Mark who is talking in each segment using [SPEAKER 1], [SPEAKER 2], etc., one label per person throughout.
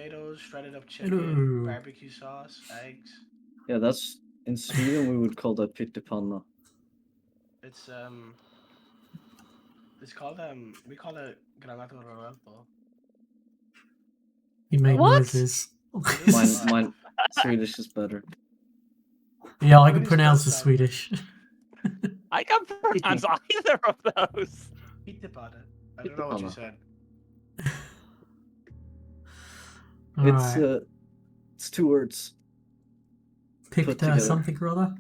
[SPEAKER 1] potatoes, shredded up chicken,
[SPEAKER 2] Ooh.
[SPEAKER 1] barbecue sauce, eggs.
[SPEAKER 3] Yeah, that's in Sweden we would call that pyttipanna.
[SPEAKER 1] It's called we call it granato revuelto.
[SPEAKER 2] You made
[SPEAKER 4] What?
[SPEAKER 2] noises.
[SPEAKER 1] It is alive.
[SPEAKER 3] Mine Swedish is better.
[SPEAKER 2] Yeah, I can
[SPEAKER 1] Swedish
[SPEAKER 2] pronounce the
[SPEAKER 1] does sound
[SPEAKER 2] Swedish.
[SPEAKER 4] I can't pronounce either of those.
[SPEAKER 1] Pyttipanna. I don't know what you said.
[SPEAKER 2] Alright.
[SPEAKER 3] It's 2 words.
[SPEAKER 2] Picked
[SPEAKER 3] together.
[SPEAKER 2] something or other?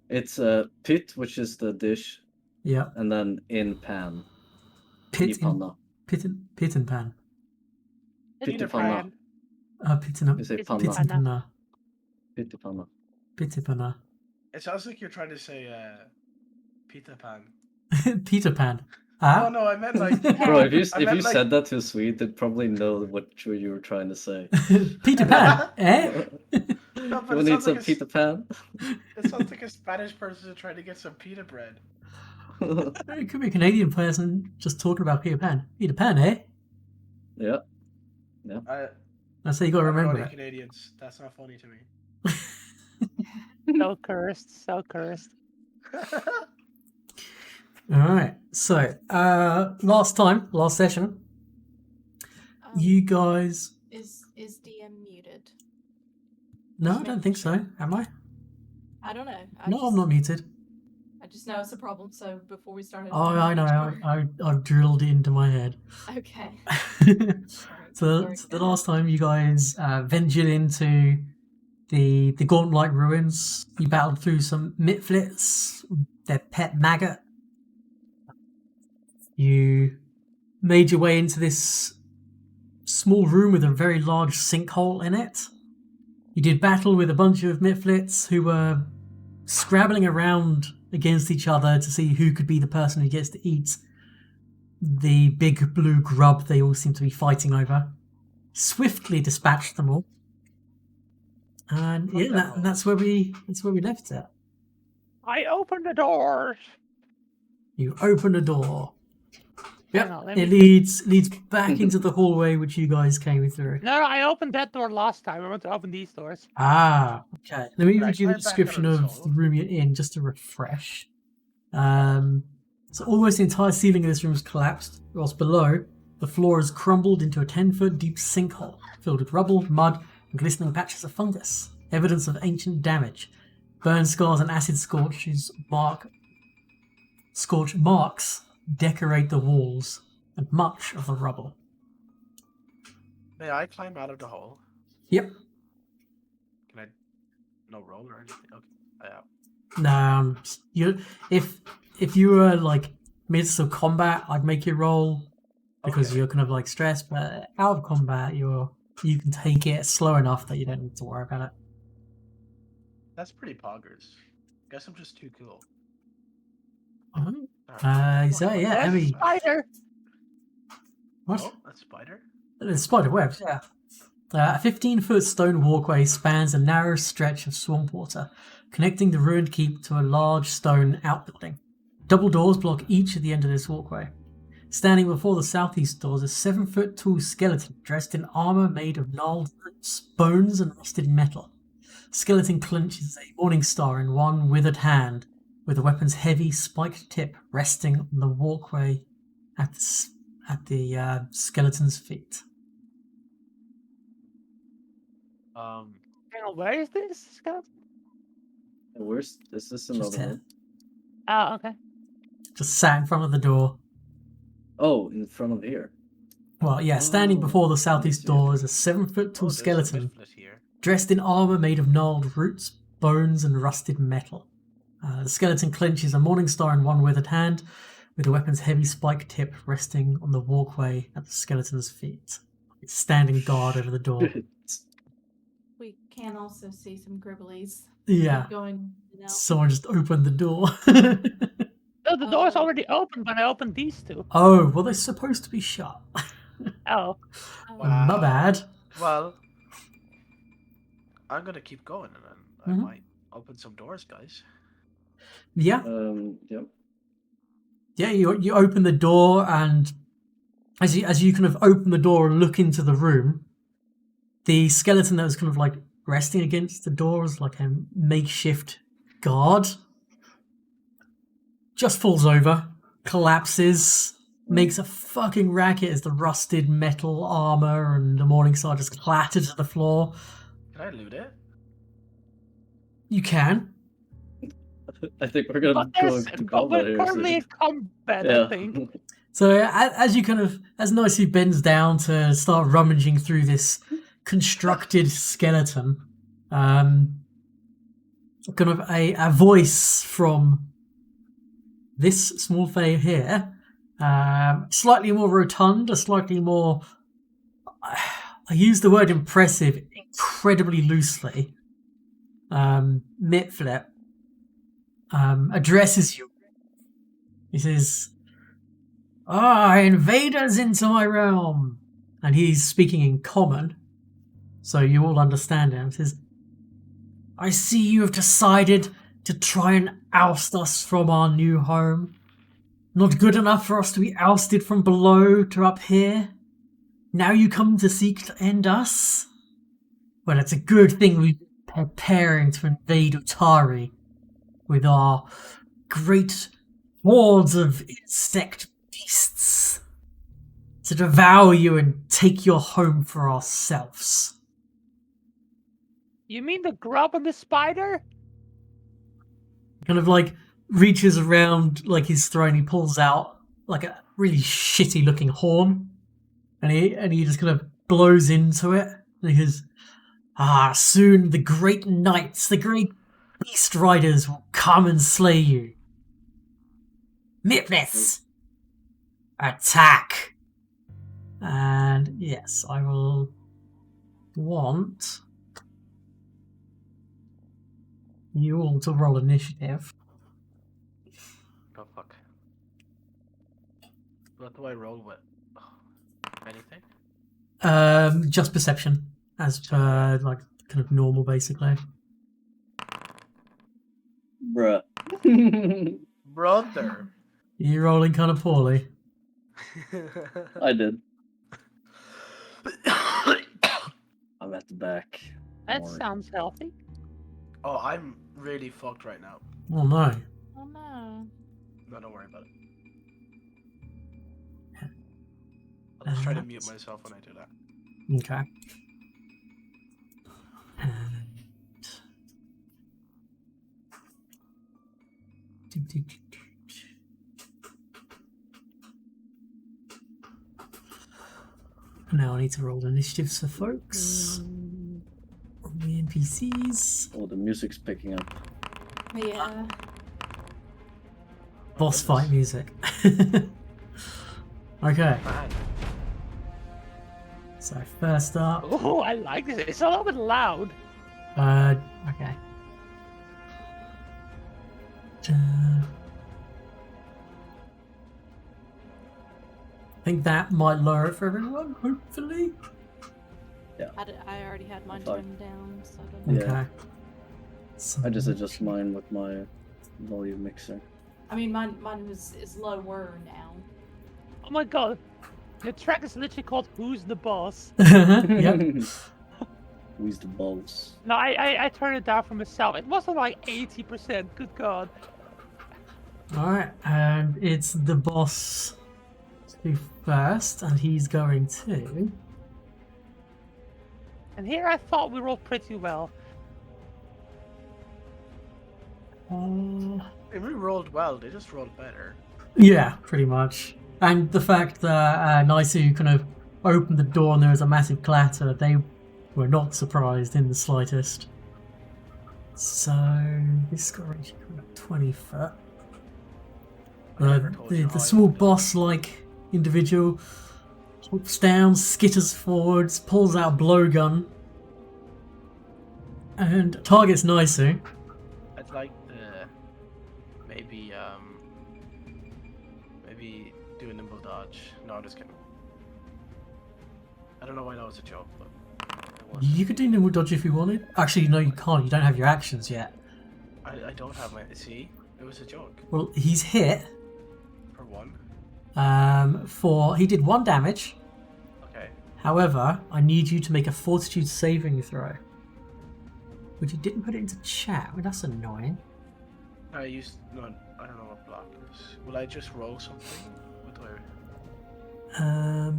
[SPEAKER 3] It's pit, which is the dish,
[SPEAKER 2] Yeah.
[SPEAKER 3] and then in pan.
[SPEAKER 2] Pit in,
[SPEAKER 3] Pyttipanna.
[SPEAKER 2] pit and pan.
[SPEAKER 3] Pyttipanna.
[SPEAKER 2] Pittina.
[SPEAKER 3] You say
[SPEAKER 4] It's
[SPEAKER 3] panna.
[SPEAKER 2] Pittipanna.
[SPEAKER 3] Pyttipanna.
[SPEAKER 2] Pittipanna.
[SPEAKER 1] It sounds like you're trying to say Peter Pan.
[SPEAKER 2] Peter Pan.
[SPEAKER 1] Oh no, I meant like.
[SPEAKER 3] Bro, if you
[SPEAKER 1] meant, like-
[SPEAKER 3] said that to a Swede, they'd probably know what you were trying to say.
[SPEAKER 2] Peter Pan, eh?
[SPEAKER 1] No, but
[SPEAKER 3] We
[SPEAKER 1] it
[SPEAKER 3] need
[SPEAKER 1] sounds
[SPEAKER 3] some
[SPEAKER 1] like a,
[SPEAKER 3] Peter Pan.
[SPEAKER 1] it sounds like a Spanish person trying to get some pita bread.
[SPEAKER 2] It could be a Canadian person just talking about Peter Pan. Peter Pan, eh?
[SPEAKER 3] Yeah.
[SPEAKER 2] That's how you got to
[SPEAKER 1] I don't know
[SPEAKER 2] remember
[SPEAKER 1] any
[SPEAKER 2] it.
[SPEAKER 1] Canadians. That's not funny to me.
[SPEAKER 4] So cursed, so cursed.
[SPEAKER 2] Alright, so, last session, you guys...
[SPEAKER 5] Is DM muted?
[SPEAKER 2] No, I don't think so. Am I?
[SPEAKER 5] I don't know.
[SPEAKER 2] No, I'm not muted.
[SPEAKER 5] I just know it's a problem. So before we started.
[SPEAKER 2] Oh, I know. I've drilled it into my head.
[SPEAKER 5] Okay.
[SPEAKER 2] So the last time you guys ventured into the Gauntlet ruins, you battled through some Mitflits, their pet maggot. You made your way into this small room with a very large sinkhole in it. You did battle with a bunch of Mitflits who were scrabbling around against each other to see who could be the person who gets to eat the big blue grub they all seem to be fighting over. Swiftly dispatched them all. And yeah, that's where we left it.
[SPEAKER 4] I opened the doors.
[SPEAKER 2] You open a door. Yep,
[SPEAKER 4] Hang on, let
[SPEAKER 2] it
[SPEAKER 4] me-
[SPEAKER 2] leads back into the hallway which you guys came through.
[SPEAKER 4] No, I opened that door last time. I want to open these doors.
[SPEAKER 2] Ah, okay. Let me
[SPEAKER 1] Right,
[SPEAKER 2] read you the
[SPEAKER 1] climb back
[SPEAKER 2] description
[SPEAKER 1] out of
[SPEAKER 2] of
[SPEAKER 1] this
[SPEAKER 2] the
[SPEAKER 1] hole.
[SPEAKER 2] room you're in, just to refresh. So almost the entire ceiling of this room has collapsed, whilst below, the floor has crumbled into a 10-foot deep sinkhole, filled with rubble, mud, and glistening patches of fungus. Evidence of ancient damage. Burn scars and acid scorch marks decorate the walls and much of the rubble.
[SPEAKER 1] May I climb out of the hole?
[SPEAKER 2] Yep.
[SPEAKER 1] Can I? No roll or anything. Okay.
[SPEAKER 2] If you were like midst of combat, I'd make you roll because
[SPEAKER 1] Okay.
[SPEAKER 2] you're kind of like stressed. But out of combat, you can take it slow enough that you don't need to worry about it.
[SPEAKER 1] That's pretty poggers. Guess I'm just too cool.
[SPEAKER 2] So yeah,
[SPEAKER 4] There's
[SPEAKER 2] Emmy.
[SPEAKER 4] spider.
[SPEAKER 2] What?
[SPEAKER 1] Oh, a spider?
[SPEAKER 2] The spider webs, yeah. A 15-foot stone walkway spans a narrow stretch of swamp water, connecting the ruined keep to a large stone outbuilding. Double doors block each at the end of this walkway. Standing before the southeast doors is a 7-foot tall skeleton dressed in armor made of gnarled roots, bones, and rusted metal. The skeleton clenches a morning star in one withered hand, with the weapon's heavy spiked tip resting on the walkway at the skeleton's feet.
[SPEAKER 4] Hang on, where is this skeleton?
[SPEAKER 3] Where's is this
[SPEAKER 2] Just
[SPEAKER 3] another
[SPEAKER 2] here.
[SPEAKER 3] one?
[SPEAKER 4] Oh, okay.
[SPEAKER 2] Just sat in front of the door.
[SPEAKER 3] Oh, in front of here.
[SPEAKER 2] Well, yeah, standing
[SPEAKER 3] Oh,
[SPEAKER 2] before the
[SPEAKER 3] I
[SPEAKER 2] southeast
[SPEAKER 3] see,
[SPEAKER 2] door
[SPEAKER 3] okay.
[SPEAKER 2] is a 7-foot tall
[SPEAKER 1] there's a
[SPEAKER 2] skeleton,
[SPEAKER 1] Mitflit here.
[SPEAKER 2] dressed in armor made of gnarled roots, bones, and rusted metal. The skeleton clenches a morning star in one withered hand, with the weapon's heavy spike tip resting on the walkway at the skeleton's feet. It's standing guard over the door.
[SPEAKER 5] We can also see some gribblies
[SPEAKER 2] Yeah,
[SPEAKER 5] going.
[SPEAKER 2] someone just opened the door.
[SPEAKER 4] Oh, the door's already open, but I opened these two.
[SPEAKER 2] Oh, well, they're supposed to be shut.
[SPEAKER 4] Oh,
[SPEAKER 1] Wow.
[SPEAKER 2] My bad.
[SPEAKER 1] Well, I'm gonna keep going, and then
[SPEAKER 2] Mhm.
[SPEAKER 1] I might open some doors, guys.
[SPEAKER 2] Yeah,
[SPEAKER 3] Yep.
[SPEAKER 2] yeah. You open the door, and as you kind of open the door and look into the room, the skeleton that was kind of like resting against the door as like a makeshift guard just falls over, collapses, makes a fucking racket as the rusted metal armor and the Morningstar just clatter to the floor.
[SPEAKER 1] Can I loot it?
[SPEAKER 2] You can.
[SPEAKER 3] I think we're gonna go to combat
[SPEAKER 4] we're
[SPEAKER 3] here
[SPEAKER 4] currently
[SPEAKER 3] soon.
[SPEAKER 4] in combat,
[SPEAKER 3] Yeah.
[SPEAKER 4] I think.
[SPEAKER 2] So as Nicey bends down to start rummaging through this constructed skeleton, kind of a voice from this small fay here, slightly more rotund, a slightly more, I use the word impressive incredibly loosely, Mitflip, addresses you. He says, invaders into my realm. And he's speaking in common, so you all understand him. He says, I see you have decided to try and oust us from our new home. Not good enough for us to be ousted from below to up here? Now you come to seek to end us? Well, it's a good thing we've been preparing to invade Utari with our great hordes of insect beasts to devour you and take your home for ourselves.
[SPEAKER 4] You mean the grub and the spider?
[SPEAKER 2] Kind of like reaches around like his throat and he pulls out like a really shitty looking horn and he just kind of blows into it and he goes, soon the great knights, the great beast riders will come and slay you. Mipness! Attack! And yes, I will want you all to roll initiative.
[SPEAKER 1] Oh fuck. What do I roll with? Anything?
[SPEAKER 2] Just perception, as per like kind of normal, basically.
[SPEAKER 3] Bruh.
[SPEAKER 1] Brother.
[SPEAKER 2] You're rolling kind of poorly.
[SPEAKER 3] I did. I'm at the back.
[SPEAKER 4] That
[SPEAKER 3] Don't worry.
[SPEAKER 4] sounds healthy.
[SPEAKER 1] Oh, I'm really fucked right now.
[SPEAKER 2] Oh no.
[SPEAKER 5] Oh no.
[SPEAKER 1] No, don't worry about it. I'll just try to mute myself when I do that.
[SPEAKER 2] Okay. Now I need to roll initiatives for folks. On the NPCs.
[SPEAKER 3] Oh, the music's picking up.
[SPEAKER 5] Yeah.
[SPEAKER 2] Boss fight music. Okay.
[SPEAKER 1] Man.
[SPEAKER 2] So first up.
[SPEAKER 4] Oh, I like this. It's a little bit loud.
[SPEAKER 2] Okay. I think that might lower it for everyone, hopefully.
[SPEAKER 5] I already had mine
[SPEAKER 3] Fine.
[SPEAKER 5] turned down, so I don't know.
[SPEAKER 3] Yeah.
[SPEAKER 2] Okay. So,
[SPEAKER 3] I just adjust mine with my volume mixer.
[SPEAKER 5] I mean, mine is lower now.
[SPEAKER 4] Oh my god. The track is literally called Who's the Boss?
[SPEAKER 2] yep.
[SPEAKER 3] Who's the balls?
[SPEAKER 4] No, I turned it down for myself. It wasn't like 80%. Good god.
[SPEAKER 2] Alright, and it's the boss to first, and he's going to.
[SPEAKER 4] And here I thought we rolled pretty well.
[SPEAKER 1] If we rolled well, they just rolled better.
[SPEAKER 2] Yeah, pretty much. And the fact that Nisu kind of opened the door and there was a massive clatter, they were not surprised in the slightest. So this got reached 20 foot.
[SPEAKER 1] never told you how
[SPEAKER 2] The
[SPEAKER 1] I
[SPEAKER 2] small
[SPEAKER 1] would do it.
[SPEAKER 2] boss-like individual hops down, skitters forwards, pulls out a blowgun, and targets Nisu.
[SPEAKER 1] I'd like to maybe do a nimble dodge. No, I'm just kidding. I don't know why that was a joke, but it was.
[SPEAKER 2] You could do nimble dodge if you wanted. Actually, no, you can't. You don't have your actions yet.
[SPEAKER 1] I don't have my. See, it was a joke.
[SPEAKER 2] Well, he's hit.
[SPEAKER 1] For one.
[SPEAKER 2] He did 1 damage.
[SPEAKER 1] Okay.
[SPEAKER 2] However, I need you to make a fortitude saving throw. Which you didn't put it into chat. Well, that's annoying.
[SPEAKER 1] No, I don't know what block is. Will I just roll something? What do I...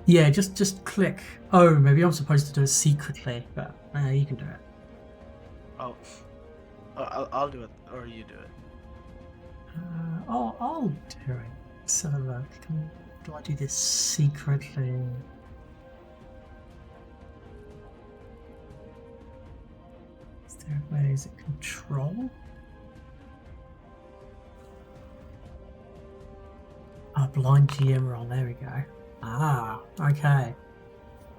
[SPEAKER 2] Yeah, just click. Oh, maybe I'm supposed to do it secretly, but you can do it.
[SPEAKER 1] Oh. I'll do it, or you do it.
[SPEAKER 2] I'll do it. Let's have a look. Do I do this secretly? Is there a way? Is it control? Blind GM roll. There we go. Okay.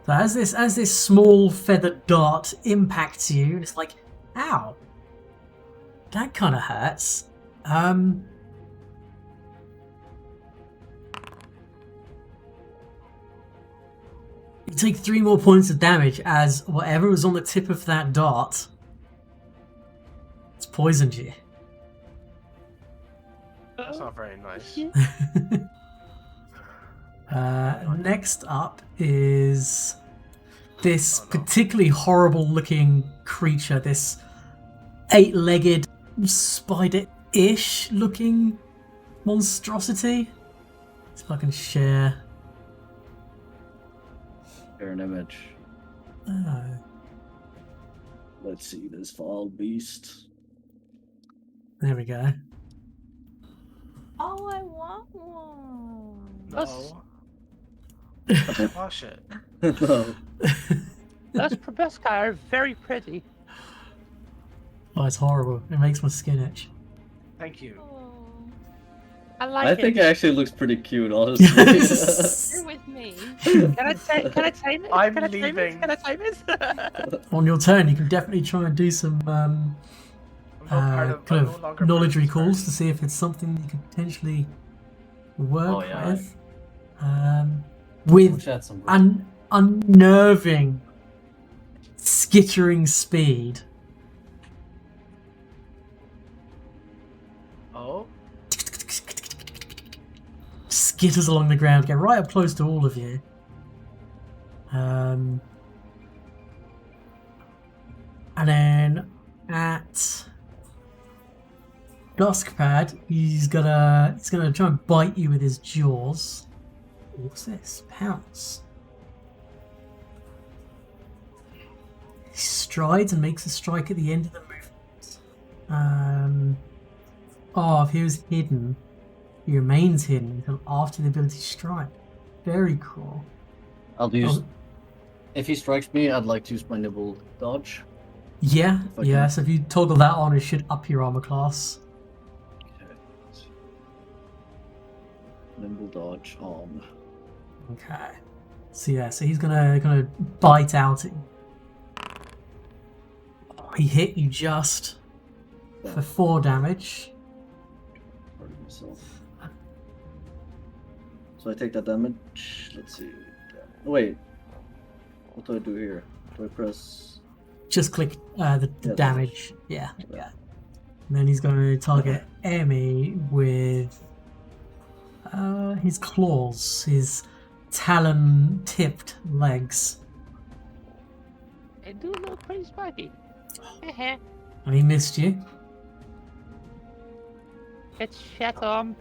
[SPEAKER 2] So as this small feathered dart impacts you, it's like, ow, that kind of hurts. You take 3 more points of damage as whatever was on the tip of that dart, it's poisoned you.
[SPEAKER 1] That's not very nice.
[SPEAKER 2] Next up is this particularly horrible looking creature, this 8-legged spider-ish looking monstrosity. Let's fucking share.
[SPEAKER 3] Share an image.
[SPEAKER 2] Oh.
[SPEAKER 3] Let's see this foul beast.
[SPEAKER 2] There we go.
[SPEAKER 5] Oh, I want one.
[SPEAKER 1] No. Wash it.
[SPEAKER 3] No.
[SPEAKER 4] Those proboscis are very pretty.
[SPEAKER 2] Oh, it's horrible. It makes my skin itch.
[SPEAKER 1] Thank you.
[SPEAKER 5] Oh,
[SPEAKER 4] I like
[SPEAKER 3] I
[SPEAKER 4] it.
[SPEAKER 3] think it actually looks pretty cute, honestly.
[SPEAKER 5] you're with me.
[SPEAKER 4] Can I tame it?
[SPEAKER 1] I'm
[SPEAKER 4] Can I tame it?
[SPEAKER 1] leaving.
[SPEAKER 4] Can I tame it?
[SPEAKER 2] On your turn, you can definitely try and do some
[SPEAKER 1] I'm no
[SPEAKER 2] kind
[SPEAKER 1] longer
[SPEAKER 2] of
[SPEAKER 1] part
[SPEAKER 2] knowledge
[SPEAKER 1] this
[SPEAKER 2] recalls
[SPEAKER 1] party.
[SPEAKER 2] to see if it's something you could potentially work
[SPEAKER 3] Oh, yeah.
[SPEAKER 2] with. With
[SPEAKER 3] Chat some
[SPEAKER 2] unnerving, skittering speed.
[SPEAKER 1] Oh?
[SPEAKER 2] Skitters along the ground, get right up close to all of you. And then at Duskpad, he's gonna try and bite you with his jaws. What's this? Pounce. He strides and makes a strike at the end of the movement. If he was hidden, he remains hidden until after the ability strike. Very cool.
[SPEAKER 3] I'll use. If he strikes me, I'd like to use my nibble dodge.
[SPEAKER 2] Yeah,
[SPEAKER 3] If I
[SPEAKER 2] yeah.
[SPEAKER 3] can-
[SPEAKER 2] So if you toggle that on, it should up your armor class.
[SPEAKER 3] Okay. Nimble dodge on.
[SPEAKER 2] Okay. So yeah, so he's gonna bite out it. Oh, he hit you just for 4 damage.
[SPEAKER 3] Pardon myself. So I take that damage. Let's see. Wait. What do I do here? Do I press?
[SPEAKER 2] Just click the
[SPEAKER 3] Yeah,
[SPEAKER 2] damage. Yeah, yeah. And then he's going to target Emmy with his claws, his talon-tipped legs.
[SPEAKER 4] They do look pretty spiky.
[SPEAKER 2] And he missed you.
[SPEAKER 4] It's Shatom.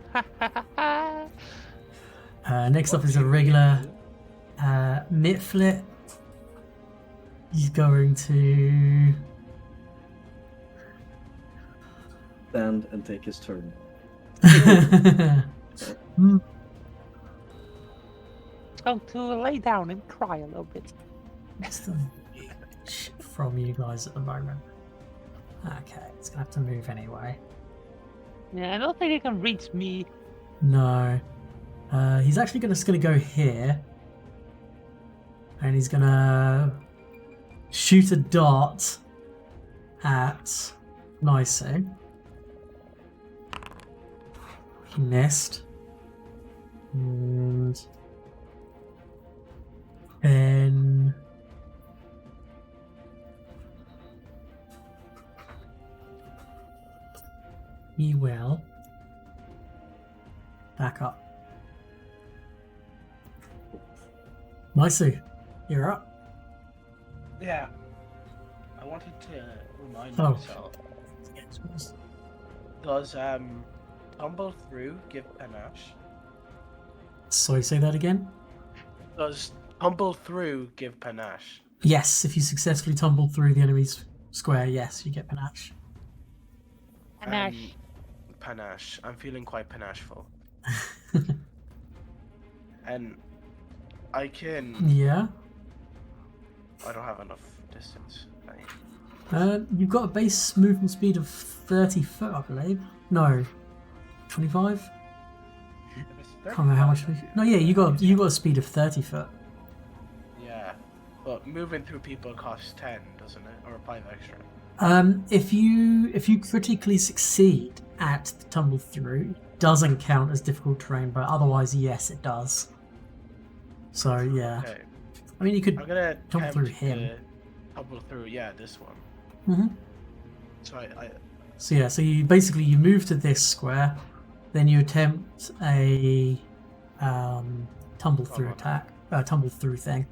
[SPEAKER 2] Next up is a regular Mitflit. He's going to
[SPEAKER 3] Stand and take his turn.
[SPEAKER 4] Going to lay down and cry a little bit.
[SPEAKER 2] Still shit from you guys at the moment. Okay, it's gonna have to move anyway.
[SPEAKER 4] Yeah, I don't think it can reach me.
[SPEAKER 2] No. He's actually just gonna go here. And he's gonna shoot a dart at Nice. He missed. And then he will back up. Nicely. You're up.
[SPEAKER 1] Yeah. I wanted to remind
[SPEAKER 2] Oh.
[SPEAKER 1] myself. Does tumble through give panache?
[SPEAKER 2] Sorry, say that again?
[SPEAKER 1] Does tumble through give panache?
[SPEAKER 2] Yes, if you successfully tumble through the enemy's square, yes, you get panache.
[SPEAKER 4] Panache.
[SPEAKER 1] Panache. I'm feeling quite panacheful. And I can.
[SPEAKER 2] Yeah.
[SPEAKER 1] I don't have enough distance.
[SPEAKER 2] You've got a base movement speed of 30 foot, I believe. No, 25. Can't remember how much. No, yeah, you got a speed of 30 foot.
[SPEAKER 1] Yeah, but moving through people costs 10, doesn't it, or 5 extra?
[SPEAKER 2] If you critically succeed at the tumble through, it doesn't count as difficult terrain, but otherwise, yes, it does. So yeah,
[SPEAKER 1] Okay,
[SPEAKER 2] I mean you could
[SPEAKER 1] I'm gonna
[SPEAKER 2] tumble through
[SPEAKER 1] attempt
[SPEAKER 2] him.
[SPEAKER 1] to tumble through. Yeah, this one.
[SPEAKER 2] hmm
[SPEAKER 1] So I
[SPEAKER 2] So yeah, so you basically you move to this square, then you attempt a tumble through attack, tumble through thing.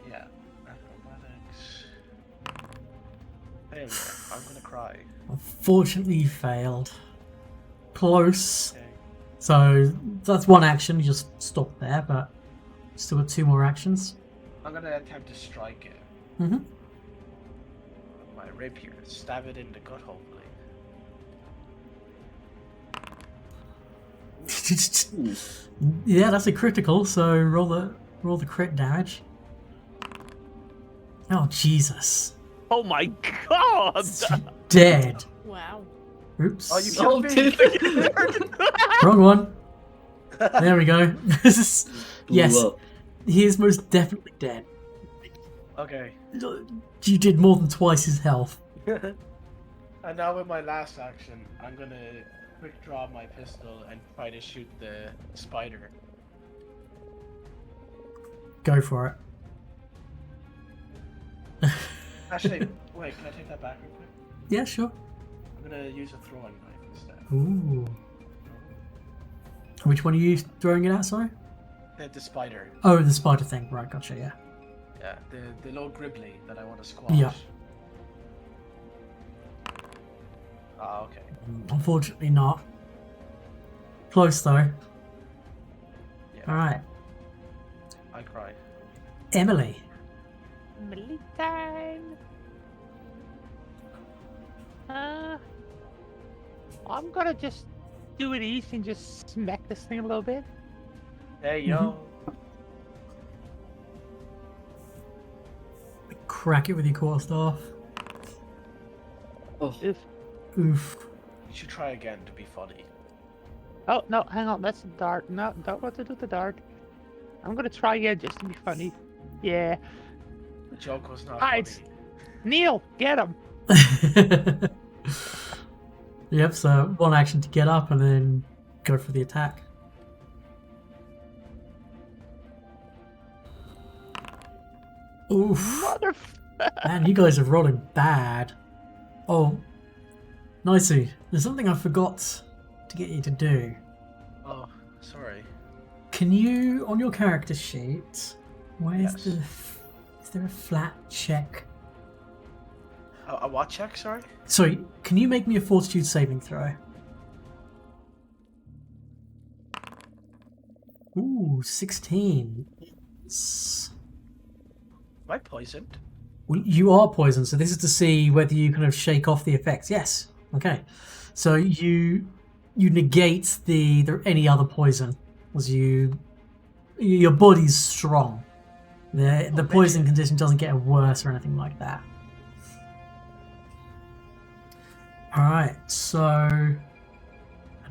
[SPEAKER 1] yeah. Acrobatics. Failure. I'm gonna cry.
[SPEAKER 2] Unfortunately, you failed. Close.
[SPEAKER 1] Okay.
[SPEAKER 2] So that's one action. You just stop there, but still got 2 more actions.
[SPEAKER 1] I'm gonna attempt to strike it.
[SPEAKER 2] Mm-hmm.
[SPEAKER 1] With my rapier. Stab it in the gut, hopefully.
[SPEAKER 2] Yeah, that's a critical. So roll the crit damage. Oh Jesus!
[SPEAKER 4] Oh my god!
[SPEAKER 2] Dead.
[SPEAKER 5] Wow.
[SPEAKER 2] Oops.
[SPEAKER 1] Oh, you
[SPEAKER 3] Oh,
[SPEAKER 1] killed me!
[SPEAKER 2] Wrong one. There we go. Yes,
[SPEAKER 3] Blew up.
[SPEAKER 2] he is most definitely dead.
[SPEAKER 1] Okay.
[SPEAKER 2] You did more than twice his health.
[SPEAKER 1] And now with my last action, I'm gonna quick draw my pistol and try to shoot the spider.
[SPEAKER 2] Go for it.
[SPEAKER 1] Actually, wait, can I take that back real quick?
[SPEAKER 2] Yeah, sure.
[SPEAKER 1] I'm gonna use a throwing knife instead.
[SPEAKER 2] Ooh. Which one are you throwing it at? Sorry.
[SPEAKER 1] The spider.
[SPEAKER 2] Oh, the spider thing. Right, gotcha. Yeah.
[SPEAKER 1] Yeah, the little gribbly that I want to squash.
[SPEAKER 2] Yeah.
[SPEAKER 1] Ah, okay.
[SPEAKER 2] Unfortunately, not. Close though.
[SPEAKER 1] Yeah.
[SPEAKER 2] All right,
[SPEAKER 1] I cry.
[SPEAKER 2] Emily.
[SPEAKER 4] Millie time. I'm gonna just do it easy and just smack this thing a little bit.
[SPEAKER 1] Hey, yo.
[SPEAKER 2] Crack it with your quarterstaff.
[SPEAKER 3] Oh,
[SPEAKER 4] Oof.
[SPEAKER 2] Oof.
[SPEAKER 1] You should try again to be funny.
[SPEAKER 4] Oh no, hang on, that's a dart. No, don't want to do the dart. I'm gonna try again just to be funny. Yeah.
[SPEAKER 1] The joke was not
[SPEAKER 4] Alright.
[SPEAKER 1] funny.
[SPEAKER 4] Neil, get him.
[SPEAKER 2] Yep. So one action to get up and then go for the attack. Oof.
[SPEAKER 4] Mother.
[SPEAKER 2] Man, you guys are rolling bad. Oh, nicey. There's something I forgot to get you to do.
[SPEAKER 1] Oh, sorry.
[SPEAKER 2] Can you, on your character sheet, where's
[SPEAKER 1] Yes.
[SPEAKER 2] is there a flat check?
[SPEAKER 1] A what check, sorry?
[SPEAKER 2] Sorry, can you make me a fortitude saving throw? Ooh, 16.
[SPEAKER 1] Am I poisoned?
[SPEAKER 2] Well, you are poisoned, so this is to see whether you kind of shake off the effects. Yes. Okay. So you negate the any other poison, as your body's strong. The poison condition doesn't get worse or anything like that. All right. So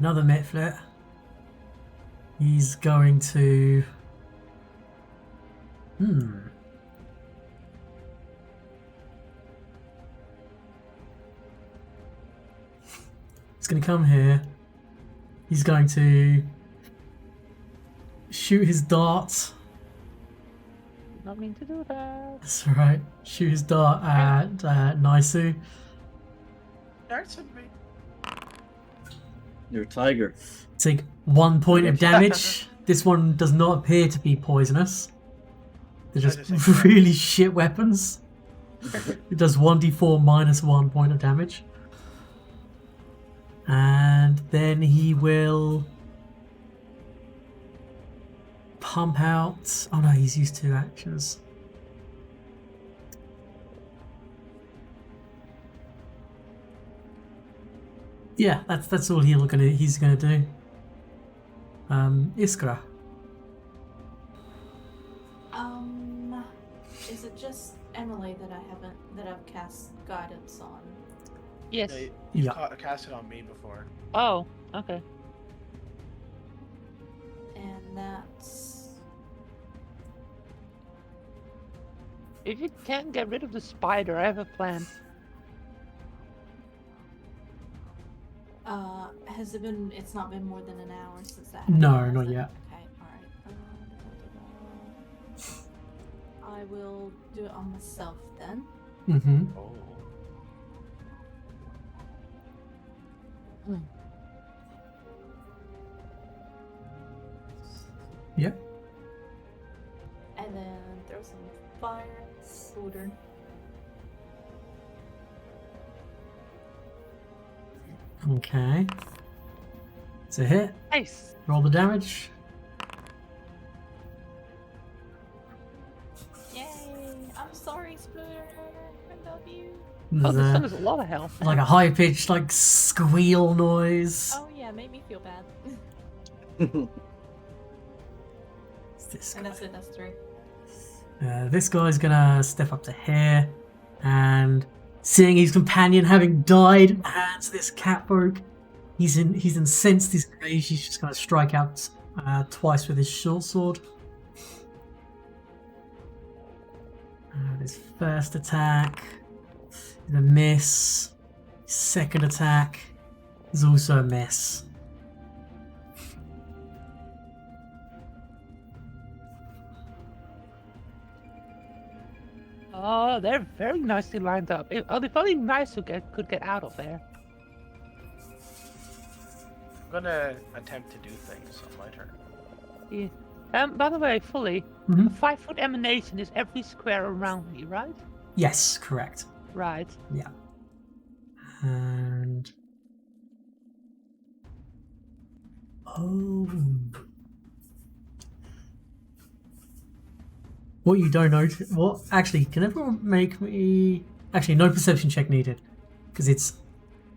[SPEAKER 2] another Mitflit. He's going to. He's going to come here. He's going to shoot his dart.
[SPEAKER 4] Did not mean to do that.
[SPEAKER 2] That's right. Shoot his dart at Naisu.
[SPEAKER 1] Darts at me.
[SPEAKER 3] you're a tiger.
[SPEAKER 2] Take 1 point of damage This one does not appear to be poisonous. They're just
[SPEAKER 1] As I say,
[SPEAKER 2] really shit weapons. It does 1d4 minus 1 point of damage. And then he will pump out. Oh no, he's used 2 actions. Yeah, that's all he's gonna do. Iskra.
[SPEAKER 5] Is it just Emily that I've cast guidance on?
[SPEAKER 4] Yes.
[SPEAKER 1] You
[SPEAKER 2] Yeah.
[SPEAKER 1] cast it on me before.
[SPEAKER 4] Oh, okay.
[SPEAKER 5] And that's
[SPEAKER 4] If you can't get rid of the spider, I have a plan.
[SPEAKER 5] has it been? It's not been more than an hour since that.
[SPEAKER 2] No,
[SPEAKER 5] happened,
[SPEAKER 2] not
[SPEAKER 5] has it?
[SPEAKER 2] yet.
[SPEAKER 5] Okay, all right. I will do it on myself then.
[SPEAKER 2] Mm-hmm.
[SPEAKER 1] Oh.
[SPEAKER 2] Yep.
[SPEAKER 5] And then throw some fire powder.
[SPEAKER 2] Okay. It's a hit.
[SPEAKER 4] Nice.
[SPEAKER 2] Roll the damage.
[SPEAKER 5] Yay! I'm sorry, Spooner. I love you.
[SPEAKER 4] Oh,
[SPEAKER 2] There's
[SPEAKER 4] this one
[SPEAKER 2] a,
[SPEAKER 4] has a lot of health.
[SPEAKER 2] like a high pitched like squeal noise.
[SPEAKER 5] Oh yeah, made me feel bad.
[SPEAKER 2] It's this
[SPEAKER 5] And that's it. That's 3.
[SPEAKER 2] This guy's gonna step up to here, and seeing his companion having died, hands this catfolk. He's incensed his rage. He's just gonna strike out twice with his short sword. His first attack is a miss. His second attack is also a miss.
[SPEAKER 4] Oh, they're very nicely lined up. If only Nice could get out of there.
[SPEAKER 1] I'm gonna attempt to do things on my turn.
[SPEAKER 4] Yeah. By the way, fully,
[SPEAKER 2] Mhm.
[SPEAKER 4] a 5-foot emanation is every square around me, right?
[SPEAKER 2] Yes, correct.
[SPEAKER 4] Right.
[SPEAKER 2] Yeah. And oh, what you don't know? What actually? Can everyone make me? Actually, no perception check needed, because it's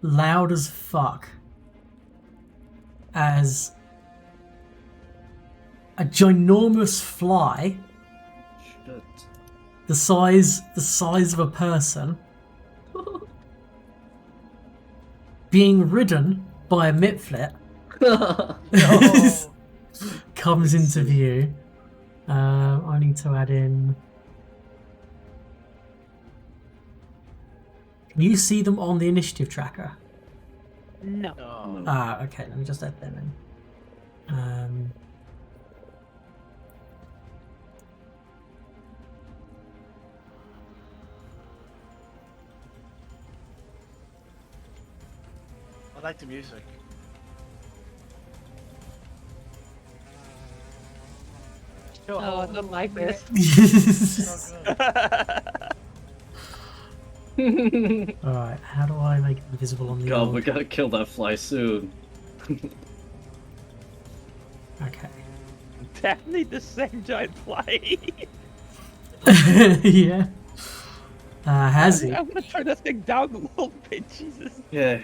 [SPEAKER 2] loud as fuck. As a ginormous fly,
[SPEAKER 3] Shit.
[SPEAKER 2] the size of a person, being ridden by a mitflit, comes into view. I need to add in. Can you see them on the initiative tracker?
[SPEAKER 4] No.
[SPEAKER 1] No.
[SPEAKER 2] Ah, okay. Let me just add them in.
[SPEAKER 1] I like the music.
[SPEAKER 4] Oh, I don't like this.
[SPEAKER 1] So good.
[SPEAKER 2] Alright, how do I make it invisible on the
[SPEAKER 3] God,
[SPEAKER 2] old...
[SPEAKER 3] we gotta kill that fly soon.
[SPEAKER 2] Okay.
[SPEAKER 4] Definitely the same giant fly.
[SPEAKER 2] Yeah. Has he?
[SPEAKER 4] I'm gonna turn this thing down a little bit, Jesus.
[SPEAKER 3] Yeah.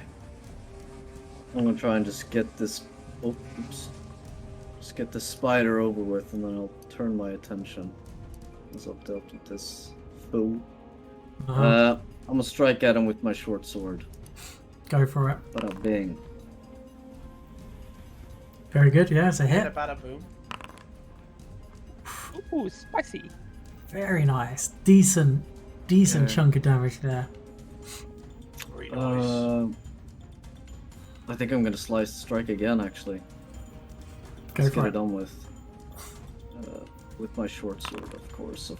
[SPEAKER 3] I'm gonna try and just get this. Oh, oops. Just get this spider over with, and then I'll turn my attention as I've dealt with this foe.
[SPEAKER 2] Uh-huh.
[SPEAKER 3] I'm gonna strike at him with my short sword.
[SPEAKER 2] Go for it.
[SPEAKER 3] Bada bing.
[SPEAKER 2] Very good, yeah, it's a
[SPEAKER 1] Bada
[SPEAKER 2] hit.
[SPEAKER 1] bada boom.
[SPEAKER 4] Ooh, spicy.
[SPEAKER 2] Very nice. Decent
[SPEAKER 3] Yeah.
[SPEAKER 2] chunk of damage there.
[SPEAKER 1] Very nice.
[SPEAKER 3] I think I'm gonna strike again, actually.
[SPEAKER 2] Go
[SPEAKER 3] Let's
[SPEAKER 2] for
[SPEAKER 3] get
[SPEAKER 2] it.
[SPEAKER 3] it on with. With my short sword, of course.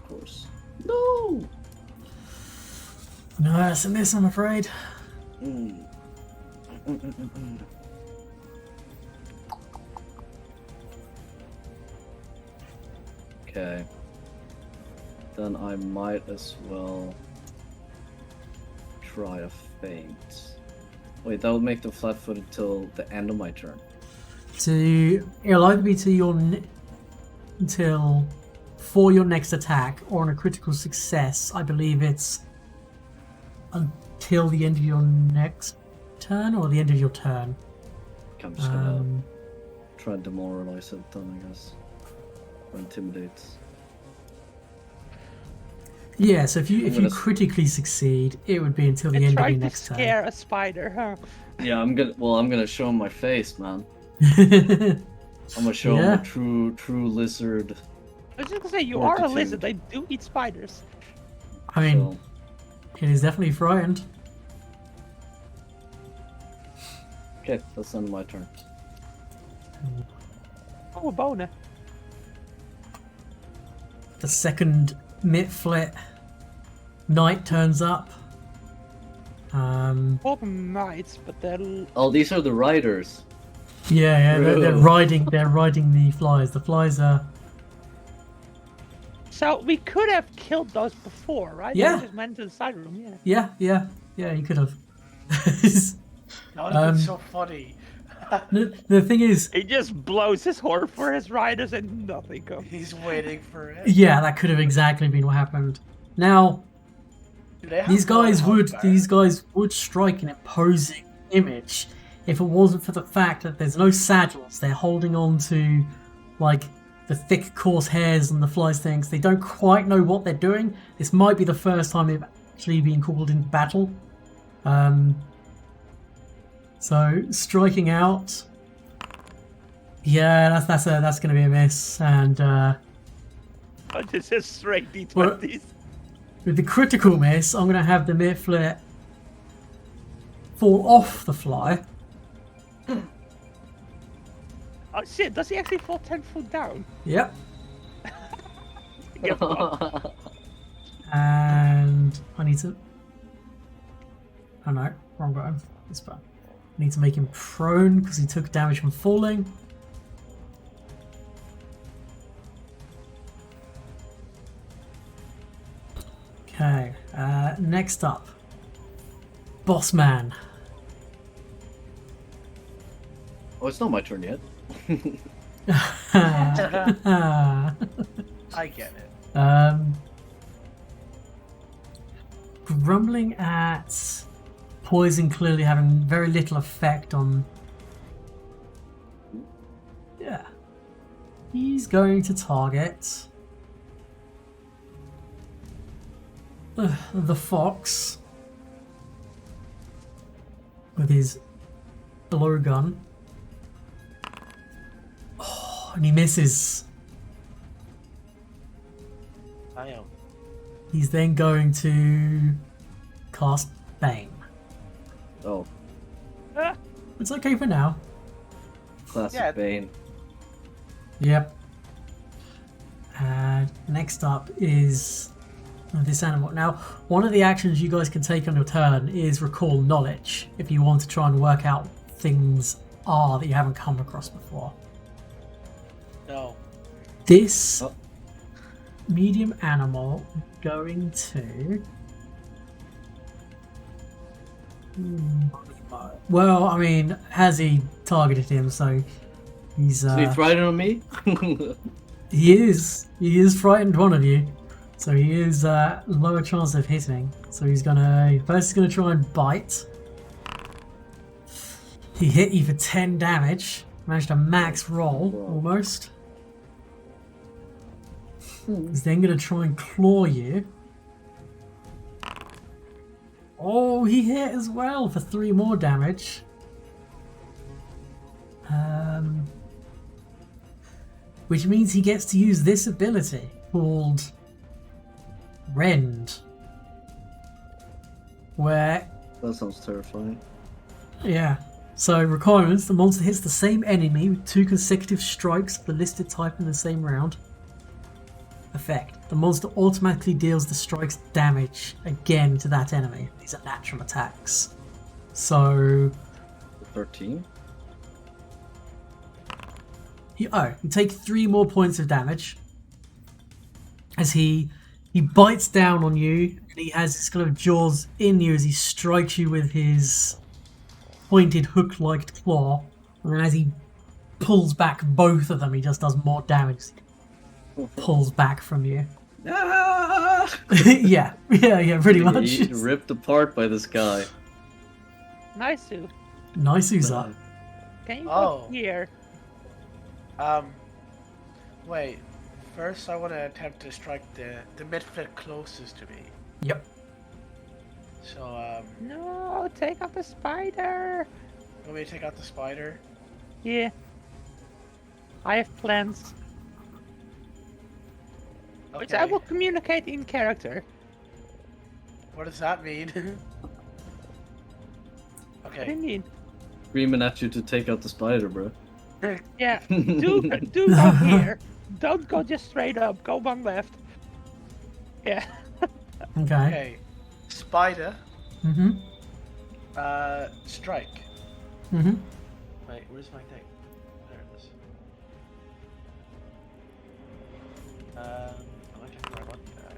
[SPEAKER 3] No!
[SPEAKER 2] No, that's a miss, I'm afraid.
[SPEAKER 3] Mm. Okay. Then I might as well try a feint. Wait, that would make them flat-footed till the end of my turn.
[SPEAKER 2] It'll either be to until for your next attack, or on a critical success. I believe it's until the end of your next turn, or the end of your turn.
[SPEAKER 3] I'm just gonna try and demoralize it then, I guess. Or intimidate.
[SPEAKER 2] Yeah, so if you
[SPEAKER 3] gonna
[SPEAKER 2] critically succeed, it would be until the end of
[SPEAKER 4] Trying
[SPEAKER 2] your
[SPEAKER 4] to
[SPEAKER 2] next turn.
[SPEAKER 4] scare a spider, huh?
[SPEAKER 3] Yeah, I'm gonna show him my face, man. I'm gonna show him
[SPEAKER 2] Yeah.
[SPEAKER 3] a true lizard.
[SPEAKER 4] I was just gonna say, you are a
[SPEAKER 3] Fortitude.
[SPEAKER 4] lizard. They do eat spiders.
[SPEAKER 2] I mean,
[SPEAKER 3] So,
[SPEAKER 2] it is definitely frightened.
[SPEAKER 3] okay, that's the end of my turn.
[SPEAKER 4] Oh, a boner.
[SPEAKER 2] The second mid-flit knight turns up.
[SPEAKER 4] All knights, but they're
[SPEAKER 3] Oh, these are the riders.
[SPEAKER 2] Yeah, they're
[SPEAKER 3] Bro.
[SPEAKER 2] riding the flies. The flies are.
[SPEAKER 4] So we could have killed those before, right?
[SPEAKER 2] Yeah.
[SPEAKER 4] We just went to the side room, yeah.
[SPEAKER 2] Yeah, you could have.
[SPEAKER 1] That would have been
[SPEAKER 2] Um,
[SPEAKER 1] so funny.
[SPEAKER 2] the thing is,
[SPEAKER 4] He just blows his horn for his riders and nothing comes.
[SPEAKER 1] He's waiting for it.
[SPEAKER 2] yeah, that could have exactly been what happened. Now,
[SPEAKER 1] Do they have
[SPEAKER 2] these guys
[SPEAKER 1] one
[SPEAKER 2] would
[SPEAKER 1] out
[SPEAKER 2] these
[SPEAKER 1] there?
[SPEAKER 2] guys would strike an imposing image if it wasn't for the fact that there's no saddles. They're holding on to like the thick, coarse hairs and the flies things. They don't quite know what they're doing. This might be the first time they've actually been called into battle. So striking out. Yeah, that's going to be a miss. And
[SPEAKER 4] Oh, this is straight D20s.
[SPEAKER 2] with the critical miss, I'm going to have the mid-flit fall off the fly.
[SPEAKER 4] Oh shit, does he actually fall 10 foot down?
[SPEAKER 2] Yep.
[SPEAKER 4] Get fucked.
[SPEAKER 2] And I need to. Oh no, wrong button. This button. I need to make him prone because he took damage from falling. Okay, next up. Boss Man.
[SPEAKER 3] Oh, it's not my turn yet.
[SPEAKER 1] I get it.
[SPEAKER 2] Grumbling at poison clearly having very little effect on. Yeah. He's going to target the fox with his blowgun. Oh, and he misses.
[SPEAKER 1] I am.
[SPEAKER 2] He's then going to cast Bane.
[SPEAKER 3] Oh,
[SPEAKER 2] It's okay for now.
[SPEAKER 3] classic
[SPEAKER 1] Yeah.
[SPEAKER 3] Bane.
[SPEAKER 2] Yep. And next up is this animal. Now, one of the actions you guys can take on your turn is recall knowledge if you want to try and work out things that you haven't come across before.
[SPEAKER 1] No.
[SPEAKER 2] This
[SPEAKER 3] Oh.
[SPEAKER 2] medium animal going to. Well, I mean, has he targeted him? So he's.
[SPEAKER 3] Is he frightened on me?
[SPEAKER 2] He is frightened one of you, so he is lower chance of hitting. So he's gonna try and bite. He hit you for 10 damage. Managed a max roll almost. He's then gonna try and claw you. Oh, he hit as well for 3 more damage. Which means he gets to use this ability called Rend. Where,
[SPEAKER 3] That sounds terrifying.
[SPEAKER 2] yeah. So, requirements: the monster hits the same enemy with 2 consecutive strikes of the listed type in the same round. Effect: the monster automatically deals the strike's damage again to that enemy. These are natural attacks. So,
[SPEAKER 3] 13?
[SPEAKER 2] you take 3 more points of damage. as he bites down on you, and he has his kind of jaws in you as he strikes you with his pointed hook-like claw. And then as he pulls back both of them, he just does more damage. Pulls back from you.
[SPEAKER 3] Ah!
[SPEAKER 2] yeah, pretty much.
[SPEAKER 3] He ripped apart by this guy.
[SPEAKER 4] Nice, Sue.
[SPEAKER 2] Nice, who's up?
[SPEAKER 4] Can you
[SPEAKER 1] Oh.
[SPEAKER 4] go here?
[SPEAKER 1] Wait. First, I want to attempt to strike the midfoot closest to me.
[SPEAKER 2] Yep.
[SPEAKER 1] So,
[SPEAKER 4] No, take out the spider.
[SPEAKER 1] want me to take out the spider?
[SPEAKER 4] Yeah. I have plans, which I
[SPEAKER 1] Okay.
[SPEAKER 4] will communicate in character.
[SPEAKER 1] What does that mean?
[SPEAKER 4] What do you
[SPEAKER 1] Okay.
[SPEAKER 4] mean?
[SPEAKER 3] Screaming at you to take out the spider, bro.
[SPEAKER 4] Yeah, do go here. Don't go just straight up. Go one left. Yeah.
[SPEAKER 2] Okay.
[SPEAKER 1] Okay. Spider.
[SPEAKER 2] Mm-hmm.
[SPEAKER 1] Strike.
[SPEAKER 2] Mm-hmm.
[SPEAKER 1] Wait, where's my thing? There it is. I like it where I want that.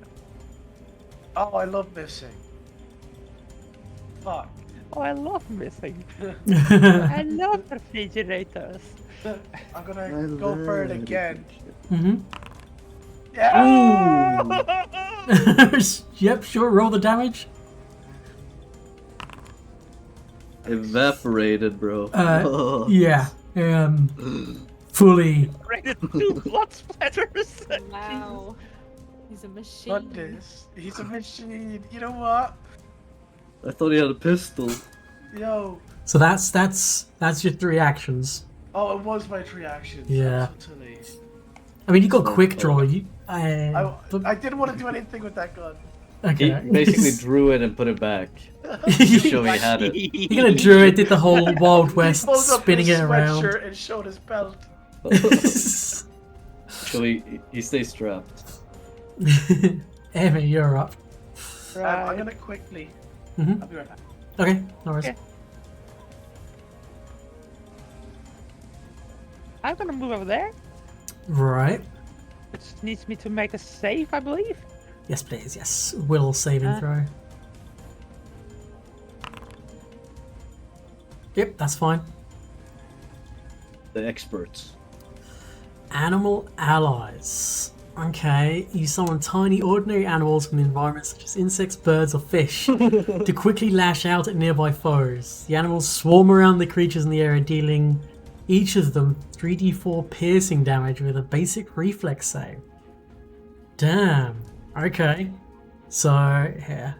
[SPEAKER 1] Oh, I love missing. Fuck.
[SPEAKER 4] Oh, I love missing. I love refrigerators.
[SPEAKER 1] I'm gonna go for it again.
[SPEAKER 2] Mm-hmm.
[SPEAKER 1] Yeah!
[SPEAKER 2] Yep, sure, roll the damage.
[SPEAKER 3] Evaporated, bro.
[SPEAKER 2] Yeah. Fully.
[SPEAKER 4] Rated 2 blood splatters.
[SPEAKER 5] Wow. He's a machine.
[SPEAKER 1] What this? He's a machine. You know what?
[SPEAKER 3] I thought he had a pistol.
[SPEAKER 1] Yo.
[SPEAKER 2] So that's your 3 actions.
[SPEAKER 1] Oh, it was my 3 actions.
[SPEAKER 2] Yeah.
[SPEAKER 1] I'm so silly.
[SPEAKER 2] I mean, you got quick draw. You. But-
[SPEAKER 1] I didn't want to do anything with that gun.
[SPEAKER 3] He
[SPEAKER 2] okay.
[SPEAKER 3] basically drew it and put it back. To show he had it.
[SPEAKER 2] You're gonna drew it, did the whole Wild West,
[SPEAKER 1] He pulled up
[SPEAKER 2] spinning
[SPEAKER 1] his
[SPEAKER 2] it around.
[SPEAKER 1] sweatshirt and showed his belt.
[SPEAKER 3] So he stays strapped.
[SPEAKER 2] Emmy, you're up.
[SPEAKER 1] I'm gonna quickly.
[SPEAKER 2] Mhm.
[SPEAKER 1] I'll be right back.
[SPEAKER 2] Okay, no worries.
[SPEAKER 4] Okay. I'm gonna move over there.
[SPEAKER 2] Right.
[SPEAKER 4] Which needs me to make a save, I believe.
[SPEAKER 2] Yes, please. Yes. Will saving throw. Yep, that's fine.
[SPEAKER 3] The experts.
[SPEAKER 2] Animal allies. Okay, you summon tiny ordinary animals from the environment such as insects, birds, or fish to quickly lash out at nearby foes. The animals swarm around the creatures in the area, dealing each of them 3d4 piercing damage with a basic reflex save. Damn. Okay. So, here.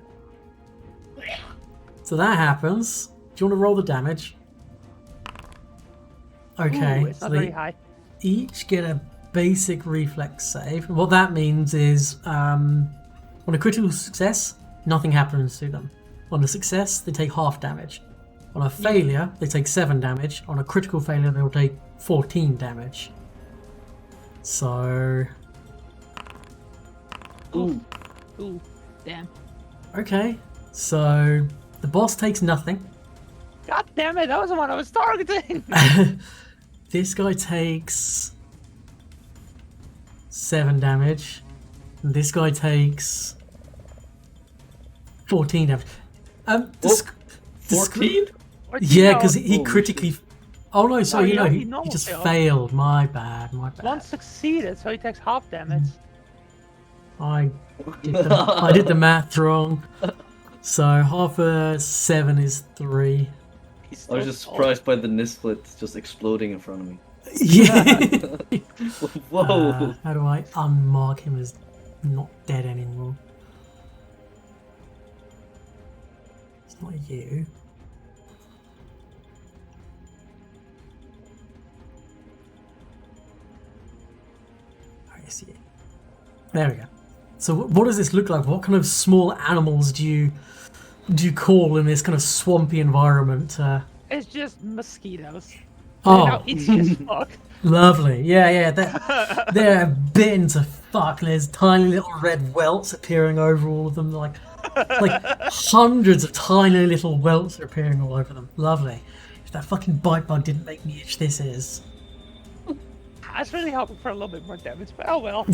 [SPEAKER 2] So that happens. Do you want to roll the damage? Okay.
[SPEAKER 4] Ooh, it's
[SPEAKER 2] so
[SPEAKER 4] not
[SPEAKER 2] they
[SPEAKER 4] very high.
[SPEAKER 2] each get a basic reflex save. What that means is, on a critical success, nothing happens to them. On a success, they take half damage. On a failure, they take 7 damage. On a critical failure, they'll take 14 damage. So,
[SPEAKER 3] Ooh.
[SPEAKER 4] Ooh, damn.
[SPEAKER 2] okay. So, the boss takes nothing.
[SPEAKER 4] God damn it, that was the one I was targeting!
[SPEAKER 2] This guy takes 7 damage. And this guy takes 14 damage. The
[SPEAKER 3] 14?
[SPEAKER 2] yeah, because he
[SPEAKER 3] Holy
[SPEAKER 2] critically. Oh no, sorry,
[SPEAKER 4] he
[SPEAKER 2] no,
[SPEAKER 4] only
[SPEAKER 2] he
[SPEAKER 4] normal
[SPEAKER 2] just
[SPEAKER 4] failed.
[SPEAKER 2] failed. My bad, my bad.
[SPEAKER 4] One succeeded, so he takes half damage.
[SPEAKER 2] I did the math wrong. So half a 7 is 3.
[SPEAKER 4] He's
[SPEAKER 3] I was
[SPEAKER 4] still
[SPEAKER 3] just
[SPEAKER 4] tall.
[SPEAKER 3] surprised by the Nisflit just exploding in front of me.
[SPEAKER 2] Yeah.
[SPEAKER 3] Whoa!
[SPEAKER 2] How do I unmark him as not dead anymore? It's not you. I see it. There we go. So what does this look like? What kind of small animals do you call in this kind of swampy environment?
[SPEAKER 4] It's just mosquitoes.
[SPEAKER 2] Oh,
[SPEAKER 4] They're now itchy as fuck.
[SPEAKER 2] lovely. Yeah, they're bitten to fuck. There's tiny little red welts appearing over all of them, like hundreds of tiny little welts are appearing all over them. Lovely. If that fucking bite bug didn't make me itch, this is.
[SPEAKER 4] I was really hoping for a little bit more damage, but oh well.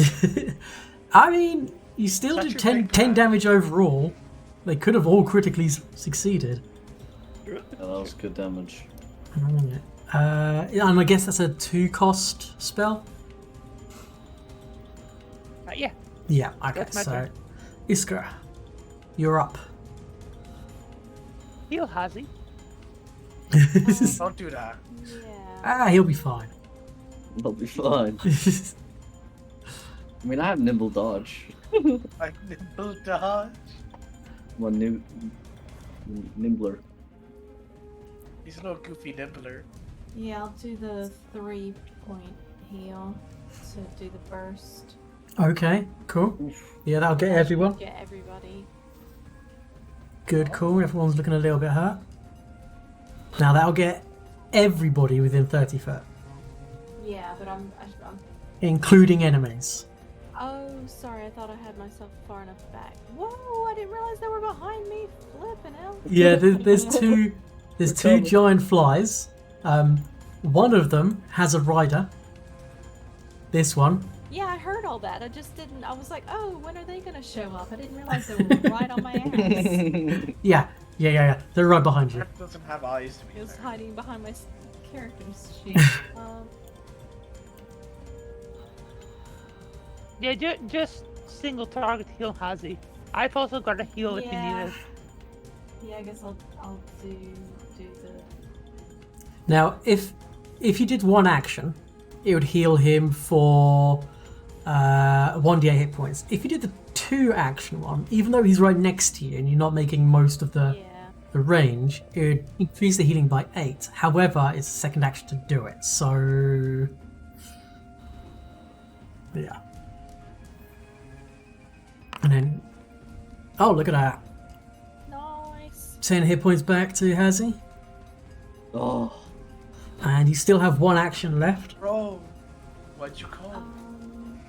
[SPEAKER 2] I mean, you still
[SPEAKER 1] Such
[SPEAKER 2] did
[SPEAKER 1] a
[SPEAKER 2] 10
[SPEAKER 1] big plan.
[SPEAKER 2] damage overall. They could have all critically succeeded.
[SPEAKER 3] Yeah, that was good damage.
[SPEAKER 2] And I guess that's a 2-cost spell?
[SPEAKER 4] Yeah.
[SPEAKER 2] Yeah, okay,
[SPEAKER 4] That's my
[SPEAKER 2] so...
[SPEAKER 4] turn.
[SPEAKER 2] Iskra, you're up.
[SPEAKER 4] Heal Hazy.
[SPEAKER 1] Don't do that.
[SPEAKER 5] Yeah.
[SPEAKER 2] He'll be fine.
[SPEAKER 3] I'll be fine. I mean, I have nimble dodge.
[SPEAKER 1] I nimble dodge.
[SPEAKER 3] I'm a nimbler.
[SPEAKER 1] He's a little goofy nibbler.
[SPEAKER 5] Yeah, I'll do the 3-point heal to do the burst.
[SPEAKER 2] Okay, cool. Yeah, that'll get everyone.
[SPEAKER 5] Get everybody.
[SPEAKER 2] Good, cool. Everyone's looking a little bit hurt. Now that'll get everybody within 30 foot,
[SPEAKER 5] Yeah, but I'm
[SPEAKER 2] including enemies.
[SPEAKER 5] Oh, sorry, I thought I had myself far enough back. Whoa, I didn't realize they were behind me. Flipping hell.
[SPEAKER 2] Yeah, there's two giant flies. One of them has a rider. This one.
[SPEAKER 5] Yeah, I heard all that. I just didn't. I was like, oh, when are they gonna show up? I didn't realize they were right on my ass.
[SPEAKER 2] Yeah. They're right behind you.
[SPEAKER 1] That doesn't have eyes to be
[SPEAKER 5] It was
[SPEAKER 1] fair.
[SPEAKER 5] hiding behind my character's sheet.
[SPEAKER 4] Yeah, just single target heal Hazy. I've also got a heal if you need it.
[SPEAKER 5] Yeah, I guess I'll do the.
[SPEAKER 2] Now, if you did one action, it would heal him for 1d8 hit points. If you did the 2-action one, even though he's right next to you and you're not making most of the range, it would increase the healing by 8. However, it's a second action to do it, so yeah. And then, oh, look at that.
[SPEAKER 5] Nice.
[SPEAKER 2] 10 hit points back to Hazy.
[SPEAKER 3] Oh,
[SPEAKER 2] And you still have 1 action left.
[SPEAKER 1] Bro, what'd you call?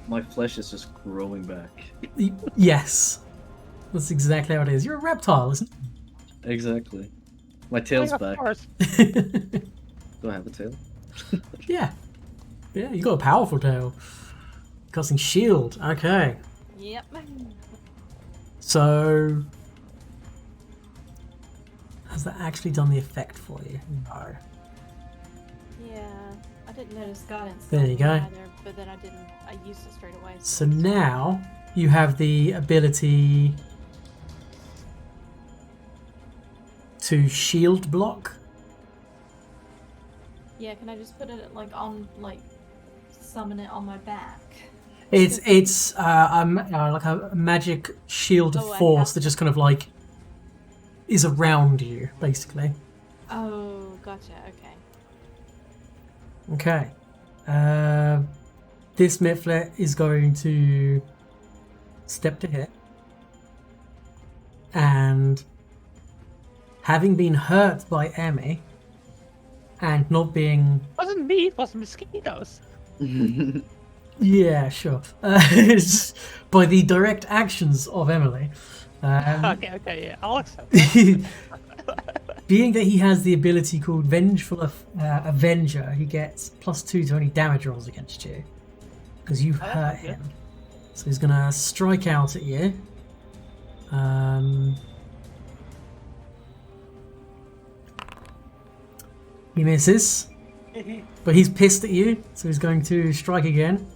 [SPEAKER 3] my flesh is just growing back.
[SPEAKER 2] Yes. That's exactly how it is. You're a reptile, isn't
[SPEAKER 3] Exactly. My tail's
[SPEAKER 4] Of
[SPEAKER 3] back.
[SPEAKER 4] course.
[SPEAKER 2] it?
[SPEAKER 3] Do I have a tail?
[SPEAKER 2] Yeah. Yeah, you got a powerful tail. Casting shield. Okay.
[SPEAKER 5] Yep.
[SPEAKER 2] So, has that actually done the effect for you? No.
[SPEAKER 5] Yeah, I didn't notice guidance.
[SPEAKER 2] There you go.
[SPEAKER 5] Either, but then I didn't. I used it straight away.
[SPEAKER 2] So now you have the ability to shield block.
[SPEAKER 5] Yeah, can I just put it like summon it on my back?
[SPEAKER 2] It's like a magic shield of
[SPEAKER 5] Oh, I
[SPEAKER 2] force
[SPEAKER 5] have-
[SPEAKER 2] that just kind of like is around you, basically.
[SPEAKER 5] Oh, gotcha. Okay.
[SPEAKER 2] Okay. This Mifflet is going to step to hit. And having been hurt by Emmy and not being...
[SPEAKER 4] Wasn't me, it was mosquitoes.
[SPEAKER 2] Yeah, sure. It's by the direct actions of Emily.
[SPEAKER 4] Okay, yeah, I'll accept that.
[SPEAKER 2] Being that he has the ability called Vengeful Avenger, he gets +2 to any damage rolls against you. Because you
[SPEAKER 4] that's
[SPEAKER 2] hurt
[SPEAKER 4] good.
[SPEAKER 2] him. So he's going to strike out at you. He misses. But he's pissed at you, so he's going to strike again.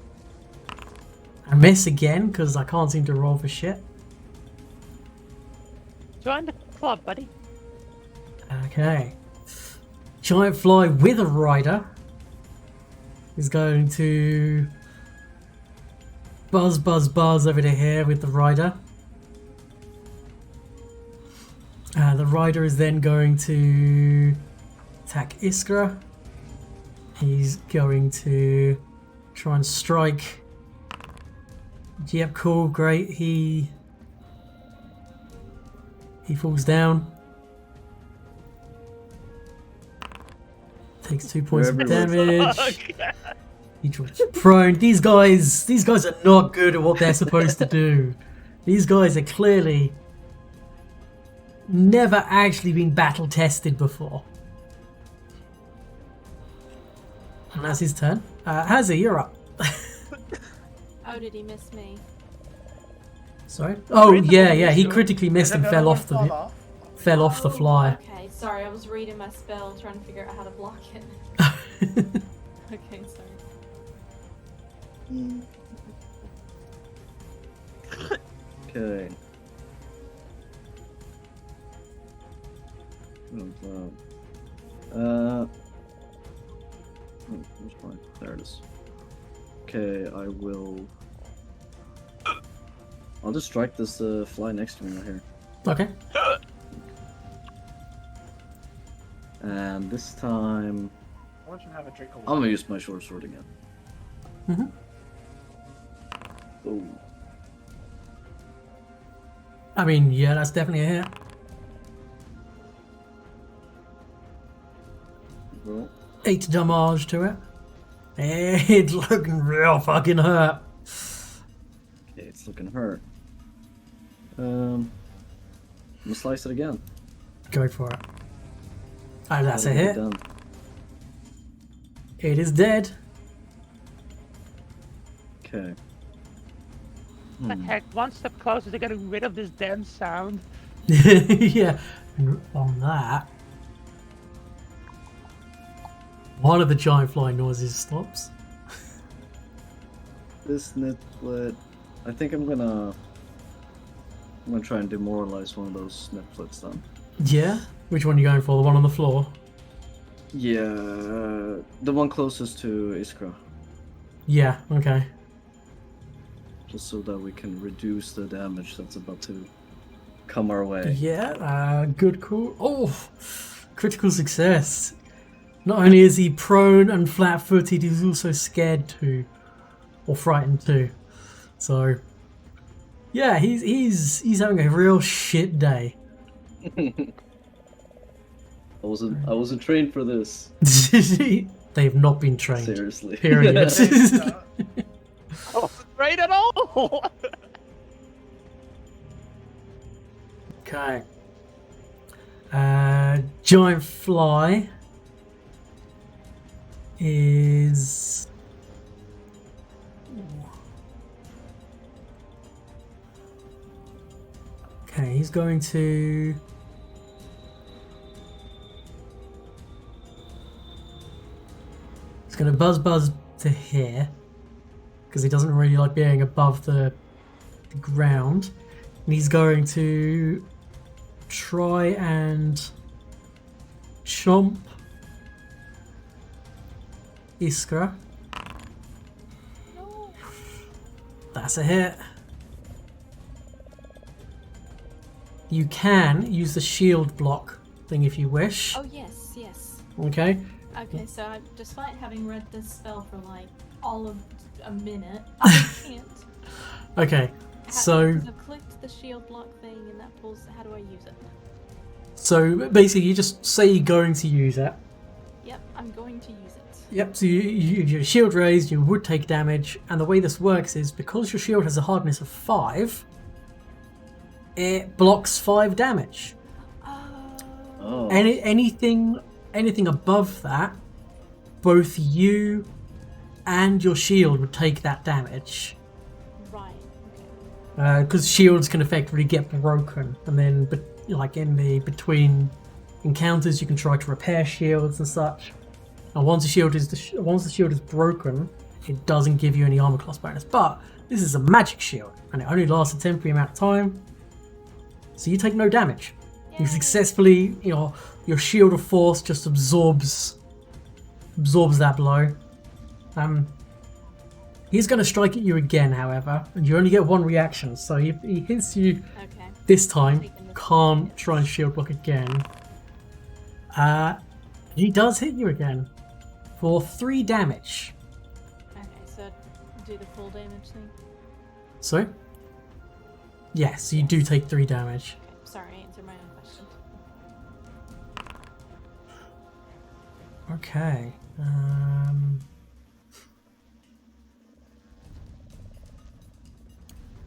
[SPEAKER 2] And miss again, because I can't seem to roll for shit.
[SPEAKER 4] Join the club, buddy.
[SPEAKER 2] Okay. Giant fly with a rider is going to buzz over to here with the rider. The rider is then going to attack Iskra. He's going to try and strike. Yep, cool, great. He falls down. Takes 2 points of
[SPEAKER 3] Everywhere.
[SPEAKER 2] damage. He drops prone. These guys are not good at what they're supposed to do. These guys are clearly never actually been battle tested before. And that's his turn. Hazy, you're up.
[SPEAKER 5] Oh, did he miss me?
[SPEAKER 2] Sorry? Oh,
[SPEAKER 1] Read the
[SPEAKER 2] yeah,
[SPEAKER 1] book,
[SPEAKER 2] yeah. He
[SPEAKER 1] so-
[SPEAKER 2] critically missed
[SPEAKER 1] Did
[SPEAKER 2] and
[SPEAKER 1] another
[SPEAKER 2] fell
[SPEAKER 1] one
[SPEAKER 2] off
[SPEAKER 1] fall off?
[SPEAKER 2] fell off the
[SPEAKER 5] Oh,
[SPEAKER 2] fly.
[SPEAKER 5] Okay, sorry, I was reading my spell, trying to figure out how to block it. Okay, sorry.
[SPEAKER 3] Okay. Where's mine? There it is. Okay, I will. I'll just strike this fly next to me right here.
[SPEAKER 2] Okay.
[SPEAKER 3] And this time,
[SPEAKER 1] Why don't you have a drink of
[SPEAKER 3] I'm
[SPEAKER 1] water?
[SPEAKER 3] gonna use my short sword again.
[SPEAKER 2] Mm-hmm.
[SPEAKER 3] Oh.
[SPEAKER 2] I mean, yeah, that's definitely a hit.
[SPEAKER 3] Well,
[SPEAKER 2] 8 damage to it. It's looking real fucking hurt.
[SPEAKER 3] okay, it's looking hurt. I'm gonna slice it again.
[SPEAKER 2] Go for it. Oh, that's a
[SPEAKER 3] Gotta get it
[SPEAKER 2] hit.
[SPEAKER 3] done.
[SPEAKER 2] It is dead.
[SPEAKER 3] Okay.
[SPEAKER 4] What the heck? One step closer to getting rid of this damn sound.
[SPEAKER 2] Yeah. And on that, one of the giant fly noises stops.
[SPEAKER 3] This nitflit. I think I'm gonna try and demoralize one of those nitflits then.
[SPEAKER 2] Yeah? Which one are you going for? The one on the floor?
[SPEAKER 3] Yeah, the one closest to Iskra,
[SPEAKER 2] Yeah, okay.
[SPEAKER 3] just so that we can reduce the damage that's about to come our way.
[SPEAKER 2] Yeah, good call. Oh, critical success. Not only is he prone and flat-footed, he's also scared too, or frightened too. So, yeah, he's having a real shit day.
[SPEAKER 3] I wasn't trained for this.
[SPEAKER 2] They've not been trained.
[SPEAKER 3] Seriously.
[SPEAKER 2] Period.
[SPEAKER 4] Oh, great at all!
[SPEAKER 2] Okay. Giant fly is. Okay, he's going to. He's going to buzz to here because he doesn't really like being above the ground. And he's going to try and chomp Iskra.
[SPEAKER 5] No.
[SPEAKER 2] That's a hit. You can use the shield block thing if you wish.
[SPEAKER 5] Oh, yes, yes.
[SPEAKER 2] Okay.
[SPEAKER 5] Okay, so despite having read this spell for like all of a minute, I can't.
[SPEAKER 2] Okay. So
[SPEAKER 5] I've clicked the shield block thing and that pulls. How do I use it?
[SPEAKER 2] so basically you just say you're going to use it.
[SPEAKER 5] Yep, I'm going to use it.
[SPEAKER 2] Yep, so your shield raised, you would take damage, and the way this works is because your shield has a hardness of 5, it blocks 5 damage.
[SPEAKER 3] Oh.
[SPEAKER 2] Anything above that, both you and your shield would take that damage.
[SPEAKER 5] Right. Okay.
[SPEAKER 2] Because shields can effectively get broken, and then like in the between encounters, you can try to repair shields and such. And once the shield is broken, it doesn't give you any armor class bonus. But this is a magic shield, and it only lasts a temporary amount of time, so you take no damage. You
[SPEAKER 5] Yay.
[SPEAKER 2] successfully, your shield of force just absorbs that blow. He's going to strike at you again, however, and you only get one reaction. So if he hits you
[SPEAKER 5] Okay.
[SPEAKER 2] this time,
[SPEAKER 5] Taking the
[SPEAKER 2] can't
[SPEAKER 5] damage.
[SPEAKER 2] try and shield block again. He does hit you again for 3 damage.
[SPEAKER 5] Okay, so do the full damage thing.
[SPEAKER 2] So, yes, you do take 3 damage.
[SPEAKER 5] Okay, sorry, I answered my own question.
[SPEAKER 2] Okay.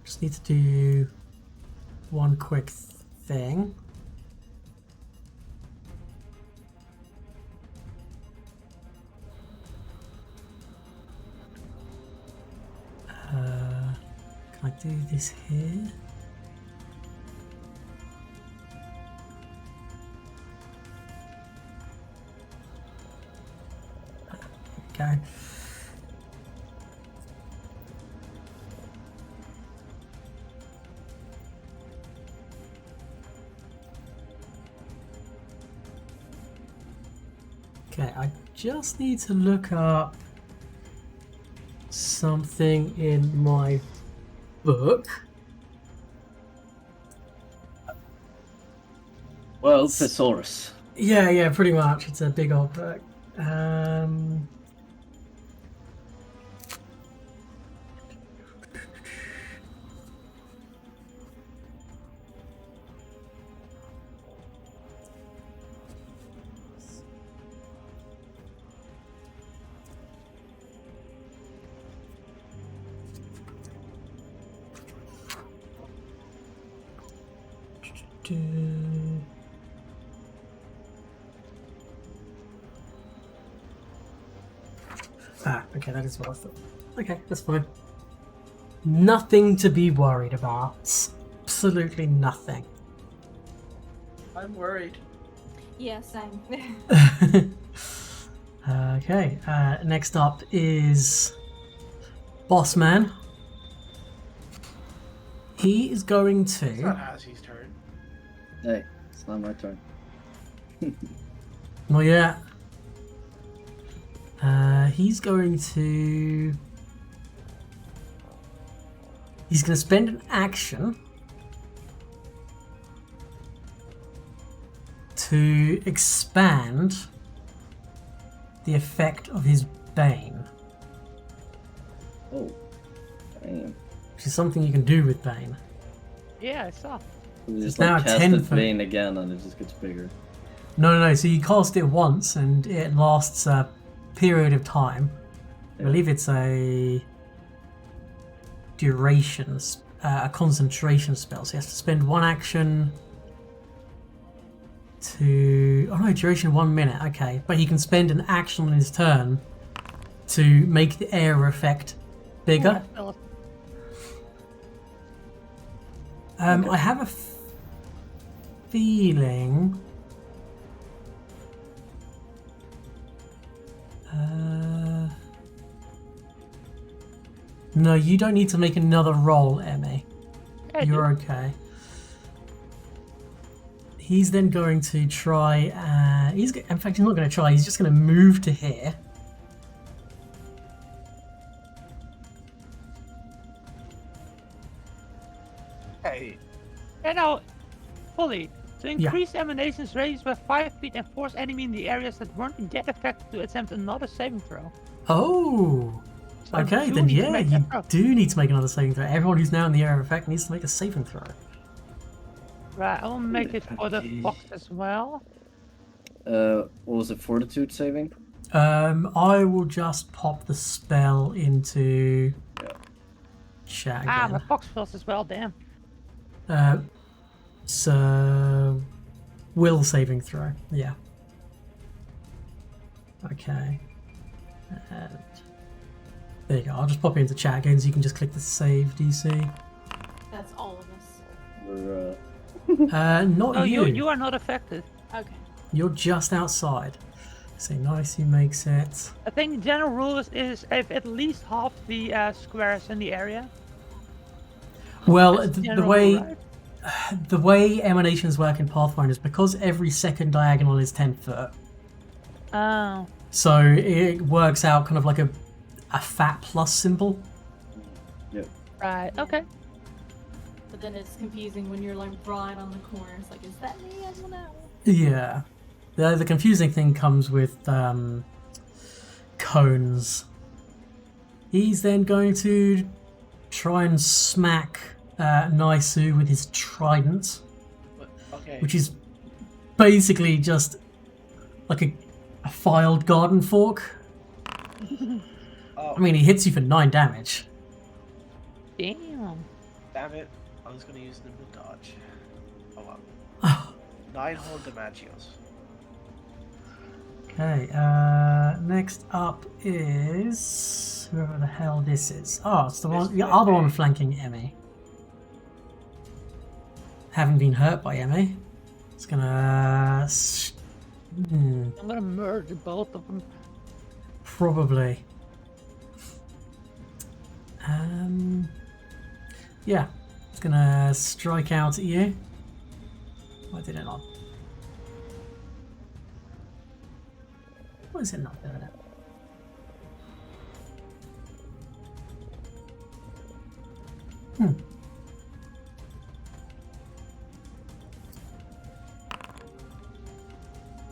[SPEAKER 2] Just need to do one quick thing. Can I do this here? Okay. Okay, I just need to look up something in my book.
[SPEAKER 3] Well, thesaurus.
[SPEAKER 2] Yeah, pretty much. It's a big old book. Okay, that is what I thought. Okay, that's fine. Nothing to be worried about. Absolutely nothing.
[SPEAKER 1] I'm worried.
[SPEAKER 5] Yeah, same.
[SPEAKER 2] Okay, next up is Boss Man. He is going
[SPEAKER 1] It's not
[SPEAKER 2] to...
[SPEAKER 1] Hazzy's turn.
[SPEAKER 3] Hey, it's not my turn.
[SPEAKER 2] Not yet. He's going to... He's going to spend an action to expand the effect of his Bane,
[SPEAKER 3] Oh, damn.
[SPEAKER 2] which is something you can do with Bane.
[SPEAKER 4] Yeah, I saw.
[SPEAKER 3] You just
[SPEAKER 2] now
[SPEAKER 3] like cast
[SPEAKER 2] 10
[SPEAKER 3] it
[SPEAKER 2] foot.
[SPEAKER 3] Bane again and it just gets bigger.
[SPEAKER 2] No. So you cast it once, and it lasts a period of time. I
[SPEAKER 3] Yeah.
[SPEAKER 2] believe it's a duration, a concentration spell. So he has to spend one action to... Oh no, duration 1 minute. Okay, but he can spend an action on his turn to make the air effect bigger.
[SPEAKER 4] Oh,
[SPEAKER 2] I have a feeling. No, you don't need to make another roll, Emmy.
[SPEAKER 4] I
[SPEAKER 2] You're
[SPEAKER 4] do.
[SPEAKER 2] okay. He's then going to try. In fact, he's not going to try. He's just going to move to here.
[SPEAKER 1] Hey,
[SPEAKER 4] And now, fully. To increase emanation's radius by 5 feet and force enemy in the areas that weren't yet affected to attempt another saving throw.
[SPEAKER 2] Oh.
[SPEAKER 4] So I
[SPEAKER 2] Okay,
[SPEAKER 4] do
[SPEAKER 2] then
[SPEAKER 4] need to
[SPEAKER 2] yeah,
[SPEAKER 4] make
[SPEAKER 2] you
[SPEAKER 4] that throw.
[SPEAKER 2] do need to make another saving throw. Everyone who's now in the area of effect needs to make a saving throw.
[SPEAKER 4] Right, I will make it for the fox as well.
[SPEAKER 3] What was it? Fortitude saving?
[SPEAKER 2] I will just pop the spell into chat
[SPEAKER 4] Ah, my
[SPEAKER 2] again.
[SPEAKER 4] fox fails as well, damn.
[SPEAKER 2] So will saving throw, yeah. Okay. And there you go. I'll just pop it into chat again, so you can just click the save DC.
[SPEAKER 5] That's all of us.
[SPEAKER 3] We're,
[SPEAKER 2] Not
[SPEAKER 4] No,
[SPEAKER 2] you.
[SPEAKER 4] you are not affected.
[SPEAKER 5] Okay.
[SPEAKER 2] You're just outside. So nice, he makes it.
[SPEAKER 4] I think the general rule is if at least half the squares in the area.
[SPEAKER 2] Well,
[SPEAKER 4] That's
[SPEAKER 2] the
[SPEAKER 4] general
[SPEAKER 2] way
[SPEAKER 4] rule, right?
[SPEAKER 2] the way emanations work in Pathfinder is because every second diagonal is 10 foot.
[SPEAKER 4] Oh.
[SPEAKER 2] So it works out kind of like a fat plus symbol.
[SPEAKER 4] Right, okay.
[SPEAKER 5] But then it's confusing when you're like right on the corner. It's like, is that me? I don't know.
[SPEAKER 2] Yeah. The confusing thing comes with cones. He's then going to try and smack Naisu with his trident,
[SPEAKER 1] okay.
[SPEAKER 2] which is basically just like a filed garden fork.
[SPEAKER 1] Oh,
[SPEAKER 2] I mean, he hits you for 9 damage.
[SPEAKER 4] Damn.
[SPEAKER 1] damn it. I was gonna use nimble dodge. Oh well. 9 whole damagios.
[SPEAKER 2] Okay, next up is whoever the hell this is. Oh, it's the
[SPEAKER 1] This
[SPEAKER 2] other one
[SPEAKER 1] Emmy.
[SPEAKER 2] flanking Emmy. Haven't been hurt by Emmy. It's gonna
[SPEAKER 4] I'm gonna merge both of them.
[SPEAKER 2] Probably. Yeah. It's gonna strike out at you. Why did it not? Why is it not doing it?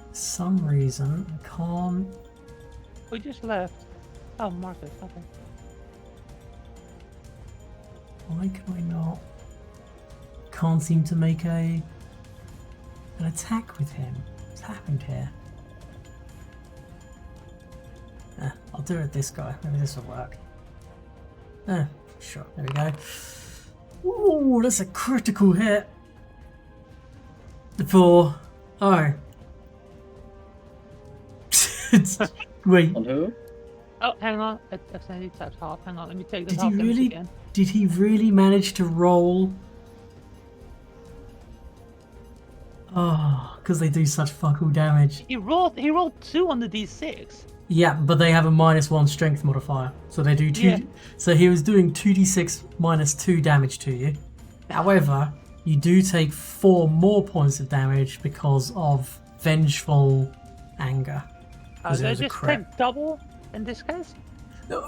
[SPEAKER 2] For some reason, I can't.
[SPEAKER 4] We just left. Oh, Marcus. Okay.
[SPEAKER 2] Why can I not? Can't seem to make an attack with him. What's happened here? I'll do it with this guy. Maybe this will work. Sure. There we go. Ooh, that's a critical hit. For oh. Wait.
[SPEAKER 3] On who?
[SPEAKER 4] Oh, hang on. I accidentally tapped half. Hang on. Let me take this
[SPEAKER 2] Did
[SPEAKER 4] half
[SPEAKER 2] he
[SPEAKER 4] damage
[SPEAKER 2] really?
[SPEAKER 4] again.
[SPEAKER 2] Did he really manage to roll? Oh, because they do such fuck all damage.
[SPEAKER 4] He rolled 2 on the d6.
[SPEAKER 2] Yeah, but they have a -1 strength modifier, so they do 2.
[SPEAKER 4] Yeah.
[SPEAKER 2] So he was doing 2d6 -2 damage to you. However, you do take 4 more points of damage because of vengeful anger. Because it
[SPEAKER 4] They
[SPEAKER 2] was a
[SPEAKER 4] just
[SPEAKER 2] crit.
[SPEAKER 4] take double in this case?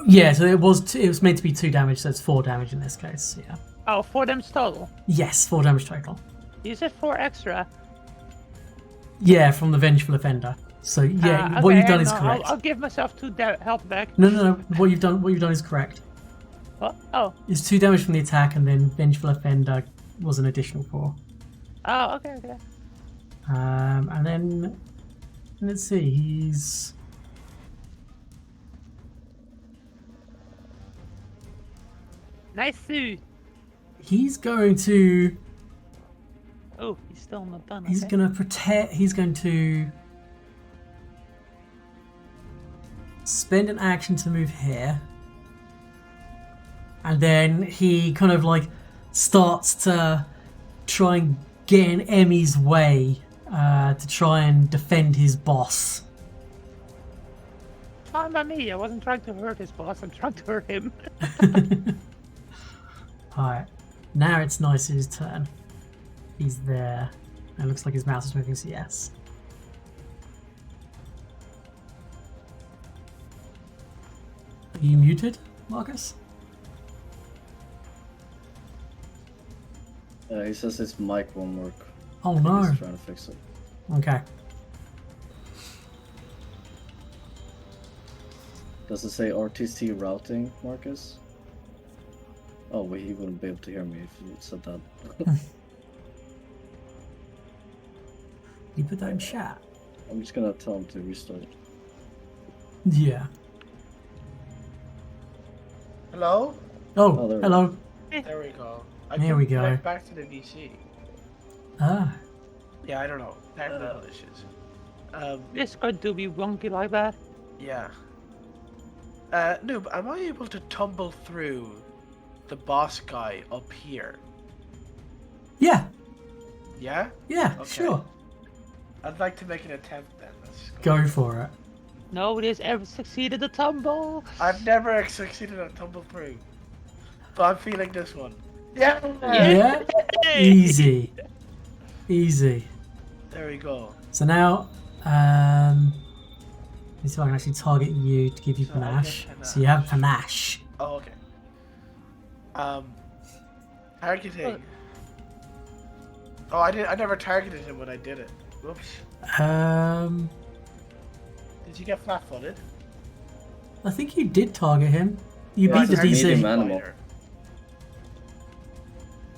[SPEAKER 2] Yeah, so it was meant to be 2 damage, so it's 4 damage in this case. Yeah.
[SPEAKER 4] Oh, 4 damage total.
[SPEAKER 2] Yes, 4 damage total.
[SPEAKER 4] You said 4 extra.
[SPEAKER 2] Yeah, from the vengeful offender. So yeah,
[SPEAKER 4] Okay,
[SPEAKER 2] what you've done
[SPEAKER 4] hang
[SPEAKER 2] is
[SPEAKER 4] on,
[SPEAKER 2] correct.
[SPEAKER 4] I'll give myself 2 health back.
[SPEAKER 2] No. What you've done is correct.
[SPEAKER 4] What? Oh.
[SPEAKER 2] It's 2 damage from the attack, and then vengeful offender was an additional 4.
[SPEAKER 4] Oh, okay.
[SPEAKER 2] And then let's see, he's
[SPEAKER 4] Nice suit.
[SPEAKER 2] he's going to
[SPEAKER 4] Oh, he's still not done.
[SPEAKER 2] he's
[SPEAKER 4] okay.
[SPEAKER 2] going to protect. He's going to spend an action to move here, and then he kind of like starts to try and get in Emmy's way to try and defend his boss.
[SPEAKER 4] Fine by me. I wasn't trying to hurt his boss. I'm trying to hurt him.
[SPEAKER 2] Alright, now it's Nice's turn. He's there. It looks like his mouse is moving, so yes. Are you muted, Marcus?
[SPEAKER 3] He says his mic won't work.
[SPEAKER 2] Oh no.
[SPEAKER 3] He's trying to fix it.
[SPEAKER 2] Okay.
[SPEAKER 3] Does it say RTC routing, Marcus? Oh, wait, he wouldn't be able to hear me if you said that.
[SPEAKER 2] You put that in chat.
[SPEAKER 3] I'm just gonna tell him to restart.
[SPEAKER 2] Yeah.
[SPEAKER 1] Hello?
[SPEAKER 3] Oh, there we
[SPEAKER 2] hello.
[SPEAKER 1] There we go.
[SPEAKER 2] There we go.
[SPEAKER 1] Connect back to the DC.
[SPEAKER 2] Ah.
[SPEAKER 1] Yeah, I don't know. Technical issues.
[SPEAKER 4] Discord do be wonky like that.
[SPEAKER 1] Yeah. Noob, am I able to tumble through the boss guy up here?
[SPEAKER 2] Yeah.
[SPEAKER 1] Yeah?
[SPEAKER 2] Yeah,
[SPEAKER 1] Okay.
[SPEAKER 2] sure.
[SPEAKER 1] I'd like to make an attempt then. Let's
[SPEAKER 2] Go for it.
[SPEAKER 4] Nobody's ever succeeded the tumble.
[SPEAKER 1] I've never succeeded on tumble through. But I'm feeling this one. Yeah!
[SPEAKER 2] Yeah? Easy. Easy.
[SPEAKER 1] There we go.
[SPEAKER 2] So now, let's see if I can actually target you to give you
[SPEAKER 1] So I get
[SPEAKER 2] panache.
[SPEAKER 1] panache.
[SPEAKER 2] So you have panache.
[SPEAKER 1] Oh, okay. Targeting. Oh, I never targeted him when I did it. Whoops. Did you get flat-footed?
[SPEAKER 2] I think you did target him. You
[SPEAKER 1] Yeah,
[SPEAKER 2] beat the
[SPEAKER 1] I targeted
[SPEAKER 3] medium
[SPEAKER 2] DC.
[SPEAKER 1] the
[SPEAKER 3] animal.
[SPEAKER 1] spider.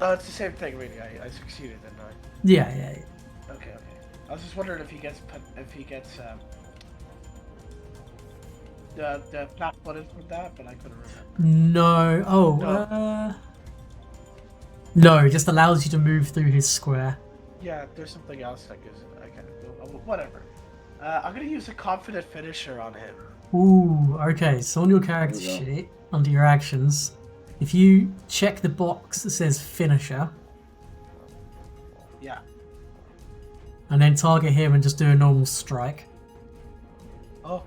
[SPEAKER 1] Oh, it's the same thing, really. I succeeded, didn't I?
[SPEAKER 2] Yeah.
[SPEAKER 1] Okay. I was just wondering if he gets the flat-footed from that, but I couldn't remember.
[SPEAKER 2] No. Oh,
[SPEAKER 1] No.
[SPEAKER 2] no, it just allows you to move through his square.
[SPEAKER 1] Yeah, there's something else that gives it. I can't do. Whatever. I'm gonna use a confident finisher on him.
[SPEAKER 2] Ooh, okay, so on your character
[SPEAKER 3] There we go.
[SPEAKER 2] sheet, under your actions, if you check the box that says finisher,
[SPEAKER 1] Yeah.
[SPEAKER 2] and then target him and just do a normal strike.
[SPEAKER 1] Oh.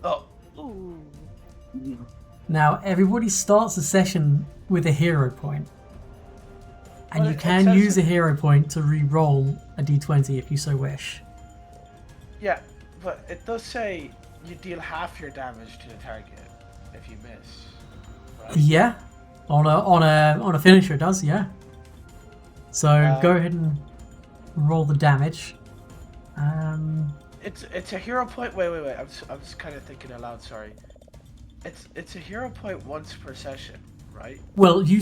[SPEAKER 1] Oh,
[SPEAKER 4] Ooh.
[SPEAKER 2] Now, everybody starts the session with a hero point. And
[SPEAKER 1] Well,
[SPEAKER 2] you
[SPEAKER 1] it
[SPEAKER 2] can
[SPEAKER 1] says
[SPEAKER 2] use a
[SPEAKER 1] it-
[SPEAKER 2] hero point to re-roll a d20 if you so wish.
[SPEAKER 1] yeah, but it does say you deal half your damage to the target if you miss. Right?
[SPEAKER 2] Yeah, on a finisher it does, yeah. So go ahead and roll the damage.
[SPEAKER 1] It's a hero point. Wait. I'm just kind of thinking aloud. Sorry. It's a hero point once per session, right?
[SPEAKER 2] Well, you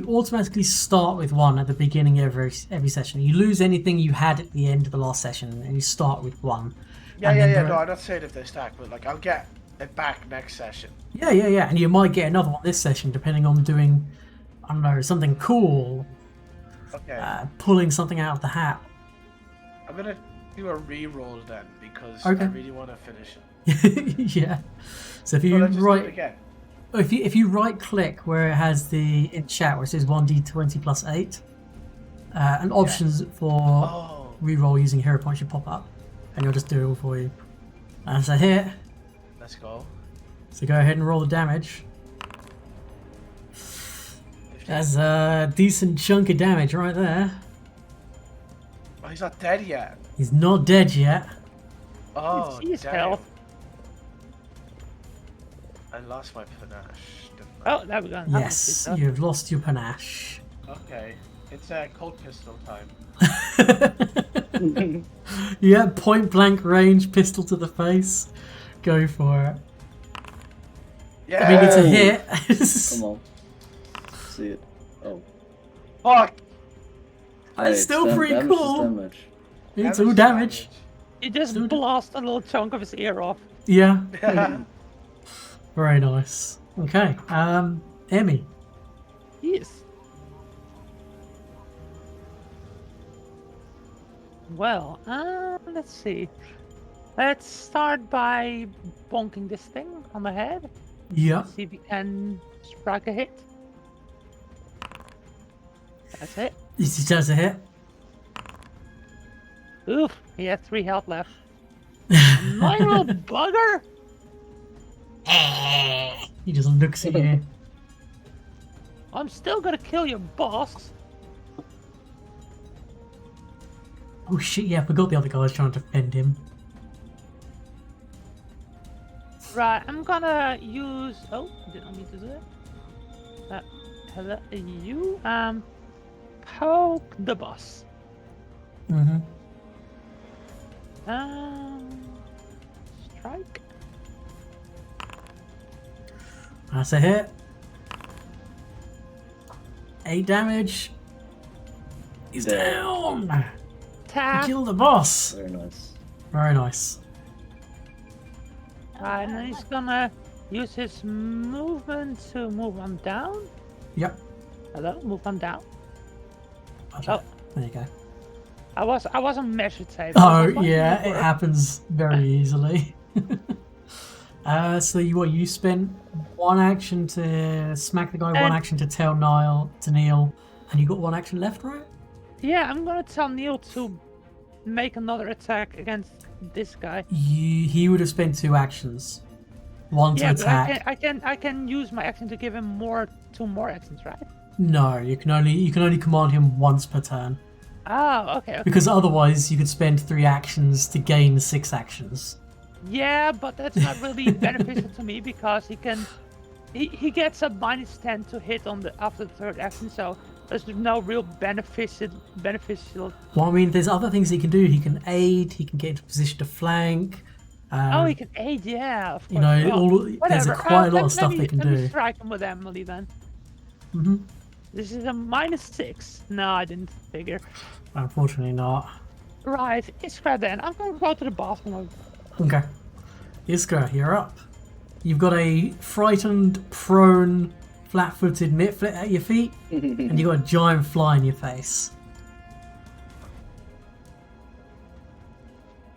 [SPEAKER 2] automatically start with one at the beginning of every session. You lose anything you had at the end of the last session, and you start with one.
[SPEAKER 1] Yeah.
[SPEAKER 2] And then there
[SPEAKER 1] No,
[SPEAKER 2] are-
[SPEAKER 1] I'm not saying if they stack, but like I'll get it back next session.
[SPEAKER 2] Yeah, and you might get another one this session depending on doing, I don't know, something cool,
[SPEAKER 1] Okay.
[SPEAKER 2] pulling something out of the hat.
[SPEAKER 1] I'm gonna do a re-roll then because
[SPEAKER 2] Okay.
[SPEAKER 1] I really want to finish it.
[SPEAKER 2] Yeah. So if
[SPEAKER 1] But
[SPEAKER 2] you
[SPEAKER 1] let's just do it again.
[SPEAKER 2] if you right click where it has the in chat where it says 1d20 plus 8, and options for
[SPEAKER 1] Oh.
[SPEAKER 2] reroll using hero points should pop up, and you'll just do it all for you. That's a hit.
[SPEAKER 1] Let's go.
[SPEAKER 2] So go ahead and roll the damage.
[SPEAKER 1] 15.
[SPEAKER 2] That's a decent chunk of damage right there.
[SPEAKER 1] Oh, he's not dead yet.
[SPEAKER 2] He's not dead yet.
[SPEAKER 1] Oh,
[SPEAKER 4] See his
[SPEAKER 1] damn.
[SPEAKER 4] health.
[SPEAKER 1] I lost my panache. Didn't I?
[SPEAKER 4] Oh, there we go.
[SPEAKER 2] Yes, you've lost your panache.
[SPEAKER 1] Okay. It's cold pistol time.
[SPEAKER 2] Yeah, point blank range, pistol to the face. Go for it.
[SPEAKER 1] Yeah.
[SPEAKER 2] I mean, it's a
[SPEAKER 3] Oh.
[SPEAKER 2] hit.
[SPEAKER 3] Come on. See it. Oh.
[SPEAKER 1] Fuck.
[SPEAKER 2] It's still pretty
[SPEAKER 3] damage is
[SPEAKER 2] cool.
[SPEAKER 3] damage.
[SPEAKER 2] It's all damage.
[SPEAKER 4] He just
[SPEAKER 2] Still-
[SPEAKER 4] blast a little chunk of his ear off.
[SPEAKER 2] Yeah,
[SPEAKER 1] Damage.
[SPEAKER 2] very nice. Okay, Emmy.
[SPEAKER 4] Yes. Well, let's see. Let's start by bonking this thing on the head.
[SPEAKER 2] Yeah,
[SPEAKER 4] See if we can strike a hit. That's it.
[SPEAKER 2] this does a hit.
[SPEAKER 4] Oof, he has 3 health left. My little bugger!
[SPEAKER 2] He just looks at you.
[SPEAKER 4] I'm still gonna kill your boss.
[SPEAKER 2] Oh shit, yeah, I forgot the other guy was trying to defend him.
[SPEAKER 4] Right, I'm gonna use. Oh, did I mean to do that? Hello, you. Poke the boss.
[SPEAKER 2] Mm-hmm.
[SPEAKER 4] Strike.
[SPEAKER 2] That's a hit. 8 damage. He's
[SPEAKER 3] Dead.
[SPEAKER 2] down.
[SPEAKER 4] Tap.
[SPEAKER 2] Kill the boss.
[SPEAKER 3] Very nice.
[SPEAKER 2] Very nice.
[SPEAKER 4] And then he's gonna use his movement to move on down.
[SPEAKER 2] Yep.
[SPEAKER 4] Hello, move on down.
[SPEAKER 2] Okay.
[SPEAKER 4] Oh.
[SPEAKER 2] There you go.
[SPEAKER 4] I was a measured save.
[SPEAKER 2] Oh yeah, it happens very easily. So you spent 1 action to smack the guy, 1
[SPEAKER 4] And-
[SPEAKER 2] action to tell Niall to kneel, and you got 1 action left, right?
[SPEAKER 4] Yeah, I'm gonna tell Neil to make another attack against this guy.
[SPEAKER 2] He would have spent 2 actions. 1 to
[SPEAKER 4] Yeah, but
[SPEAKER 2] attack.
[SPEAKER 4] I can use my action to give him 2 more actions, right?
[SPEAKER 2] No, you can only command him once per turn.
[SPEAKER 4] Oh, okay.
[SPEAKER 2] Because otherwise you could spend 3 actions to gain 6 actions.
[SPEAKER 4] Yeah, but that's not really beneficial to me because he gets a -10 to hit on after the 3rd action, so there's no real beneficial.
[SPEAKER 2] Well, I mean, there's other things he can do. He can aid. He can get into position to flank.
[SPEAKER 4] Oh, he can aid, yeah. Of course.
[SPEAKER 2] You know,
[SPEAKER 4] Well,
[SPEAKER 2] there's
[SPEAKER 4] whatever.
[SPEAKER 2] quite a lot
[SPEAKER 4] let
[SPEAKER 2] of stuff
[SPEAKER 4] me-
[SPEAKER 2] they can
[SPEAKER 4] let me
[SPEAKER 2] do.
[SPEAKER 4] strike him with Emily then.
[SPEAKER 2] hmm
[SPEAKER 4] This is a -6. No, I didn't figure.
[SPEAKER 2] Unfortunately, not.
[SPEAKER 4] Right, Iskra then. I'm gonna go to the bathroom.
[SPEAKER 2] Okay. Iskra, you're up. You've got a frightened, prone, flat-footed Mitflit at your feet, and you've got a giant fly in your face.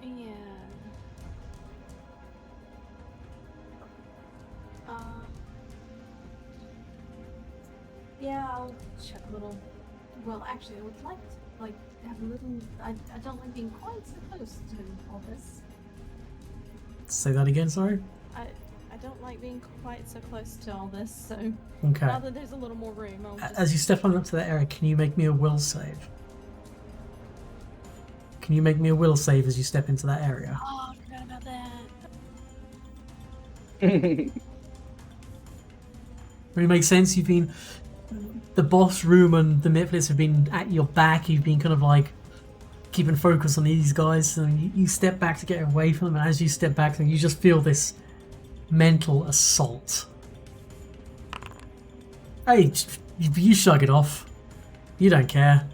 [SPEAKER 5] Yeah. Yeah, I'll check a little. Well, actually, I would like to, have a little. I don't like being quite so close to all this.
[SPEAKER 2] Say that again, sorry?
[SPEAKER 5] don't like being quite so close to all this, so
[SPEAKER 2] Okay.
[SPEAKER 5] now that there's a little more room, I'll just...
[SPEAKER 2] As you step on up to that area, can you make me a will save? Can you make me a will save as you step into that area?
[SPEAKER 5] Oh, I forgot about that.
[SPEAKER 2] Really makes sense. You've been... The boss room and the Mifflets have been at your back. You've been kind of like keeping focus on these guys. And you step back to get away from them. And as you step back, you just feel this mental assault. Hey, you shrug it off. You don't care.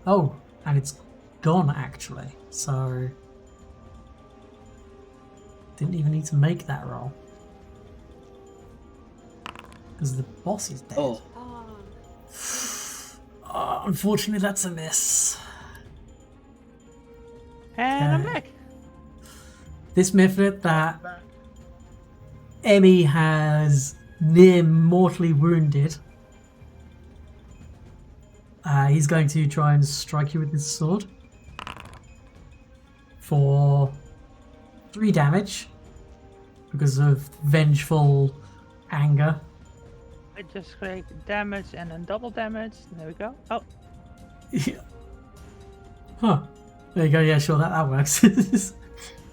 [SPEAKER 2] Oh, and it's gone actually. So didn't even need to make that roll. Because the boss is dead.
[SPEAKER 3] Oh,
[SPEAKER 5] Oh,
[SPEAKER 2] Unfortunately, that's a miss.
[SPEAKER 4] And I'm
[SPEAKER 2] Okay.
[SPEAKER 4] back.
[SPEAKER 2] This Mifflet that Emmy has near mortally wounded. He's going to try and strike you with his sword for 3 damage because of vengeful anger.
[SPEAKER 4] I just click damage and then double damage. There we go. Oh,
[SPEAKER 2] Huh. There you go. Yeah, sure, that works.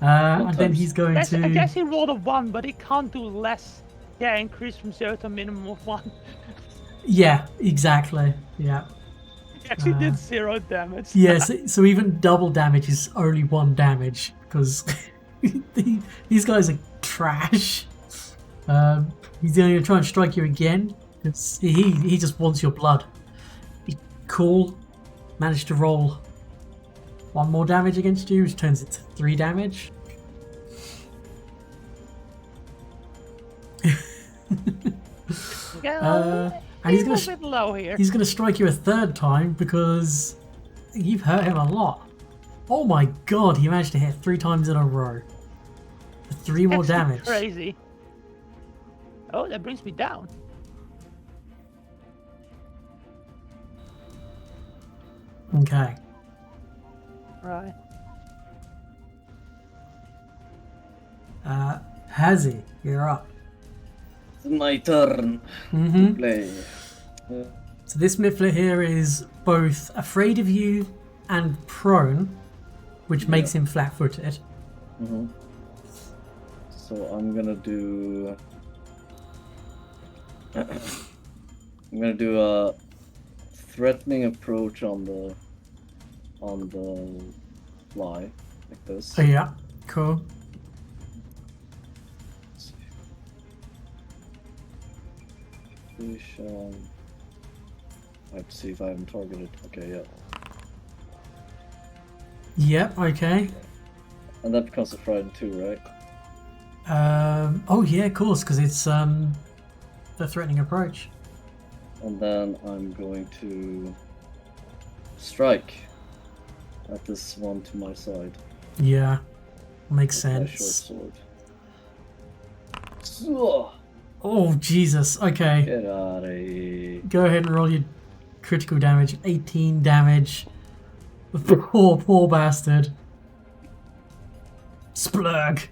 [SPEAKER 2] And then he's going
[SPEAKER 4] I
[SPEAKER 2] to.
[SPEAKER 4] guess he rolled a 1, but he can't do less. Yeah, increase from 0 to a minimum of 1.
[SPEAKER 2] Yeah, exactly. Yeah.
[SPEAKER 4] He actually did 0 damage.
[SPEAKER 2] Yeah, so even double damage is only 1 damage because these guys are trash. He's going to try and strike you again. He just wants your blood. Cool. Managed to roll 1 more damage against you, which turns it to 3 damage.
[SPEAKER 4] Yeah,
[SPEAKER 2] And he's
[SPEAKER 4] a
[SPEAKER 2] gonna
[SPEAKER 4] bit low here.
[SPEAKER 2] He's going to strike you a 3rd time because you've hurt him a lot. Oh my god, he managed to hit 3 times in a row. For 3 more
[SPEAKER 4] Actually
[SPEAKER 2] damage.
[SPEAKER 4] Crazy. Oh, that brings me down.
[SPEAKER 2] Okay.
[SPEAKER 4] Right.
[SPEAKER 2] Hazy, you're up.
[SPEAKER 3] it's my turn
[SPEAKER 2] Mm-hmm.
[SPEAKER 3] to play.
[SPEAKER 2] So this Mifflet here is both afraid of you and prone, which makes him flat-footed.
[SPEAKER 3] Mhm. So I'm gonna do. I'm gonna do a threatening approach on the fly, like this.
[SPEAKER 2] Oh yeah, cool.
[SPEAKER 3] Fish, I have to see if I haven't targeted. Okay, yeah.
[SPEAKER 2] Yep, okay.
[SPEAKER 3] And that becomes a frightened too, right?
[SPEAKER 2] Oh yeah, of course, because it's the threatening approach.
[SPEAKER 3] And then I'm going to strike at this one to my side.
[SPEAKER 2] Yeah, makes
[SPEAKER 3] with my short
[SPEAKER 2] sense.
[SPEAKER 3] sword. So,
[SPEAKER 2] Oh Jesus, okay.
[SPEAKER 3] get out of here.
[SPEAKER 2] Go ahead and roll your critical damage. 18 damage. Poor bastard. Splurg.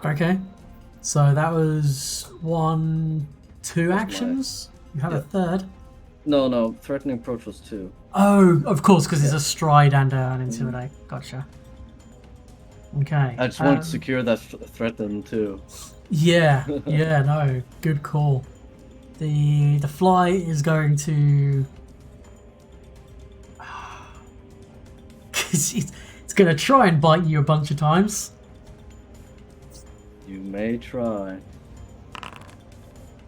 [SPEAKER 2] Okay. So that was 1, 2
[SPEAKER 3] That's
[SPEAKER 2] actions. You have a
[SPEAKER 3] Yeah.
[SPEAKER 2] 3rd.
[SPEAKER 3] No, threatening approach was 2.
[SPEAKER 2] Oh, of course, because it's
[SPEAKER 3] Yeah.
[SPEAKER 2] a stride and an intimidate. Gotcha. Okay.
[SPEAKER 3] I just wanted to secure that threaten too.
[SPEAKER 2] Yeah, yeah, no, good call. The fly is going to. It's going to try and bite you a bunch of times.
[SPEAKER 3] You may try.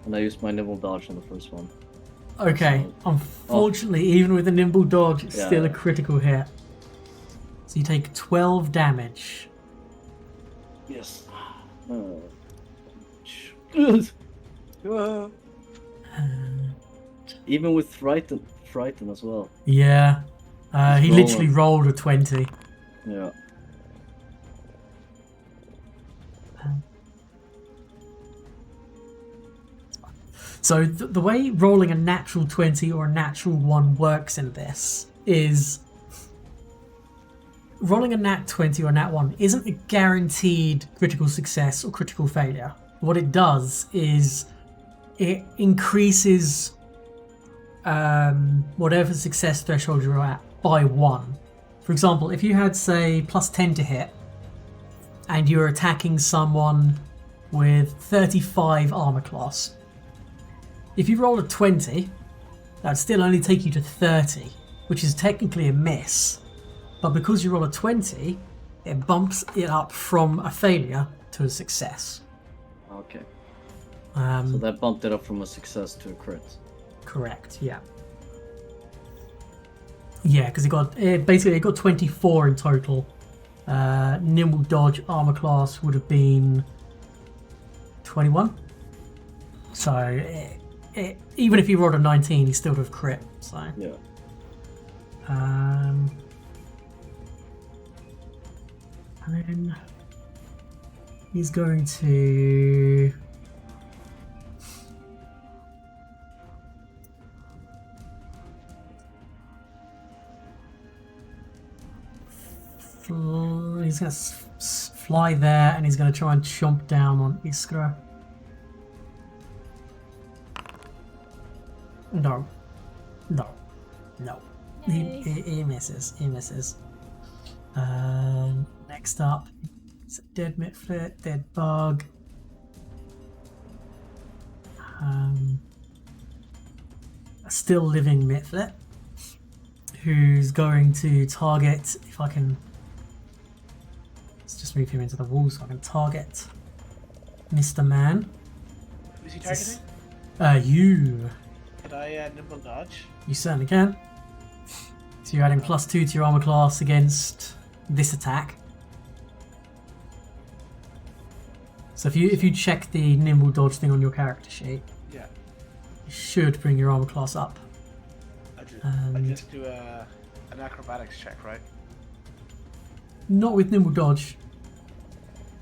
[SPEAKER 3] And I used my nimble dodge on the first one.
[SPEAKER 2] Okay,
[SPEAKER 3] So-
[SPEAKER 2] unfortunately, even with a nimble dodge, it's
[SPEAKER 3] Yeah.
[SPEAKER 2] still a critical hit. So you take 12 damage.
[SPEAKER 3] Yes. Good. Even with frighten as well.
[SPEAKER 2] Yeah, he
[SPEAKER 3] Roll
[SPEAKER 2] literally
[SPEAKER 3] it.
[SPEAKER 2] rolled a 20.
[SPEAKER 3] Yeah.
[SPEAKER 2] So the way rolling a natural 20 or a natural 1 works in this is rolling a nat 20 or a nat 1 isn't a guaranteed critical success or critical failure. What it does is it increases whatever success threshold you're at by 1. For example, if you had, say, plus 10 to hit, and you're attacking someone with 35 armor class, if you roll a 20, that would still only take you to 30, which is technically a miss. But because you roll a 20, it bumps it up from a failure to a success.
[SPEAKER 3] Okay. So that bumped it up from a success to a crit.
[SPEAKER 2] Correct, yeah. Yeah, because it got 24 in total. Nimble dodge armor class would have been 21. So even if he rolled a 19, he still would have crit. So
[SPEAKER 3] Yeah.
[SPEAKER 2] and then he's going to he's going to fly there, and he's going to try and chomp down on Iskra. No.
[SPEAKER 5] Yay.
[SPEAKER 2] He misses. Next up, it's a dead Mitflit, dead bug. A still living Mitflit, who's going to target, if I can, let's just move him into the wall so I can target Mr. Man.
[SPEAKER 1] Who's he targeting?
[SPEAKER 2] You.
[SPEAKER 1] Can I nimble dodge?
[SPEAKER 2] You certainly can. So you're adding +2 to your armor class against this attack. So if you check the nimble dodge thing on your character sheet,
[SPEAKER 1] Yeah.
[SPEAKER 2] it should bring your armor class up.
[SPEAKER 1] I just do an acrobatics check, right?
[SPEAKER 2] Not with nimble dodge.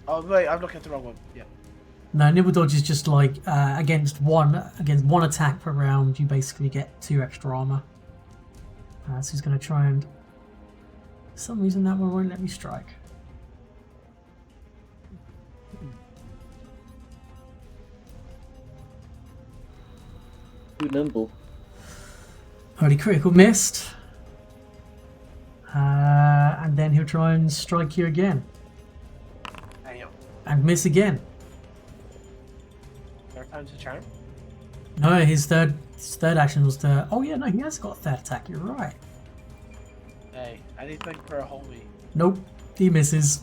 [SPEAKER 1] Oh wait, I'm looking at the wrong one. Yeah.
[SPEAKER 2] No, nimble dodge is just like against one attack per round, you basically get 2 extra armor. So he's going to try and. For some reason that one won't let me strike.
[SPEAKER 3] Too nimble.
[SPEAKER 2] Holy critical missed. And then he'll try and strike you again.
[SPEAKER 1] Damn.
[SPEAKER 2] And miss again.
[SPEAKER 1] Third time's a charm.
[SPEAKER 2] No, his third action was the. Oh yeah, no, he has got a third attack. You're right.
[SPEAKER 1] Hey, anything for a homie.
[SPEAKER 2] Nope, he misses.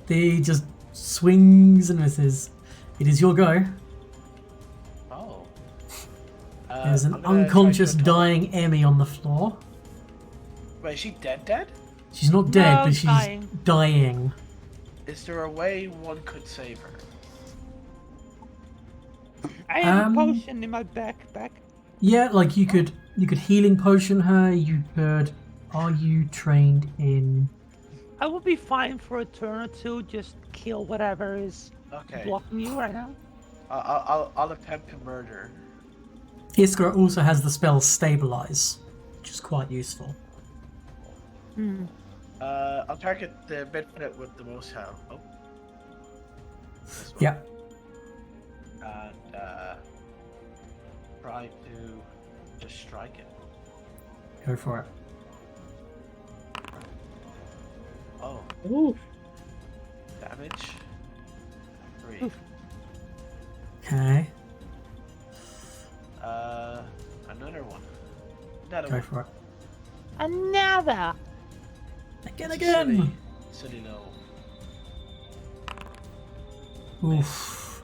[SPEAKER 2] He just swings and misses. It is your go.
[SPEAKER 1] Oh.
[SPEAKER 2] There's an
[SPEAKER 1] I'm gonna
[SPEAKER 2] unconscious,
[SPEAKER 1] try to go top.
[SPEAKER 2] dying Emmy on the floor.
[SPEAKER 1] Wait, is she dead?
[SPEAKER 2] She's not dead,
[SPEAKER 4] No,
[SPEAKER 2] but she's dying.
[SPEAKER 1] Is there a way one could save her?
[SPEAKER 4] I have a
[SPEAKER 2] Um,
[SPEAKER 4] potion in my backpack.
[SPEAKER 2] Yeah, like you could healing potion her. You could. Are you trained in?
[SPEAKER 4] I will be fine for a turn or two. Just kill whatever is
[SPEAKER 1] Okay.
[SPEAKER 4] blocking you right now.
[SPEAKER 1] I'll attempt to murder.
[SPEAKER 2] Iskra also has the spell Stabilize, which is quite useful.
[SPEAKER 1] I'll target the midfoot with the most health. Oh. This one.
[SPEAKER 2] Yeah.
[SPEAKER 1] And try to just strike it.
[SPEAKER 2] Go for it.
[SPEAKER 1] Oh,
[SPEAKER 3] Ooh.
[SPEAKER 1] damage. 3.
[SPEAKER 2] Okay.
[SPEAKER 1] Another one. Another
[SPEAKER 2] Go
[SPEAKER 1] one.
[SPEAKER 2] for it.
[SPEAKER 4] Another.
[SPEAKER 2] Again.
[SPEAKER 1] Silly low.
[SPEAKER 2] Oof.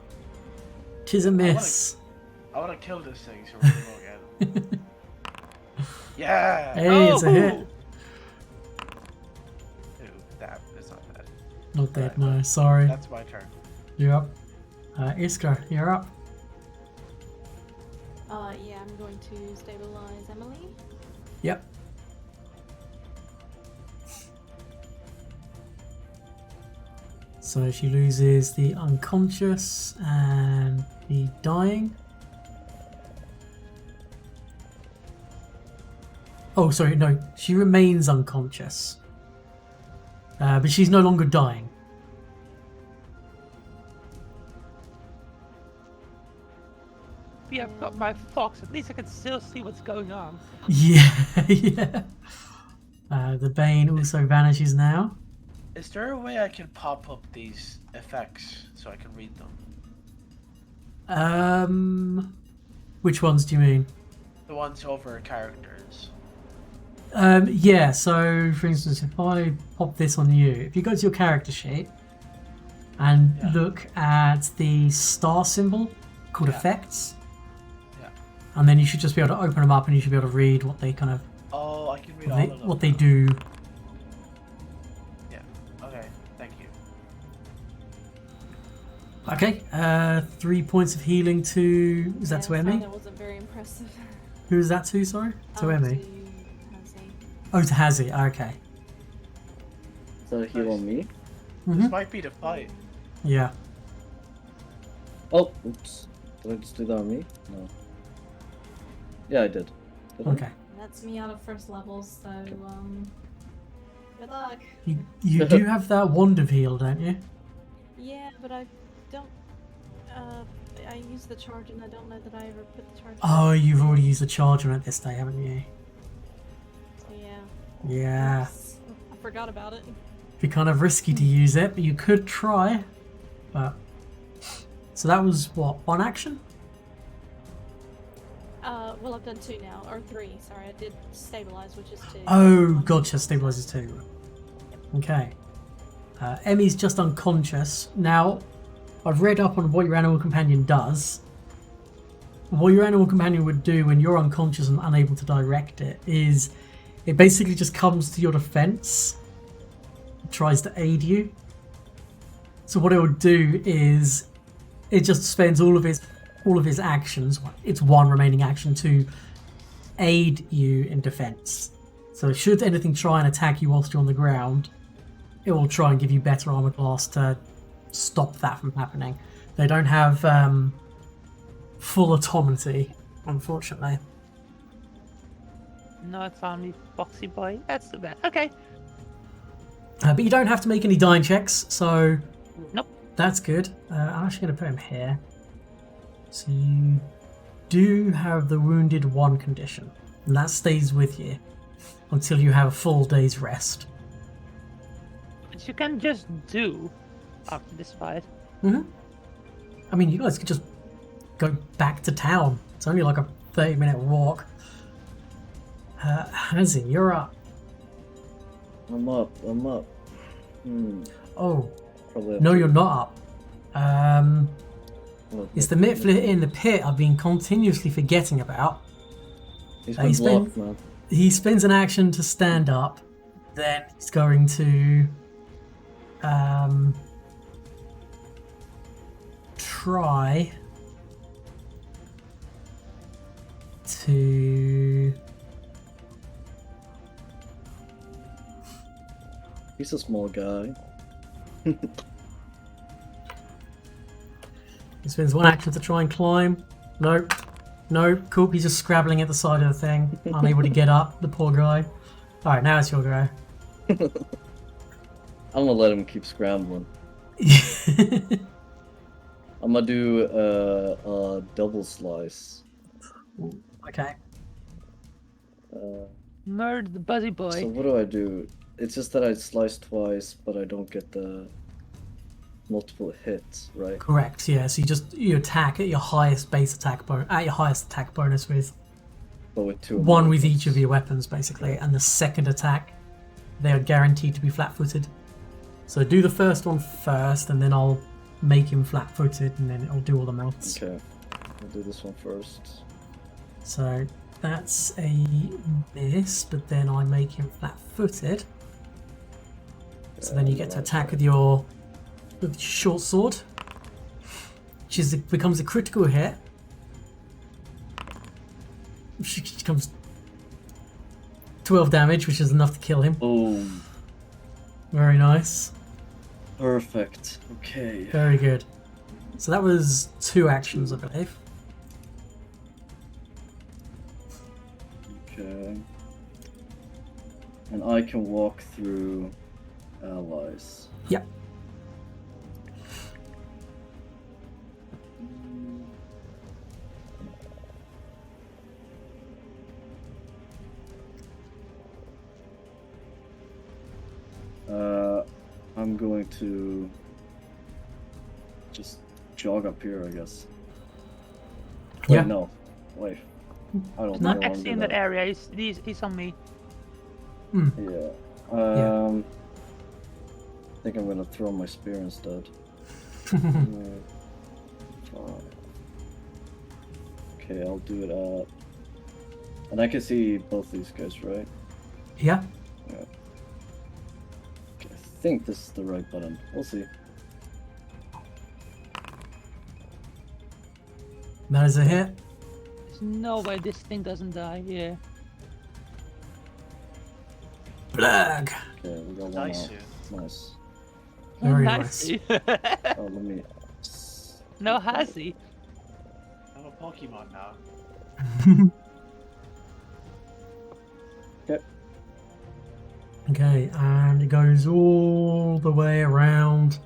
[SPEAKER 2] Tis a miss.
[SPEAKER 1] I want to kill this thing so we're gonna go again. Yeah!
[SPEAKER 2] Hey, it's a hit.
[SPEAKER 1] Ooh, damn, it's not bad.
[SPEAKER 2] Not dead,
[SPEAKER 1] Right,
[SPEAKER 2] no. Sorry.
[SPEAKER 1] That's my turn.
[SPEAKER 2] You're up. Iskra, you're up.
[SPEAKER 5] Yeah, I'm going to stabilize Emily.
[SPEAKER 2] Yep. So she loses the unconscious and the dying. Oh, sorry, no. She remains unconscious. But she's no longer dying.
[SPEAKER 4] Yeah, I've got my fox. At least I can still see what's going on.
[SPEAKER 2] Yeah, yeah. The Bane also vanishes now.
[SPEAKER 1] Is there a way I can pop up these effects so I can read them?
[SPEAKER 2] Which ones do you mean?
[SPEAKER 1] The ones over characters.
[SPEAKER 2] Yeah, so for instance, if I pop this on you, if you go to your character sheet and look at the star symbol called effects, and then you should just be able to open them up and you should be able to read what they kind of
[SPEAKER 1] Oh, I can read all of them.
[SPEAKER 2] what they do.
[SPEAKER 1] Yeah. Okay. Thank you.
[SPEAKER 2] Okay, 3 points of healing to... Is that to Emmy?
[SPEAKER 5] That wasn't very impressive.
[SPEAKER 2] Who is that to, sorry? To Emmy?
[SPEAKER 5] To Hazy.
[SPEAKER 2] Oh, to Hazy, okay.
[SPEAKER 3] Is that a heal on me?
[SPEAKER 1] This might be the fight.
[SPEAKER 2] Yeah.
[SPEAKER 3] Oh, oops. Did I just do that on me? No. Yeah, I did. Did I?
[SPEAKER 2] Okay.
[SPEAKER 5] That's me out of first level, so good luck.
[SPEAKER 2] You do have that wand of heal, don't you?
[SPEAKER 5] Yeah, but I don't. I used the charge, and I don't know that I ever put the charge.
[SPEAKER 2] Oh, you've already used the charge on it this day, haven't you?
[SPEAKER 5] So yeah.
[SPEAKER 2] Yeah.
[SPEAKER 5] I forgot about it.
[SPEAKER 2] It'd be kind of risky to use it, but you could try. But so that was what, one action?
[SPEAKER 5] Well, I've done 2 now, or 3. Sorry, I did stabilize, which is 2.
[SPEAKER 2] Oh, gotcha. Stabilizes 2. Okay. Emmy's just unconscious. Now, I've read up on what your animal companion does. What your animal companion would do when you're unconscious and unable to direct it is it basically just comes to your defense, tries to aid you. So what it would do is it just spends all of his actions, its one remaining action, to aid you in defense. So should anything try and attack you whilst you're on the ground, it will try and give you better armor class to stop that from happening. They don't have full autonomy, unfortunately.
[SPEAKER 4] Not found me, Foxy Boy. That's too bad. Okay.
[SPEAKER 2] But you don't have to make any dying checks, so
[SPEAKER 4] Nope.
[SPEAKER 2] that's good. I'm actually going to put him here. So you do have the Wounded 1 condition, and that stays with you until you have a full day's rest.
[SPEAKER 4] Which you can just do after this fight.
[SPEAKER 2] I mean, you guys could just go back to town. It's only like a 30-minute walk. Hazy, you're up.
[SPEAKER 3] I'm up.
[SPEAKER 2] Oh,
[SPEAKER 3] Probably have
[SPEAKER 2] no,
[SPEAKER 3] to-
[SPEAKER 2] you're not up.
[SPEAKER 3] well,
[SPEAKER 2] It's the Mitflit in the pit I've been continuously forgetting about.
[SPEAKER 3] He's
[SPEAKER 2] Uh,
[SPEAKER 3] been
[SPEAKER 2] he's been-
[SPEAKER 3] blocked, man.
[SPEAKER 2] He spends an action to stand up, then he's going to try to...
[SPEAKER 3] He's a small guy.
[SPEAKER 2] He spends one action to try and climb. Nope. Nope. Cool. He's just scrabbling at the side of the thing, unable to get up. The poor guy. Alright, now it's your go.
[SPEAKER 3] I'm gonna let him keep scrambling. I'm gonna do a double slice.
[SPEAKER 2] Okay.
[SPEAKER 4] Murder the Buzzy Boy.
[SPEAKER 3] So what do I do? It's just that I slice twice, but I don't get the multiple hits, right?
[SPEAKER 2] Correct. Yeah. So you attack at your highest base attack bonus with
[SPEAKER 3] But with two.
[SPEAKER 2] one with each of your weapons, basically, and the second attack, they are guaranteed to be flat-footed. So do the first one first, and then I'll make him flat-footed, and then I'll do all the mounts.
[SPEAKER 3] Okay, I'll do this one first.
[SPEAKER 2] So that's a miss, but then I make him flat-footed. So then you get to attack with your short sword, which becomes a critical hit. Which becomes 12 damage, which is enough to kill him.
[SPEAKER 3] Boom.
[SPEAKER 2] Very nice.
[SPEAKER 3] Perfect. Okay.
[SPEAKER 2] Very good. So that was 2 actions, I believe.
[SPEAKER 3] Okay. And I can walk through allies.
[SPEAKER 2] Yeah.
[SPEAKER 3] I'm going to just jog up here, I guess. Wait,
[SPEAKER 2] Yeah.
[SPEAKER 3] no. Wait. I don't
[SPEAKER 2] No.
[SPEAKER 3] know.
[SPEAKER 4] Actually, in that area, he's on me.
[SPEAKER 3] Yeah. I think I'm gonna throw my spear instead. Okay, I'll do it at... And I can see both these guys, right?
[SPEAKER 2] Yeah.
[SPEAKER 3] Okay, I think this is the right button. We'll see.
[SPEAKER 2] That is a hit.
[SPEAKER 4] There's no way this thing doesn't die. Yeah.
[SPEAKER 2] Blag.
[SPEAKER 3] Okay, we got one
[SPEAKER 1] Nice.
[SPEAKER 3] out. Nice.
[SPEAKER 2] Very
[SPEAKER 4] Nice.
[SPEAKER 3] Oh, let me...
[SPEAKER 4] No, has he?
[SPEAKER 1] I'm a Pokemon now.
[SPEAKER 3] Okay.
[SPEAKER 2] Okay, and it goes all the way around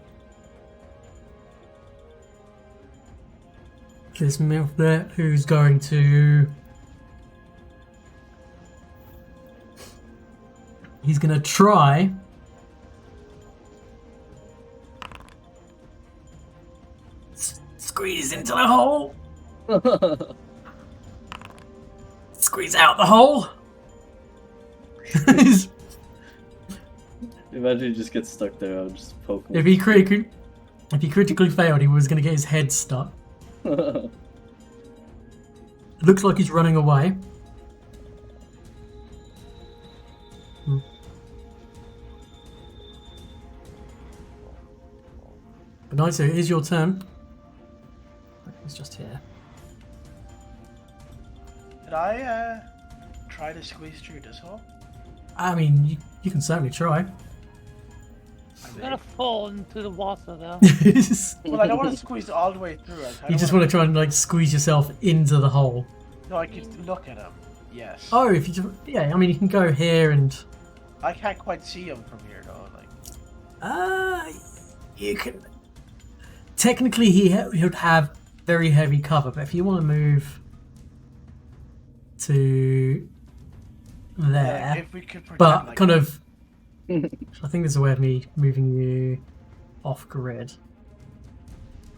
[SPEAKER 2] this MILF there, who's going to... He's going to try... Squeeze into the hole! Squeeze out the hole!
[SPEAKER 3] Imagine he just gets stuck there, I'll just poke him.
[SPEAKER 2] If he critically failed, he was going to get his head stuck. It looks like he's running away. But nice, it is your turn. He's just here.
[SPEAKER 1] Did I try to squeeze through this hole?
[SPEAKER 2] I mean, you can certainly try.
[SPEAKER 4] I'm gonna fall into the water though.
[SPEAKER 1] Well, I don't want to squeeze all the way through.
[SPEAKER 2] You just want to try and like squeeze yourself into the hole.
[SPEAKER 1] No, I could look at him. Yes.
[SPEAKER 2] Oh, if you just, yeah, I mean you can go here and
[SPEAKER 1] I can't quite see him from here though. Like.
[SPEAKER 2] you can. Technically, he would have very heavy cover, but if you want to move to there,
[SPEAKER 1] If we could pretend
[SPEAKER 2] but
[SPEAKER 1] like
[SPEAKER 2] kind of, I think there's a way of me moving you off grid.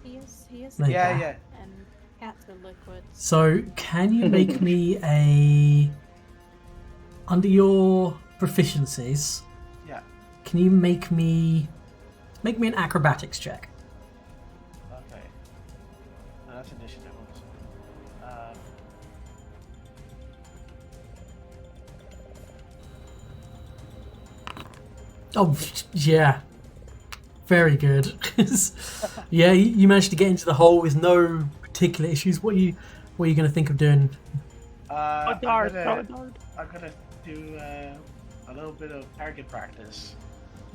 [SPEAKER 5] He is
[SPEAKER 2] There you
[SPEAKER 1] Yeah,
[SPEAKER 2] go.
[SPEAKER 1] yeah.
[SPEAKER 5] and cats are liquids.
[SPEAKER 2] So, can you make me a under your proficiencies?
[SPEAKER 1] Yeah.
[SPEAKER 2] Can you make me an acrobatics check?
[SPEAKER 1] Okay. No, that's initiative.
[SPEAKER 2] Oh, yeah. Very good. Yeah, you managed to get into the hole with no particular issues. What are you going to think of doing?
[SPEAKER 1] I'm
[SPEAKER 4] Throw a
[SPEAKER 1] gonna
[SPEAKER 4] dart.
[SPEAKER 1] do a little bit of target practice.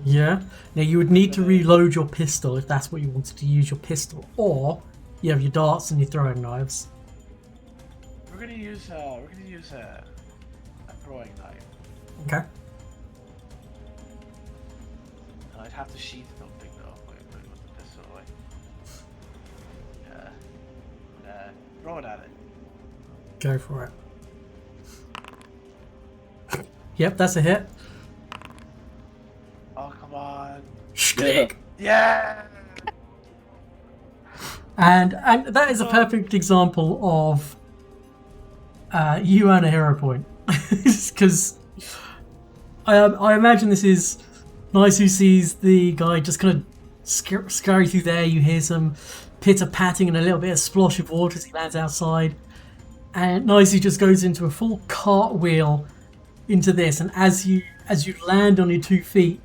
[SPEAKER 2] Yeah. Now you would need to reload your pistol if that's what you wanted to use your pistol, or you have your darts and your throwing knives.
[SPEAKER 1] We're gonna use a throwing knife.
[SPEAKER 2] Okay.
[SPEAKER 1] I'd have to sheath something though. Wait, with the pistol away. Yeah. Throw it at it.
[SPEAKER 2] Go for it. Yep, that's a hit.
[SPEAKER 1] Oh come on.
[SPEAKER 2] Schlick.
[SPEAKER 1] Yeah.
[SPEAKER 2] And that is a perfect example of you earn a hero point. Because I imagine this is Nice who sees the guy just kind of scurry through there. You hear some pitter-patting and a little bit of splosh of water as he lands outside. And Nice who just goes into a full cartwheel into this. And as you land on your 2 feet,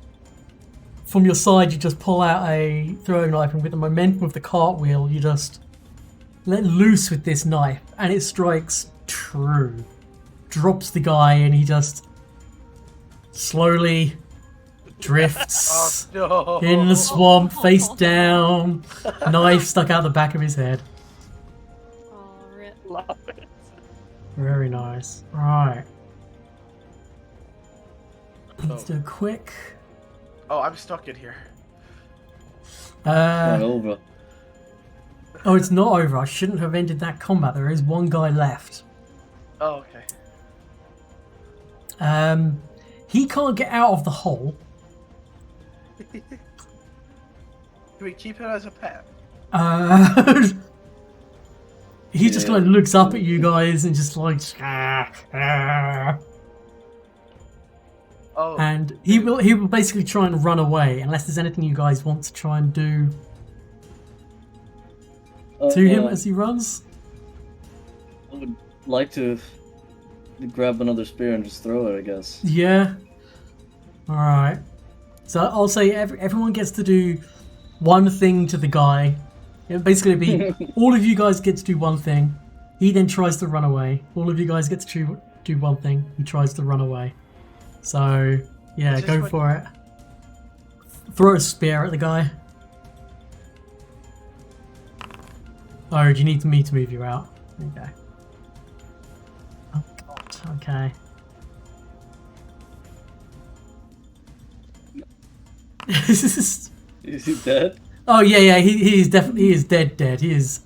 [SPEAKER 2] from your side you just pull out a throwing knife, and with the momentum of the cartwheel you just let loose with this knife, and it strikes true. Drops the guy, and he just slowly drifts
[SPEAKER 1] Oh no.
[SPEAKER 2] in the swamp, face down, knife stuck out the back of his head.
[SPEAKER 5] Oh, rip.
[SPEAKER 4] Love it.
[SPEAKER 2] Very nice. Right. Let's do a quick
[SPEAKER 1] Oh, I'm stuck in here.
[SPEAKER 3] Not over.
[SPEAKER 2] Oh, it's not over. I shouldn't have ended that combat. There is one guy left.
[SPEAKER 1] Oh, okay.
[SPEAKER 2] He can't get out of the hole.
[SPEAKER 1] Can we keep it as a pet?
[SPEAKER 2] He just kind of looks up at you guys and just like,
[SPEAKER 1] Oh.
[SPEAKER 2] and he will basically try and run away unless there's anything you guys want to try and do to him as he runs.
[SPEAKER 3] I would like to grab another spear and just throw it, I guess.
[SPEAKER 2] Yeah. All right. So I'll say everyone gets to do one thing to the guy. It'll basically be all of you guys get to do one thing. He then tries to run away. All of you guys get to do one thing. He tries to run away. So yeah, go for it. Throw a spear at the guy. Oh, do you need me to move you out? Okay. Oh god. Okay.
[SPEAKER 3] Is he dead?
[SPEAKER 2] Oh yeah, he is dead. He is.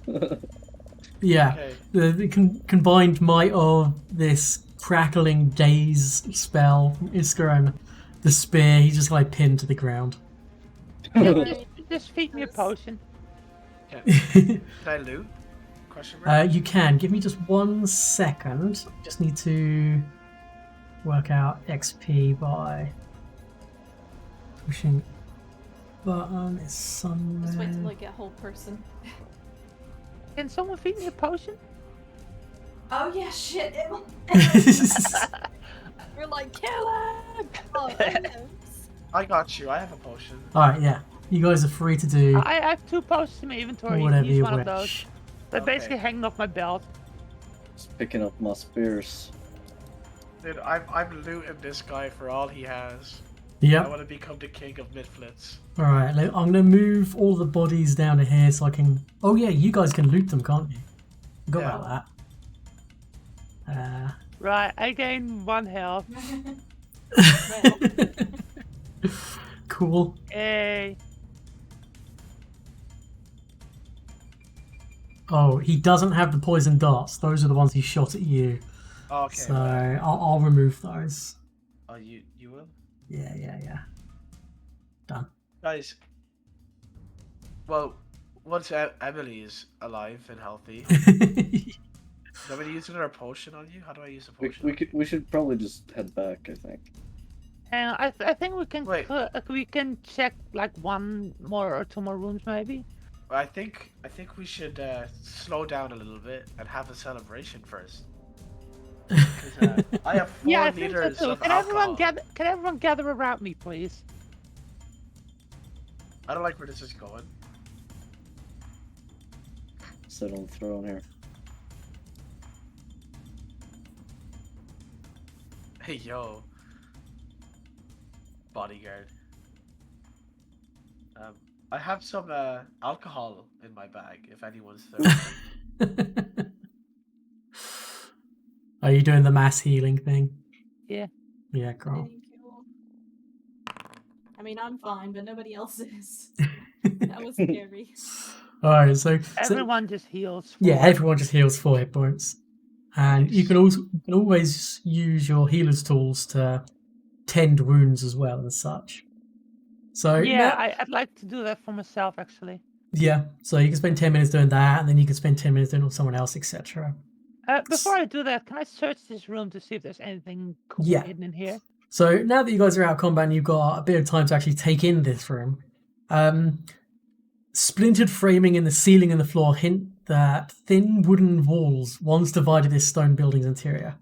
[SPEAKER 2] Yeah,
[SPEAKER 1] Okay.
[SPEAKER 2] the combined might of this crackling daze spell from Isker and the spear, he's just like pinned to the ground.
[SPEAKER 4] Just feed me a potion.
[SPEAKER 1] Can I loot? Question mark?
[SPEAKER 2] You can give me just 1 second. Just need to work out XP by pushing button. It's somewhere.
[SPEAKER 5] Just wait till I get whole person.
[SPEAKER 4] Can someone feed me a potion?
[SPEAKER 5] Oh yeah, shit. We're like, kill him! Oh, no.
[SPEAKER 1] I got you. I have a potion.
[SPEAKER 2] Alright, yeah. You guys are free to do
[SPEAKER 4] I have 2 potions in my inventory.
[SPEAKER 2] whatever
[SPEAKER 4] Use
[SPEAKER 2] you
[SPEAKER 4] one
[SPEAKER 2] wish.
[SPEAKER 4] of those. They're
[SPEAKER 1] Okay.
[SPEAKER 4] basically hanging off my belt.
[SPEAKER 3] Just picking up my spears.
[SPEAKER 1] Dude, I'm looting this guy for all he has. I
[SPEAKER 2] Yep.
[SPEAKER 1] want to become the king of midflits.
[SPEAKER 2] Alright, I'm gonna move all the bodies down to here so I can. Oh, yeah, you guys can loot them, can't you? Forgot
[SPEAKER 1] Yeah.
[SPEAKER 2] about that.
[SPEAKER 4] Right, I gain 1 health.
[SPEAKER 2] Cool.
[SPEAKER 4] Yay.
[SPEAKER 2] Oh, he doesn't have the poison darts. Those are the ones he shot at you.
[SPEAKER 1] Okay.
[SPEAKER 2] So I'll remove those.
[SPEAKER 1] Oh, you will?
[SPEAKER 2] Yeah. Done.
[SPEAKER 1] Guys. Well, once Emily is alive and healthy, do I use another potion on you? How do I use a potion?
[SPEAKER 3] We should probably just head back, I think.
[SPEAKER 4] And I think we can
[SPEAKER 1] Wait.
[SPEAKER 4] we can check like 1 more or 2 more rooms maybe.
[SPEAKER 1] I think we should slow down a little bit and have a celebration first. 'Cause, I have 4
[SPEAKER 4] Yeah, I think so
[SPEAKER 1] liters
[SPEAKER 4] too.
[SPEAKER 1] of
[SPEAKER 4] Can everyone
[SPEAKER 1] alcohol.
[SPEAKER 4] can everyone gather around me, please?
[SPEAKER 1] I don't like where this is going.
[SPEAKER 3] Sit on the throne here.
[SPEAKER 1] Hey yo, bodyguard. I have some alcohol in my bag. If anyone's thirsty.
[SPEAKER 2] Are you doing the mass healing thing?
[SPEAKER 4] Yeah.
[SPEAKER 2] Yeah, cool.
[SPEAKER 5] Thank you. I mean, I'm fine, but nobody else is. That was scary.
[SPEAKER 2] Alright, so
[SPEAKER 4] Everyone just heals.
[SPEAKER 2] yeah, everyone just heals 4 hit points. And you can always use your healer's tools to tend wounds as well and such. So
[SPEAKER 4] Yeah,
[SPEAKER 2] now-
[SPEAKER 4] I'd like to do that for myself actually.
[SPEAKER 2] yeah, so you can spend 10 minutes doing that, and then you can spend 10 minutes doing it with someone else, etc.
[SPEAKER 4] Before I do that, can I search this room to see if there's anything cool
[SPEAKER 2] Yeah.
[SPEAKER 4] hidden in here?
[SPEAKER 2] So now that you guys are out of combat and you've got a bit of time to actually take in this room, splintered framing in the ceiling and the floor hint that thin wooden walls once divided this stone building's interior.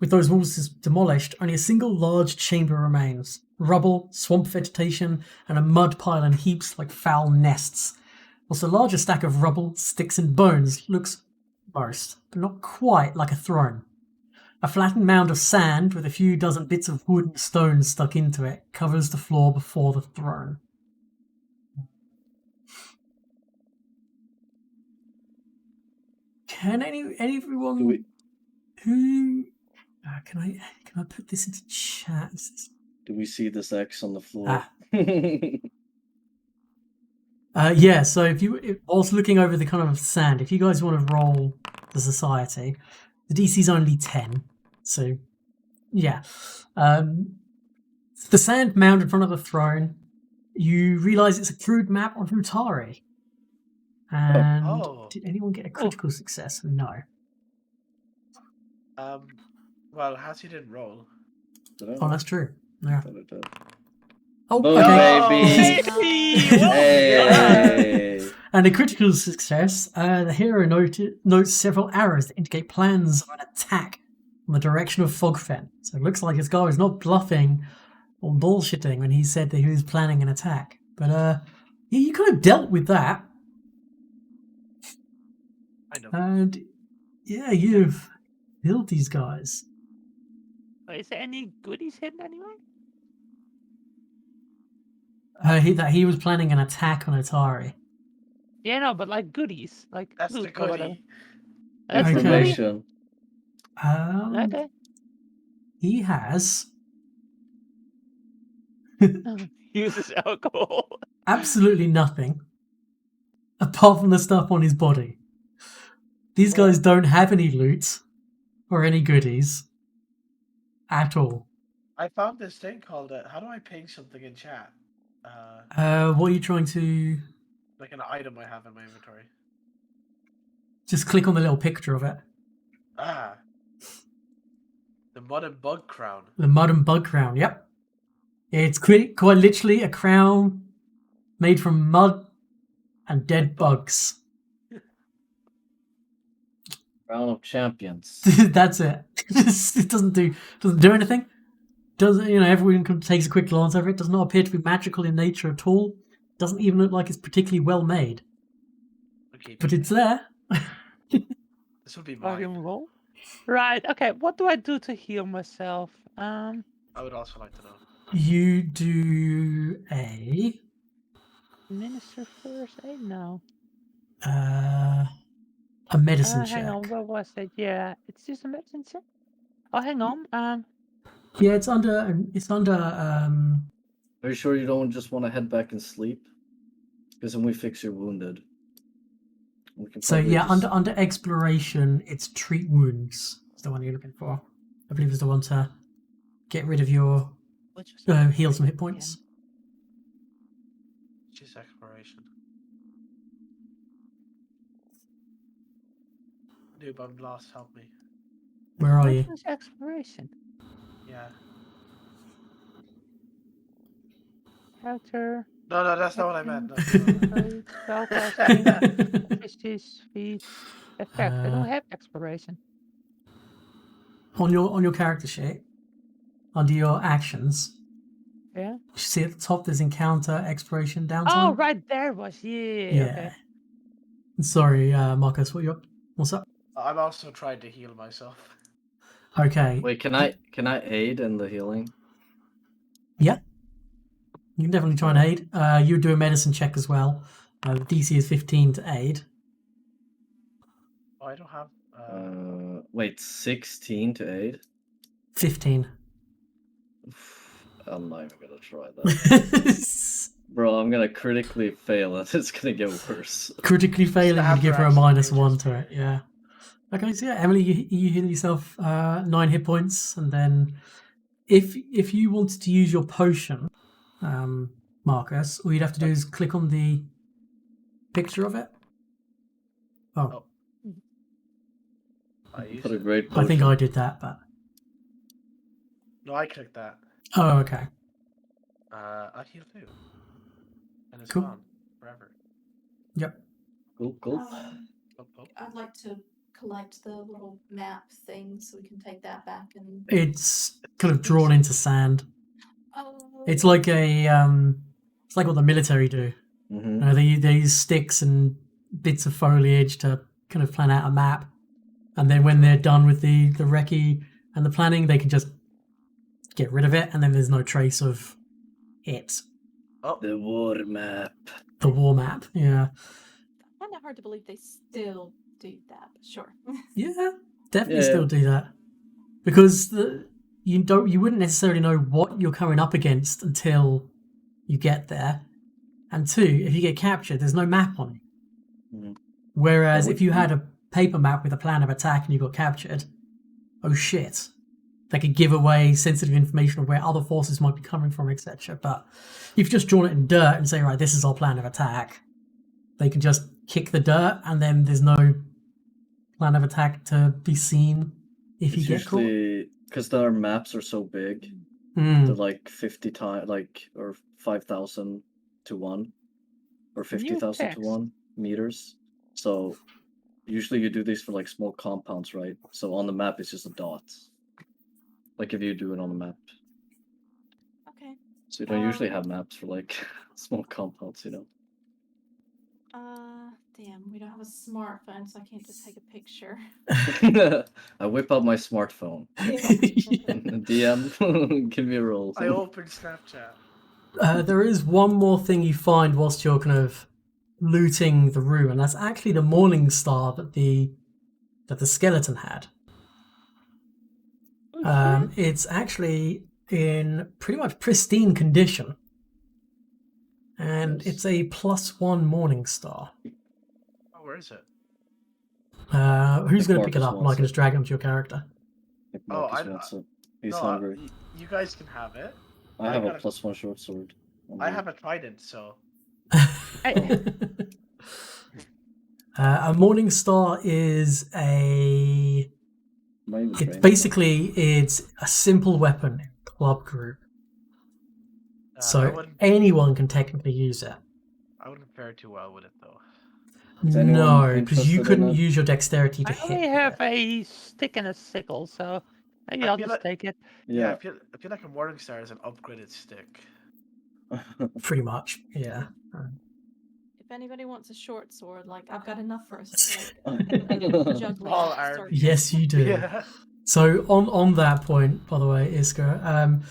[SPEAKER 2] With those walls demolished, only a single large chamber remains. Rubble, swamp vegetation, and a mud pile in heaps like foul nests. Whilst a larger stack of rubble, sticks and bones looks most, but not quite like a throne. A flattened mound of sand with a few dozen bits of wood and stone stuck into it covers the floor before the throne. Can everyone
[SPEAKER 3] Do we
[SPEAKER 2] who can I put this into chat?
[SPEAKER 3] do we see this X on the floor?
[SPEAKER 2] Ah, Yeah, so whilst looking over the kind of sand, if you guys want to roll the society, the DC's only 10. So, yeah. The sand mound in front of the throne, you realise it's a crude map of Utari. And
[SPEAKER 1] Oh.
[SPEAKER 2] did anyone get a critical success? No.
[SPEAKER 1] Well, Hattie didn't roll.
[SPEAKER 2] Oh, that's true. Yeah.
[SPEAKER 3] Thought it did.
[SPEAKER 2] Oh,
[SPEAKER 3] Boom,
[SPEAKER 2] okay.
[SPEAKER 3] baby.
[SPEAKER 4] Hey!
[SPEAKER 3] Hey!
[SPEAKER 2] And a critical success, the hero notes several arrows that indicate plans of an attack in the direction of Fogfen. So it looks like this guy was not bluffing or bullshitting when he said that he was planning an attack. But yeah, you could have dealt with that.
[SPEAKER 1] I know.
[SPEAKER 2] And yeah, you've killed these guys.
[SPEAKER 4] Is there any goodies hidden anywhere?
[SPEAKER 2] That he was planning an attack on Atari.
[SPEAKER 4] Yeah, no, but like goodies, like
[SPEAKER 1] That's the
[SPEAKER 4] loot or whatever.
[SPEAKER 1] goodie.
[SPEAKER 4] That's the
[SPEAKER 2] Okay.
[SPEAKER 4] goodie?
[SPEAKER 3] Information.
[SPEAKER 4] Okay.
[SPEAKER 2] He has
[SPEAKER 4] Uses alcohol.
[SPEAKER 2] absolutely nothing apart from the stuff on his body. These guys don't have any loot or any goodies at all.
[SPEAKER 1] I found this thing called how do I ping something in chat?
[SPEAKER 2] What are you trying to...
[SPEAKER 1] Like an item I have in my inventory.
[SPEAKER 2] Just click on the little picture of it.
[SPEAKER 1] Ah. The mud and bug crown.
[SPEAKER 2] The mud and bug crown, yep. It's quite literally a crown made from mud and dead bugs.
[SPEAKER 3] Crown of Champions.
[SPEAKER 2] That's it. It doesn't do anything. Everyone takes a quick glance over it. Does not appear to be magical in nature at all. Doesn't even look like it's particularly well made.
[SPEAKER 1] Okay,
[SPEAKER 2] But it's there.
[SPEAKER 1] this would be
[SPEAKER 4] Volume
[SPEAKER 1] mine.
[SPEAKER 4] roll. Right. Okay. What do I do to heal myself?
[SPEAKER 1] I would also like to know.
[SPEAKER 2] You do a
[SPEAKER 4] Minister first aid? No.
[SPEAKER 2] medicine check.
[SPEAKER 4] Hang on. Where was it? Yeah, it's just a medicine check. Oh, hang on.
[SPEAKER 2] Yeah, it's under.
[SPEAKER 3] Are you sure you don't just want to head back and sleep? Because then we fix your wounded. We can
[SPEAKER 2] So
[SPEAKER 3] probably
[SPEAKER 2] yeah,
[SPEAKER 3] just-
[SPEAKER 2] under exploration, it's treat wounds. It's the one you're looking for. I believe it's the one to get rid of your
[SPEAKER 4] Which was
[SPEAKER 2] heal some hit points.
[SPEAKER 1] Just exploration. Noob, I'm lost. Help me.
[SPEAKER 2] Where are you?
[SPEAKER 4] Which was exploration?
[SPEAKER 1] Yeah.
[SPEAKER 4] Character.
[SPEAKER 1] No, that's not what I meant. No.
[SPEAKER 4] Fishes, feet, effect. I don't have exploration.
[SPEAKER 2] on your character sheet, under your actions,
[SPEAKER 4] Yeah.
[SPEAKER 2] you see at the top there's encounter, exploration, downtime.
[SPEAKER 4] Oh, right there was. Yeah. Okay.
[SPEAKER 2] Sorry, Marcus, what's up?
[SPEAKER 1] I'm also trying to heal myself.
[SPEAKER 2] Okay.
[SPEAKER 3] Wait, can I aid in the healing?
[SPEAKER 2] Yeah. You can definitely try and aid. You do a medicine check as well. The DC is 15 to aid.
[SPEAKER 1] Oh, I don't have.
[SPEAKER 3] Wait, 16 to aid?
[SPEAKER 2] 15.
[SPEAKER 3] I'm not even gonna try that. Bro, I'm gonna critically fail and it's gonna get worse.
[SPEAKER 2] Critically failing
[SPEAKER 1] Stab
[SPEAKER 2] would give her a
[SPEAKER 1] rats and
[SPEAKER 2] -1
[SPEAKER 1] mages,
[SPEAKER 2] to it, yeah. Okay, so yeah, Emily, you heal yourself 9 hit points, and then if you wanted to use your potion, Marcus, all you'd have to do is click on the picture of it. Oh,
[SPEAKER 1] I used
[SPEAKER 3] What a
[SPEAKER 1] it.
[SPEAKER 3] great
[SPEAKER 2] I think
[SPEAKER 3] potion.
[SPEAKER 2] I did that, but...
[SPEAKER 1] No, I clicked that.
[SPEAKER 2] Oh, okay.
[SPEAKER 1] I heal too. And it's
[SPEAKER 2] Cool.
[SPEAKER 1] gone forever.
[SPEAKER 2] Yep.
[SPEAKER 3] Cool.
[SPEAKER 1] Oh.
[SPEAKER 5] I'd like to collect the little map thing so we can take that back and.
[SPEAKER 2] It's kind of drawn into sand.
[SPEAKER 5] Oh.
[SPEAKER 2] It's like it's like what the military do.
[SPEAKER 3] Mm-hmm.
[SPEAKER 2] They use sticks and bits of foliage to kind of plan out a map, and then when they're done with the recce and the planning, they can just get rid of it, and then there's no trace of it.
[SPEAKER 1] Oh,
[SPEAKER 3] The war map.
[SPEAKER 2] The war map, yeah,
[SPEAKER 5] Kind of hard to believe they still do that, but sure.
[SPEAKER 2] yeah, definitely
[SPEAKER 3] Yeah.
[SPEAKER 2] still do that because you wouldn't necessarily know what you're coming up against until you get there. And 2, if you get captured, there's no map on you.
[SPEAKER 3] Mhm.
[SPEAKER 2] Whereas
[SPEAKER 3] That
[SPEAKER 2] if you
[SPEAKER 3] would-
[SPEAKER 2] had a paper map with a plan of attack and you got captured, oh shit. They could give away sensitive information of where other forces might be coming from, etc. But if you've just drawn it in dirt and say, right, this is our plan of attack, they can just kick the dirt and then there's no plan of attack to be seen if you
[SPEAKER 3] It's
[SPEAKER 2] get caught.
[SPEAKER 3] usually because our maps are so big.
[SPEAKER 2] Mm.
[SPEAKER 3] They're like 50 times, or 5,000 to 1, or 50,000 to
[SPEAKER 4] text.
[SPEAKER 3] 1 meters. So usually you do these for like small compounds, right? So on the map it's just a dot. Like if you do it on the map.
[SPEAKER 5] Okay.
[SPEAKER 3] So you don't usually have maps for like small compounds,
[SPEAKER 5] Damn, we don't have a smartphone, so I can't just take a picture.
[SPEAKER 3] I whip out my smartphone. DM, give me a roll.
[SPEAKER 1] I opened Snapchat.
[SPEAKER 2] There is one more thing you find whilst you're kind of looting the room, and that's actually the morning star that the skeleton had. It's actually in pretty much pristine condition, and
[SPEAKER 3] Nice.
[SPEAKER 2] it's a +1 morning star.
[SPEAKER 1] Oh, where is it?
[SPEAKER 2] Who's
[SPEAKER 3] If
[SPEAKER 2] going to pick it
[SPEAKER 3] Marcus
[SPEAKER 2] up? And I
[SPEAKER 3] wants
[SPEAKER 2] can
[SPEAKER 3] it.
[SPEAKER 2] just drag it onto your character.
[SPEAKER 3] If
[SPEAKER 1] Oh,
[SPEAKER 3] Marcus
[SPEAKER 1] I-
[SPEAKER 3] wants it. He's
[SPEAKER 1] No,
[SPEAKER 3] hungry.
[SPEAKER 1] you guys can have it.
[SPEAKER 3] I
[SPEAKER 1] I
[SPEAKER 3] have a
[SPEAKER 1] gotta-
[SPEAKER 3] +1 short sword.
[SPEAKER 1] I have a trident, so
[SPEAKER 2] A morning star is a.
[SPEAKER 3] Might even
[SPEAKER 2] It's
[SPEAKER 3] train it.
[SPEAKER 2] basically it's a simple weapon in club group,
[SPEAKER 1] I
[SPEAKER 2] so
[SPEAKER 1] wouldn't.
[SPEAKER 2] anyone can technically use it.
[SPEAKER 1] I wouldn't fare too well with it though.
[SPEAKER 3] Is anyone
[SPEAKER 2] No, because you
[SPEAKER 3] interested in
[SPEAKER 2] couldn't
[SPEAKER 3] it?
[SPEAKER 2] use your dexterity to
[SPEAKER 4] I
[SPEAKER 2] hit.
[SPEAKER 4] only
[SPEAKER 2] with
[SPEAKER 4] have
[SPEAKER 2] it.
[SPEAKER 4] a stick and a sickle, so maybe
[SPEAKER 1] I
[SPEAKER 4] I'll
[SPEAKER 1] feel
[SPEAKER 4] just
[SPEAKER 1] like-
[SPEAKER 4] take it.
[SPEAKER 1] Yeah,
[SPEAKER 3] Yeah.
[SPEAKER 1] I feel like a morning star is an upgraded stick.
[SPEAKER 2] Pretty much, yeah.
[SPEAKER 5] If anybody wants a short sword, like I've got enough for us.
[SPEAKER 3] Oh,
[SPEAKER 5] Juggling
[SPEAKER 1] All
[SPEAKER 5] start.
[SPEAKER 1] army.
[SPEAKER 2] Yes, you do.
[SPEAKER 1] Yeah.
[SPEAKER 2] So on that point, by the way, Iska,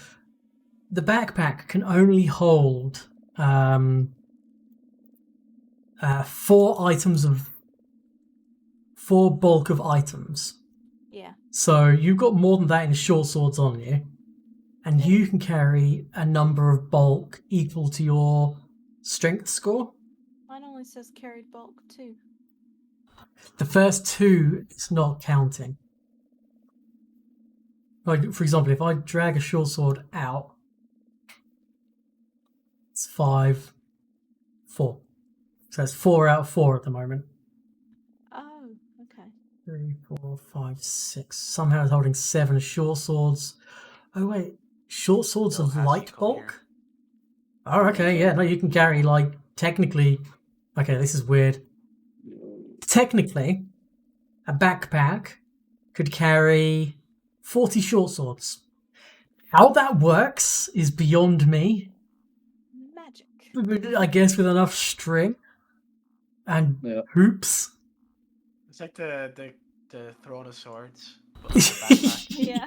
[SPEAKER 2] the backpack can only hold 4 bulk of items.
[SPEAKER 5] Yeah.
[SPEAKER 2] So you've got more than that in short swords on you, and you can carry a number of bulk equal to your strength score.
[SPEAKER 5] Mine only says carried bulk too.
[SPEAKER 2] The first 2 is not counting. Like, for example, if I drag a short sword out, it's 5, 4. So it's 4 out of 4 at the moment.
[SPEAKER 5] Oh, okay.
[SPEAKER 2] 3, 4, 5, 6. Somehow it's holding 7 short swords. Oh wait, short swords
[SPEAKER 1] No,
[SPEAKER 2] of
[SPEAKER 1] has
[SPEAKER 2] light
[SPEAKER 1] to come
[SPEAKER 2] bulk? Oh, okay, yeah, no, you can carry, like, technically... Okay, this is weird. Technically, a backpack could carry 40 short swords. How that works is beyond me.
[SPEAKER 5] Magic.
[SPEAKER 2] I guess with enough string and
[SPEAKER 3] Yeah.
[SPEAKER 2] hoops.
[SPEAKER 1] It's like the throne of swords. But with a backpack.
[SPEAKER 5] Yeah.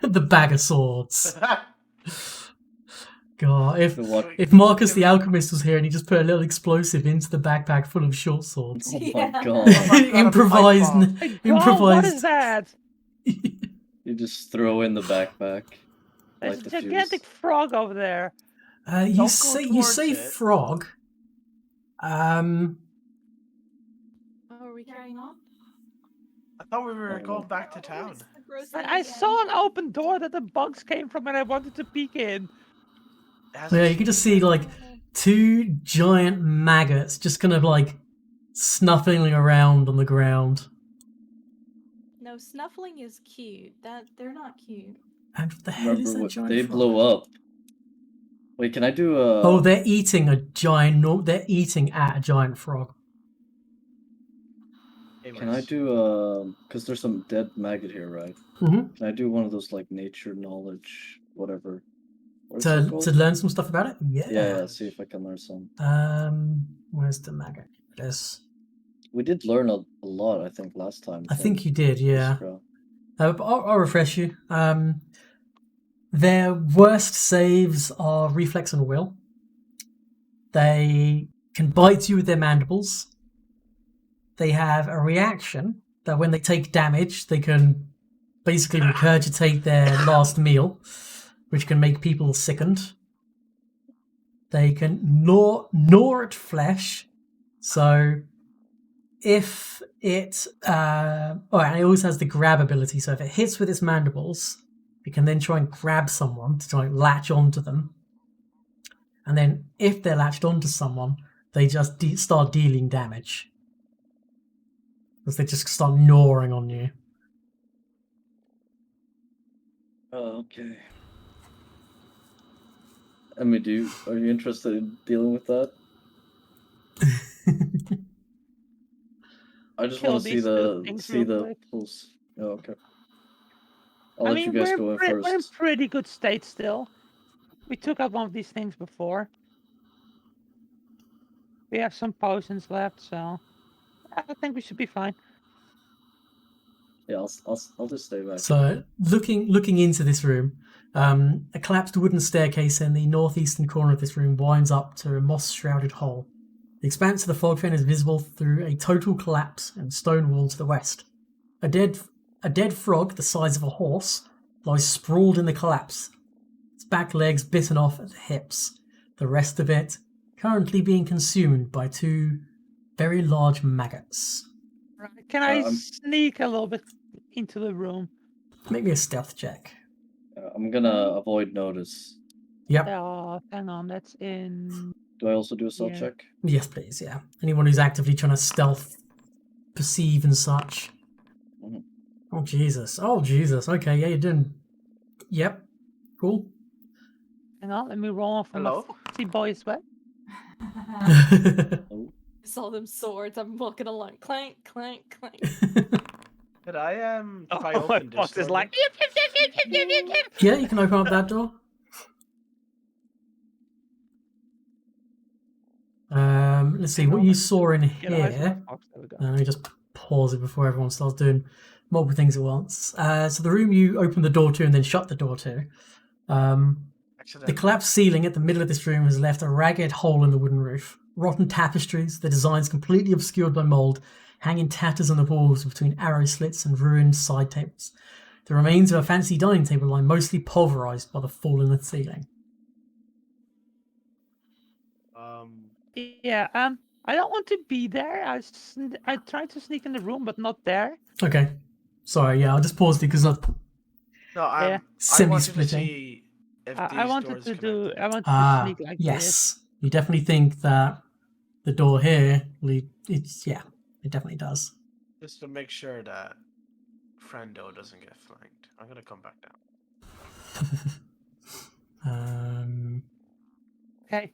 [SPEAKER 2] The bag of swords. God,
[SPEAKER 3] The what?
[SPEAKER 2] if Marcus the Alchemist was here and he just put a little explosive into the backpack full of short swords.
[SPEAKER 3] Oh my
[SPEAKER 5] Yeah.
[SPEAKER 3] god.
[SPEAKER 2] Improvised.
[SPEAKER 1] bomb.
[SPEAKER 4] Hey, God, what
[SPEAKER 2] Improvised.
[SPEAKER 4] is that?
[SPEAKER 3] You just throw in the backpack.
[SPEAKER 4] There's
[SPEAKER 3] Light
[SPEAKER 4] a
[SPEAKER 3] the fuse.
[SPEAKER 4] gigantic frog over there.
[SPEAKER 2] You
[SPEAKER 1] Don't go
[SPEAKER 2] say
[SPEAKER 1] towards it.
[SPEAKER 2] frog.
[SPEAKER 5] Oh, are we carrying on?
[SPEAKER 1] I thought we were going back to town.
[SPEAKER 4] I saw an open door that the bugs came from and I wanted to peek in.
[SPEAKER 1] It hasn't
[SPEAKER 2] Yeah, you can just see like 2 giant maggots just kind of like snuffling around on the ground.
[SPEAKER 5] No, snuffling is cute. They're not cute.
[SPEAKER 2] And what the hell is
[SPEAKER 3] Remember
[SPEAKER 2] that
[SPEAKER 3] what
[SPEAKER 2] giant
[SPEAKER 3] they
[SPEAKER 2] frog?
[SPEAKER 3] blow up. Wait, can I do a?
[SPEAKER 2] Oh, they're eating a giant. They're eating at a giant frog.
[SPEAKER 3] Can I do because there's some dead maggot here, right?
[SPEAKER 2] Mhm.
[SPEAKER 3] Can I do one of those like nature knowledge, whatever? What is it
[SPEAKER 2] To
[SPEAKER 3] called?
[SPEAKER 2] learn some stuff about it.
[SPEAKER 3] Yeah, see if I can learn some.
[SPEAKER 2] Where's the maggot? Yes,
[SPEAKER 3] We did learn a lot, I think, last time.
[SPEAKER 2] I
[SPEAKER 3] from
[SPEAKER 2] think you did. Yeah.
[SPEAKER 3] Iskra.
[SPEAKER 2] But I'll refresh you. Their worst saves are reflex and will. They can bite you with their mandibles. They have a reaction that when they take damage, they can basically regurgitate their last meal, which can make people sickened. They can gnaw at flesh. So if it... and it also has the grab ability. So if it hits with its mandibles, it can then try and grab someone to try and latch onto them. And then if they're latched onto someone, they just start dealing damage. Because they just start gnawing on you.
[SPEAKER 3] Oh, okay. Emmy, are you interested in dealing with that? I just
[SPEAKER 4] Kill
[SPEAKER 3] want to see
[SPEAKER 4] these two
[SPEAKER 3] the
[SPEAKER 4] things real quick.
[SPEAKER 3] pulse. Oh, okay. I'll
[SPEAKER 4] I
[SPEAKER 3] let
[SPEAKER 4] mean,
[SPEAKER 3] you guys
[SPEAKER 4] we're,
[SPEAKER 3] go in
[SPEAKER 4] we're in
[SPEAKER 3] first.
[SPEAKER 4] pretty good state still. We took out one of these things before. We have some potions left, so I think we should be fine.
[SPEAKER 3] Yeah, I'll just stay back.
[SPEAKER 2] So looking into this room, a collapsed wooden staircase in the northeastern corner of this room winds up to a moss-shrouded hole. The expanse of the fog fen is visible through a total collapse and stone wall to the west. A dead frog the size of a horse lies sprawled in the collapse, its back legs bitten off at the hips, the rest of it currently being consumed by two very large maggots.
[SPEAKER 4] Right. Can I
[SPEAKER 3] I'm-
[SPEAKER 4] sneak a little bit into the room?
[SPEAKER 2] Make me a stealth check.
[SPEAKER 3] I'm gonna avoid notice.
[SPEAKER 2] Yep.
[SPEAKER 4] Hang on, that's in...
[SPEAKER 3] Do I also do a stealth
[SPEAKER 4] Yeah.
[SPEAKER 3] check?
[SPEAKER 2] Yes, please, yeah. Anyone who's actively trying to stealth, perceive and such.
[SPEAKER 3] Mhm.
[SPEAKER 2] Oh, Jesus. Oh, Jesus. Okay, yeah, you're doing... Yep. Cool.
[SPEAKER 4] Hang on, let me roll off on my
[SPEAKER 1] Hello?
[SPEAKER 4] foxy boy sweat.
[SPEAKER 3] Oh,
[SPEAKER 5] Saw them swords. I'm walking along. Clank, clank, clank.
[SPEAKER 1] Did I try
[SPEAKER 4] Oh, my
[SPEAKER 1] open this
[SPEAKER 4] fox is
[SPEAKER 1] door?
[SPEAKER 4] like...
[SPEAKER 2] Yeah, you can open up that door. Let's see, what you saw in
[SPEAKER 4] Get eyes on
[SPEAKER 2] here...
[SPEAKER 4] my fox. There we go.
[SPEAKER 2] Let me just pause it before everyone starts doing multiple things at once. So the room you open the door to and then shut the door to. The
[SPEAKER 1] Accidentally.
[SPEAKER 2] collapsed ceiling at the middle of this room has left a ragged hole in the wooden roof. Rotten tapestries, the designs completely obscured by mould, hang in tatters on the walls between arrow slits and ruined side tables. The remains of a fancy dining table lie mostly pulverised by the fall in the ceiling.
[SPEAKER 4] Yeah, I don't want to be there. I tried to sneak in the room, but not there.
[SPEAKER 2] Okay. Sorry, yeah, I'll just pause it because I'm
[SPEAKER 1] No,
[SPEAKER 4] Yeah.
[SPEAKER 1] I wanted to
[SPEAKER 2] semi-splitting.
[SPEAKER 1] see if these
[SPEAKER 4] I wanted
[SPEAKER 1] doors
[SPEAKER 4] to
[SPEAKER 1] connected.
[SPEAKER 4] I wanted to sneak like this.
[SPEAKER 2] Yes. You definitely think that the door here, it definitely does.
[SPEAKER 1] Just to make sure that Friendo doesn't get flanked. I'm gonna come back down.
[SPEAKER 4] Okay.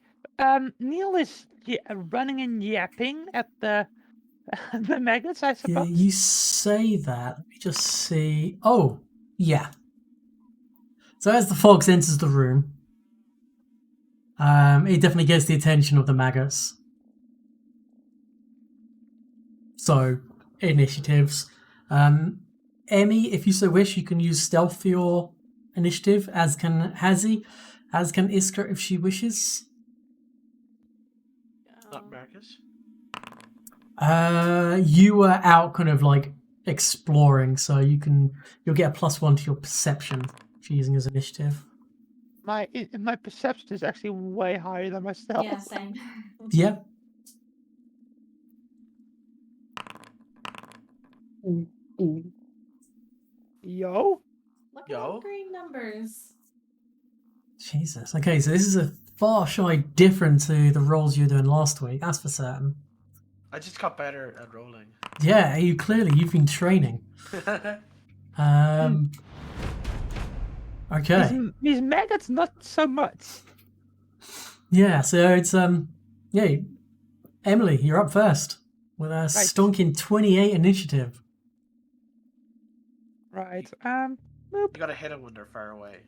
[SPEAKER 4] Neil is running and yapping at the the maggots, I
[SPEAKER 2] Yeah,
[SPEAKER 4] suppose.
[SPEAKER 2] you say that. Let me just see. Oh, yeah. So as the fox enters the room, it definitely gets the attention of the maggots. So, initiatives. Emmy, if you so wish, you can use stealth for your initiative, as can Hazi, as can Iska if she wishes.
[SPEAKER 1] Not Marcus.
[SPEAKER 2] You were out kind of like exploring, so you'll get a +1 to your perception for using as initiative.
[SPEAKER 4] My perception is actually way higher than myself.
[SPEAKER 5] Yeah, same.
[SPEAKER 2] Yeah.
[SPEAKER 4] Yo.
[SPEAKER 5] Look at
[SPEAKER 1] Yo.
[SPEAKER 5] all green numbers.
[SPEAKER 2] Jesus. Okay, so this is a far shy different to the rolls you were doing last week, that's for certain.
[SPEAKER 1] I just got better at rolling.
[SPEAKER 2] Yeah, you've been training. Okay.
[SPEAKER 4] These maggots, not so much.
[SPEAKER 2] Yeah, so it's Emily, you're up first with a stonking 28 initiative.
[SPEAKER 4] Right.
[SPEAKER 1] You gotta hit them when they're far away.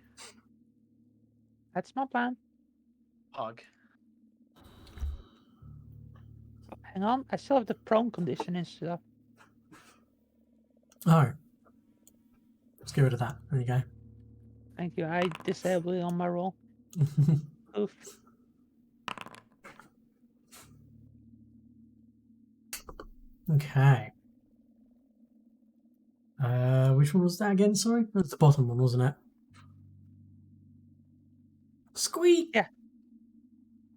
[SPEAKER 4] That's my plan.
[SPEAKER 1] Hog.
[SPEAKER 4] Hang on, I still have the prone condition and stuff.
[SPEAKER 2] Oh. Let's get rid of that. There you go.
[SPEAKER 4] Thank you. I disabled it on my roll. Oof.
[SPEAKER 2] Okay. Which one was that again? Sorry, that's the bottom one, wasn't it? Squeak.
[SPEAKER 4] Yeah.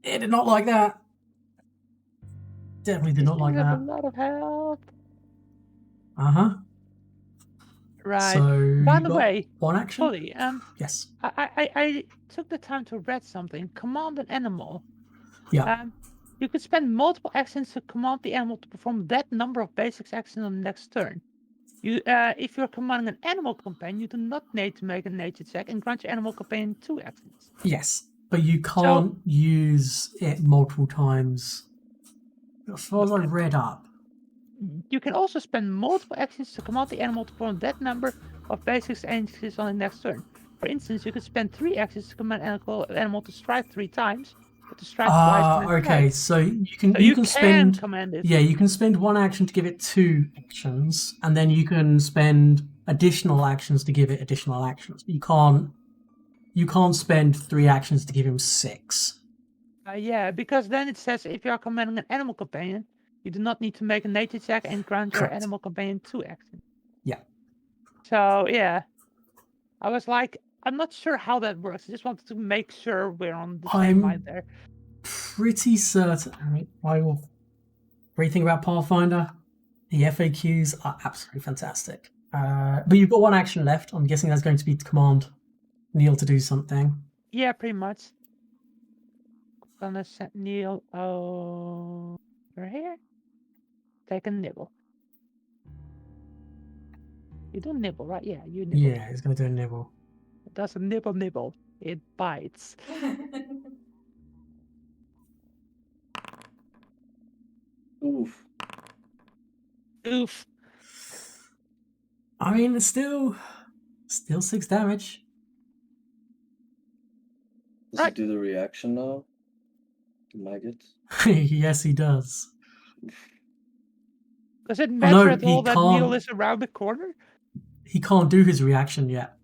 [SPEAKER 2] It did not like that. Definitely did not like
[SPEAKER 4] Have a
[SPEAKER 2] that.
[SPEAKER 4] lot of health.
[SPEAKER 2] Uh-huh.
[SPEAKER 4] Right.
[SPEAKER 2] So
[SPEAKER 4] By
[SPEAKER 2] you
[SPEAKER 4] the
[SPEAKER 2] got
[SPEAKER 4] way,
[SPEAKER 2] one action?
[SPEAKER 4] Polly,
[SPEAKER 2] Yes.
[SPEAKER 4] I took the time to read something. Command an animal.
[SPEAKER 2] Yeah.
[SPEAKER 4] You could spend multiple actions to command the animal to perform that number of basic actions on the next turn. If you're commanding an animal companion, you do not need to make a nature check and grant your animal companion 2 actions.
[SPEAKER 2] Yes. But you can't use it multiple times. As far as I read up.
[SPEAKER 4] You can also spend multiple actions to command the animal to perform that number of basic actions on the next turn. For instance, you could spend 3 actions to command an animal to strike 3 times, but to strike twice and then
[SPEAKER 2] Okay,
[SPEAKER 4] strike.
[SPEAKER 2] so you can
[SPEAKER 4] So
[SPEAKER 2] you
[SPEAKER 4] you
[SPEAKER 2] can
[SPEAKER 4] can
[SPEAKER 2] spend
[SPEAKER 4] command it.
[SPEAKER 2] yeah, you can spend one action to give it 2 actions, and then you can spend additional actions to give it additional actions. But you can't spend 3 actions to give him 6.
[SPEAKER 4] Yeah, because then it says if you are commanding an animal companion, you do not need to make a nature check and grant your
[SPEAKER 2] Correct.
[SPEAKER 4] animal companion 2 actions.
[SPEAKER 2] Yeah.
[SPEAKER 4] So yeah, I was like, I'm not sure how that works. I just wanted to make sure we're on the same line there.
[SPEAKER 2] Pretty certain. I mean, great thing about Pathfinder, the FAQs are absolutely fantastic. But you've got one action left. I'm guessing that's going to be to command Neil to do something.
[SPEAKER 4] Yeah, pretty much. Gonna send Neil over here. Take a nibble. You do nibble, right? Yeah, you nibble.
[SPEAKER 2] Yeah, he's going to do a nibble.
[SPEAKER 4] It does a nibble. It bites.
[SPEAKER 3] Oof.
[SPEAKER 4] Oof.
[SPEAKER 2] I mean, it's still 6 damage.
[SPEAKER 3] Does
[SPEAKER 4] Right.
[SPEAKER 3] he do the reaction now? The maggot?
[SPEAKER 2] Yes, he does.
[SPEAKER 4] Does it matter at
[SPEAKER 2] he
[SPEAKER 4] all that Neil
[SPEAKER 2] can't.
[SPEAKER 4] is around the corner?
[SPEAKER 2] He can't do his reaction yet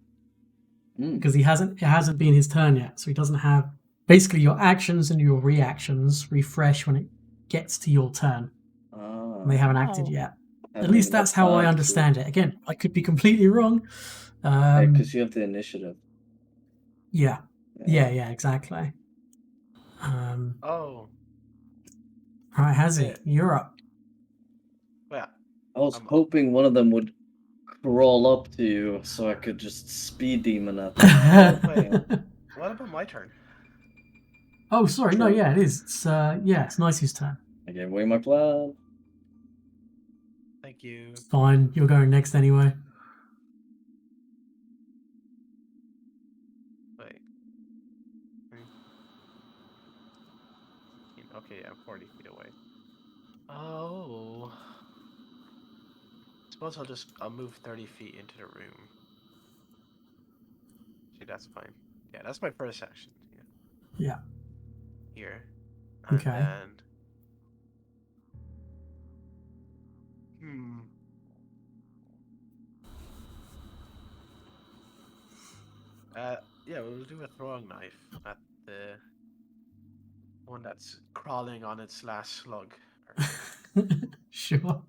[SPEAKER 2] because it hasn't been his turn yet. So he doesn't have. Basically, your actions and your reactions refresh when it gets to your turn. And they haven't acted yet. At least that's how I understand it. Again, I could be completely wrong.
[SPEAKER 3] Because you have the initiative.
[SPEAKER 2] Yeah, exactly.
[SPEAKER 1] Oh.
[SPEAKER 2] All right, Hazzy, you're up.
[SPEAKER 1] Yeah.
[SPEAKER 3] I was hoping one of them would crawl up to you so I could just speed demon at them.
[SPEAKER 1] Wait, what about my turn?
[SPEAKER 2] Oh, sorry.
[SPEAKER 3] True.
[SPEAKER 2] No, yeah, it is. It's it's Nicey's turn.
[SPEAKER 3] I gave away my plan.
[SPEAKER 1] Thank you.
[SPEAKER 2] Fine, you're going next anyway.
[SPEAKER 1] Wait. Okay, I'm 40 feet away. Oh. Suppose I'll move 30 feet into the room. See, that's fine. Yeah, that's my first action.
[SPEAKER 2] Yeah.
[SPEAKER 1] Here. And
[SPEAKER 2] Okay.
[SPEAKER 1] then... yeah, we'll do a throwing knife at the one that's crawling on its last slug.
[SPEAKER 2] Sure.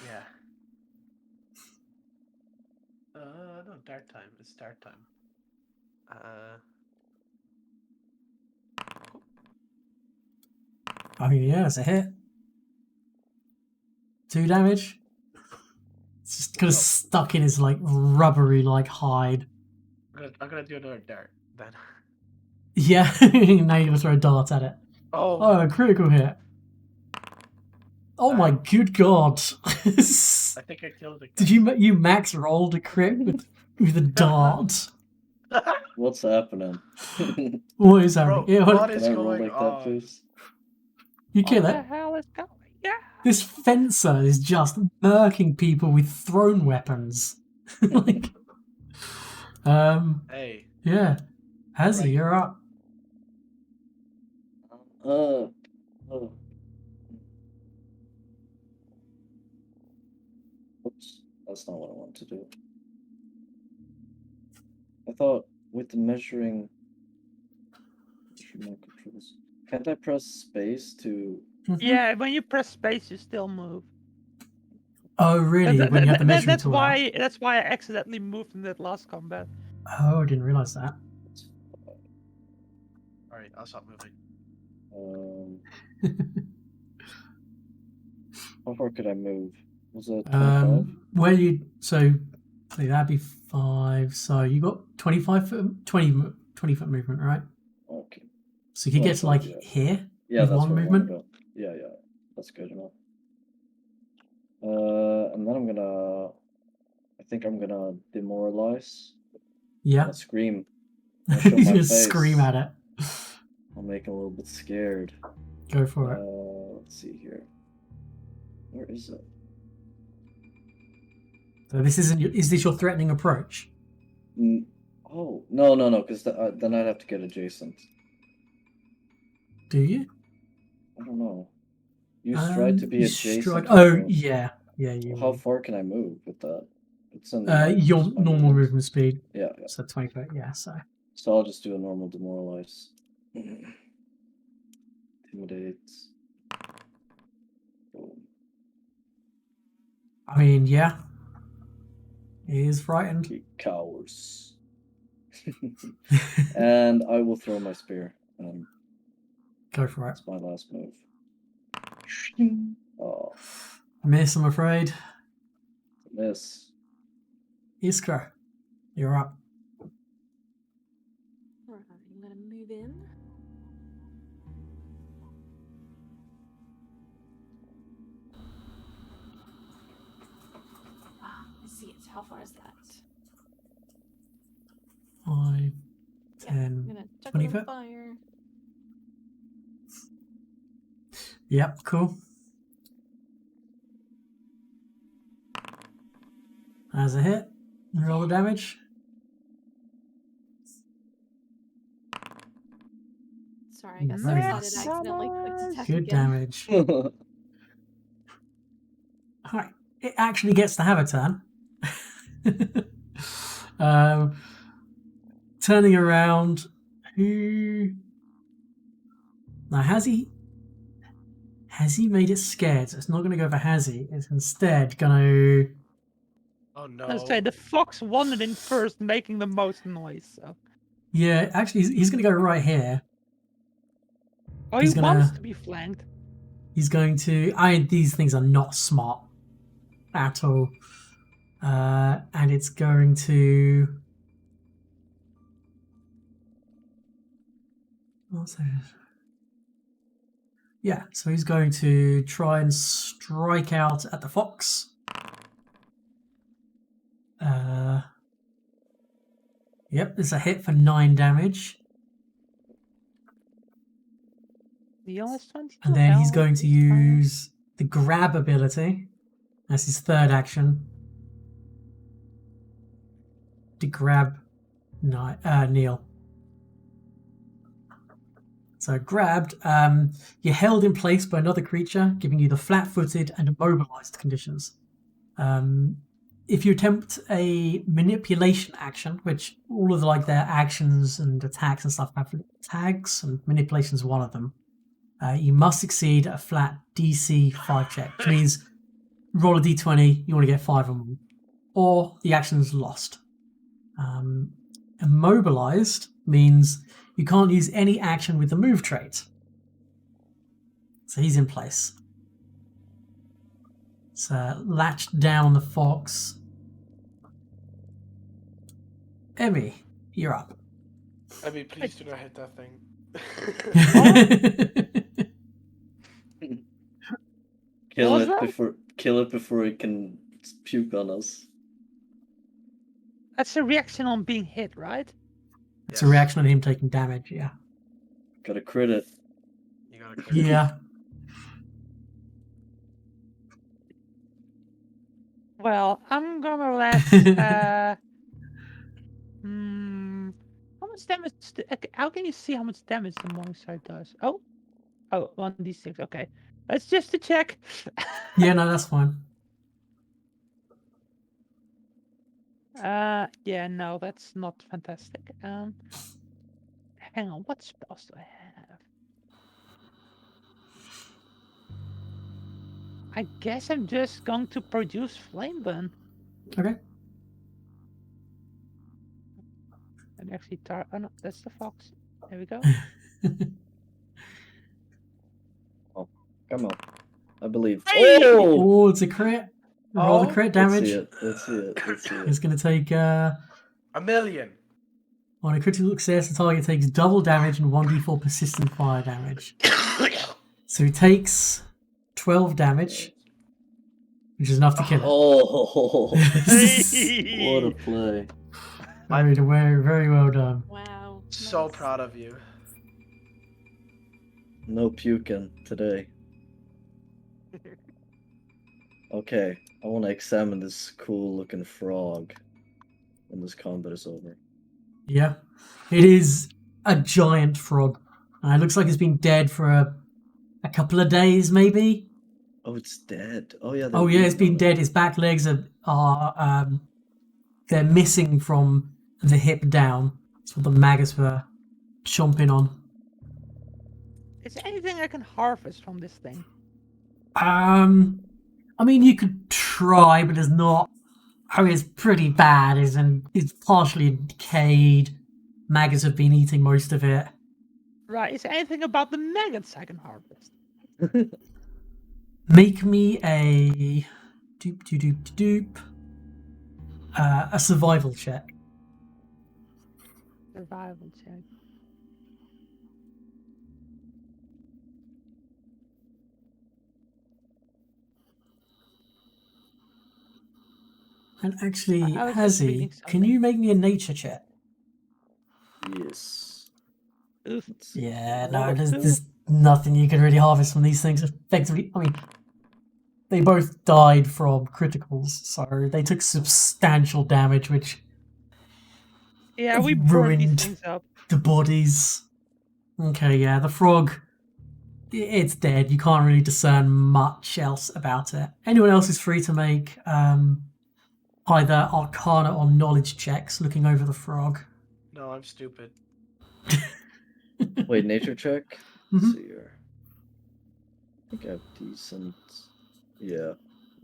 [SPEAKER 1] Yeah. No, dart time. It's dart time.
[SPEAKER 2] I mean, yeah, it's a hit. 2 damage. It's just kind of stuck in his like rubbery like hide.
[SPEAKER 1] I'm gonna do another dart then.
[SPEAKER 2] Yeah, now you're gonna throw a dart at it.
[SPEAKER 1] Oh,
[SPEAKER 2] a critical hit. Oh my good god!
[SPEAKER 1] I think I killed it.
[SPEAKER 2] Did you max rolled a crit with a dart?
[SPEAKER 3] What's happening?
[SPEAKER 2] What is happening?
[SPEAKER 1] Bro, what is
[SPEAKER 3] Can I roll
[SPEAKER 1] going
[SPEAKER 3] like
[SPEAKER 1] on?
[SPEAKER 3] that, please?
[SPEAKER 2] You kill
[SPEAKER 4] What
[SPEAKER 2] it.
[SPEAKER 4] the hell is going? Yeah.
[SPEAKER 2] This fencer is just murking people with thrown weapons. Like,
[SPEAKER 1] Hey.
[SPEAKER 2] yeah. Hazzy,
[SPEAKER 1] Right.
[SPEAKER 2] you're up.
[SPEAKER 3] Oops, that's not what I want to do. I thought with the measuring my controls, can't I press space to?
[SPEAKER 4] Yeah, when you press space, you still move.
[SPEAKER 2] Oh, really? When you have the measuring tool out?
[SPEAKER 4] That's why I accidentally moved in that last combat.
[SPEAKER 2] Oh, I didn't realize that.
[SPEAKER 1] Alright, I'll stop moving.
[SPEAKER 3] How far could I move? Was it 25?
[SPEAKER 2] Where you so that'd be 5. So you got 25 foot, 20 foot movement, right?
[SPEAKER 3] Okay.
[SPEAKER 2] So you could get to like
[SPEAKER 3] 25, yeah.
[SPEAKER 2] here
[SPEAKER 3] Yeah,
[SPEAKER 2] with
[SPEAKER 3] that's
[SPEAKER 2] one
[SPEAKER 3] where I want to
[SPEAKER 2] movement.
[SPEAKER 3] go. Yeah, that's good enough. And then I think I'm gonna demoralize.
[SPEAKER 2] Yeah,
[SPEAKER 3] I'll scream. I'll show
[SPEAKER 2] he's
[SPEAKER 3] my
[SPEAKER 2] gonna
[SPEAKER 3] face.
[SPEAKER 2] scream at it.
[SPEAKER 3] I'll make him a little bit scared.
[SPEAKER 2] Go for it.
[SPEAKER 3] Let's see here. Where is it?
[SPEAKER 2] So this isn't. Is this your threatening approach?
[SPEAKER 3] Oh, no, because then I'd have to get adjacent.
[SPEAKER 2] Do you?
[SPEAKER 3] I don't know. You stride to be
[SPEAKER 2] You
[SPEAKER 3] adjacent.
[SPEAKER 2] stride-
[SPEAKER 3] to
[SPEAKER 2] Oh
[SPEAKER 3] someone.
[SPEAKER 2] yeah.
[SPEAKER 3] How far can I move with that? It's in
[SPEAKER 2] Your
[SPEAKER 3] my
[SPEAKER 2] normal movement speed.
[SPEAKER 3] Yeah.
[SPEAKER 2] So 20 foot. Yeah. So
[SPEAKER 3] So I'll just do a normal demoralize. Intimidate. Boom.
[SPEAKER 2] I mean, yeah. He is frightened.
[SPEAKER 3] He cowers. And I will throw my spear.
[SPEAKER 2] Go for it.
[SPEAKER 3] That's my last move. Oh,
[SPEAKER 2] Miss, I'm afraid.
[SPEAKER 3] miss.
[SPEAKER 2] Iskra, you're up.
[SPEAKER 5] Alright, I'm gonna move in. Ah, I see it. How far is that?
[SPEAKER 2] 5,
[SPEAKER 5] I'm
[SPEAKER 2] 10.
[SPEAKER 5] gonna chuck
[SPEAKER 2] 20
[SPEAKER 5] it on
[SPEAKER 2] foot?
[SPEAKER 5] fire.
[SPEAKER 2] Yep, cool. As a hit, roll the damage.
[SPEAKER 5] Sorry, I guess
[SPEAKER 2] Very
[SPEAKER 5] I
[SPEAKER 2] nice.
[SPEAKER 5] decided I accidentally clicked attack
[SPEAKER 2] Good
[SPEAKER 5] again.
[SPEAKER 2] damage. Alright, it actually gets to have a turn. Turning around, who? Now, has he made it scared? So it's not going to go for Hazzy. It's instead going to.
[SPEAKER 1] Oh no.
[SPEAKER 4] Let's say the fox wandered in first, making the most noise. So.
[SPEAKER 2] Yeah, actually, he's going to go right here.
[SPEAKER 4] Oh,
[SPEAKER 2] He's
[SPEAKER 4] he
[SPEAKER 2] gonna-
[SPEAKER 4] wants to be flanked.
[SPEAKER 2] He's going to. These things are not smart at all. And it's going to. What's that? Yeah, so he's going to try and strike out at the fox. Yep, there's a hit for 9 damage.
[SPEAKER 4] He only has 22
[SPEAKER 2] And then he's
[SPEAKER 4] health,
[SPEAKER 2] going to
[SPEAKER 4] he's fine.
[SPEAKER 2] use the grab ability. That's his third action. To grab Neil. So grabbed, you're held in place by another creature, giving you the flat-footed and immobilized conditions. If you attempt a manipulation action, which all of their actions and attacks and stuff have tags, and manipulation is one of them, you must succeed a flat DC 5 check, which means roll a d20, you want to get 5 or more, or the action's lost. Immobilized means you can't use any action with the move trait. So he's in place. So latched down on the fox. Emmy, you're up.
[SPEAKER 1] Emmy, please do not hit that thing.
[SPEAKER 3] Kill
[SPEAKER 4] Was that?
[SPEAKER 3] it before it can puke on us.
[SPEAKER 4] That's a reaction on being hit, right?
[SPEAKER 2] It's a reaction on him taking damage, yeah.
[SPEAKER 3] Gotta crit it.
[SPEAKER 1] You gotta crit it.
[SPEAKER 2] Yeah.
[SPEAKER 4] Well, I'm gonna let. How much damage? How can you see how much damage the morning side does? Oh, 1d6. Okay, that's just to check.
[SPEAKER 2] Yeah, no, that's fine.
[SPEAKER 4] Yeah, no, that's not fantastic. Hang on, what spells do I have? I guess I'm just going to produce flame burn
[SPEAKER 2] Okay.
[SPEAKER 4] and actually oh no, that's the fox. There we go.
[SPEAKER 3] Come on. I believe.
[SPEAKER 4] Hey!
[SPEAKER 3] Oh!
[SPEAKER 2] Oh, it's a crit. Roll the
[SPEAKER 1] Oh,
[SPEAKER 2] crit
[SPEAKER 3] Let's see
[SPEAKER 2] damage.
[SPEAKER 3] it. Let's see it. Let's see
[SPEAKER 2] It's
[SPEAKER 3] it.
[SPEAKER 2] going to take,
[SPEAKER 1] $1 million.
[SPEAKER 2] on a critical success, the target takes double damage and 1d4 persistent fire damage. So he takes 12 damage, which is enough to kill it.
[SPEAKER 3] Oh! What a
[SPEAKER 4] Hey!
[SPEAKER 3] play.
[SPEAKER 2] Very, very well done.
[SPEAKER 5] Wow.
[SPEAKER 1] So
[SPEAKER 5] nice.
[SPEAKER 1] proud of you.
[SPEAKER 3] No puking today. Okay, I want to examine this cool looking frog when this combat is over.
[SPEAKER 2] Yeah. It is a giant frog. It looks like it's been dead for a couple of days, maybe.
[SPEAKER 3] Oh, it's dead. Oh yeah.
[SPEAKER 2] Oh yeah, it's been dead. Its back legs are they're missing from the hip down. That's what the maggots were chomping on.
[SPEAKER 4] Is there anything I can harvest from this thing?
[SPEAKER 2] I mean, you could try, but it's not. I mean, it's pretty bad. It's partially decayed. Maggots have been eating most of it.
[SPEAKER 4] Right, is there anything about the maggots I can harvest?
[SPEAKER 2] Make me a a survival check.
[SPEAKER 4] Survival check.
[SPEAKER 2] And actually,
[SPEAKER 4] I was just reading
[SPEAKER 2] Hazzy, can
[SPEAKER 4] something.
[SPEAKER 2] you make me a nature check?
[SPEAKER 3] Yes.
[SPEAKER 4] Oof.
[SPEAKER 2] Yeah,
[SPEAKER 4] What
[SPEAKER 2] no,
[SPEAKER 4] a
[SPEAKER 2] there's nothing you can really harvest from these things. Effectively, I mean, they both died from criticals, so they took substantial damage, which
[SPEAKER 4] Yeah, we burned these
[SPEAKER 2] ruined
[SPEAKER 4] things up.
[SPEAKER 2] the bodies. Okay, yeah, the frog, it's dead. You can't really discern much else about it. Anyone else is free to make either Arcana or Knowledge checks looking over the frog.
[SPEAKER 1] No, I'm stupid.
[SPEAKER 3] Wait, nature check?
[SPEAKER 2] Mhm.
[SPEAKER 3] Let's see here. I think I have decent. Yeah,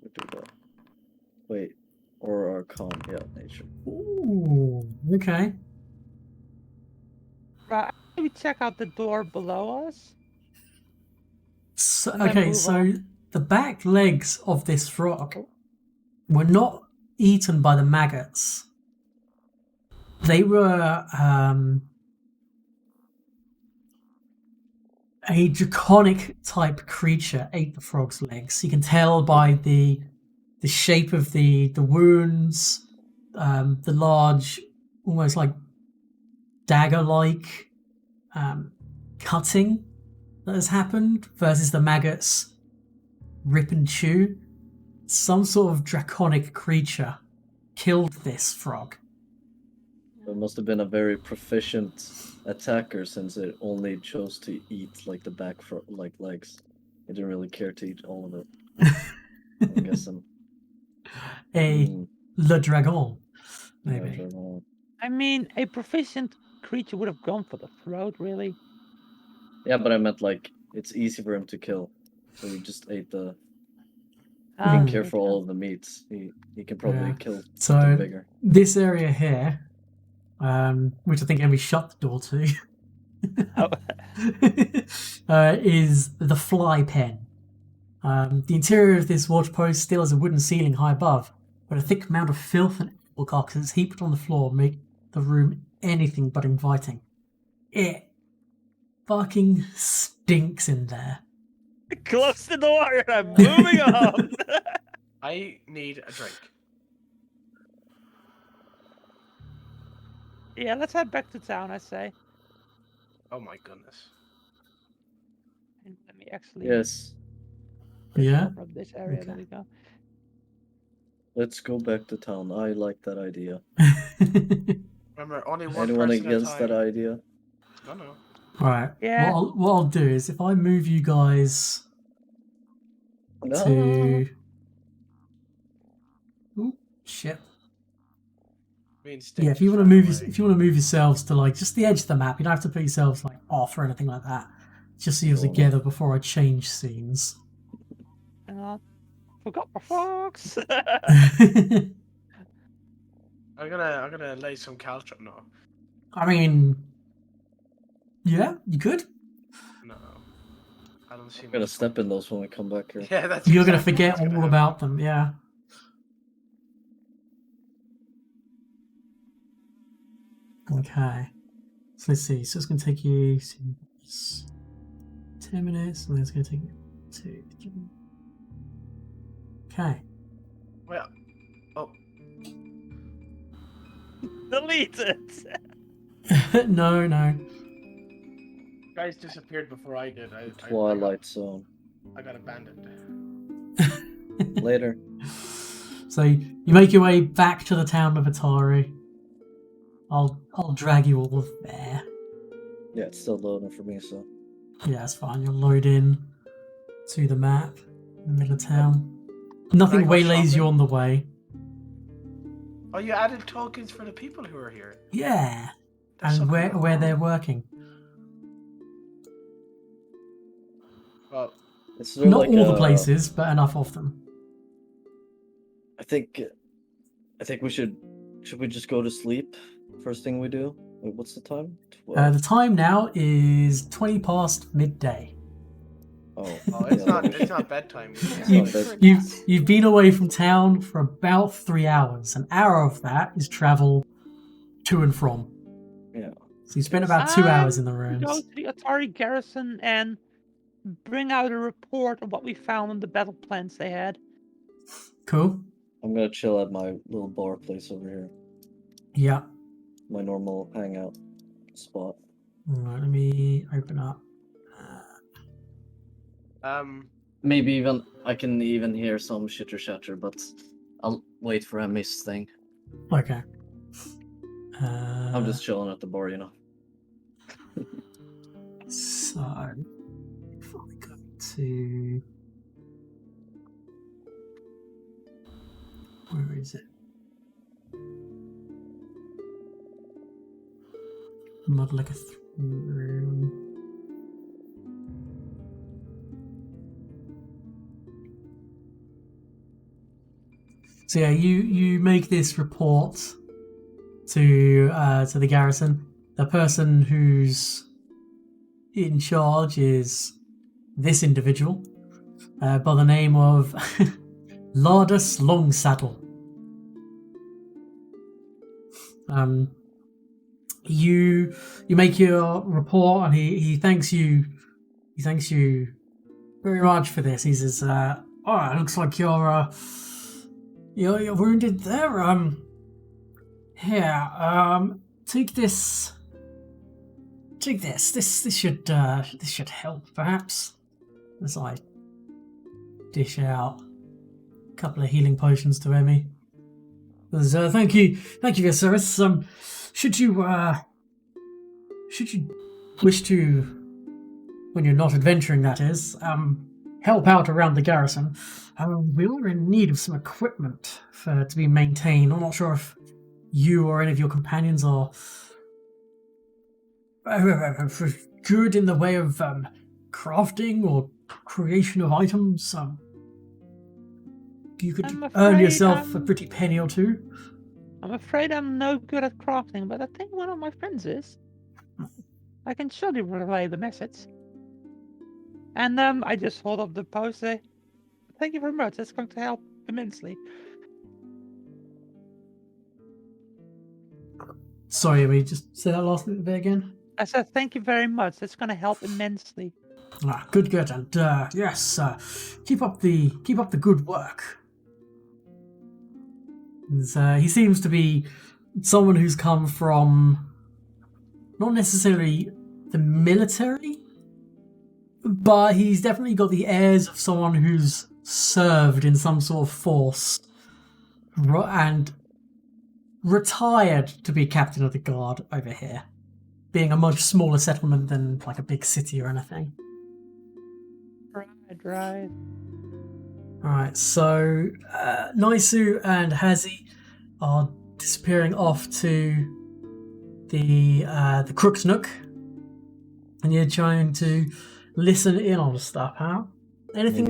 [SPEAKER 3] we do that. Wait, or Arcana. Yeah, nature.
[SPEAKER 2] Ooh, okay.
[SPEAKER 4] Right, maybe check out the door below us.
[SPEAKER 2] So,
[SPEAKER 4] And then
[SPEAKER 2] okay,
[SPEAKER 4] move
[SPEAKER 2] so
[SPEAKER 4] on.
[SPEAKER 2] the back legs of this frog were not eaten by the maggots. They were a draconic type creature ate the frog's legs. You can tell by the shape of the wounds, the large, almost like dagger-like cutting that has happened versus the maggots rip and chew. Some sort of draconic creature killed this frog.
[SPEAKER 3] It must have been a very proficient attacker since it only chose to eat like the back like legs. It didn't really care to eat all of it. I'm guessing.
[SPEAKER 2] A Le Dragon,
[SPEAKER 3] Yeah,
[SPEAKER 2] maybe.
[SPEAKER 3] dragon.
[SPEAKER 4] I mean, a proficient creature would have gone for the throat, really.
[SPEAKER 3] Yeah, but I meant like it's easy for him to kill, so he just ate the. He
[SPEAKER 4] Ah,
[SPEAKER 3] didn't care
[SPEAKER 4] okay,
[SPEAKER 3] for all
[SPEAKER 4] true.
[SPEAKER 3] of the meats. He can probably
[SPEAKER 2] Yeah.
[SPEAKER 3] kill
[SPEAKER 2] So
[SPEAKER 3] something bigger.
[SPEAKER 2] this area here, which I think Emmy shut the door to,
[SPEAKER 4] Oh.
[SPEAKER 2] is the fly pen. The interior of this watch post still has a wooden ceiling high above, but a thick mound of filth and animal carcasses heaped on the floor make the room anything but inviting. It fucking stinks in there.
[SPEAKER 4] Close the door! I'm moving on!
[SPEAKER 1] I need a drink.
[SPEAKER 4] Yeah, let's head back to town, I say.
[SPEAKER 1] Oh my goodness.
[SPEAKER 4] And let me actually
[SPEAKER 3] Yes,
[SPEAKER 2] Yeah?
[SPEAKER 4] cover up this area. There
[SPEAKER 2] Okay.
[SPEAKER 4] we go.
[SPEAKER 3] let's go back to town. I like that idea.
[SPEAKER 1] Remember, only one
[SPEAKER 3] Anyone
[SPEAKER 1] person
[SPEAKER 3] against
[SPEAKER 1] at a
[SPEAKER 3] that
[SPEAKER 1] time.
[SPEAKER 3] idea?
[SPEAKER 1] No, no.
[SPEAKER 2] Right.
[SPEAKER 4] Yeah.
[SPEAKER 2] What I'll do is if I move you guys
[SPEAKER 3] No.
[SPEAKER 2] to. Ooh, shit.
[SPEAKER 1] Me and
[SPEAKER 2] Yeah,
[SPEAKER 1] Stick
[SPEAKER 2] if you
[SPEAKER 1] just
[SPEAKER 2] want to
[SPEAKER 1] ran
[SPEAKER 2] move,
[SPEAKER 1] away.
[SPEAKER 2] if you want to move yourselves to like just the edge of the map, you don't have to put yourselves like off or anything like that. Just so you're
[SPEAKER 3] Cool.
[SPEAKER 2] together before I change scenes.
[SPEAKER 4] Forgot my fox!
[SPEAKER 1] I'm gonna lay some calcium. No,
[SPEAKER 2] I mean, yeah, you could.
[SPEAKER 1] no. I don't see.
[SPEAKER 3] I'm gonna step in those when we come back here.
[SPEAKER 1] Yeah, that's.
[SPEAKER 2] You're going to
[SPEAKER 1] exactly
[SPEAKER 2] forget
[SPEAKER 1] what's gonna
[SPEAKER 2] all
[SPEAKER 1] happen.
[SPEAKER 2] about them, yeah. Okay. So let's see. So it's going to take you 10 minutes, and then it's going to take you 2. Okay.
[SPEAKER 1] Well, oh,
[SPEAKER 4] Delete it.
[SPEAKER 2] No.
[SPEAKER 1] guys disappeared before I did.
[SPEAKER 3] Twilight Zone.
[SPEAKER 1] I got abandoned.
[SPEAKER 3] Later.
[SPEAKER 2] So you make your way back to the town of Atari. I'll drag you all there.
[SPEAKER 3] Yeah, it's still loading for me, so.
[SPEAKER 2] Yeah, that's fine. You'll load in to the map in the middle of town. Nothing
[SPEAKER 1] Can I go
[SPEAKER 2] waylays you
[SPEAKER 1] shopping?
[SPEAKER 2] on the way.
[SPEAKER 1] Oh, you added tokens for the people who are here.
[SPEAKER 2] Yeah,
[SPEAKER 1] That's
[SPEAKER 2] and
[SPEAKER 1] so
[SPEAKER 2] where
[SPEAKER 1] cool.
[SPEAKER 2] they're working.
[SPEAKER 1] Well,
[SPEAKER 3] Is there
[SPEAKER 2] Not
[SPEAKER 3] like
[SPEAKER 2] all the
[SPEAKER 3] a-
[SPEAKER 2] places, but enough of them.
[SPEAKER 3] I think we should we just go to sleep first thing we do? Wait, what's the time? 12.
[SPEAKER 2] The time now is 20 past midday.
[SPEAKER 3] Oh,
[SPEAKER 1] it's
[SPEAKER 3] yeah,
[SPEAKER 1] not.
[SPEAKER 3] then we
[SPEAKER 1] It's
[SPEAKER 3] should-
[SPEAKER 1] not bedtime.
[SPEAKER 3] It's
[SPEAKER 5] Yeah.
[SPEAKER 3] not
[SPEAKER 5] For
[SPEAKER 3] bed-
[SPEAKER 5] now.
[SPEAKER 2] You've been away from town for about 3 hours. An hour of that is travel to and from.
[SPEAKER 3] Yeah.
[SPEAKER 2] So you spent about 2 hours in the
[SPEAKER 4] Go
[SPEAKER 2] ruins.
[SPEAKER 4] to the Atari garrison and bring out a report of what we found on the battle plans they had.
[SPEAKER 2] Cool.
[SPEAKER 3] I'm gonna chill at my little bar place over here.
[SPEAKER 2] Yeah.
[SPEAKER 3] My normal hangout spot.
[SPEAKER 2] Alright, let me open up.
[SPEAKER 3] Maybe even I can even hear some shitter shatter, but I'll wait for Emmy's thing.
[SPEAKER 2] Okay.
[SPEAKER 3] I'm just chilling at the bar, you know.
[SPEAKER 2] So, if I go to. Where is it? Mod like a room. So yeah, you make this report to the garrison. The person who's in charge is this individual by the name of Lardus Longsaddle. You make your report, and he thanks you. He thanks you very much for this. He says, "Oh, it looks like you're wounded there. Here, take this. Take this. This should help, perhaps." As I dish out a couple of healing potions to Emmy. Says, thank you for your service. Should you wish to, when you're not adventuring, that is, help out around the garrison, we are in need of some equipment to be maintained. I'm not sure if you or any of your companions are good in the way of crafting or creation of items. You could
[SPEAKER 4] I'm
[SPEAKER 2] earn
[SPEAKER 4] afraid
[SPEAKER 2] yourself a
[SPEAKER 4] I'm-
[SPEAKER 2] pretty penny or two.
[SPEAKER 4] I'm afraid I'm no good at crafting, but I think one of my friends is. I can surely relay the message. And I just hold up the poster. Thank you very much. That's going to help immensely.
[SPEAKER 2] Sorry, Emmy, just say that last bit again.
[SPEAKER 4] I said thank you very much. That's going to help immensely.
[SPEAKER 2] Good, and yes, keep up the good work. And, he seems to be someone who's come from not necessarily the military, but he's definitely got the airs of someone who's served in some sort of force and retired to be captain of the guard over here, being a much smaller settlement than like a big city or anything.
[SPEAKER 4] Right.
[SPEAKER 2] Alright, so Naisu and Hazi are disappearing off to the Crook's Nook, and you're trying to listen in on stuff, huh? Anything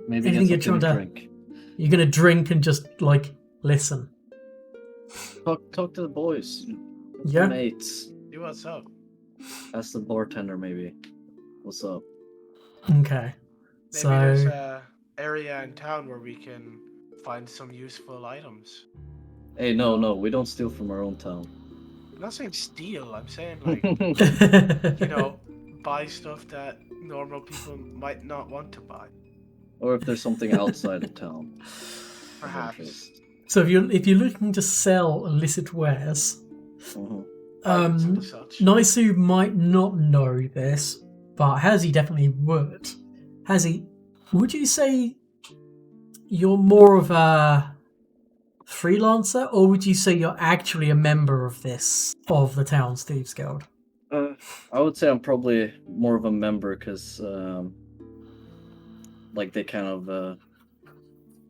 [SPEAKER 3] Maybe
[SPEAKER 2] you're
[SPEAKER 3] get
[SPEAKER 2] trying
[SPEAKER 3] something
[SPEAKER 2] to
[SPEAKER 3] to drink.
[SPEAKER 2] you're gonna drink and just like listen.
[SPEAKER 3] Talk to the boys.
[SPEAKER 2] Yeah.
[SPEAKER 3] Mates.
[SPEAKER 1] see what's up.
[SPEAKER 3] Ask the bartender maybe. What's up?
[SPEAKER 2] Okay.
[SPEAKER 1] Maybe there's
[SPEAKER 2] So
[SPEAKER 1] a area in town where we can find some useful items.
[SPEAKER 3] Hey, no, we don't steal from our own town.
[SPEAKER 1] I'm not saying steal. I'm saying like buy stuff that normal people might not want to buy.
[SPEAKER 3] Or if there's something outside of town. of
[SPEAKER 1] Perhaps.
[SPEAKER 3] interest.
[SPEAKER 2] So if you're looking to sell illicit wares,
[SPEAKER 3] Mhm.
[SPEAKER 1] Items and such.
[SPEAKER 2] Naisu might not know this, but Hazi definitely would. Hazi, would you say you're more of a freelancer, or would you say you're actually a member of the town's thieves guild?
[SPEAKER 3] I would say I'm probably more of a member because, like, they kind of,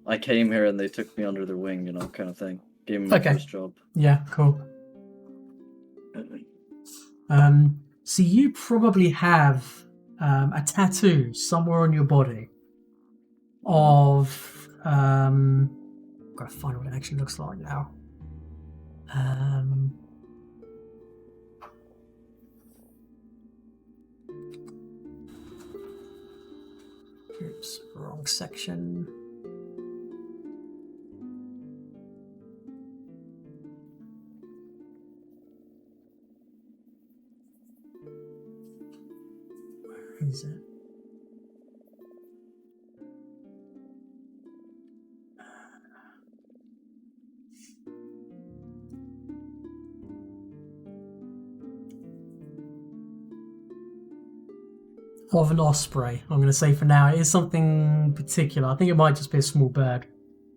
[SPEAKER 3] I came here and they took me under their wing, kind of thing. Gave me my
[SPEAKER 2] Okay.
[SPEAKER 3] first job.
[SPEAKER 2] Yeah, cool. So you probably have a tattoo somewhere on your body of I've got to find what it actually looks like now. Oops, wrong section. Where is it? Of an osprey, I'm going to say for now. It is something particular. I think it might just be a small bird.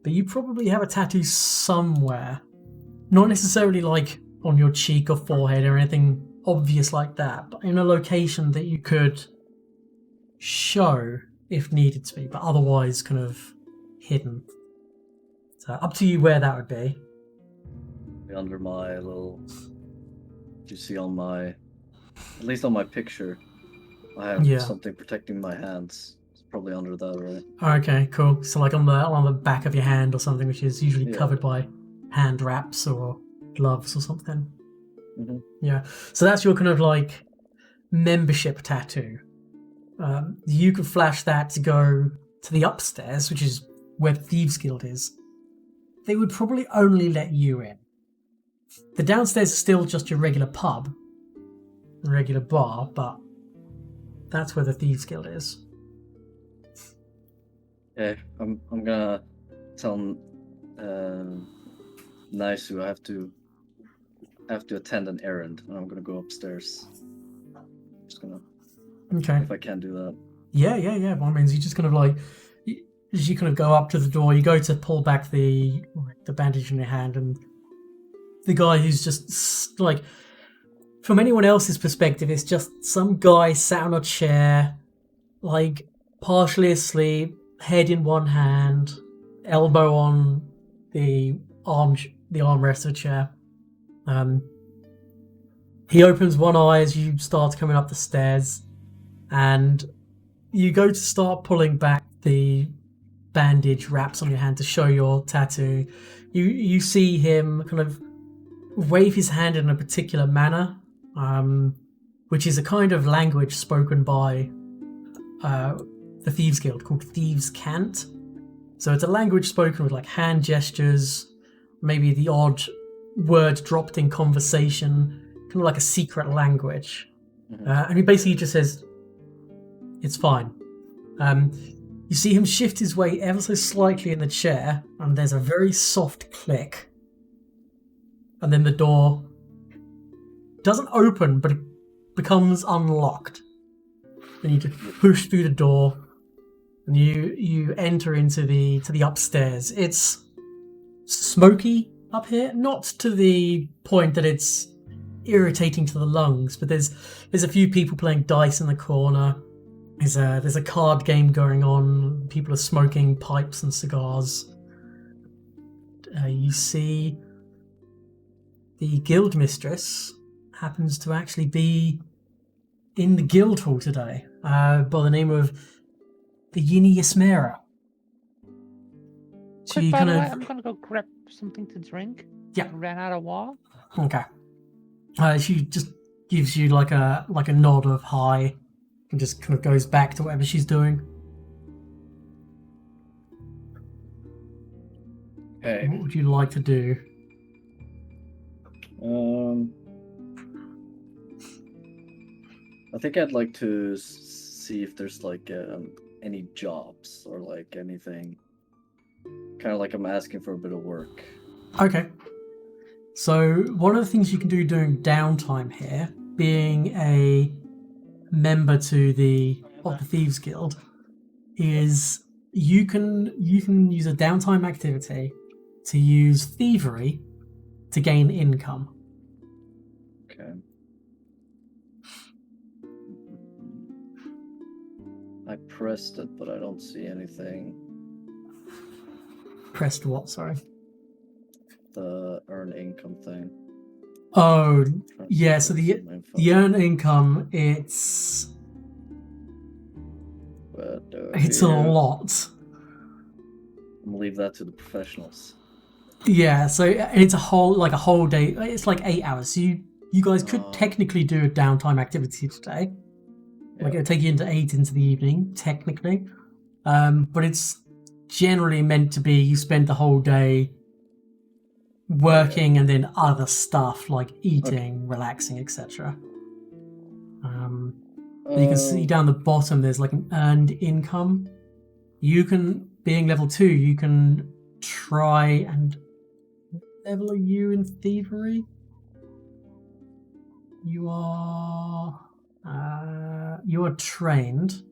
[SPEAKER 2] But you probably have a tattoo somewhere. Not necessarily like on your cheek or forehead or anything obvious like that, but in a location that you could show if needed to be, but otherwise kind of hidden. So up to you where that would be.
[SPEAKER 3] Under my little... You see on my... At least on my picture, I have something protecting my hands. It's probably under that, right?
[SPEAKER 2] Okay, cool. So like on the back of your hand or something, which is usually covered by hand wraps or gloves or something.
[SPEAKER 3] Mm-hmm.
[SPEAKER 2] Yeah. So that's your kind of like membership tattoo. You could flash that to go to the upstairs, which is where the Thieves Guild is. They would probably only let you in. The downstairs is still just your regular pub, regular bar, but that's where the Thieves Guild is.
[SPEAKER 3] Yeah, I'm gonna tell Naisu I have to attend an errand, and I'm gonna go upstairs. Just gonna.
[SPEAKER 2] Okay.
[SPEAKER 3] If I can do that.
[SPEAKER 2] Yeah. By all means, you just kind of like, as you kind of go up to the door, you go to pull back the bandage in your hand, and the guy who's just like, from anyone else's perspective, it's just some guy sat on a chair, like partially asleep, head in one hand, elbow on the armrest of the chair. He opens one eye as you start coming up the stairs, and you go to start pulling back the bandage wraps on your hand to show your tattoo. You see him kind of wave his hand in a particular manner, which is a kind of language spoken by the Thieves Guild called Thieves' Cant. So it's a language spoken with like hand gestures, maybe the odd word dropped in conversation, kind of like a secret language.
[SPEAKER 3] Mm-hmm.
[SPEAKER 2] And he basically just says, "It's fine." You see him shift his weight ever so slightly in the chair, and there's a very soft click. And then the door doesn't open, but it becomes unlocked. Then you just push through the door, and you enter into the upstairs. It's smoky up here, not to the point that it's irritating to the lungs, but there's a few people playing dice in the corner. There's a card game going on. People are smoking pipes and cigars. You see the guild mistress happens to actually be in the guild hall today, by the name of the Yini Yasmera.
[SPEAKER 4] Quick, by the way, I'm gonna go grab something to drink.
[SPEAKER 2] Yeah.
[SPEAKER 4] I ran out of water.
[SPEAKER 2] Okay. She just gives you like a nod of hi, and just kind of goes back to whatever she's doing.
[SPEAKER 3] Okay.
[SPEAKER 2] What would you like to do?
[SPEAKER 3] I think I'd like to see if there's like any jobs or like anything. Kind of like I'm asking for a bit of work.
[SPEAKER 2] Okay. So one of the things you can do during downtime here, being a member to the Thieves Guild, is you can use a downtime activity to use thievery to gain income.
[SPEAKER 3] Okay. I pressed it, but I don't see anything.
[SPEAKER 2] Pressed what? Sorry.
[SPEAKER 3] The earn income thing.
[SPEAKER 2] Oh,
[SPEAKER 3] Trying to
[SPEAKER 2] yeah.
[SPEAKER 3] see
[SPEAKER 2] So
[SPEAKER 3] if there's some info.
[SPEAKER 2] the earn income, it's
[SPEAKER 3] But,
[SPEAKER 2] a lot.
[SPEAKER 3] I'm gonna leave that to the professionals.
[SPEAKER 2] Yeah. So it's a whole day. It's like 8 hours. So you guys could technically do a downtime activity today. Like
[SPEAKER 3] Yeah.
[SPEAKER 2] it'll take you into 8 into the evening, technically. But it's generally meant to be you spend the whole day working and then other stuff like eating, relaxing, etc. You can see down the bottom there's like an earned income. You can, being level 2, you can try and level you in thievery. You are trained,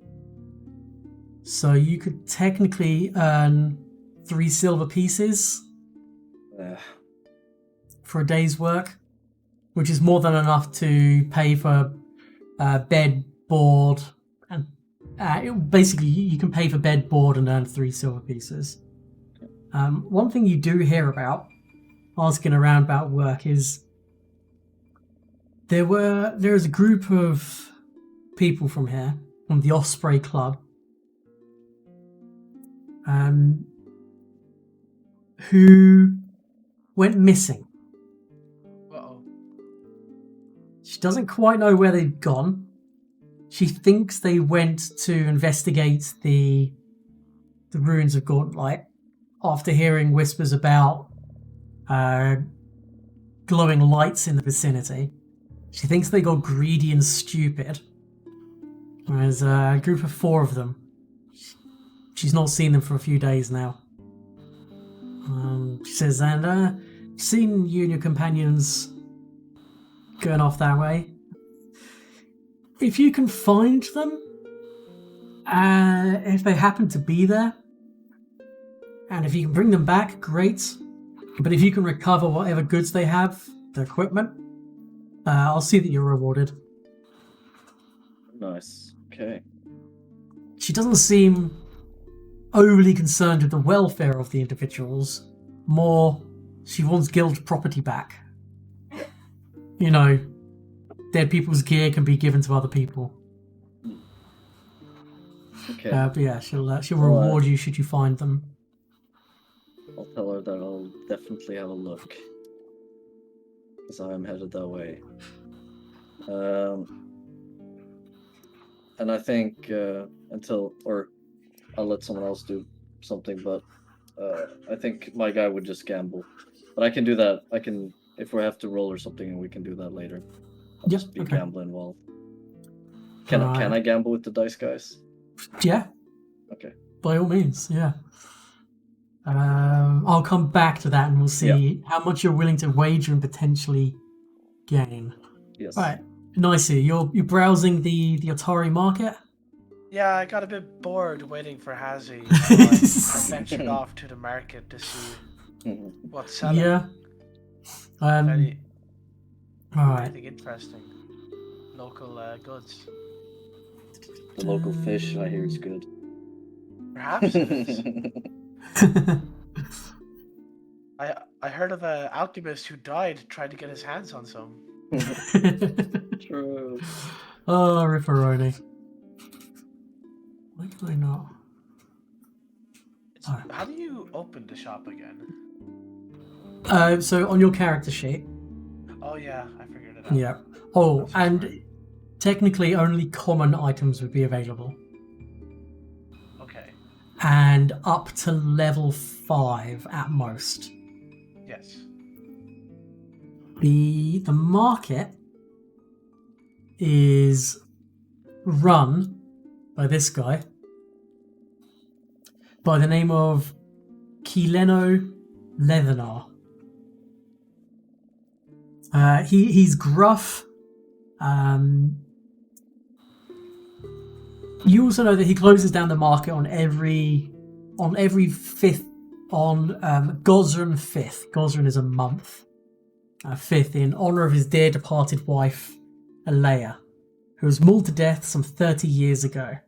[SPEAKER 2] so you could technically earn 3 silver pieces for a day's work, which is more than enough to pay for bed, board, and basically you can pay for bed, board, and earn 3 silver pieces. One thing you do hear about asking around about work is there is a group of people from here, from the Osprey Club, who went missing.
[SPEAKER 1] Uh-oh.
[SPEAKER 2] She doesn't quite know where they've gone. She thinks they went to investigate the ruins of Gauntlight after hearing whispers about glowing lights in the vicinity. She thinks they got greedy and stupid. There's a group of 4 of them. She's not seen them for a few days now. She says, and seen you and your companions going off that way. If you can find them, if they happen to be there, and if you can bring them back, great. But if you can recover whatever goods they have, their equipment, I'll see that you're rewarded.
[SPEAKER 3] Nice. Okay.
[SPEAKER 2] She doesn't seem overly concerned with the welfare of the individuals. More, she wants guild property back. You know, dead people's gear can be given to other people.
[SPEAKER 3] Okay.
[SPEAKER 2] But yeah, she'll reward you should you find them.
[SPEAKER 3] I'll tell her that I'll definitely have a look, as I am headed that way. And I think I'll let someone else do something, but I think my guy would just gamble. But I can do that. If we have to roll or something, we can do that later. I'll just be gambling while. Can I gamble with the dice guys?
[SPEAKER 2] Yeah.
[SPEAKER 3] Okay.
[SPEAKER 2] By all means, yeah. I'll come back to that and we'll see how much you're willing to wager and potentially gain.
[SPEAKER 3] Yes.
[SPEAKER 2] Right. Nicely. You're browsing the Atari market?
[SPEAKER 1] Yeah, I got a bit bored waiting for Hazy, so I ventured off to the market to see what's selling.
[SPEAKER 2] Yeah. Alright.
[SPEAKER 1] Anything interesting. Local goods.
[SPEAKER 3] The local fish, I hear, is good.
[SPEAKER 1] Perhaps it is. I heard of an alchemist who died trying to get his hands on some.
[SPEAKER 3] True.
[SPEAKER 2] Oh, Ripperoni. Why can I not?
[SPEAKER 1] How do you open the shop again?
[SPEAKER 2] So on your character sheet.
[SPEAKER 1] Oh yeah, I figured it out.
[SPEAKER 2] Yeah. Oh, and technically only common items would be available.
[SPEAKER 1] Okay.
[SPEAKER 2] And up to level 5 at most.
[SPEAKER 1] Yes.
[SPEAKER 2] The market is run by this guy by the name of Kileno Leathenar. He's gruff. You also know that he closes down the market on every 5th on Gosran 5th. Gosran is a month. 5th in honor of his dear departed wife, Alea, who was mauled to death some 30 years ago.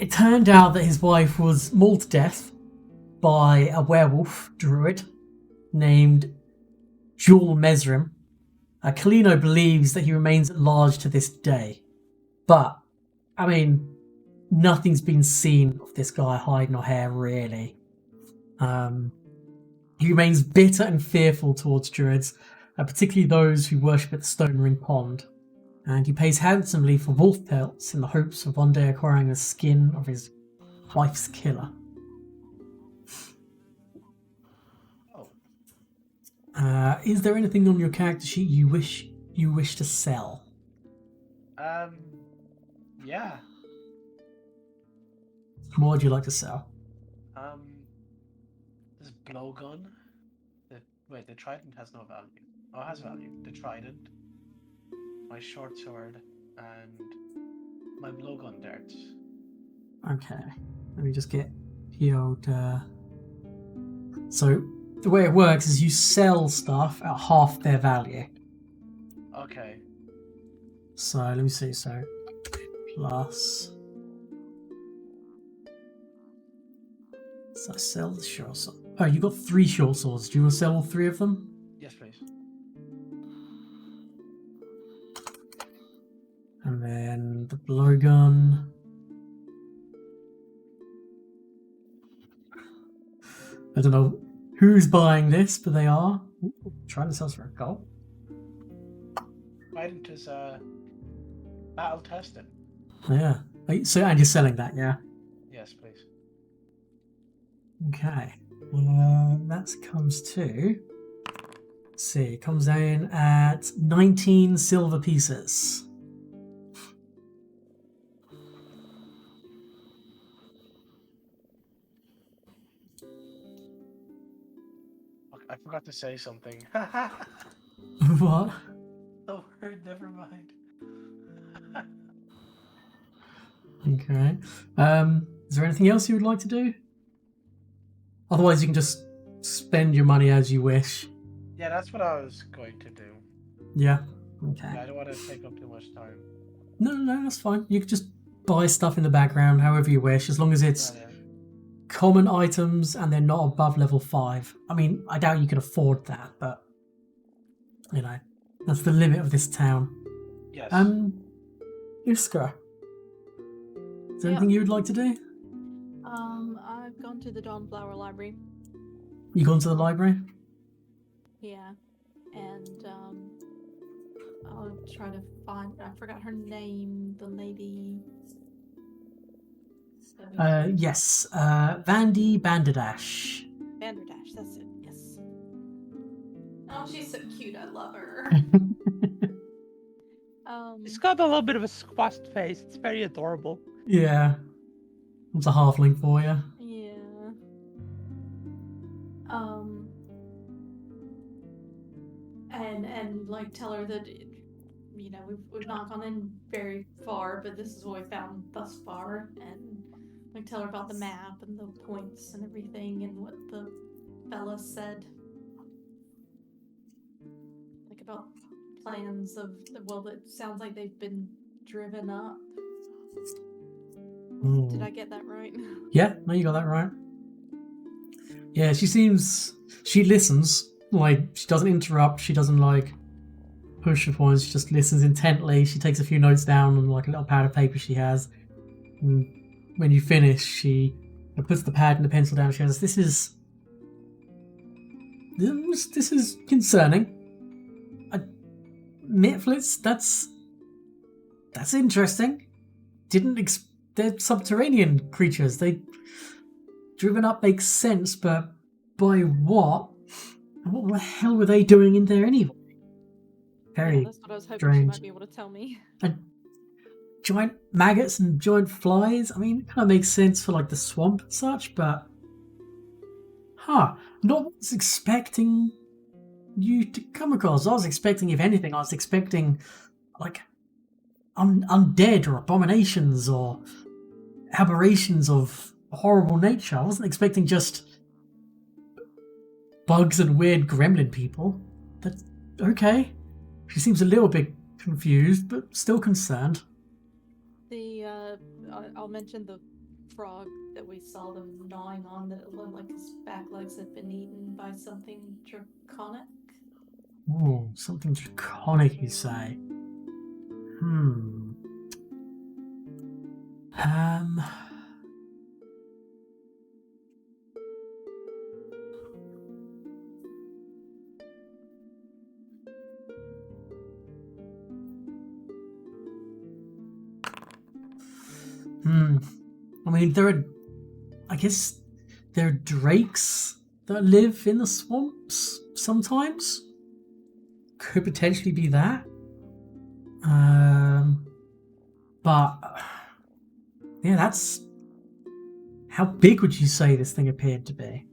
[SPEAKER 2] It turned out that his wife was mauled to death by a werewolf druid named Jul Mesrim. Kalino believes that he remains at large to this day. But, I mean, nothing's been seen of this guy, hide nor hair, really. He remains bitter and fearful towards druids, particularly those who worship at the Stone Ring Pond. And he pays handsomely for wolf pelts in the hopes of one day acquiring the skin of his wife's killer. Is there anything on your character sheet you wish to sell?
[SPEAKER 1] Yeah.
[SPEAKER 2] What would you like to sell?
[SPEAKER 1] This blowgun. The trident has no value. Oh, it has value. The trident, my short sword, and my blowgun darts.
[SPEAKER 2] Okay. Let me just get the old. So the way it works is you sell stuff at half their value.
[SPEAKER 1] Okay.
[SPEAKER 2] So let me see. So plus. So I sell the short sword. Oh, you got 3 short swords. Do you want to sell all 3 of them?
[SPEAKER 1] Yes, please.
[SPEAKER 2] And then the blowgun. I don't know who's buying this, but they are. Ooh, trying to sell for a gold.
[SPEAKER 1] Trident is battle tested.
[SPEAKER 2] Yeah. So and you're selling that, yeah?
[SPEAKER 1] Yes, please.
[SPEAKER 2] Okay. That comes to. Let's see, it comes in at 19 silver pieces.
[SPEAKER 1] I forgot to say something.
[SPEAKER 2] What?
[SPEAKER 1] Oh, never mind.
[SPEAKER 2] Okay. Is there anything else you would like to do? Otherwise, you can just spend your money as you wish.
[SPEAKER 1] Yeah, that's what I was going to do.
[SPEAKER 2] Yeah. Okay.
[SPEAKER 1] Yeah, I don't want to take up too much time.
[SPEAKER 2] No, that's fine. You can just buy stuff in the background however you wish, as long as it's
[SPEAKER 1] Yeah.
[SPEAKER 2] common items and they're not above level 5. I mean, I doubt you can afford that, but you know, that's the limit of this town.
[SPEAKER 1] Yes.
[SPEAKER 2] Iskra, is there anything you would like to do?
[SPEAKER 5] I've gone to the Dawnflower Library.
[SPEAKER 2] You gone to the library?
[SPEAKER 5] Yeah, and I'll try to find. I forgot her name. The lady.
[SPEAKER 2] Yes. Vandy Banderdash.
[SPEAKER 5] Vanderdash. That's it. Yes. Oh, she's so cute. I love her.
[SPEAKER 4] It's got a little bit of a squashed face. It's very adorable.
[SPEAKER 2] Yeah. It's a halfling for you.
[SPEAKER 5] Yeah. And like tell her that you know we've not gone in very far, but this is what we found thus far, and like tell her about the map and the points and everything and what the fella said, like about plans of it sounds like they've been driven up. Did I get that right?
[SPEAKER 2] Yeah, no, you got that right. Yeah, she listens, like, she doesn't interrupt, she doesn't, like, push her points, she just listens intently, she takes a few notes down on, like, a little pad of paper she has, and when you finish, she puts the pad and the pencil down, she goes, this is this is concerning. Mitflits, that's interesting. They're subterranean creatures. They driven up makes sense, but by what? What the hell were they doing in there anyway? Very
[SPEAKER 6] that's what I was hoping she
[SPEAKER 2] strange.
[SPEAKER 6] might be able to tell me.
[SPEAKER 2] And giant maggots and giant flies. I mean, it kind of makes sense for like the swamp and such, but not what I was expecting you to come across. I was expecting, if anything, like undead or abominations or aberrations of horrible nature. I wasn't expecting just bugs and weird gremlin people. That's okay. She seems a little bit confused, but still concerned.
[SPEAKER 6] I'll mention the frog
[SPEAKER 5] that we saw them gnawing on, that it looked like his back legs had been eaten by something draconic.
[SPEAKER 2] Ooh, something draconic, you say? I mean, I guess there are drakes that live in the swamps sometimes. Could potentially be that. But yeah, that's... How big would you say this thing appeared to be?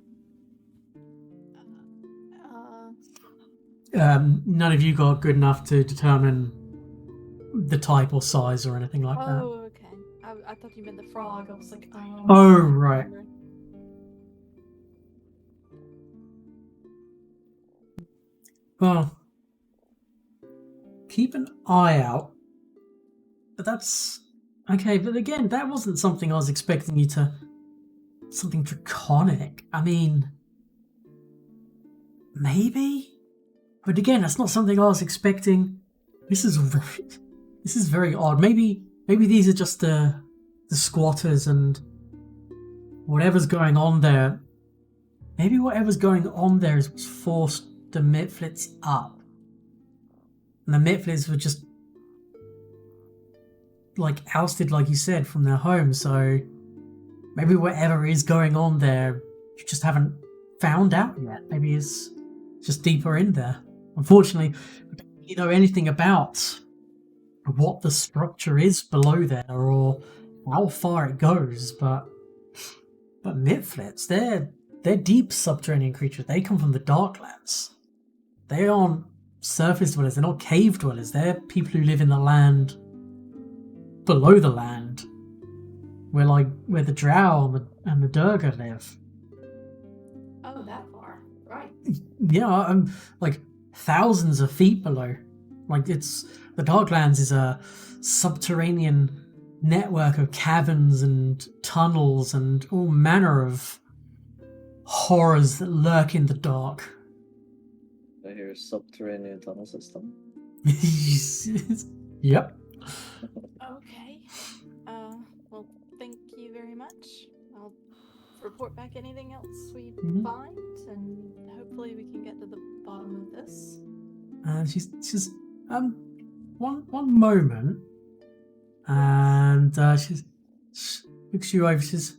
[SPEAKER 2] None of you got good enough to determine the type or size or anything like that.
[SPEAKER 6] Oh, okay. I thought you meant the frog.
[SPEAKER 5] I was like,
[SPEAKER 2] Oh, right. Well, keep an eye out. But that's... Okay, but again, that wasn't something I was expecting you to... Something draconic. I mean... Maybe? But again, that's not something I was expecting. This is very odd. Maybe these are just the squatters and whatever's going on there. Maybe whatever's going on there is what's forced the Mitflits up. And the Mitflits were just like ousted, like you said, from their home. So maybe whatever is going on there, you just haven't found out yet. Maybe it's just deeper in there. Unfortunately, I don't really know anything about what the structure is below there or how far it goes, but Mitflits, they're deep subterranean creatures. They come from the Darklands. They aren't surface dwellers, they're not cave dwellers, they're people who live in the land below the land. Where the Drow and the Durga live.
[SPEAKER 5] Oh, that far. Right.
[SPEAKER 2] Yeah, like thousands of feet below. Like the Darklands is a subterranean network of caverns and tunnels and all manner of horrors that lurk in the dark.
[SPEAKER 3] I hear subterranean tunnel system.
[SPEAKER 2] Yep.
[SPEAKER 6] Okay. Well, thank you very much. I'll report back anything else we find, and hopefully we can get to the bottom of this.
[SPEAKER 2] She's one moment, and she looks you over. She says,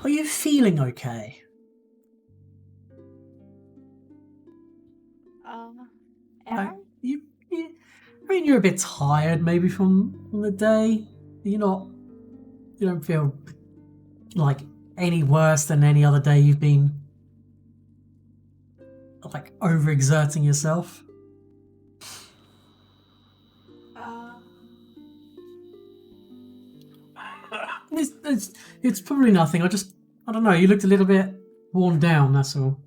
[SPEAKER 2] "Are you feeling okay?"
[SPEAKER 6] Am I?
[SPEAKER 2] I mean, you're a bit tired, maybe from the day. You don't feel like any worse than any other day you've been like overexerting yourself. It's probably nothing. I don't know. You looked a little bit worn down. That's all.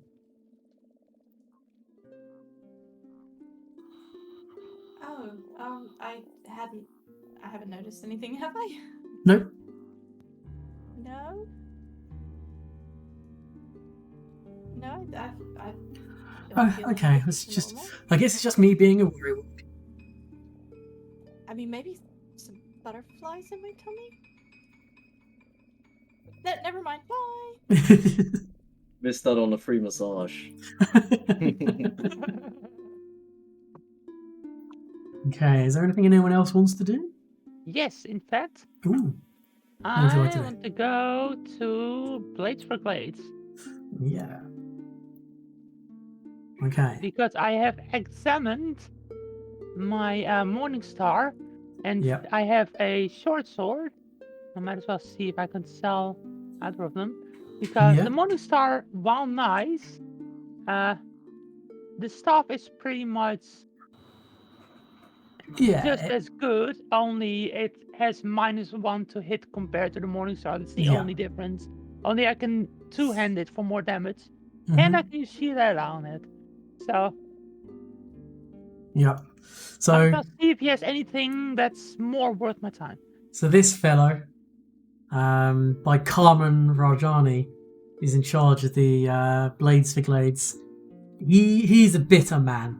[SPEAKER 5] I haven't noticed anything, have I?
[SPEAKER 2] Nope.
[SPEAKER 6] No? No, I don't feel
[SPEAKER 2] Okay.
[SPEAKER 6] like
[SPEAKER 2] It's just.
[SPEAKER 6] normal.
[SPEAKER 2] I guess it's just me being a worrywart.
[SPEAKER 6] I mean, maybe some butterflies in my tummy? Never mind. Bye.
[SPEAKER 3] Missed out on a free massage.
[SPEAKER 2] Okay, is there anything anyone else wants to do?
[SPEAKER 4] Yes, in fact,
[SPEAKER 2] Ooh, What would you like to
[SPEAKER 4] I
[SPEAKER 2] do?
[SPEAKER 4] want to go to Blades for Glades
[SPEAKER 2] yeah. Okay.
[SPEAKER 4] because I have examined my Morning Star, and
[SPEAKER 2] Yep.
[SPEAKER 4] I have a short sword. I might as well see if I can sell either of them because
[SPEAKER 2] Yeah.
[SPEAKER 4] the Morning Star, while nice, the staff is pretty much
[SPEAKER 2] Yeah.
[SPEAKER 4] just as good. Only it has -1 to hit compared to the Morning Star. That's the
[SPEAKER 2] Yeah.
[SPEAKER 4] only difference. Only I can two-hand it for more damage,
[SPEAKER 2] Mhm.
[SPEAKER 4] and I can use shield on it. So
[SPEAKER 2] Yep.
[SPEAKER 4] I'm
[SPEAKER 2] So,
[SPEAKER 4] gonna see if he has anything that's more worth my time.
[SPEAKER 2] so this fellow, by Carmen Rajani, is in charge of the Blades for Glades. He's a bitter man.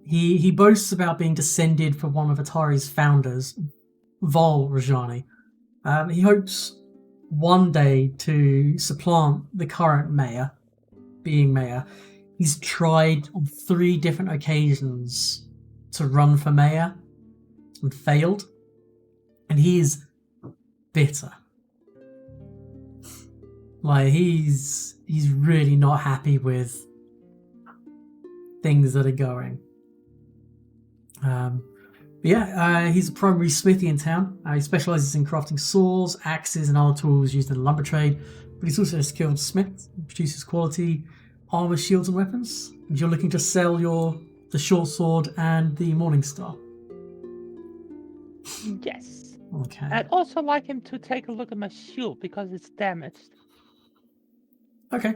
[SPEAKER 2] He boasts about being descended from one of Atari's founders, Vol Rajani. He hopes one day to supplant the current mayor, being mayor. He's tried on 3 different occasions to run for mayor and failed. And he is bitter. Like he's really not happy with things that are going. He's a primary smithy in town. He specialises in crafting saws, axes, and other tools used in the lumber trade. But he's also a skilled smith. He produces quality armor, shields, and weapons. And you're looking to sell the short sword and the Morning Star.
[SPEAKER 4] Yes.
[SPEAKER 2] Okay.
[SPEAKER 4] I'd also like him to take a look at my shield because it's damaged.
[SPEAKER 2] Okay.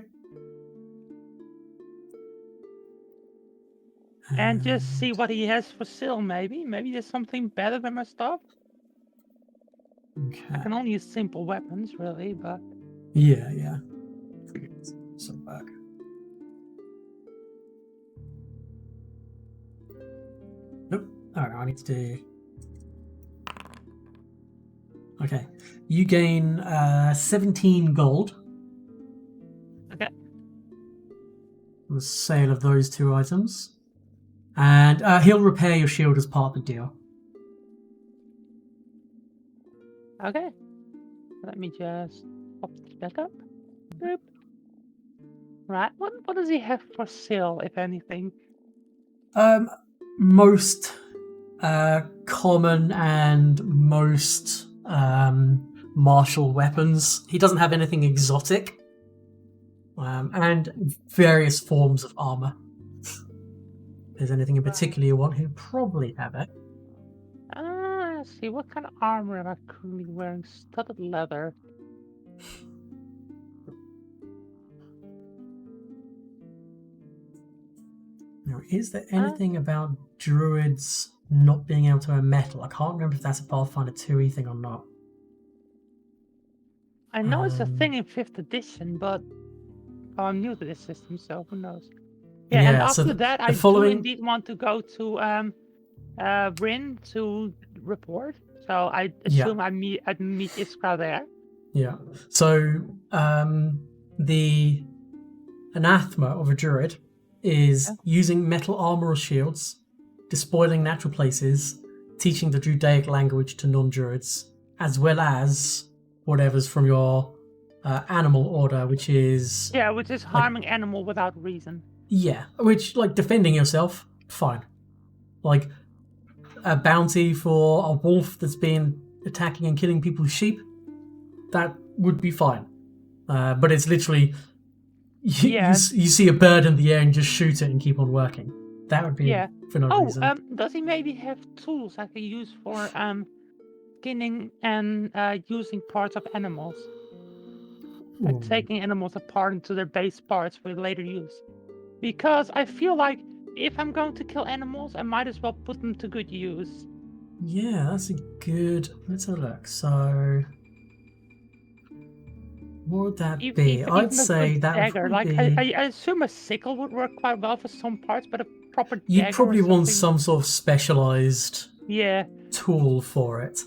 [SPEAKER 4] And just see what he has for sale, maybe. Maybe there's something better than my stuff.
[SPEAKER 2] Okay.
[SPEAKER 4] I can only use simple weapons, really, but...
[SPEAKER 2] Yeah. So back. Nope. Alright, I need to do... Okay. You gain 17 gold.
[SPEAKER 4] Okay.
[SPEAKER 2] The sale of those 2 items. And he'll repair your shield as part of the deal.
[SPEAKER 4] Okay. Let me just pop this back up. Boop. Right. What does he have for sale, if anything?
[SPEAKER 2] Most common and most martial weapons. He doesn't have anything exotic. And various forms of armor. If there's anything in particular you want, he'll probably have it.
[SPEAKER 4] Let's see. What kind of armor am I currently wearing? Studded leather.
[SPEAKER 2] Now, is there anything about druids not being able to wear metal? I can't remember if that's a Pathfinder 2e thing or not.
[SPEAKER 4] I know it's a thing in 5th edition, but I'm new to this system, so who knows? Yeah, and
[SPEAKER 2] Yeah, so
[SPEAKER 4] after that, I do indeed want to go to Rin to report. So I assume I'd meet Iskra there.
[SPEAKER 2] Yeah. So the anathema of a druid is using metal armor or shields, despoiling natural places, teaching the Druidic language to non-druids, as well as whatever's from your animal order, which is...
[SPEAKER 4] Yeah, which is harming animal without reason.
[SPEAKER 2] Yeah, which, like, defending yourself, fine. Like, a bounty for a wolf that's been attacking and killing people's sheep, that would be fine. But it's literally, you see a bird in the air and just shoot it and keep on working. That would be for no reason.
[SPEAKER 4] Does he maybe have tools I can use for skinning and using parts of animals? Like taking animals apart into their base parts for later use. Because I feel like if I'm going to kill animals, I might as well put them to good use.
[SPEAKER 2] Yeah, that's a good... Let's have a look. So... what would that be? I'd say that
[SPEAKER 4] dagger.
[SPEAKER 2] would
[SPEAKER 4] Like,
[SPEAKER 2] be...
[SPEAKER 4] I assume a sickle would work quite well for some parts, but a proper dagger
[SPEAKER 2] You'd probably
[SPEAKER 4] or
[SPEAKER 2] want
[SPEAKER 4] something...
[SPEAKER 2] some sort of specialised tool for it.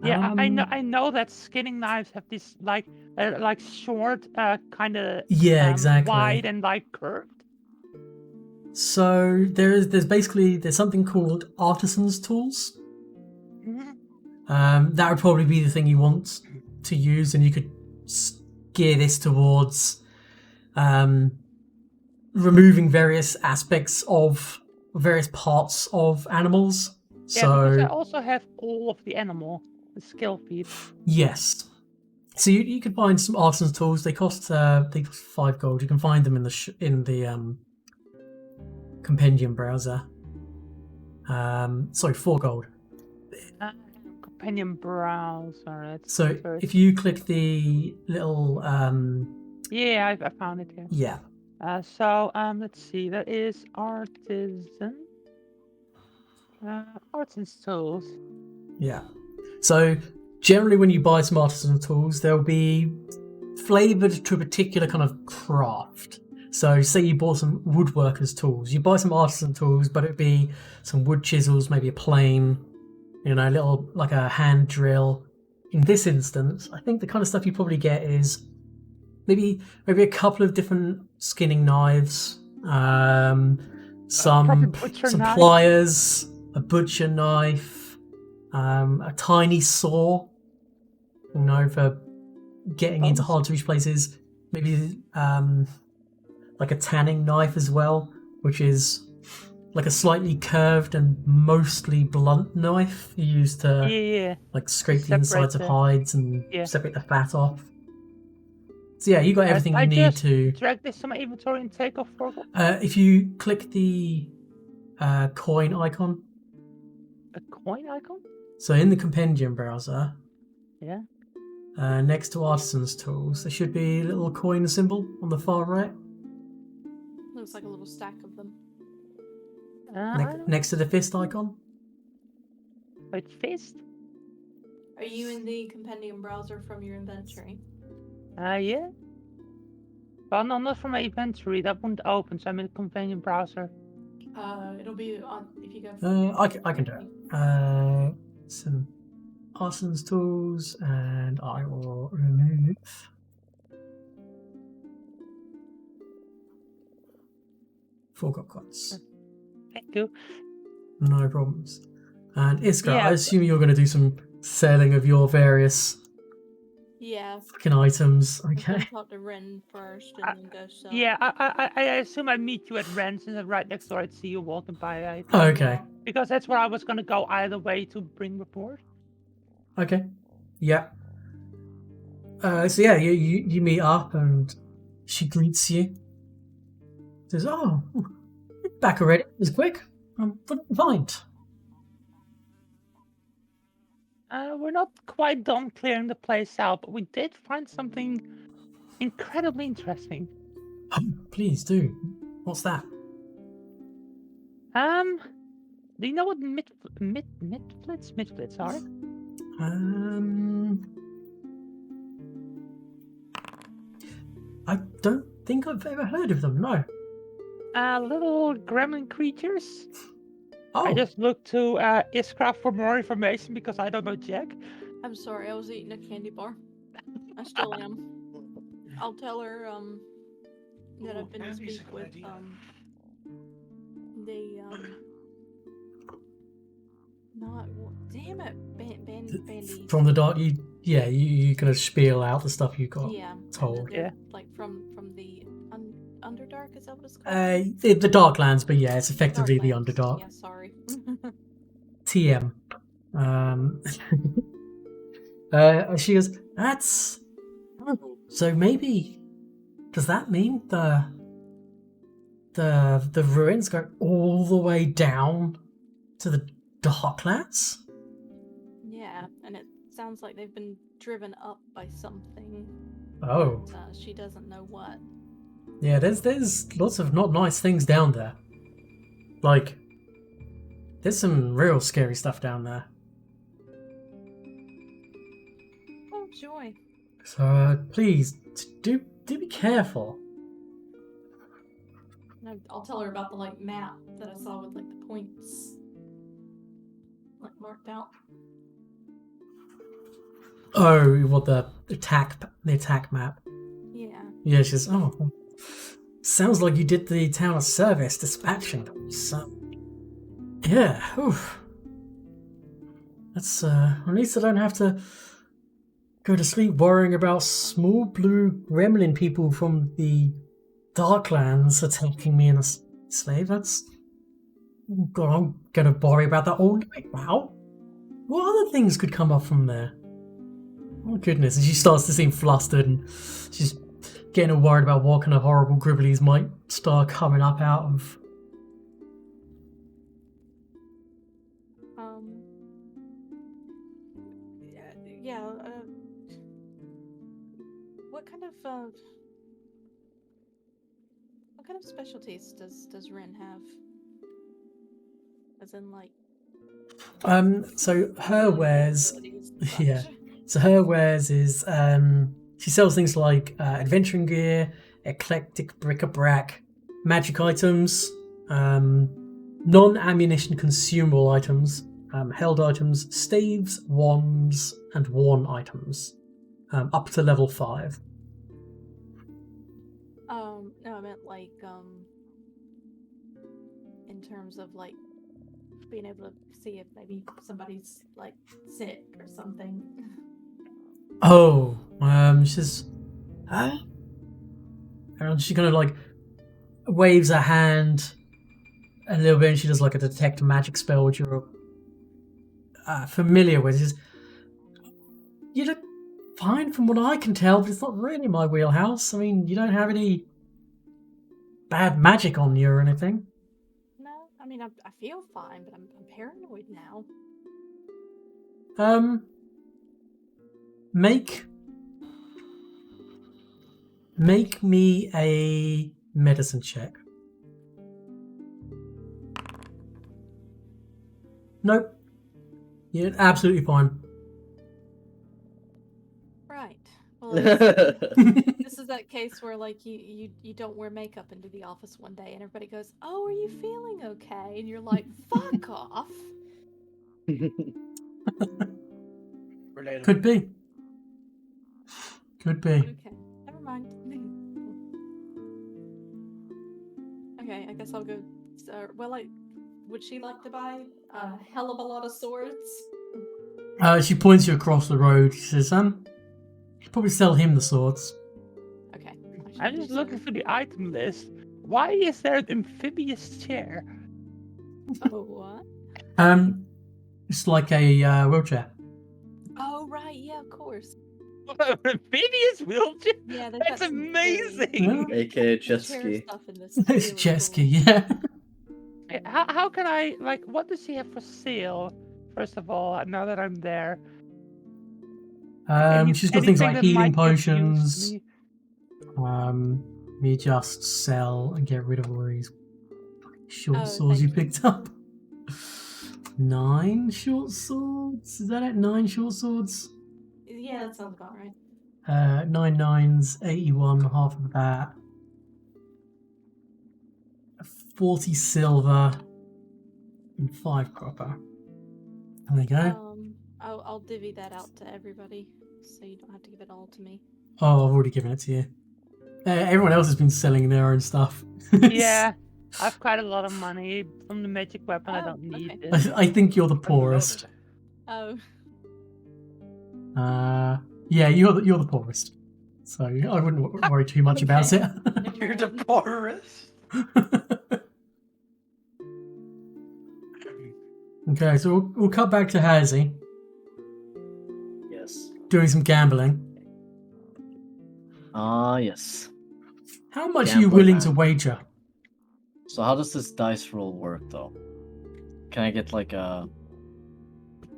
[SPEAKER 4] Yeah, I know.
[SPEAKER 2] Um,
[SPEAKER 4] I know that skinning knives have this like short, kind of
[SPEAKER 2] Yeah, exactly.
[SPEAKER 4] wide and like curved.
[SPEAKER 2] So there's something called artisan's tools.
[SPEAKER 4] Mhm.
[SPEAKER 2] That would probably be the thing you want to use, and you could gear this towards removing various aspects of various parts of animals.
[SPEAKER 4] Yeah, because I
[SPEAKER 2] So
[SPEAKER 4] also have all of the animal, the skill feed.
[SPEAKER 2] yes, so you could find some artisan's tools. They cost 5 gold. You can find them in the compendium browser. Sorry, 4 gold.
[SPEAKER 4] Companion browser. Let's
[SPEAKER 2] So
[SPEAKER 4] see first.
[SPEAKER 2] if you click the little
[SPEAKER 4] Yeah, I found it here.
[SPEAKER 2] yeah,
[SPEAKER 4] So let's see. That is artisan. Artisan's tools.
[SPEAKER 2] yeah. So generally, when you buy some artisan tools, they'll be flavored to a particular kind of craft. So, say you bought some woodworkers' tools, you buy some artisan tools, but it'd be some wood chisels, maybe a plane, a little like a hand drill. In this instance, I think the kind of stuff you probably get is maybe a couple of different skinning knives,
[SPEAKER 4] Proper
[SPEAKER 2] some
[SPEAKER 4] butcher
[SPEAKER 2] some
[SPEAKER 4] knife.
[SPEAKER 2] pliers, a butcher knife, a tiny saw, for getting into
[SPEAKER 4] Bones?
[SPEAKER 2] hard to reach places. Maybe like a tanning knife as well, which is like a slightly curved and mostly blunt knife you use to
[SPEAKER 4] Yeah.
[SPEAKER 2] like scrape the
[SPEAKER 4] Separate
[SPEAKER 2] insides of
[SPEAKER 4] the-
[SPEAKER 2] hides and
[SPEAKER 4] yeah.
[SPEAKER 2] separate the fat off. So yeah, you got everything
[SPEAKER 4] I
[SPEAKER 2] you need
[SPEAKER 4] just
[SPEAKER 2] to.
[SPEAKER 4] drag this to my inventory and take off 4 gold.
[SPEAKER 2] If you click the coin icon,
[SPEAKER 4] A coin icon?
[SPEAKER 2] so in the compendium browser,
[SPEAKER 4] Yeah.
[SPEAKER 2] next to artisan's tools, there should be a little coin symbol on the far right,
[SPEAKER 6] Looks like a little stack of them.
[SPEAKER 4] I don't
[SPEAKER 2] next to the fist icon.
[SPEAKER 4] Wait, fist?
[SPEAKER 6] Are you in the compendium browser from your inventory?
[SPEAKER 4] Yeah. Well, no, not from my inventory. That wouldn't open, so I'm in the companion browser.
[SPEAKER 6] It'll be on if you go.
[SPEAKER 2] I can do it. Some artisan's tools, and I will remove. Forgot coins.
[SPEAKER 4] Thank you.
[SPEAKER 2] No problems. And Iskra,
[SPEAKER 4] Yeah,
[SPEAKER 2] I assume you're going to do some selling of your various
[SPEAKER 6] Yeah.
[SPEAKER 2] fucking items.
[SPEAKER 6] I'm gonna
[SPEAKER 2] Okay.
[SPEAKER 6] talk to Ren first and then go sell.
[SPEAKER 4] Yeah, I assume I meet you at Ren's and right next door I'd see you walking by. I think.
[SPEAKER 2] Okay.
[SPEAKER 4] Because that's where I was gonna go either way to bring report.
[SPEAKER 2] Okay. Yeah. So yeah, you meet up and she greets you. Says, "Oh, back already? It was quick. What did you find?"
[SPEAKER 4] We're not quite done clearing the place out, but we did find something incredibly interesting.
[SPEAKER 2] Oh, please do. What's that?
[SPEAKER 4] Do you know what midflits are?
[SPEAKER 2] I don't think I've ever heard of them. No.
[SPEAKER 4] Little gremlin creatures.
[SPEAKER 2] Oh.
[SPEAKER 4] I just looked to Iskra for more information because I don't know Jack.
[SPEAKER 6] I'm sorry, I was eating a candy bar. I still am. I'll tell her that I've been to
[SPEAKER 1] Candy's a
[SPEAKER 6] speak
[SPEAKER 1] good
[SPEAKER 6] with
[SPEAKER 1] idea.
[SPEAKER 6] the not damn it, Bandy.
[SPEAKER 2] From the dark, you kind of spiel out the stuff you got
[SPEAKER 6] Yeah, and
[SPEAKER 2] told.
[SPEAKER 6] they're, like from the Underdark, is that what it's called?
[SPEAKER 2] The Darklands, but yeah, it's effectively the
[SPEAKER 6] Darklands.
[SPEAKER 2] Underdark.
[SPEAKER 6] Yeah, sorry.
[SPEAKER 2] TM. She goes, "That's so maybe does that mean the ruins go all the way down to the Darklands?"
[SPEAKER 6] Yeah, and it sounds like they've been driven up by something.
[SPEAKER 2] Oh.
[SPEAKER 6] But, she doesn't know what.
[SPEAKER 2] Yeah, there's lots of not nice things down there. Like, there's some real scary stuff down there.
[SPEAKER 6] Oh, joy.
[SPEAKER 2] So please do be careful.
[SPEAKER 5] And I'll tell her about the map that I saw with the points marked out.
[SPEAKER 2] Oh, what the attack map?
[SPEAKER 6] Yeah.
[SPEAKER 2] Yeah, she says, oh, well, sounds like you did the town a service dispatching them. So, yeah, oof. That's, at least I don't have to go to sleep worrying about small blue gremlin people from the Darklands attacking me in a slave. That's... God, I'm gonna worry about that all night. Wow. What other things could come up from there? Oh goodness, and she starts to seem flustered and she's getting all worried about what kind of horrible gribblies might start coming up out of...
[SPEAKER 6] Yeah, what kind of specialties does Rin have? As in, like...
[SPEAKER 2] So her wares...
[SPEAKER 6] abilities and
[SPEAKER 2] Yeah.
[SPEAKER 6] such?
[SPEAKER 2] So her wares is, she sells things like adventuring gear, eclectic bric-a-brac, magic items, non-ammunition consumable items, held items, staves, wands, and worn items, up to level 5.
[SPEAKER 6] No, I meant like, in terms of like being able to see if maybe somebody's like sick or something.
[SPEAKER 2] Oh, she says, huh? And she kind of like waves her hand a little bit and she does like a detect magic spell, which you're familiar with. She says, you look fine from what I can tell, but it's not really my wheelhouse. I mean, you don't have any bad magic on you or anything.
[SPEAKER 6] No, I mean, I feel fine, but I'm paranoid now.
[SPEAKER 2] Make me a medicine check. Nope. You're absolutely fine.
[SPEAKER 6] Right. Well, this is that case where like you don't wear makeup into the office one day and everybody goes, "Oh, are you feeling okay?" And you're like, "Fuck off."
[SPEAKER 1] Relatable.
[SPEAKER 2] Could be. Could be.
[SPEAKER 6] Okay, never mind. Okay, I guess I'll go. Would she like to buy a hell of a lot of swords?
[SPEAKER 2] She points you across the road. She says, you should probably sell him the swords.
[SPEAKER 6] Okay.
[SPEAKER 4] I'm just looking through the item list. Why is there an amphibious chair?
[SPEAKER 6] Oh, what?
[SPEAKER 2] It's like a wheelchair.
[SPEAKER 6] Oh, right. Yeah, of course.
[SPEAKER 4] An amphibious wheelchair?
[SPEAKER 6] Yeah, they've
[SPEAKER 4] That's
[SPEAKER 6] got some very
[SPEAKER 4] amazing!
[SPEAKER 3] AKA
[SPEAKER 6] chair
[SPEAKER 3] jet ski.
[SPEAKER 6] stuff in this.
[SPEAKER 2] It's
[SPEAKER 6] really
[SPEAKER 2] a jet
[SPEAKER 6] cool.
[SPEAKER 2] ski, yeah.
[SPEAKER 4] How can I, like, what does she have for sale, first of all, now that I'm there?
[SPEAKER 2] She's got things
[SPEAKER 4] Anything
[SPEAKER 2] like
[SPEAKER 4] that
[SPEAKER 2] healing
[SPEAKER 4] might get used to
[SPEAKER 2] potions.
[SPEAKER 4] me?
[SPEAKER 2] You just sell and get rid of all these short
[SPEAKER 6] Oh,
[SPEAKER 2] swords you
[SPEAKER 6] thank you.
[SPEAKER 2] picked up. 9 short swords? Is that it? 9 short swords?
[SPEAKER 6] Yeah, that sounds about right.
[SPEAKER 2] 9 nines, 81, half of that. 40 silver and 5 copper. There you go.
[SPEAKER 6] I'll divvy that out to everybody, so you don't have to give it all to me.
[SPEAKER 2] Oh, I've already given it to you. Everyone else has been selling their own stuff.
[SPEAKER 4] Yeah, I've quite a lot of money from the magic weapon. I
[SPEAKER 6] Oh,
[SPEAKER 4] don't need
[SPEAKER 6] okay.
[SPEAKER 4] it.
[SPEAKER 2] I think you're the
[SPEAKER 1] I'm
[SPEAKER 2] poorest.
[SPEAKER 1] loaded.
[SPEAKER 6] Oh,
[SPEAKER 2] Yeah, you're the poorest. So I wouldn't worry too much about it.
[SPEAKER 1] You're the poorest.
[SPEAKER 2] Okay, so we'll cut back to Hazy
[SPEAKER 3] Yes.
[SPEAKER 2] doing some gambling.
[SPEAKER 3] Yes.
[SPEAKER 2] How much are you
[SPEAKER 3] Gambler
[SPEAKER 2] willing
[SPEAKER 3] man.
[SPEAKER 2] to wager?
[SPEAKER 3] So how does this dice roll work, though? Can I get like a...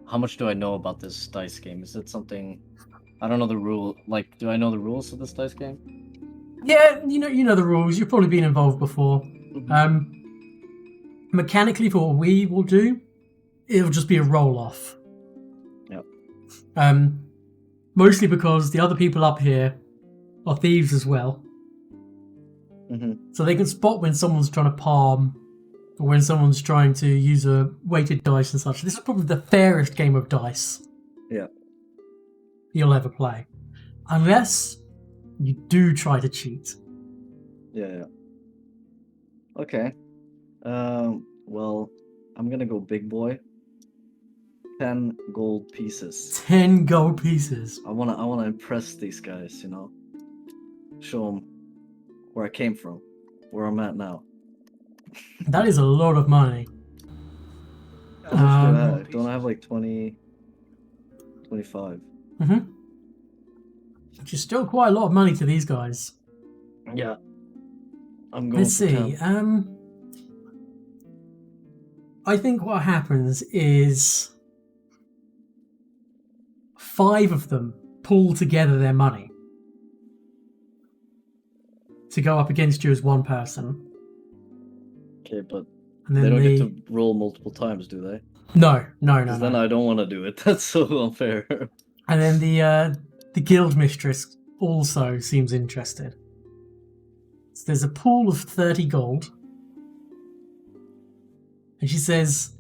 [SPEAKER 3] How much do I know about this dice game? Is it something... I don't know the rule. Like, do I know the rules of this dice game?
[SPEAKER 2] Yeah, you know the rules. You've probably been involved before. Mechanically, for what we will do, it'll just be a roll-off.
[SPEAKER 3] Yep.
[SPEAKER 2] Mostly because the other people up here are thieves as well. So they can spot when someone's trying to palm or when someone's trying to use a weighted dice and such. This is probably the fairest game of dice.
[SPEAKER 3] Yeah.
[SPEAKER 2] you'll ever play. Unless you do try to cheat.
[SPEAKER 3] Yeah. Okay. Well, I'm gonna go big boy. 10 gold pieces.
[SPEAKER 2] 10 gold pieces.
[SPEAKER 3] I wanna impress these guys, Show them where I came from, where I'm at now.
[SPEAKER 2] That is a lot of money.
[SPEAKER 3] How much do I have? Don't I have like 20, 25?
[SPEAKER 2] Mm-hmm. Which is still quite a lot of money to these guys.
[SPEAKER 3] Yeah. I'm going
[SPEAKER 2] Let's
[SPEAKER 3] for
[SPEAKER 2] see.
[SPEAKER 3] 10.
[SPEAKER 2] I think what happens is 5 of them pull together their money to go up against you as one person.
[SPEAKER 3] Okay, but
[SPEAKER 2] And then
[SPEAKER 3] they don't get to roll multiple times, do they?
[SPEAKER 2] No.
[SPEAKER 3] Because then I don't want to do it. That's so unfair.
[SPEAKER 2] And then the guild mistress also seems interested. So there's a pool of 30 gold. And she says,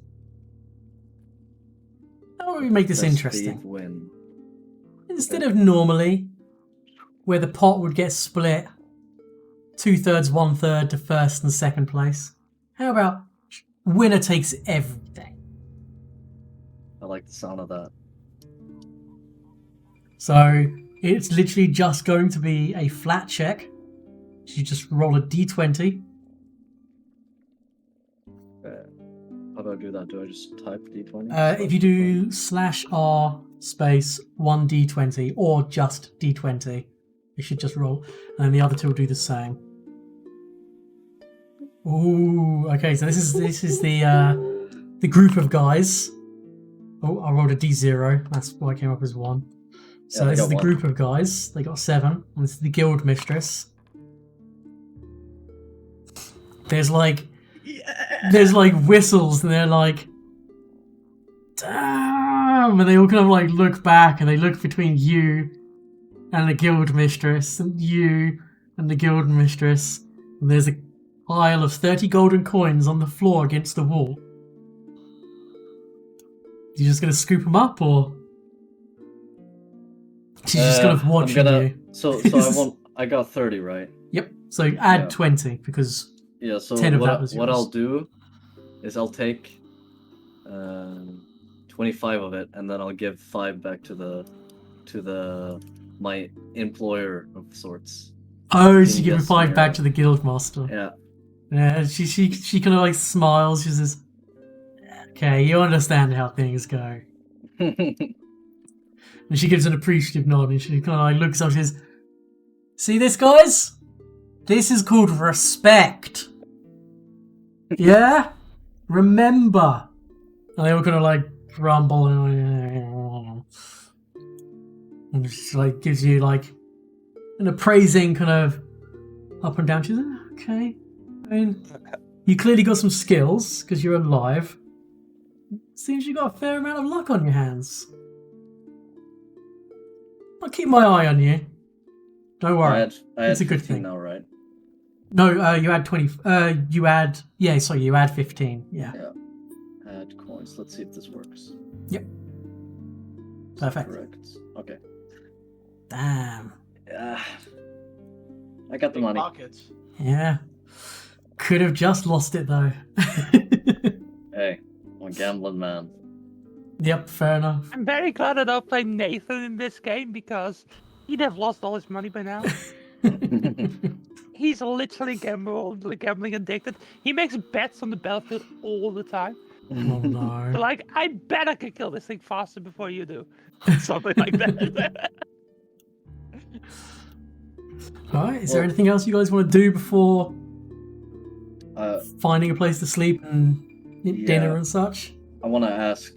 [SPEAKER 2] how do we make this
[SPEAKER 3] Best
[SPEAKER 2] interesting?
[SPEAKER 3] thief win.
[SPEAKER 2] Instead of normally, where the pot would get split 2/3, 1/3 to first and second place, how about winner takes everything?
[SPEAKER 3] I like the sound of that.
[SPEAKER 2] So it's literally just going to be a flat check. You just roll a d20.
[SPEAKER 3] How do I do that? Do I just type D20?
[SPEAKER 2] If you do /R space 1d20 or just d20, you should just roll, and then the other two will do the same. Ooh, okay. So this is the group of guys. Oh, I rolled a d0. That's why I came up as 1. So
[SPEAKER 3] Yeah, I
[SPEAKER 2] this is
[SPEAKER 3] got
[SPEAKER 2] the
[SPEAKER 3] 1.
[SPEAKER 2] group of guys. They got 7. And this is the guild mistress. There's like whistles, and they're like, damn, and they all kind of like look back, and they look between you and the guild mistress, and you and the guild mistress, and there's a pile of 30 golden coins on the floor against the wall. You just gonna scoop them up, or she's just kind of watching you?
[SPEAKER 3] So I got 30, right?
[SPEAKER 2] Yep. So add
[SPEAKER 3] Yeah.
[SPEAKER 2] 20 because
[SPEAKER 3] Yeah, so
[SPEAKER 2] 10 of that was
[SPEAKER 3] what
[SPEAKER 2] yours.
[SPEAKER 3] I'll do is I'll take 25 of it, and then I'll give 5 back to my employer of sorts.
[SPEAKER 2] Oh, so you give
[SPEAKER 3] Yes,
[SPEAKER 2] 5 back
[SPEAKER 3] yeah.
[SPEAKER 2] to the guild master.
[SPEAKER 3] Yeah.
[SPEAKER 2] Yeah, she kind of like smiles. She says, "Okay, you understand how things go." And she gives an appreciative nod, and she kind of like looks up. She says, "See this, guys? This is called respect. Yeah, remember." And they all kind of like grumble, and she like gives you like an appraising kind of up and down. She's like, "Okay. I mean, you clearly got some skills because you're alive. Seems you got a fair amount of luck on your hands. I'll keep my eye on you. Don't worry.
[SPEAKER 3] I had
[SPEAKER 2] It's a good
[SPEAKER 3] 15
[SPEAKER 2] thing.
[SPEAKER 3] now, right?
[SPEAKER 2] No, you add 20. You add 15. Yeah.
[SPEAKER 3] Add coins. Let's see if this works.
[SPEAKER 2] Yep.
[SPEAKER 3] Is
[SPEAKER 2] Perfect.
[SPEAKER 3] Correct. Okay.
[SPEAKER 2] Damn.
[SPEAKER 3] Yeah. I got the
[SPEAKER 1] Big
[SPEAKER 3] money.
[SPEAKER 1] pockets.
[SPEAKER 2] Yeah. Could have just lost it though.
[SPEAKER 3] Hey, I'm a gambling man.
[SPEAKER 2] Yep, fair enough.
[SPEAKER 4] I'm very glad I don't play Nathan in this game because he'd have lost all his money by now. He's literally gambling addicted. He makes bets on the battlefield all the time.
[SPEAKER 2] Oh no.
[SPEAKER 4] Like, I bet I can kill this thing faster before you do. Something like that.
[SPEAKER 2] Alright, is there anything else you guys want to do before finding a place to sleep and dinner and such?
[SPEAKER 3] I want to ask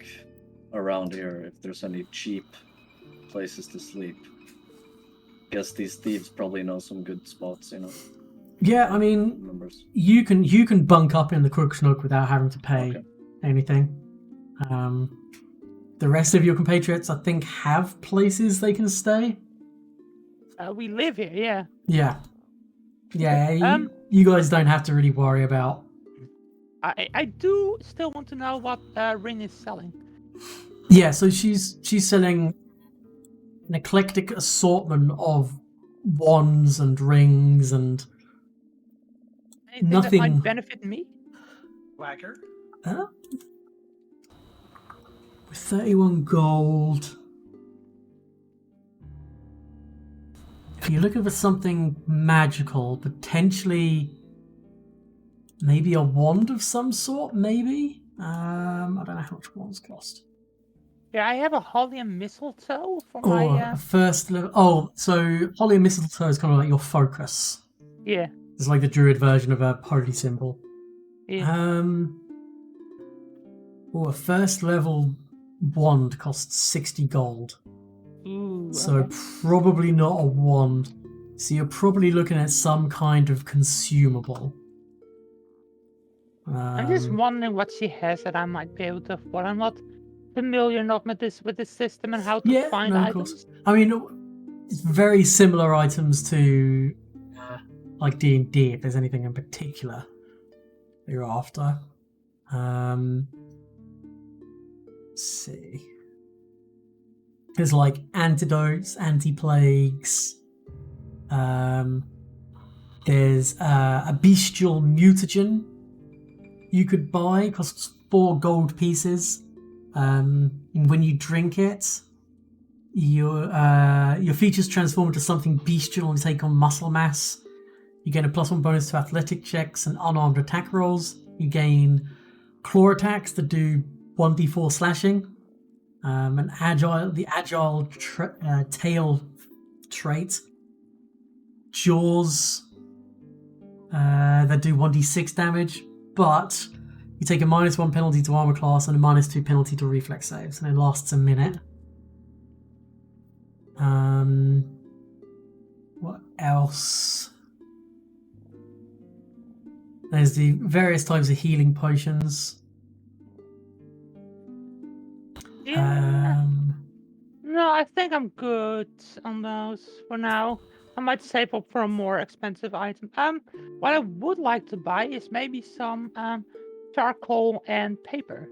[SPEAKER 3] around here if there's any cheap places to sleep. Guess these thieves probably know some good spots,
[SPEAKER 2] Yeah, I mean,
[SPEAKER 3] Numbers.
[SPEAKER 2] you can bunk up in the Crook's Nook without having to pay
[SPEAKER 3] Okay.
[SPEAKER 2] anything. The rest of your compatriots, I think, have places they can stay.
[SPEAKER 4] We live here, yeah.
[SPEAKER 2] Yeah. Yeah, you guys don't have to really worry about...
[SPEAKER 4] I do still want to know what Rin is selling.
[SPEAKER 2] Yeah, so she's selling an eclectic assortment of wands and rings and
[SPEAKER 4] Anything
[SPEAKER 2] nothing.
[SPEAKER 4] that might benefit me?
[SPEAKER 1] Whacker.
[SPEAKER 2] With 31 gold. If you're looking for something magical, potentially maybe a wand of some sort, maybe? I don't know how much wands cost.
[SPEAKER 4] Yeah, I have a holly and mistletoe for
[SPEAKER 2] Or
[SPEAKER 4] my.
[SPEAKER 2] a first level. Oh, so holly and mistletoe is kind of like your focus.
[SPEAKER 4] Yeah,
[SPEAKER 2] It's like the druid version of a holy symbol.
[SPEAKER 4] yeah.
[SPEAKER 2] Or a first level wand costs 60 gold.
[SPEAKER 4] Ooh,
[SPEAKER 2] So
[SPEAKER 4] okay.
[SPEAKER 2] probably not a wand. So you're probably looking at some kind of consumable.
[SPEAKER 4] I'm just wondering what she has that I might be able to afford. I'm not familiar enough with this system and how to
[SPEAKER 2] Yeah,
[SPEAKER 4] find
[SPEAKER 2] no, of
[SPEAKER 4] items.
[SPEAKER 2] course. I mean, it's very similar items to like D&D. If there's anything in particular that you're after, let's see. There's like antidotes, anti-plagues. There's a bestial mutagen you could buy. It costs 4 gold pieces. And when you drink it, your features transform into something bestial and take on muscle mass. You gain a +1 bonus to athletic checks and unarmed attack rolls. You gain claw attacks that do 1d4 slashing. The agile tail trait. Jaws that do 1d6 damage, but you take a -1 penalty to armor class and a -2 penalty to reflex saves, and it lasts a minute. What else? There's the various types of healing potions.
[SPEAKER 4] Yeah. No, I think I'm good on those for now. I might save up for a more expensive item. What I would like to buy is maybe some charcoal and paper.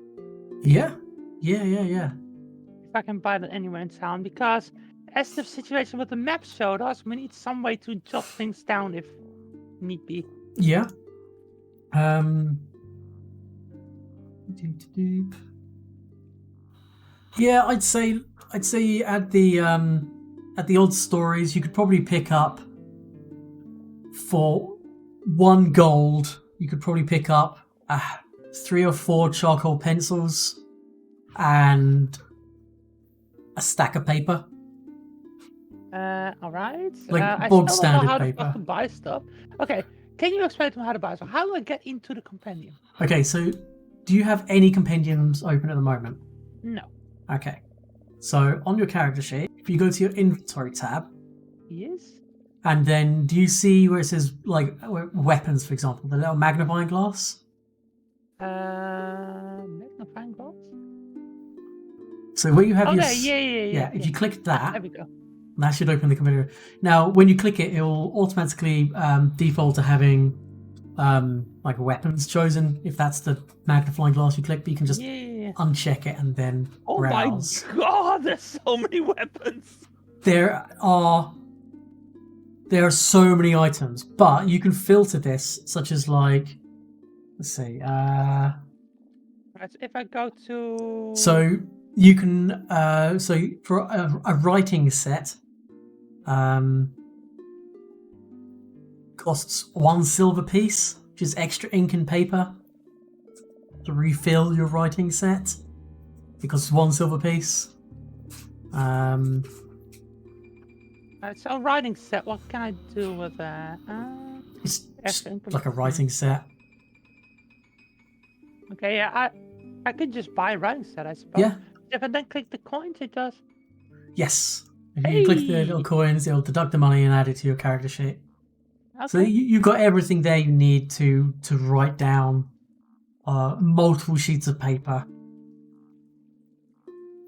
[SPEAKER 2] Yeah.
[SPEAKER 4] If I can buy that anywhere in town, because as the situation with the map showed us, we need some way to jot things down if need be.
[SPEAKER 2] Yeah. Yeah, I'd say at the odd stories you could probably pick up for 1 gold. You could probably pick up 3 or 4 charcoal pencils and a stack of paper.
[SPEAKER 4] All right.
[SPEAKER 2] Like
[SPEAKER 4] I
[SPEAKER 2] bog
[SPEAKER 4] still don't know
[SPEAKER 2] standard
[SPEAKER 4] how
[SPEAKER 2] paper.
[SPEAKER 4] to buy stuff. Okay, can you explain to me how to buy stuff? How do I get into the compendium?
[SPEAKER 2] Okay, so do you have any compendiums open at the moment?
[SPEAKER 4] No.
[SPEAKER 2] Okay. So on your character sheet, if you go to your inventory tab,
[SPEAKER 4] Yes.
[SPEAKER 2] and then do you see where it says like weapons, for example, the little magnifying glass?
[SPEAKER 4] Magnifying glass?
[SPEAKER 2] So where you have your
[SPEAKER 4] Yeah.
[SPEAKER 2] if you click that,
[SPEAKER 4] There we go.
[SPEAKER 2] that should open the computer. Now, when you click it, it will automatically default to having like weapons chosen if that's the magnifying glass you click. But you can just
[SPEAKER 4] Yeah.
[SPEAKER 2] uncheck it and then
[SPEAKER 4] Oh
[SPEAKER 2] browse.
[SPEAKER 4] my god, there's so many weapons.
[SPEAKER 2] There are so many items, but you can filter this, such as like, let's see.
[SPEAKER 4] Right, if I go to
[SPEAKER 2] So you can so for a writing set, costs 1 silver piece, which is extra ink and paper to refill your writing set. It costs 1 silver piece.
[SPEAKER 4] so writing set, what can I do with that?
[SPEAKER 2] It's just
[SPEAKER 4] Extra ink and
[SPEAKER 2] like a
[SPEAKER 4] paper.
[SPEAKER 2] writing set.
[SPEAKER 4] Okay, yeah, I could just buy a writing set, I suppose.
[SPEAKER 2] Yeah.
[SPEAKER 4] If I then click the coins, it does.
[SPEAKER 2] Yes. If you click the little
[SPEAKER 4] Hey!
[SPEAKER 2] coins, it'll deduct the money and add it to your character sheet.
[SPEAKER 4] Okay.
[SPEAKER 2] So you've got everything there you need to write down multiple sheets of paper.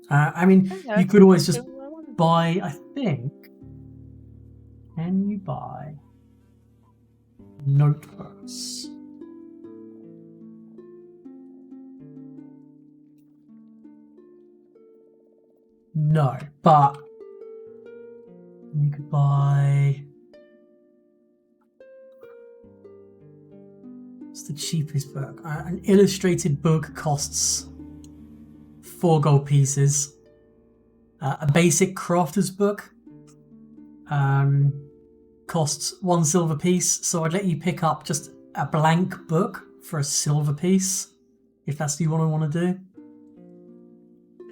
[SPEAKER 2] I mean,
[SPEAKER 4] Yeah,
[SPEAKER 2] you could always just
[SPEAKER 4] do what I want.
[SPEAKER 2] buy, I think. Can you buy notebooks? No, but You could buy. It's the cheapest book. An illustrated book costs 4 gold pieces. A basic crafter's book costs 1 silver piece. So I'd let you pick up just a blank book for a silver piece, if that's what you want to do.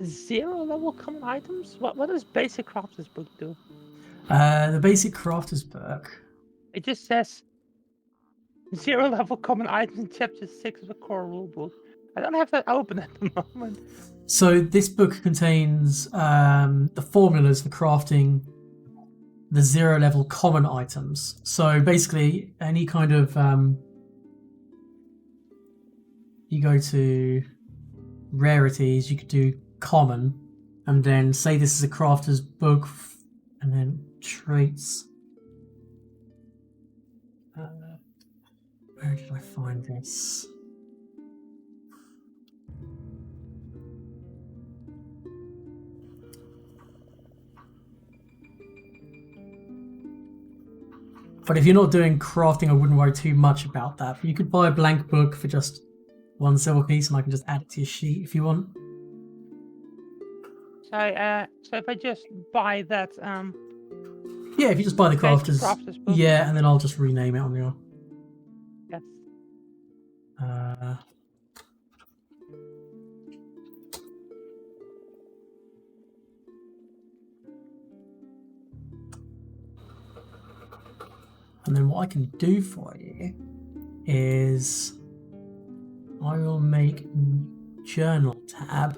[SPEAKER 4] 0 level common items? What does basic crafter's book do?
[SPEAKER 2] The basic crafter's book.
[SPEAKER 4] It just says 0 level common items in chapter 6 of the core rulebook. I don't have that open at the moment.
[SPEAKER 2] So this book contains the formulas for crafting the 0 level common items. So basically, any kind of you go to rarities, you could do common, and then say this is a crafter's book, and then traits. Where did I find this? But if you're not doing crafting, I wouldn't worry too much about that. But you could buy a blank book for just 1 silver piece, and I can just add it to your sheet if you want.
[SPEAKER 4] So if I just buy that
[SPEAKER 2] Yeah, if you just buy the
[SPEAKER 4] basic
[SPEAKER 2] crafter's
[SPEAKER 4] book.
[SPEAKER 2] yeah, and then I'll just rename it on your.
[SPEAKER 4] Yes.
[SPEAKER 2] And then what I can do for you is I will make a journal tab.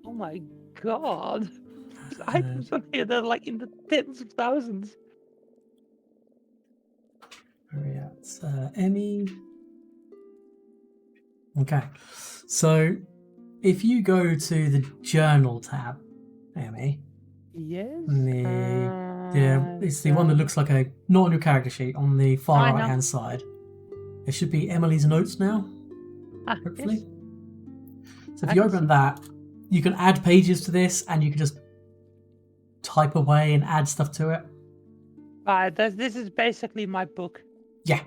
[SPEAKER 4] Oh my god. These items on here, they're like in the tens of thousands.
[SPEAKER 2] Where are we at? Emmy. Okay, so if you go to the journal tab, Emmy,
[SPEAKER 4] Yes.
[SPEAKER 2] it's the one that looks like a, not on your character sheet, on the far
[SPEAKER 4] I know.
[SPEAKER 2] right hand side. There should be Emily's notes now,
[SPEAKER 4] Ah,
[SPEAKER 2] hopefully.
[SPEAKER 4] yes.
[SPEAKER 2] So if
[SPEAKER 4] I
[SPEAKER 2] you
[SPEAKER 4] can
[SPEAKER 2] open
[SPEAKER 4] see.
[SPEAKER 2] that, you can add pages to this, and you can just type away and add stuff to it.
[SPEAKER 4] This is basically my book.
[SPEAKER 2] Yeah.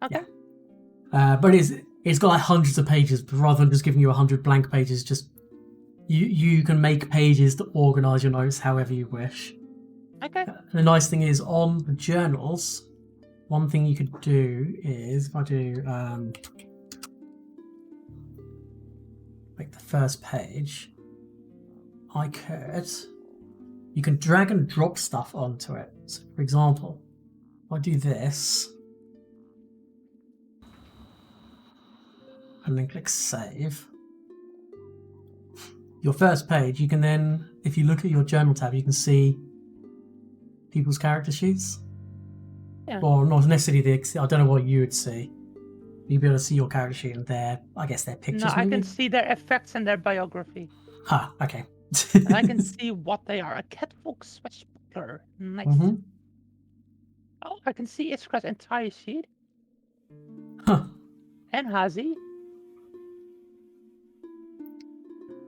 [SPEAKER 4] Okay.
[SPEAKER 2] But it's got like hundreds of pages, but rather than just giving you 100 blank pages, just you can make pages to organize your notes however you wish.
[SPEAKER 4] Okay.
[SPEAKER 2] The nice thing is on the journals, one thing you could do is, if I do make the first page, you can drag and drop stuff onto it. So for example, if I do this, and then click save, your first page, you can then, if you look at your journal tab, you can see people's character sheets.
[SPEAKER 4] Yeah.
[SPEAKER 2] Or not necessarily I don't know what you would see. You'd be able to see your character sheet and their pictures.
[SPEAKER 4] No, I
[SPEAKER 2] maybe?
[SPEAKER 4] can see their effects and their biography.
[SPEAKER 2] Ah, okay.
[SPEAKER 4] And I can see what they are. A catwalk swashbuckler. Nice.
[SPEAKER 2] Mhm.
[SPEAKER 4] Oh, I can see Iskra's entire sheet.
[SPEAKER 2] Huh.
[SPEAKER 4] And Hazi.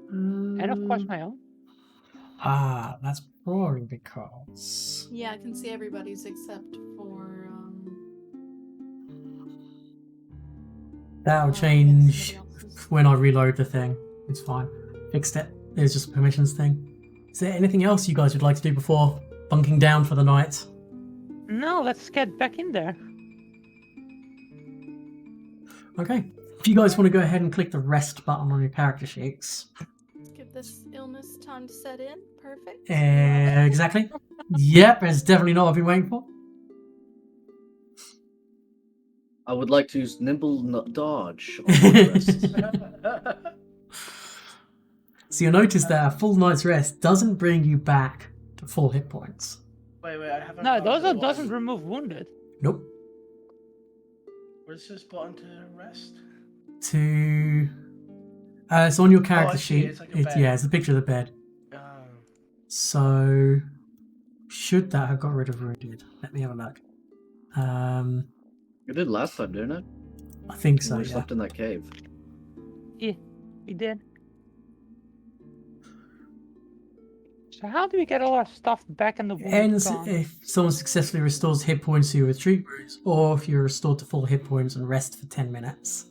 [SPEAKER 4] And of course my own.
[SPEAKER 2] That's probably because
[SPEAKER 5] Yeah, I can see everybody's except for
[SPEAKER 2] that'll
[SPEAKER 5] yes,
[SPEAKER 2] change
[SPEAKER 5] somebody else's.
[SPEAKER 2] when I reload the thing. It's fine. Fixed it. There's just a permissions thing. Is there anything else you guys would like to do before bunking down for the night?
[SPEAKER 4] No, let's get back in there.
[SPEAKER 2] Okay. If you guys want to go ahead and click the rest button on your character sheets.
[SPEAKER 6] Let's give this illness time to set in. Perfect.
[SPEAKER 2] Exactly. Yep, it's definitely not what I've been waiting for.
[SPEAKER 3] I would like to use nimble dodge on my rest.
[SPEAKER 2] So you'll notice that a full night's rest doesn't bring you back to full hit points.
[SPEAKER 1] Wait, I haven't.
[SPEAKER 4] No,
[SPEAKER 1] found
[SPEAKER 4] those
[SPEAKER 1] the
[SPEAKER 4] are, doesn't
[SPEAKER 1] button.
[SPEAKER 4] remove wounded.
[SPEAKER 2] Nope.
[SPEAKER 1] Where's this button to rest?
[SPEAKER 2] To it's on your character
[SPEAKER 1] I see it.
[SPEAKER 2] sheet.
[SPEAKER 1] It's like a bed.
[SPEAKER 2] Yeah, it's a picture of the bed. So should that have got rid of wounded? Let me have a look.
[SPEAKER 3] You did last time, didn't it?
[SPEAKER 2] I think so,
[SPEAKER 3] we
[SPEAKER 2] yeah.
[SPEAKER 3] slept in that cave.
[SPEAKER 4] We did. So how do we get all our stuff back in the
[SPEAKER 2] It
[SPEAKER 4] wound
[SPEAKER 2] ends
[SPEAKER 4] gone?
[SPEAKER 2] if someone successfully restores hit points to your retreat wounds, or if you're restored to full hit points and rest for 10 minutes.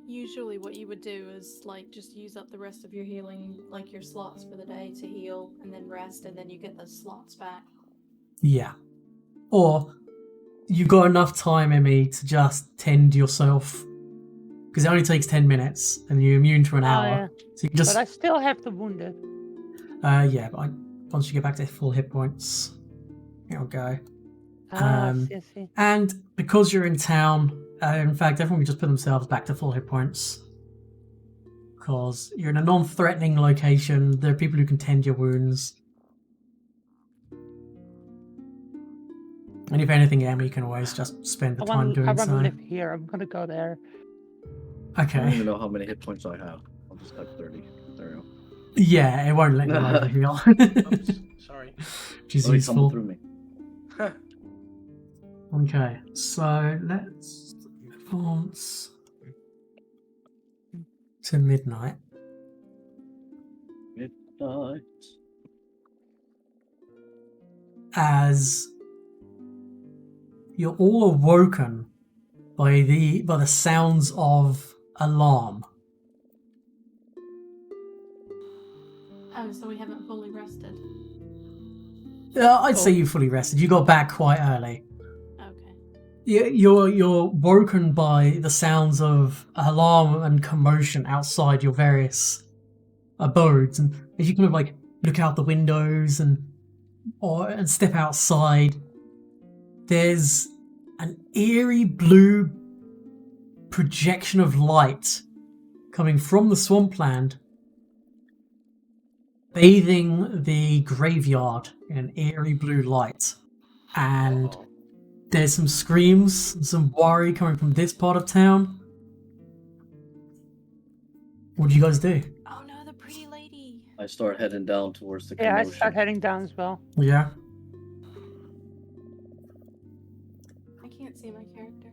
[SPEAKER 6] Usually what you would do is like just use up the rest of your healing, like your slots for the day to heal and then rest, and then you get those slots back.
[SPEAKER 2] Yeah. Or you've got enough time, Emmy, to just tend yourself. Because it only takes 10 minutes and you're immune to an hour.
[SPEAKER 4] Yeah.
[SPEAKER 2] So you can just.
[SPEAKER 4] But I still have the wounded.
[SPEAKER 2] Yeah, but once you get back to full hit points, it'll go.
[SPEAKER 4] I see.
[SPEAKER 2] And because you're in town, in fact, everyone can just put themselves back to full hit points. Because you're in a non-threatening location, there are people who can tend your wounds. And if anything, Emma, you can always just spend the time doing
[SPEAKER 4] I want
[SPEAKER 2] so.
[SPEAKER 4] to live here. I'm gonna go there.
[SPEAKER 3] I don't
[SPEAKER 2] Okay.
[SPEAKER 3] even know how many hit points I have. I'll just type 30. There we go.
[SPEAKER 2] Yeah, it won't let you overheal.
[SPEAKER 1] Oops, sorry.
[SPEAKER 2] Which is
[SPEAKER 3] Oh, he tumbled
[SPEAKER 2] useful.
[SPEAKER 3] through me.
[SPEAKER 2] Okay, so let's advance to midnight.
[SPEAKER 3] Midnight.
[SPEAKER 2] As you're all awoken by the sounds of alarm.
[SPEAKER 5] Oh, so we haven't fully rested.
[SPEAKER 2] I'd say you fully rested. You got back quite early.
[SPEAKER 5] Okay.
[SPEAKER 2] You're woken by the sounds of alarm and commotion outside your various abodes, and as you kind of like look out the windows and step outside, there's an eerie blue projection of light coming from the swampland, bathing the graveyard in an eerie blue light, and
[SPEAKER 1] Uh-oh.
[SPEAKER 2] there's some screams and some worry coming from this part of town. What do you guys do?
[SPEAKER 6] Oh no, the pretty lady.
[SPEAKER 3] I start heading down towards the
[SPEAKER 4] Yeah, I
[SPEAKER 3] commotion.
[SPEAKER 4] start heading down as well.
[SPEAKER 2] Yeah.
[SPEAKER 6] I can't see my character.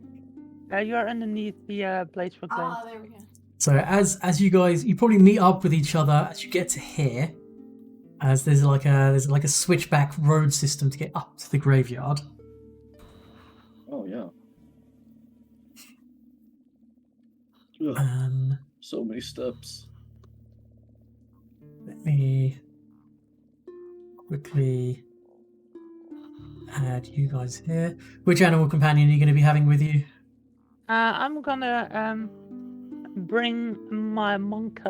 [SPEAKER 4] You are underneath the blades for glaive.
[SPEAKER 6] Ah, there we go.
[SPEAKER 2] So as you guys, you probably meet up with each other as you get to here, as there's like a switchback road system to get up to the graveyard.
[SPEAKER 3] Oh, yeah. Ugh, so many steps.
[SPEAKER 2] Let me quickly add you guys here. Which animal companion are you going to be having with you?
[SPEAKER 4] I'm gonna bring my monkey.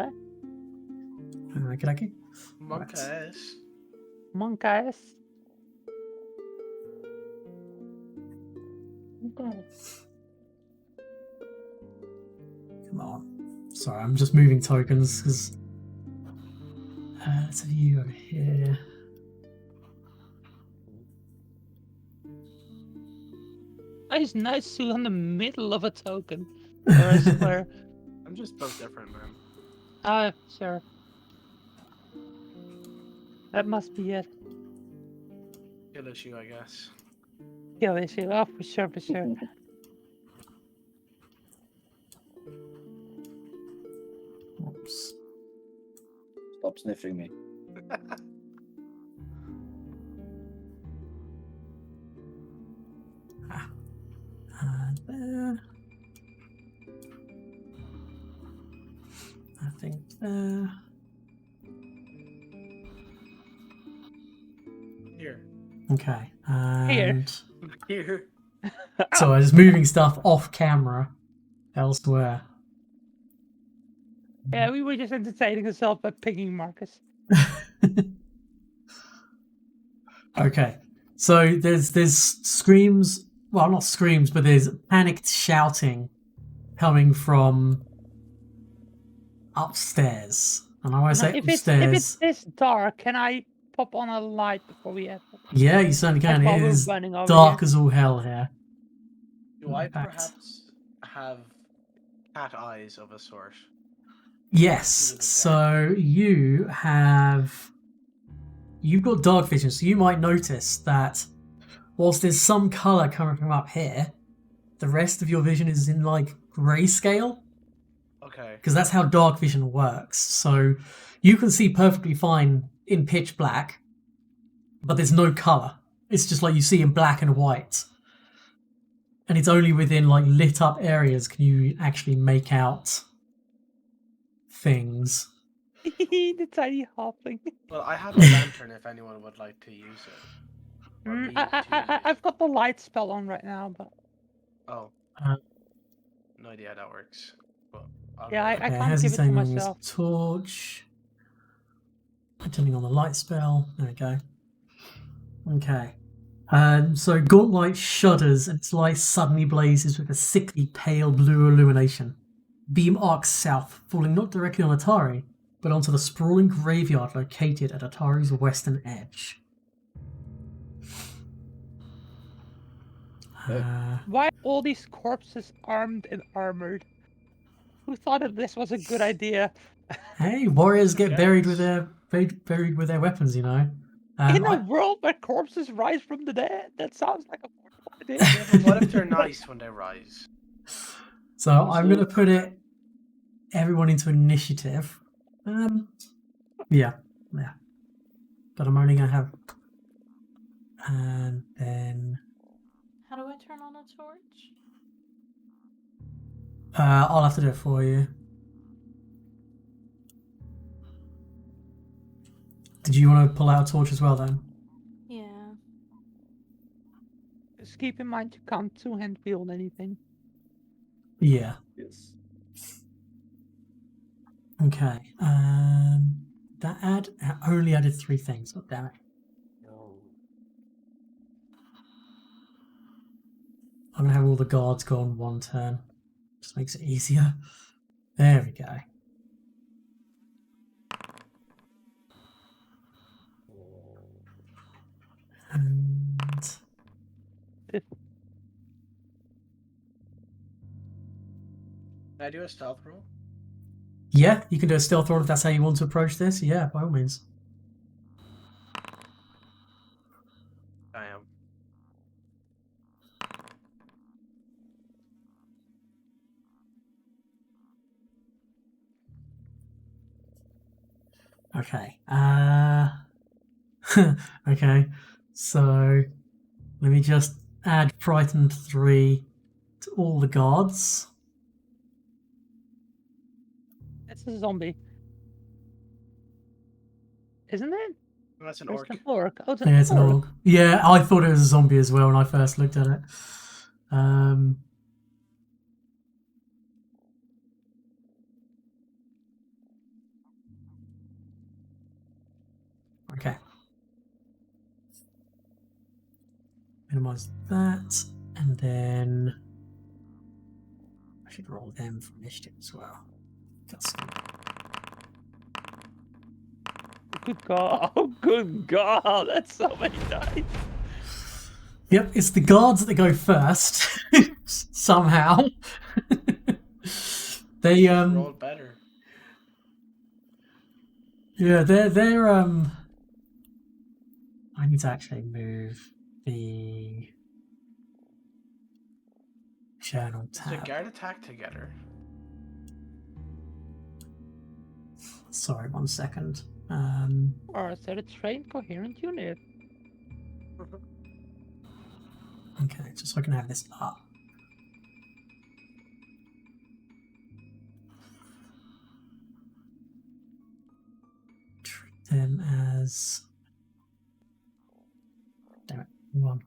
[SPEAKER 2] Okay.
[SPEAKER 1] Monkeys.
[SPEAKER 4] Monkeys.
[SPEAKER 2] Come on. Sorry, I'm just moving tokens because let's have you over here.
[SPEAKER 4] It's nice to on the middle of a token or a square.
[SPEAKER 1] I'm just built different, man.
[SPEAKER 4] Sure. That must be it.
[SPEAKER 1] Kill issue, I guess.
[SPEAKER 4] Kill issue. Oh, for sure, for sure.
[SPEAKER 2] Oops.
[SPEAKER 3] Stop sniffing me.
[SPEAKER 2] There. I think there.
[SPEAKER 1] Here.
[SPEAKER 2] Okay. And
[SPEAKER 1] Here.
[SPEAKER 2] so I was moving stuff off camera elsewhere.
[SPEAKER 4] Yeah, we were just entertaining ourselves by picking Marcus.
[SPEAKER 2] Okay. So there's screams, well, not screams, but there's panicked shouting coming from upstairs. And I want to say
[SPEAKER 4] If
[SPEAKER 2] upstairs.
[SPEAKER 4] it's this dark, can I pop on a light before we head?
[SPEAKER 2] Yeah, you certainly can.
[SPEAKER 4] While
[SPEAKER 2] It
[SPEAKER 4] we're
[SPEAKER 2] is
[SPEAKER 4] running over
[SPEAKER 2] dark
[SPEAKER 4] here?
[SPEAKER 2] as all hell here.
[SPEAKER 1] Do I
[SPEAKER 2] In fact-
[SPEAKER 1] perhaps have cat eyes of a sort?
[SPEAKER 2] Yes. So you've got dark vision, so you might notice that whilst there's some colour coming from up here, the rest of your vision is in like grayscale,
[SPEAKER 1] Okay.
[SPEAKER 2] because that's how dark vision works. So you can see perfectly fine in pitch black, but there's no color. It's just like you see in black and white. And it's only within like lit up areas can you actually make out things.
[SPEAKER 4] The tiny halfling.
[SPEAKER 1] Well, I have a lantern if anyone would like to use it. Or me to use
[SPEAKER 4] I've
[SPEAKER 1] it.
[SPEAKER 4] got the light spell on right now, but
[SPEAKER 1] Oh.
[SPEAKER 2] Uh,
[SPEAKER 1] No idea how that works. But
[SPEAKER 4] yeah, I
[SPEAKER 2] Okay,
[SPEAKER 4] can't
[SPEAKER 2] how's
[SPEAKER 4] give
[SPEAKER 2] he
[SPEAKER 4] it to
[SPEAKER 2] saying his
[SPEAKER 4] myself.
[SPEAKER 2] torch? Turning on the light spell. There we go. Okay. So Gauntlight shudders and its light suddenly blazes with a sickly pale blue illumination. Beam arcs south, falling not directly on Atari, but onto the sprawling graveyard located at Atari's western edge.
[SPEAKER 4] Why are all these corpses armed and armored? Who thought that this was a good idea?
[SPEAKER 2] Hey, warriors get buried with
[SPEAKER 1] Guess.
[SPEAKER 2] their weapons, you know.
[SPEAKER 4] In a
[SPEAKER 2] I-
[SPEAKER 4] world where corpses rise from the dead, that sounds like a wonderful idea.
[SPEAKER 1] Yeah, but what if they're nice when they rise?
[SPEAKER 2] so I'm gonna put it everyone into initiative. Yeah. But I'm only gonna have, and then
[SPEAKER 5] How do I turn on a torch?
[SPEAKER 2] I'll have to do it for you. Did you want to pull out a torch as well then?
[SPEAKER 6] Yeah.
[SPEAKER 4] Just keep in mind you can't two-hand wield anything.
[SPEAKER 2] Yeah.
[SPEAKER 3] Yes.
[SPEAKER 2] Okay. That only added 3 things. Oh, damn it.
[SPEAKER 1] No.
[SPEAKER 2] I'm gonna have all the guards go on one turn. Just makes it easier. There we go. And
[SPEAKER 1] Can I do a stealth roll?
[SPEAKER 2] yeah, you can do a stealth roll if that's how you want to approach this. Yeah, by all means.
[SPEAKER 1] I am.
[SPEAKER 2] Okay. Okay. So let me just add frightened 3 to all the guards.
[SPEAKER 4] It's a zombie. Isn't it?
[SPEAKER 1] That's an
[SPEAKER 4] Or
[SPEAKER 1] orc.
[SPEAKER 4] it's an orc. Oh, it's an
[SPEAKER 2] Yeah, it's an
[SPEAKER 4] orc.
[SPEAKER 2] orc. Yeah, I thought it was a zombie as well when I first looked at it. Okay. Minimize that, and then I should roll them for initiative as well. That's good.
[SPEAKER 4] Good God. Oh, good God. That's so many dice.
[SPEAKER 2] Yep, it's the guards that go first somehow. They
[SPEAKER 1] Roll better.
[SPEAKER 2] yeah, they're I need to actually move the journal
[SPEAKER 1] Does a
[SPEAKER 2] tab.
[SPEAKER 1] guard attack together?
[SPEAKER 2] Sorry, 1 second.
[SPEAKER 4] Or is that a trained coherent unit?
[SPEAKER 2] Okay, just so I can have this up. Treat them as. Damn it, 1.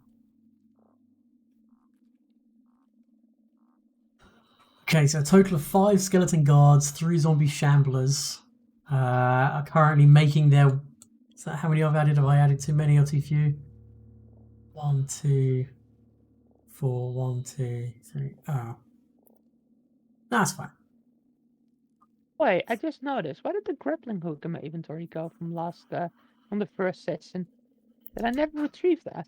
[SPEAKER 2] Okay, so a total of 5 skeleton guards, 3 zombie shamblers are currently making their. Is that how many I've added? Have I added too many or too few? 1, 2, 4, 1, 2, 3. Oh. That's fine.
[SPEAKER 4] Wait, I just noticed. Why did the grappling hook in my inventory go from from the first session? Did I never retrieve that?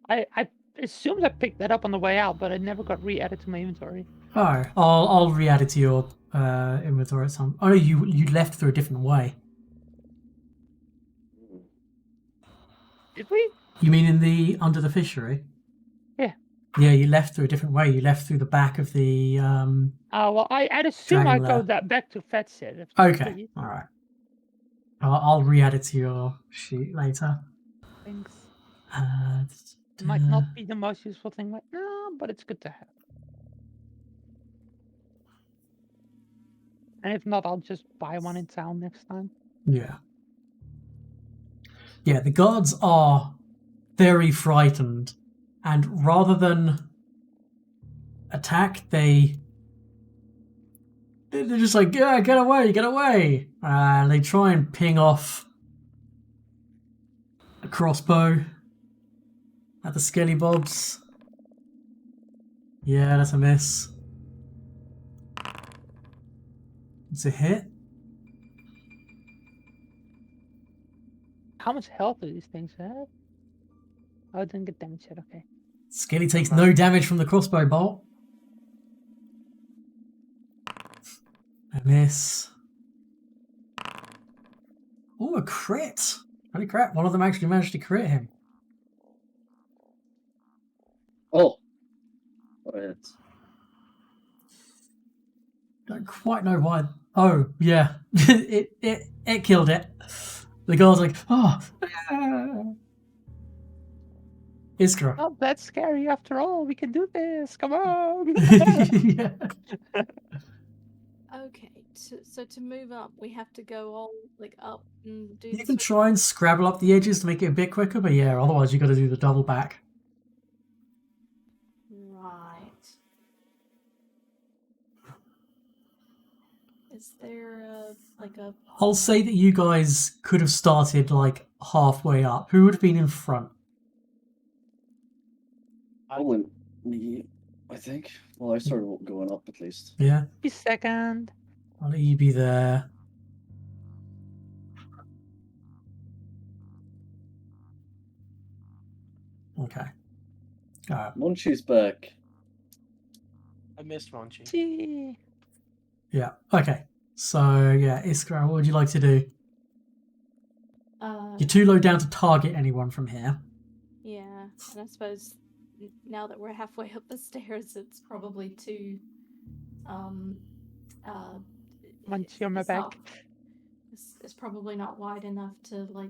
[SPEAKER 4] I assumed I picked that up on the way out, but it never got re-added to my inventory.
[SPEAKER 2] Oh, I'll re-add it to your inventory at some. Oh, no, you left through a different way.
[SPEAKER 4] Did we?
[SPEAKER 2] You mean in the under the fishery?
[SPEAKER 4] Yeah.
[SPEAKER 2] Yeah, you left through a different way. You left through the back of the.
[SPEAKER 4] Well, I'd assume
[SPEAKER 2] Dragon
[SPEAKER 4] I'd go
[SPEAKER 2] lair.
[SPEAKER 4] back to Fetsit.
[SPEAKER 2] Okay, all right. I'll re-add it to your sheet later.
[SPEAKER 4] Thanks.
[SPEAKER 2] Uh,
[SPEAKER 4] Might not be the most useful thing right now, but it's good to have. And if not, I'll just buy one in town next time.
[SPEAKER 2] Yeah. Yeah, the guards are very frightened, and rather than attack, they're just like, yeah, get away, get away. And they try and ping off a crossbow at the skelly bobs. Yeah, that's a miss. It's a hit.
[SPEAKER 4] How much health do these things have? Oh, it didn't get damage yet. Okay.
[SPEAKER 2] Skelly takes no damage from the crossbow bolt. A miss. Oh, a crit. Holy crap, one of them actually managed to crit him.
[SPEAKER 3] Oh. What a hit.
[SPEAKER 2] Don't quite know why. Oh, yeah. it killed it. The guy's like, oh. Iskra.
[SPEAKER 4] Not that scary after all. We can do this. Come on.
[SPEAKER 2] Yeah.
[SPEAKER 6] Okay, so to move up, we have to go all like up and do.
[SPEAKER 2] You
[SPEAKER 6] this
[SPEAKER 2] can
[SPEAKER 6] with-
[SPEAKER 2] try and scrabble up the edges to make it a bit quicker, but yeah, otherwise you got to do the double back.
[SPEAKER 6] Right. Is there a?
[SPEAKER 2] I'll say that you guys could have started like halfway up. Who would have been in front?
[SPEAKER 3] I went me, I think. Well, I started going up at least.
[SPEAKER 2] Yeah,
[SPEAKER 4] Be second.
[SPEAKER 2] I'll let you be there. Okay.
[SPEAKER 3] Munchie's back.
[SPEAKER 1] I missed Monchi.
[SPEAKER 4] Gee.
[SPEAKER 2] Yeah. Okay. So yeah, Iskra, what would you like to do? You're too low down to target anyone from here.
[SPEAKER 6] Yeah, and I suppose now that we're halfway up the stairs, it's probably too.
[SPEAKER 4] Munchie on my
[SPEAKER 6] it's
[SPEAKER 4] back.
[SPEAKER 6] not- It's probably not wide enough to like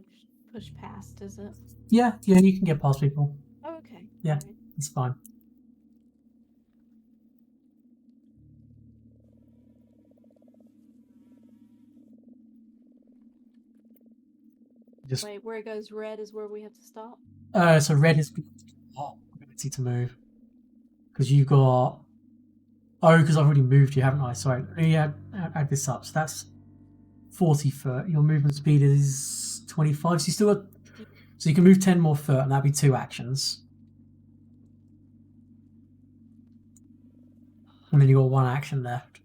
[SPEAKER 6] push past, is it?
[SPEAKER 2] Yeah, you can get past people.
[SPEAKER 6] Oh, okay.
[SPEAKER 2] Yeah.
[SPEAKER 6] Alright.
[SPEAKER 2] It's fine. Just
[SPEAKER 6] Wait, where it goes red is where we have to stop.
[SPEAKER 2] so red is ability to move because you've got. Oh, because I've already moved you, haven't I? Sorry. Yeah, add this up. So that's 40 foot. Your movement speed is 25. So you still got. So you can move 10 more foot, and that'd be 2 actions. And then you got 1 action left.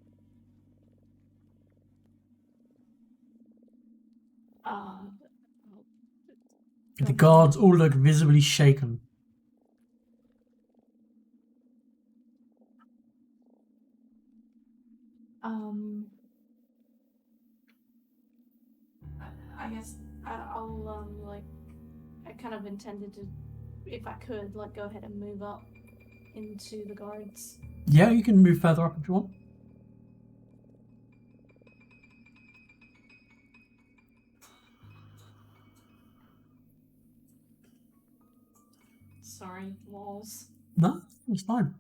[SPEAKER 2] The guards all look visibly shaken.
[SPEAKER 6] I guess I'll like I kind of intended to, if I could, like go ahead and move up into the guards.
[SPEAKER 2] Yeah, you can move further up if you want.
[SPEAKER 6] Sorry, walls.
[SPEAKER 2] No, it's fine.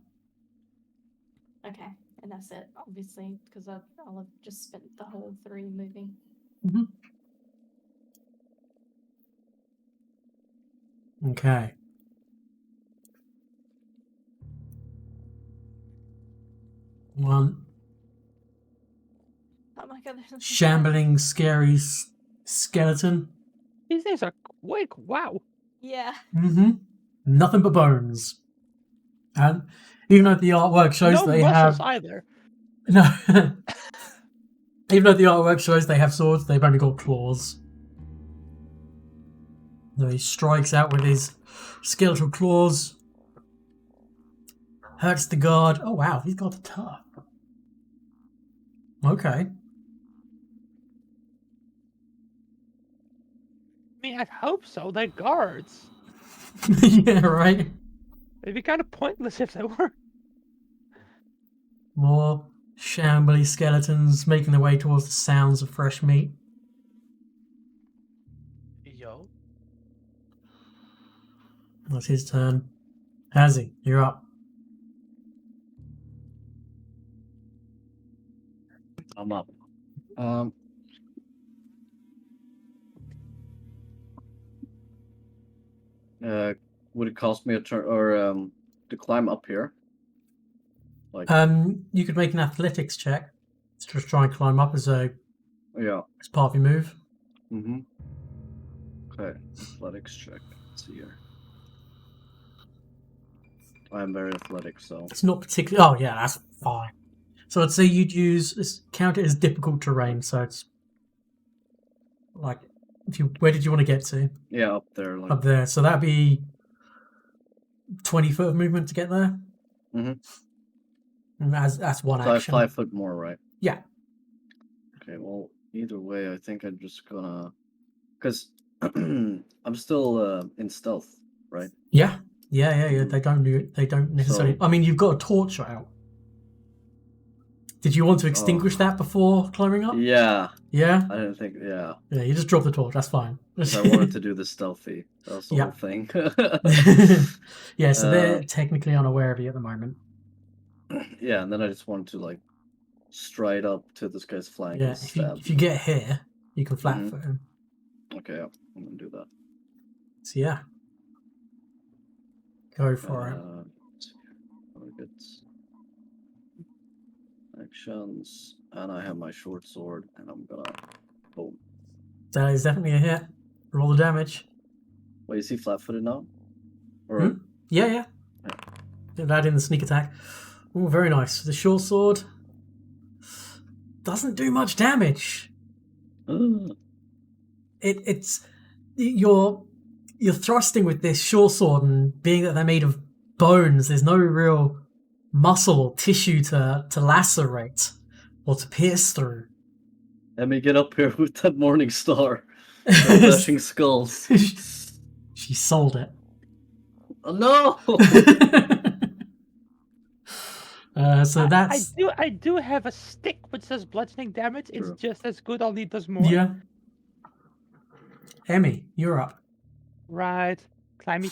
[SPEAKER 6] Okay, and that's it, obviously, because I'll have just spent the whole 3 moving.
[SPEAKER 2] Mm-hmm. Okay. One
[SPEAKER 6] Oh my god, there's
[SPEAKER 2] shambling, scary skeleton.
[SPEAKER 4] These things are quick. Wow.
[SPEAKER 6] Yeah.
[SPEAKER 2] Mm-hmm. Nothing but bones. And even though the artwork shows
[SPEAKER 4] No
[SPEAKER 2] they
[SPEAKER 4] muscles
[SPEAKER 2] have
[SPEAKER 4] either.
[SPEAKER 2] no, even though the artwork shows they have swords, they've only got claws. So he strikes out with his skeletal claws. Hurts the guard. Oh wow, he's got a tough. Okay.
[SPEAKER 4] I mean, I hope so. They're guards.
[SPEAKER 2] Yeah, right.
[SPEAKER 4] It'd be kind of pointless if they were.
[SPEAKER 2] More shambly skeletons making their way towards the sounds of fresh meat.
[SPEAKER 1] Yo,
[SPEAKER 2] That's his turn. Hazzy, you're up.
[SPEAKER 3] I'm up. Would it cost me a turn or to climb up here? Like,
[SPEAKER 2] You could make an athletics check to just try and climb up as
[SPEAKER 3] yeah.
[SPEAKER 2] part of your move.
[SPEAKER 3] Mm-hmm. Okay, athletics check. Let's see here. I'm very athletic, so
[SPEAKER 2] It's not particularly. Oh yeah, that's fine. So I'd say you'd count it as difficult terrain. So it's like where did you want to get to?
[SPEAKER 3] yeah, up there. Like,
[SPEAKER 2] Up there. So that'd be 20 foot of movement to get there.
[SPEAKER 3] Mhm.
[SPEAKER 2] And that's one
[SPEAKER 3] so I have
[SPEAKER 2] action.
[SPEAKER 3] 5 foot more, right?
[SPEAKER 2] Yeah.
[SPEAKER 3] Okay, well, either way, I think I'm just gonna, because I'm still in stealth, right?
[SPEAKER 2] Yeah. They don't necessarily.
[SPEAKER 3] So-
[SPEAKER 2] I mean, you've got a torch out. Did you want to extinguish that before climbing up?
[SPEAKER 3] Yeah,
[SPEAKER 2] Yeah.
[SPEAKER 3] I didn't think. Yeah,
[SPEAKER 2] Yeah. You just drop the torch. That's fine.
[SPEAKER 3] 'cause I wanted to do the stealthy. That was the
[SPEAKER 2] Yeah.
[SPEAKER 3] whole thing.
[SPEAKER 2] Yeah. So they're technically unaware of you at the moment.
[SPEAKER 3] Yeah, and then I just wanted to like stride up to this guy's flank
[SPEAKER 2] Yeah.
[SPEAKER 3] and stab.
[SPEAKER 2] If you get here, you can flat
[SPEAKER 3] Mhm.
[SPEAKER 2] foot him.
[SPEAKER 3] Okay, yeah, I'm gonna do that.
[SPEAKER 2] So yeah. Go for it.
[SPEAKER 3] Let's see here. Targets. Actions, and I have my short sword, and I'm gonna boom.
[SPEAKER 2] That is definitely a hit. Roll the damage.
[SPEAKER 3] Wait, is he flat-footed now? Or
[SPEAKER 2] Yeah. Get that in the sneak attack. Oh, very nice. The short sword doesn't do much damage. It's you're thrusting with this short sword, and being that they're made of bones, there's no real muscle or tissue to lacerate or to pierce through.
[SPEAKER 3] Let me get up here with that morning star. Flashing skulls.
[SPEAKER 2] She sold it.
[SPEAKER 3] Oh no!
[SPEAKER 2] So that's
[SPEAKER 4] I do have a stick which says bludgeoning damage. It's
[SPEAKER 3] True.
[SPEAKER 4] just as good, only it does more.
[SPEAKER 2] yeah. Emmy, you're up.
[SPEAKER 4] Right. Climb.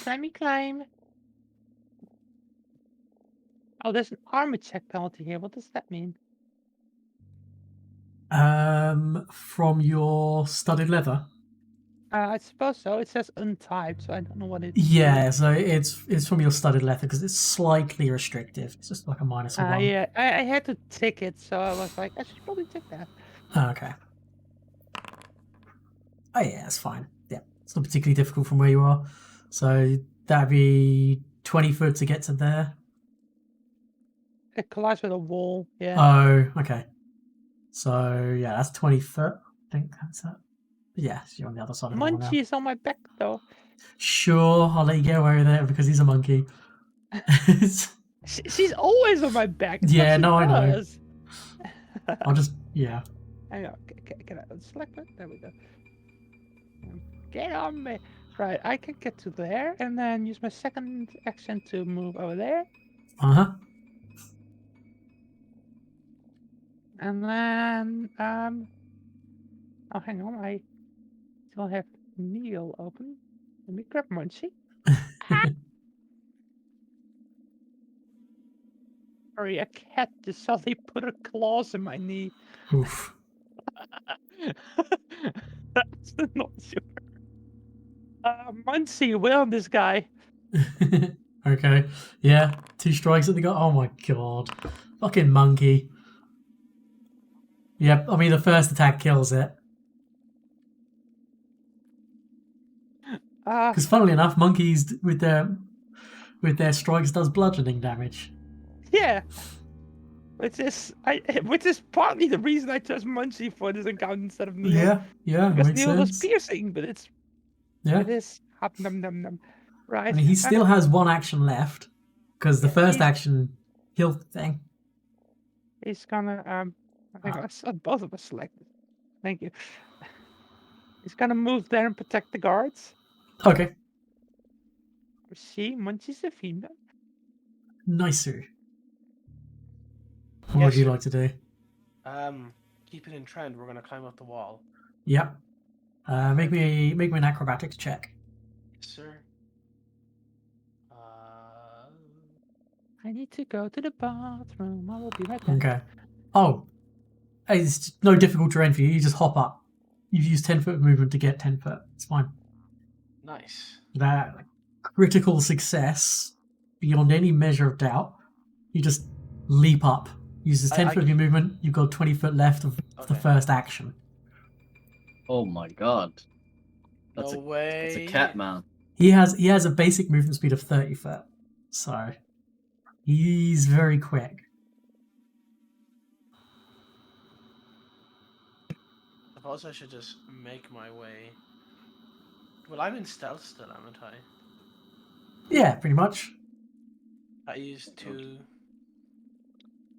[SPEAKER 4] Oh, there's an armor check penalty here. What does that mean?
[SPEAKER 2] From your studded leather.
[SPEAKER 4] I suppose so. It says untyped, so I don't know what it
[SPEAKER 2] Yeah, so it's from your studded leather because it's slightly restrictive. It's just like a minus one.
[SPEAKER 4] Yeah, I had to tick it, so I was like, I should probably tick that.
[SPEAKER 2] Oh, okay. Oh yeah, that's fine. Yeah, it's not particularly difficult from where you are. So that'd be 20 foot to get to there.
[SPEAKER 4] It collides with a wall. Yeah.
[SPEAKER 2] Oh, okay. So yeah, that's 20 foot. I think that's it. Yeah, so you're on the other side of the wall now.
[SPEAKER 4] Munchie is on my back though.
[SPEAKER 2] Sure, I'll let you get away with it because he's a monkey.
[SPEAKER 4] She's always on my back. It's
[SPEAKER 2] Yeah,
[SPEAKER 4] what she
[SPEAKER 2] no, I know.
[SPEAKER 4] does.
[SPEAKER 2] I'll just yeah.
[SPEAKER 4] Hang on. Can I select it? There we go. Get on me. Right, I can get to there and then use my second action to move over there.
[SPEAKER 2] Uh-huh.
[SPEAKER 4] And then oh, hang on, I still have Neil open. Let me grab Munchie. Sorry, a cat just suddenly put her claws in my knee.
[SPEAKER 2] Oof.
[SPEAKER 4] That's not sure. Munchie, we're on this guy.
[SPEAKER 2] Okay. Yeah. 2 strikes at the guy. Oh my god. Fucking monkey. Yep, I mean the first attack kills it. Because funnily enough, monkeys with their strikes does bludgeoning damage.
[SPEAKER 4] Yeah. Which is partly the reason I chose Munchie for this encounter instead of Neil.
[SPEAKER 2] Yeah,
[SPEAKER 4] Because
[SPEAKER 2] makes
[SPEAKER 4] Neil was
[SPEAKER 2] sense.
[SPEAKER 4] piercing, but it
[SPEAKER 2] Yeah.
[SPEAKER 4] is hop num num num. Right.
[SPEAKER 2] I mean, he still has 1 action left because the
[SPEAKER 4] Yeah,
[SPEAKER 2] first
[SPEAKER 4] he's-
[SPEAKER 2] action killed the thing.
[SPEAKER 4] He's gonna I think I saw both of us selected. Thank you. He's gonna move there and protect the guards.
[SPEAKER 2] Okay.
[SPEAKER 4] See, Munchie's a female.
[SPEAKER 2] Nicer. What
[SPEAKER 1] Yes,
[SPEAKER 2] would you
[SPEAKER 1] sir.
[SPEAKER 2] like to do?
[SPEAKER 1] Keep it in trend. We're gonna climb up the wall.
[SPEAKER 2] Yep. Make me an acrobatics check.
[SPEAKER 1] Yes, sir.
[SPEAKER 4] I need to go to the bathroom. I will be right back.
[SPEAKER 2] Okay. Oh, it's no difficult terrain for you. You just hop up. You've used 10-foot movement to get 10 foot. It's fine.
[SPEAKER 1] Nice.
[SPEAKER 2] That critical success, beyond any measure of doubt. You just leap up. Uses 10 foot of your movement. You've got 20 foot left of the first action.
[SPEAKER 3] Oh my god. That's
[SPEAKER 1] No way.
[SPEAKER 3] That's a cat man.
[SPEAKER 2] He has a basic movement speed of 30 foot. So he's very quick.
[SPEAKER 1] I suppose I should just make my way. Well, I'm in stealth still, haven't I?
[SPEAKER 2] Yeah, pretty much.
[SPEAKER 1] I used two.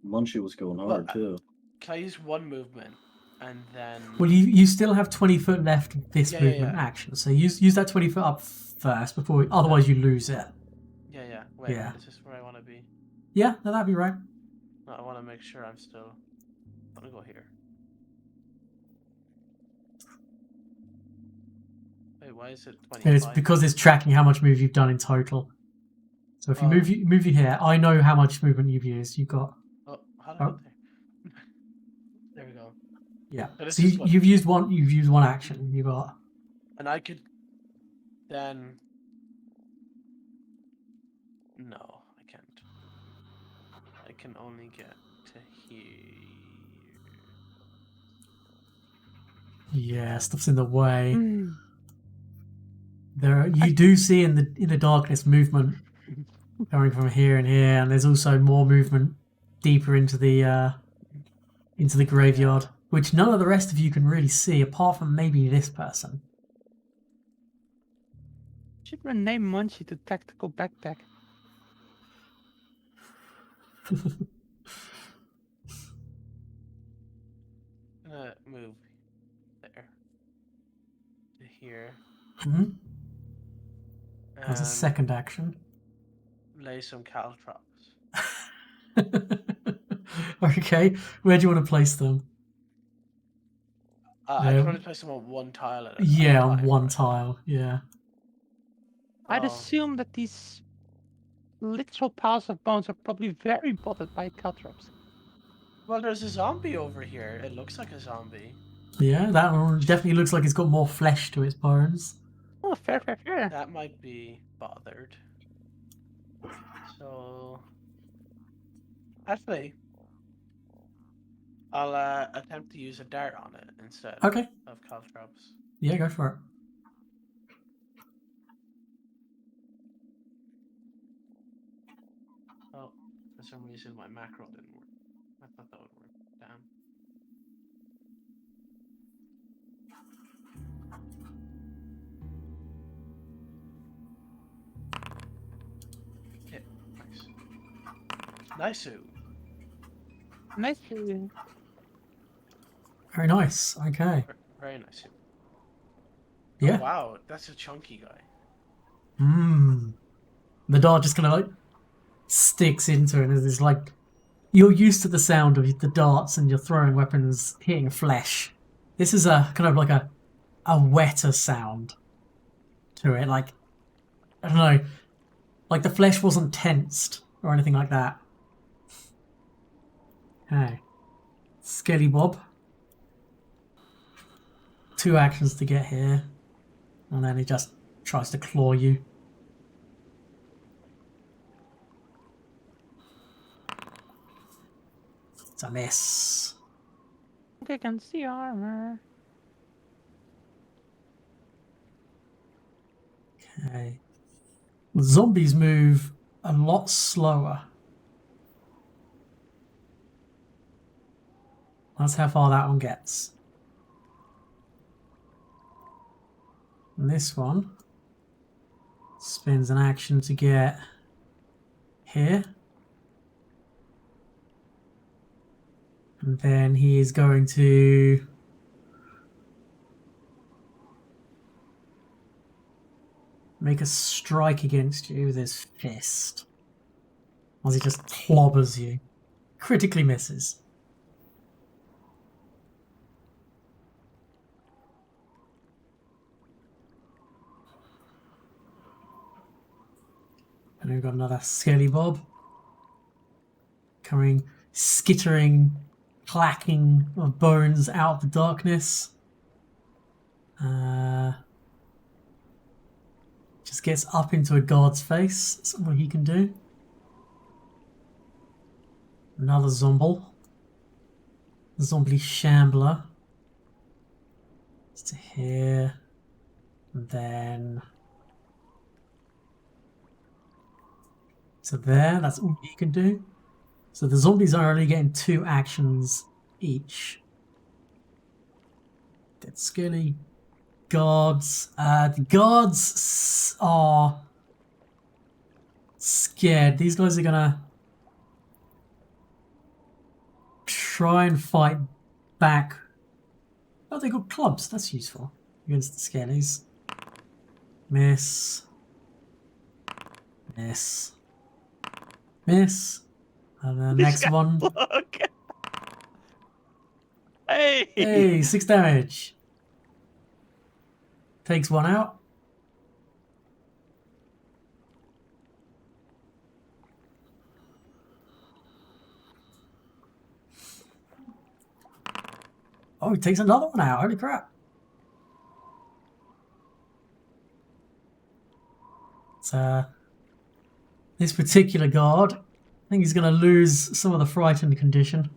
[SPEAKER 3] Munchie was going hard too.
[SPEAKER 1] Can I use one movement and then?
[SPEAKER 2] Well, you still have 20 foot left of this
[SPEAKER 1] Yeah,
[SPEAKER 2] movement action. So use that 20 foot up first before. Otherwise, you lose it.
[SPEAKER 1] Yeah. Wait,
[SPEAKER 2] Yeah.
[SPEAKER 1] is this where I want to be?
[SPEAKER 2] Yeah, no, that'd be right.
[SPEAKER 1] No, I want to make sure I'm still. I'm gonna go here. Wait, why is it 25?
[SPEAKER 2] It's because it's tracking how much move you've done in total. So if you move you here, I know how much movement you've used. You've got.
[SPEAKER 1] Oh, how did I get there? There we go.
[SPEAKER 2] Yeah.
[SPEAKER 1] this
[SPEAKER 2] So
[SPEAKER 1] is what-
[SPEAKER 2] you've used one. You've used one action. You got.
[SPEAKER 1] And I could then. No, I can't. I can only get to here.
[SPEAKER 2] Yeah, stuff's in the way.
[SPEAKER 4] Mm.
[SPEAKER 2] You do see in the darkness movement going from here and here, and there's also more movement deeper into the graveyard, which none of the rest of you can really see, apart from maybe this person.
[SPEAKER 4] Should rename Munchie to Tactical Backpack.
[SPEAKER 1] I'm gonna move there to here.
[SPEAKER 2] Hmm. That's a
[SPEAKER 1] and
[SPEAKER 2] second action.
[SPEAKER 1] Lay some caltrops.
[SPEAKER 2] Okay, where do you want to place them?
[SPEAKER 1] I can only place them on one tile at a
[SPEAKER 2] Yeah, on
[SPEAKER 1] time,
[SPEAKER 2] one
[SPEAKER 1] right?
[SPEAKER 2] tile. Yeah.
[SPEAKER 4] I'd
[SPEAKER 1] Oh.
[SPEAKER 4] assume that these literal piles of bones are probably very bothered by caltrops.
[SPEAKER 1] Well, there's a zombie over here. It looks like a zombie.
[SPEAKER 2] Yeah, that one definitely looks like it's got more flesh to its bones.
[SPEAKER 4] Oh, fair.
[SPEAKER 1] That might be bothered. So, actually, I'll attempt to use a dart on it instead
[SPEAKER 2] Okay.
[SPEAKER 1] of caltrops.
[SPEAKER 2] Yeah, go for it.
[SPEAKER 1] Oh, for some reason my macro didn't work. I thought that would work. Damn. Yeah, nice.
[SPEAKER 4] Nice.
[SPEAKER 2] Very nice. Okay.
[SPEAKER 1] Very nice.
[SPEAKER 2] Yeah.
[SPEAKER 1] Oh, wow, that's a chunky guy.
[SPEAKER 2] The dart just kind of like sticks into it, and it's like you're used to the sound of the darts and your throwing weapons hitting flesh. This is a kind of like a wetter sound to it. Like, I don't know, like the flesh wasn't tensed or anything like that. Hey, Skelly Bob. 2 actions to get here, and then he just tries to claw you. It's a miss.
[SPEAKER 4] I can see armor.
[SPEAKER 2] Okay. Zombies move a lot slower. That's how far that one gets. And this one spends an action to get here. And then he is going to make a strike against you with his fist. As he just clobbers you. Critically misses. And we've got another Scaly Bob. Coming, skittering, clacking of bones out of the darkness. Just gets up into a guard's face. That's all he can do. Another Zomble. Zombie Shambler. It's to here. And then to there. That's all he can do. So the zombies are only getting 2 actions each. Dead Scaly. Guards. The guards are scared. These guys are gonna try and fight back. Oh, they got clubs. That's useful against the Skellies. Miss. Miss. Miss. And the next one.
[SPEAKER 4] Look. Hey.
[SPEAKER 2] Hey, 6 damage. Takes 1 out. Oh, he takes another 1 out. Holy crap. So, this particular guard, I think he's going to lose some of the frightened condition.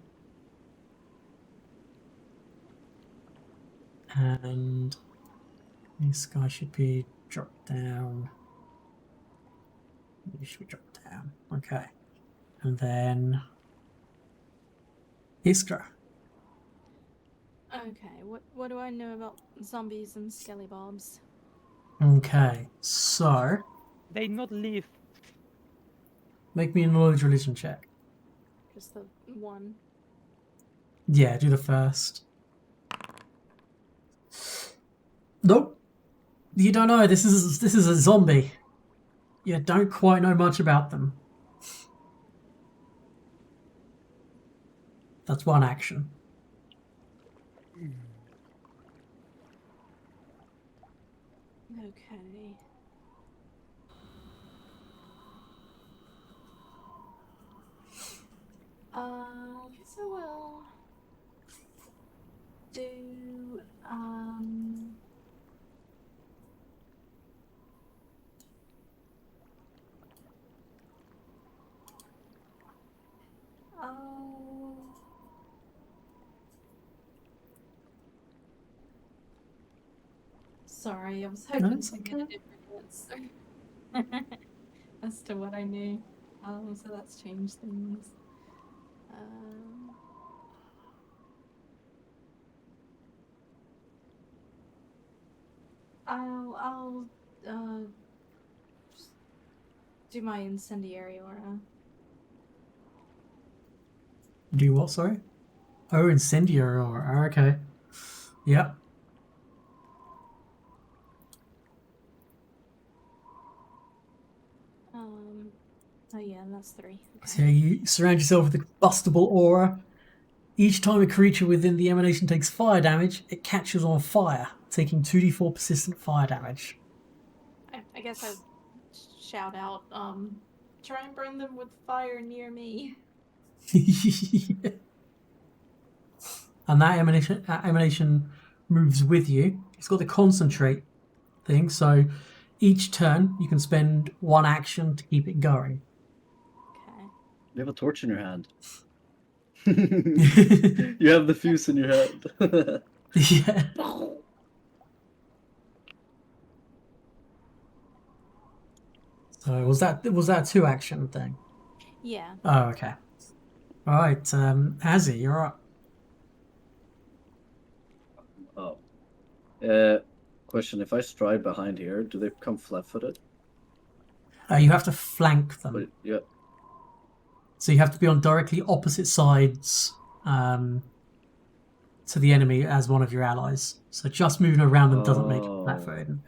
[SPEAKER 2] And this guy should be dropped down. He should be dropped down. Okay. And then Iskra.
[SPEAKER 6] Okay, what do I know about zombies and skelly bobs?
[SPEAKER 2] Okay, so
[SPEAKER 4] They not live.
[SPEAKER 2] make me a knowledge religion check.
[SPEAKER 6] Just the one.
[SPEAKER 2] Yeah, do the first. Nope. You don't know. This is a zombie. You don't quite know much about them. That's 1 action.
[SPEAKER 6] Okay. I guess I will do sorry, I was hoping
[SPEAKER 2] That's
[SPEAKER 6] to get
[SPEAKER 2] okay.
[SPEAKER 6] a different answer as to what I knew. So that's changed things. I'll just do my incendiary aura.
[SPEAKER 2] Do what, sorry? Oh, incendiary aura. Okay. Yep.
[SPEAKER 6] Oh yeah, and that's 3.
[SPEAKER 2] So you surround yourself with a combustible aura. Each time a creature within the emanation takes fire damage, it catches on fire, taking 2d4 persistent fire damage.
[SPEAKER 6] I guess I'd shout out, try and burn them with fire near me.
[SPEAKER 2] And that emanation moves with you. It's got the concentrate thing, so each turn you can spend 1 action to keep it going.
[SPEAKER 6] Okay.
[SPEAKER 3] You have a torch in your hand. You have the fuse in your hand.
[SPEAKER 2] Yeah. So was that a 2 action thing?
[SPEAKER 6] Yeah.
[SPEAKER 2] Oh, okay. All right, Azzy, you're up.
[SPEAKER 3] Oh. Question: if I stride behind here, do they become flat-footed?
[SPEAKER 2] You have to flank them.
[SPEAKER 3] But, yeah.
[SPEAKER 2] So you have to be on directly opposite sides to the enemy as one of your allies. So just moving around them doesn't make it
[SPEAKER 3] Oh.
[SPEAKER 2] flat-footed.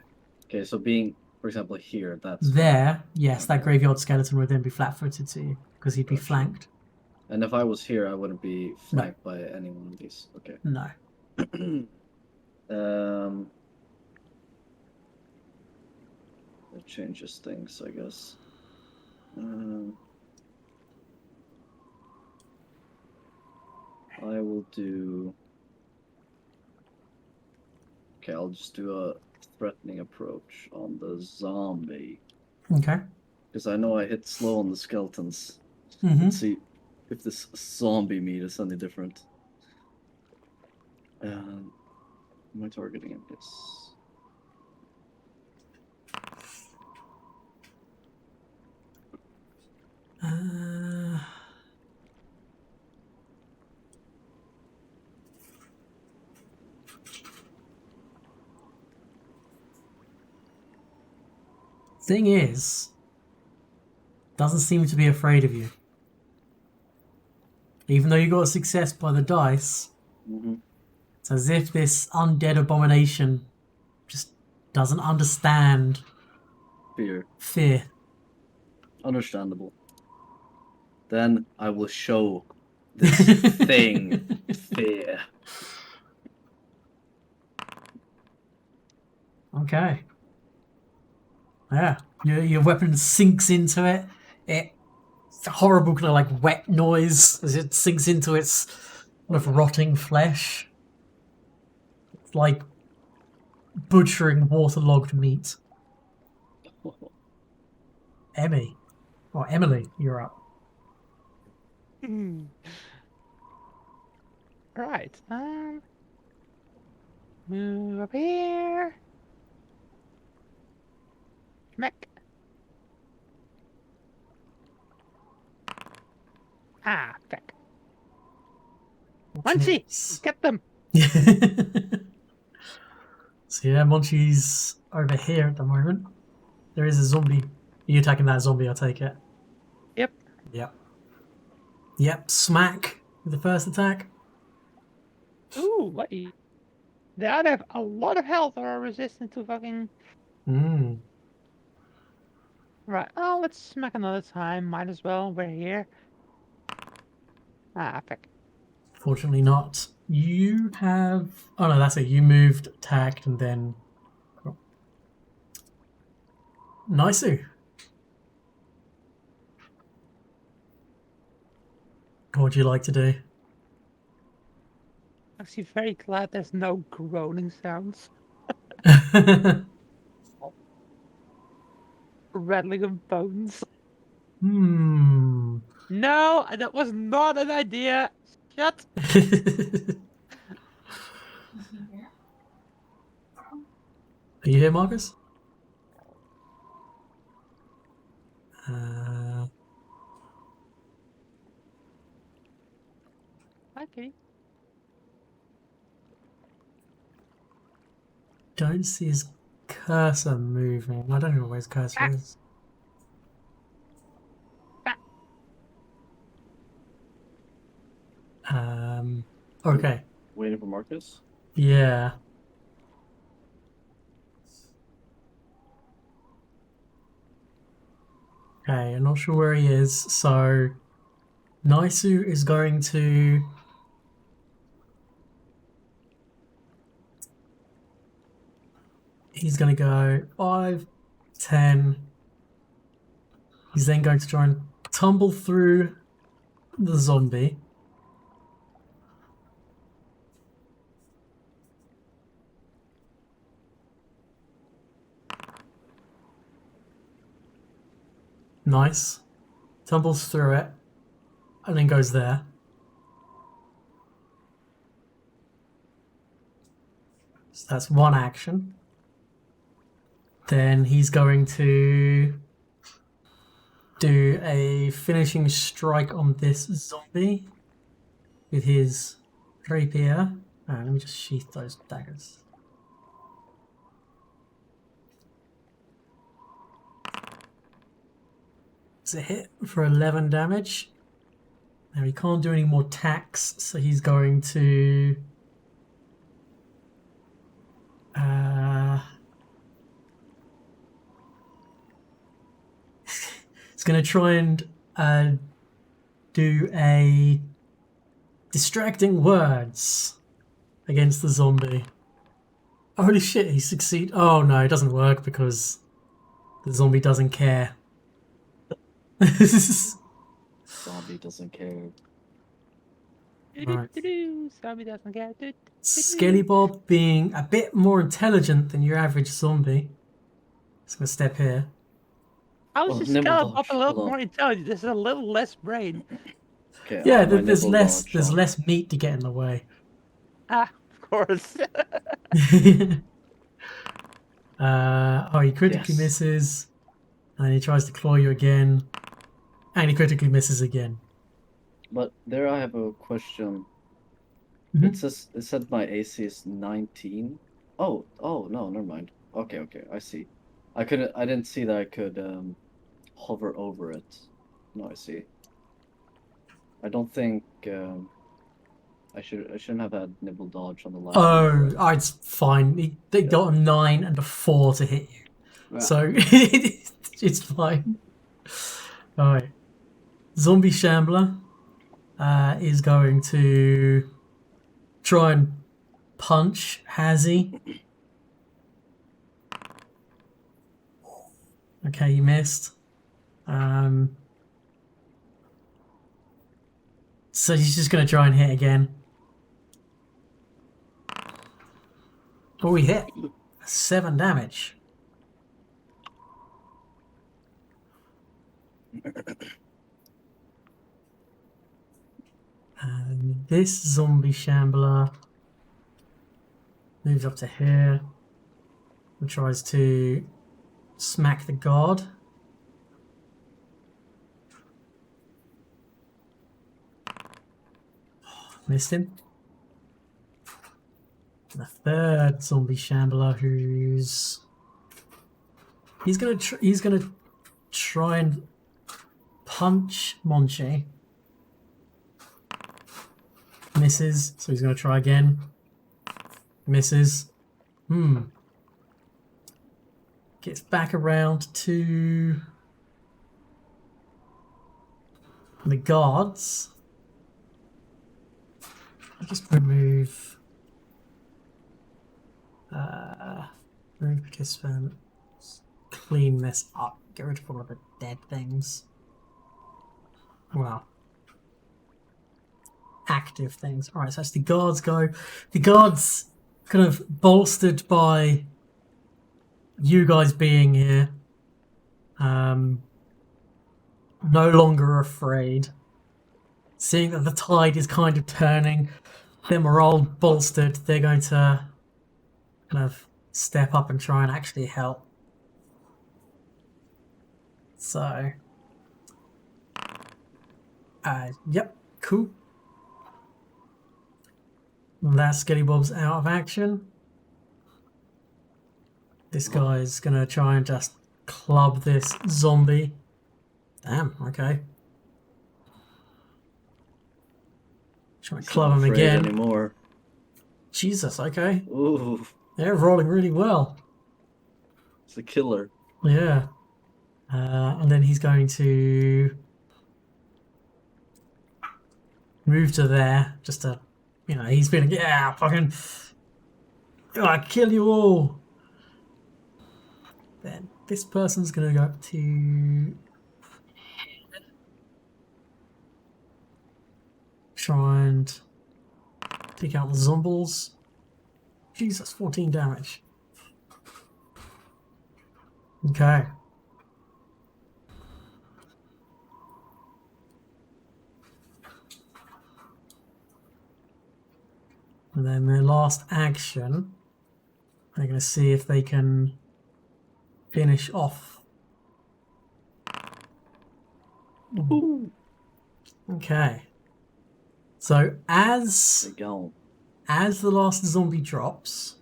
[SPEAKER 3] Okay, so being For example, here, that's
[SPEAKER 2] There, yes, that
[SPEAKER 3] Okay.
[SPEAKER 2] graveyard skeleton would then be flat-footed to you because he'd be
[SPEAKER 3] Gotcha.
[SPEAKER 2] flanked.
[SPEAKER 3] And if I was here, I wouldn't be flanked by any one of these. Okay.
[SPEAKER 2] No.
[SPEAKER 3] It changes things, I guess. I will do. Okay, I'll just do a threatening approach on the zombie.
[SPEAKER 2] Okay.
[SPEAKER 3] Because I know I hit slow on the skeletons.
[SPEAKER 2] Mm-hmm.
[SPEAKER 3] Let's see if this zombie meat is any different. Am I targeting him? Yes.
[SPEAKER 2] Thing is, doesn't seem to be afraid of you. Even though you got a success by the dice, it's as if this undead abomination just doesn't understand
[SPEAKER 3] Fear. Understandable. Then I will show this thing fear.
[SPEAKER 2] Okay. Yeah. Your weapon sinks into it. It's a horrible kind of like wet noise as it sinks into its kind of rotting flesh. It's like butchering waterlogged meat. Emily, you're up.
[SPEAKER 4] Right. Move up here. Schmeck. Ah, feck. Munchie, get them.
[SPEAKER 2] So yeah, Monchi's over here at the moment. There is a zombie. Are you attacking that zombie, I take it?
[SPEAKER 4] Yep.
[SPEAKER 2] Yep, smack with the first attack.
[SPEAKER 4] Ooh, lucky. They either have a lot of health or are resistant to fucking... Right, oh, let's smack another time. Might as well. We're here. Ah, feck.
[SPEAKER 2] Fortunately not. You have... Oh no, that's it. You moved, attacked, and then... Oh. Nicey. What would you like to do?
[SPEAKER 4] Actually, very glad there's no groaning sounds. Rattling of bones.
[SPEAKER 2] Hmm.
[SPEAKER 4] No, that was not an idea. Shut.
[SPEAKER 2] Are you here, Marcus?
[SPEAKER 4] Okay.
[SPEAKER 2] Don't see his cursor moving. I don't know where his cursor is. Okay.
[SPEAKER 3] Waiting for Marcus?
[SPEAKER 2] Yeah. Okay, I'm not sure where he is, so Naisu is going to... He's going to go 5, 10. He's then going to try and tumble through the zombie. Nice. Tumbles through it and then goes there. So that's one action. Then he's going to do a finishing strike on this zombie with his rapier. Let me just sheath those daggers. It's a hit for 11 damage. Now he can't do any more attacks, so he's going to... It's going to try and do a distracting words against the zombie. Holy shit, he succeed. Oh no, it doesn't work because the zombie doesn't care.
[SPEAKER 3] Zombie doesn't care.
[SPEAKER 2] Right.
[SPEAKER 4] Zombie doesn't care.
[SPEAKER 2] Skelly Bob, being a bit more intelligent than your average zombie, is going to step here.
[SPEAKER 4] How is
[SPEAKER 3] Oh,
[SPEAKER 4] this
[SPEAKER 3] nibble
[SPEAKER 4] skeleton
[SPEAKER 3] dodge,
[SPEAKER 4] up a little
[SPEAKER 3] hold on.
[SPEAKER 4] more intelligent? There's a little less brain.
[SPEAKER 3] Okay,
[SPEAKER 2] Yeah,
[SPEAKER 3] I have my
[SPEAKER 2] there's
[SPEAKER 3] nibble
[SPEAKER 2] less
[SPEAKER 3] dodge
[SPEAKER 2] there's
[SPEAKER 3] on.
[SPEAKER 2] less meat to get in the way.
[SPEAKER 4] Ah, of course.
[SPEAKER 2] He critically
[SPEAKER 3] Yes.
[SPEAKER 2] misses, and he tries to claw you again, and he critically misses again.
[SPEAKER 3] But there I have a question.
[SPEAKER 2] Mhm.
[SPEAKER 3] It said my AC is 19. Oh, no, never mind. Okay, I see. I didn't see that I could hover over it. No, I see. I don't think I shouldn't have had nibble dodge on the last one.
[SPEAKER 2] Oh, it's fine. They got a 9 and a 4 to hit you,
[SPEAKER 3] Yeah.
[SPEAKER 2] so it's fine. All right, Zombie Shambler is going to try and punch Hazzy. Okay, he missed. So he's just going to try and hit again. Oh, he hit. 7 damage. And this zombie shambler moves up to here and tries to smack the guard. Missed him. And the third zombie shambler he's gonna try and punch Monchi. Misses, so he's gonna try again. Misses. Gets back around to the guards. I'll just remove participants. Clean this up. Get rid of all of the dead things. Well, active things. Alright, so that's the guards go. The guards, kind of bolstered by you guys being here, no longer afraid. Seeing that the tide is kind of turning, them are all bolstered, they're going to kind of step up and try and actually help. So, yep, cool. That Skelly Bob's out of action. This guy's gonna try and just club this zombie. Damn, okay. Try and club him
[SPEAKER 3] Not afraid
[SPEAKER 2] again.
[SPEAKER 3] anymore.
[SPEAKER 2] Jesus, okay.
[SPEAKER 3] Ooh,
[SPEAKER 2] They're rolling really well.
[SPEAKER 3] it's a killer.
[SPEAKER 2] Yeah. And then he's going to move to there, just to, he's been, fucking, I kill you all. Then this person's going to go up to try and take out the zombies. Jesus, 14 damage. Okay. And then their last action, they're going to see if they can finish off.
[SPEAKER 3] Ooh.
[SPEAKER 2] Okay. So as
[SPEAKER 3] They go.
[SPEAKER 2] as the last zombie drops,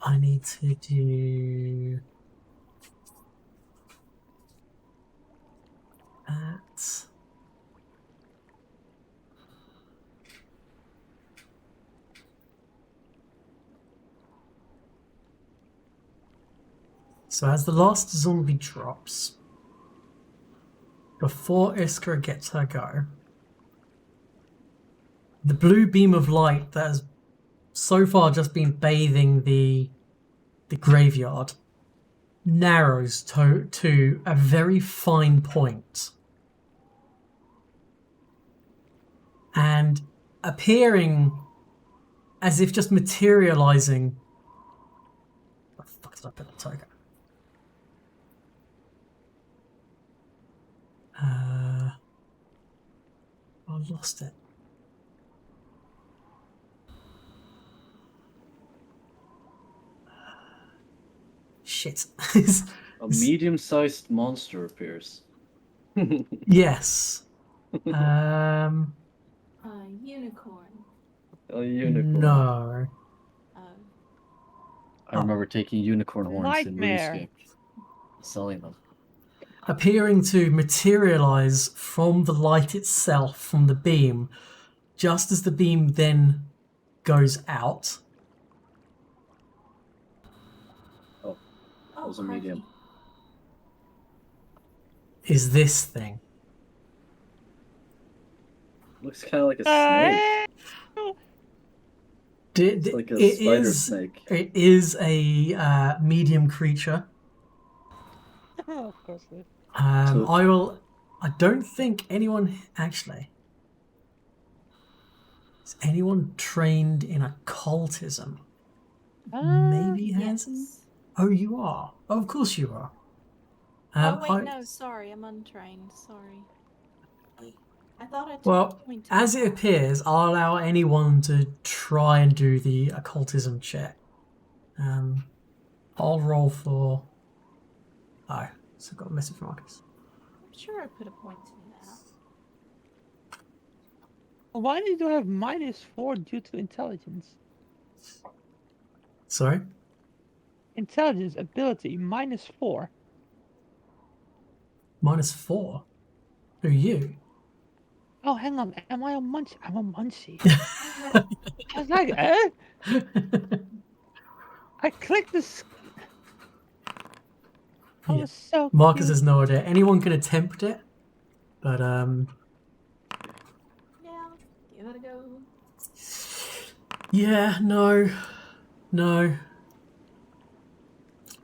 [SPEAKER 2] I need to do So as the last zombie drops, before Iskra gets her go, the blue beam of light that has so far just been bathing the graveyard narrows to a very fine point. And appearing as if just materializing. What the fuck did I put the token? I lost it. Shit.
[SPEAKER 3] A medium-sized monster appears.
[SPEAKER 2] Yes.
[SPEAKER 5] A unicorn.
[SPEAKER 3] A unicorn.
[SPEAKER 2] No.
[SPEAKER 3] I remember taking unicorn horns
[SPEAKER 4] Nightmare.
[SPEAKER 3] in RuneScape. Selling them.
[SPEAKER 2] Appearing to materialize from the light itself, from the beam, just as the beam then goes out.
[SPEAKER 3] Oh, that was a medium.
[SPEAKER 2] Is this thing.
[SPEAKER 3] Looks kind of like a snake. It's like a spider snake.
[SPEAKER 2] It is a medium creature.
[SPEAKER 4] Of course.
[SPEAKER 2] I don't think anyone actually. Is anyone trained in occultism? Maybe Hanson?
[SPEAKER 6] Yes.
[SPEAKER 2] Oh, you are. Oh, of course you are.
[SPEAKER 6] Oh wait, no, sorry, I'm untrained. Sorry. I thought I took
[SPEAKER 2] Well,
[SPEAKER 6] a point.
[SPEAKER 2] as it appears, I'll allow anyone to try and do the occultism check. I'll roll for. Oh, so I've got a message from Marcus.
[SPEAKER 6] I'm sure I put a point in that.
[SPEAKER 4] Why did you have -4 due to intelligence?
[SPEAKER 2] Sorry?
[SPEAKER 4] Intelligence ability -4.
[SPEAKER 2] -4? Who are you?
[SPEAKER 4] Oh, hang on. Am I a munchie? I'm a munchie. I was like, I clicked this. I
[SPEAKER 2] Yeah.
[SPEAKER 4] was so
[SPEAKER 2] Marcus
[SPEAKER 4] cute.
[SPEAKER 2] has no idea. Anyone can attempt it, but
[SPEAKER 6] Yeah, give it a go.
[SPEAKER 2] yeah, no.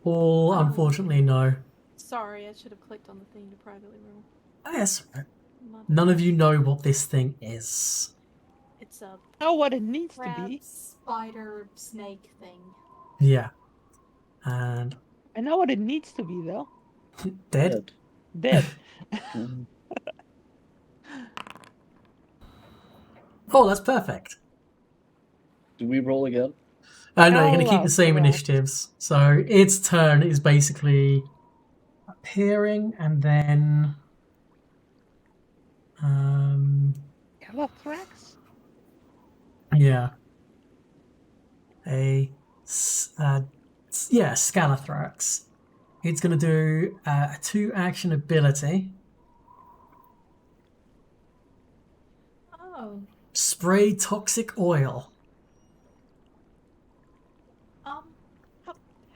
[SPEAKER 2] All unfortunately no.
[SPEAKER 6] Sorry, I should have clicked on the thing to privately roll.
[SPEAKER 2] Oh, yes.
[SPEAKER 6] My
[SPEAKER 2] None
[SPEAKER 6] bad.
[SPEAKER 2] of you know what this thing is.
[SPEAKER 6] It's a
[SPEAKER 4] Know what it needs to
[SPEAKER 6] crab,
[SPEAKER 4] be.
[SPEAKER 6] spider, snake thing.
[SPEAKER 2] Yeah. And
[SPEAKER 4] I know what it needs to be though.
[SPEAKER 2] dead.
[SPEAKER 4] Dead.
[SPEAKER 2] Oh, that's perfect.
[SPEAKER 3] Do we roll again?
[SPEAKER 2] No, you're going to
[SPEAKER 4] Oh,
[SPEAKER 2] keep the same
[SPEAKER 4] correct.
[SPEAKER 2] initiatives. So its turn is basically appearing and then
[SPEAKER 4] Calathrax?
[SPEAKER 2] yeah. Scalathrax. It's going to do a 2-action ability.
[SPEAKER 6] Oh.
[SPEAKER 2] Spray toxic oil.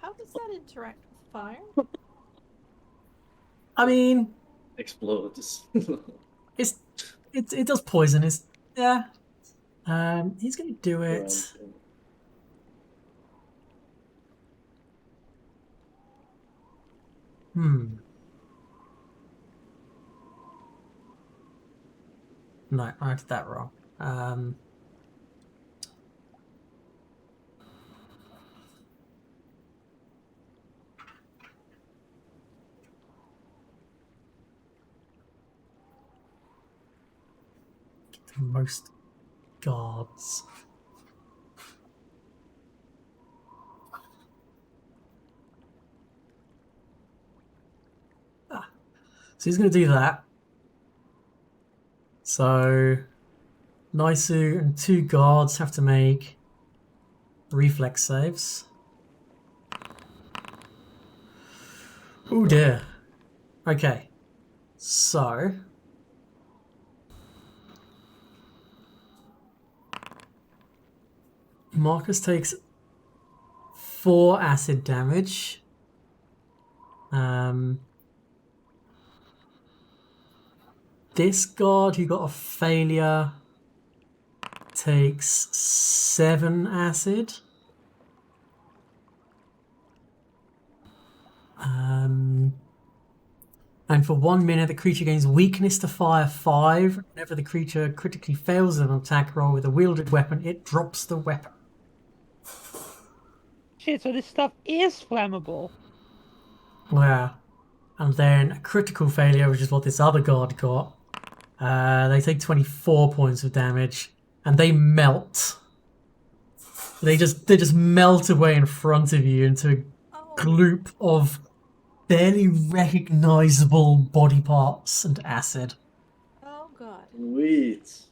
[SPEAKER 6] How does that interact with fire?
[SPEAKER 2] I mean,
[SPEAKER 3] Explodes.
[SPEAKER 2] it does poison. Yeah. He's going to do it. No, I did that wrong. Get the most guards. So he's going to do that. So Naisu and 2 guards have to make reflex saves. Oh dear. Okay. So Marcus takes 4 acid damage. This guard who got a failure takes 7 acid. And for 1 minute, the creature gains weakness to fire 5. Whenever the creature critically fails an attack roll with a wielded weapon, it drops the weapon.
[SPEAKER 4] Shit, so this stuff is flammable.
[SPEAKER 2] Yeah. And then a critical failure, which is what this other guard got. They take 24 points of damage, and they melt. They just melt away in front of you into a
[SPEAKER 6] Oh,
[SPEAKER 2] gloop of barely recognizable body parts and acid.
[SPEAKER 6] oh god.
[SPEAKER 3] Sweet.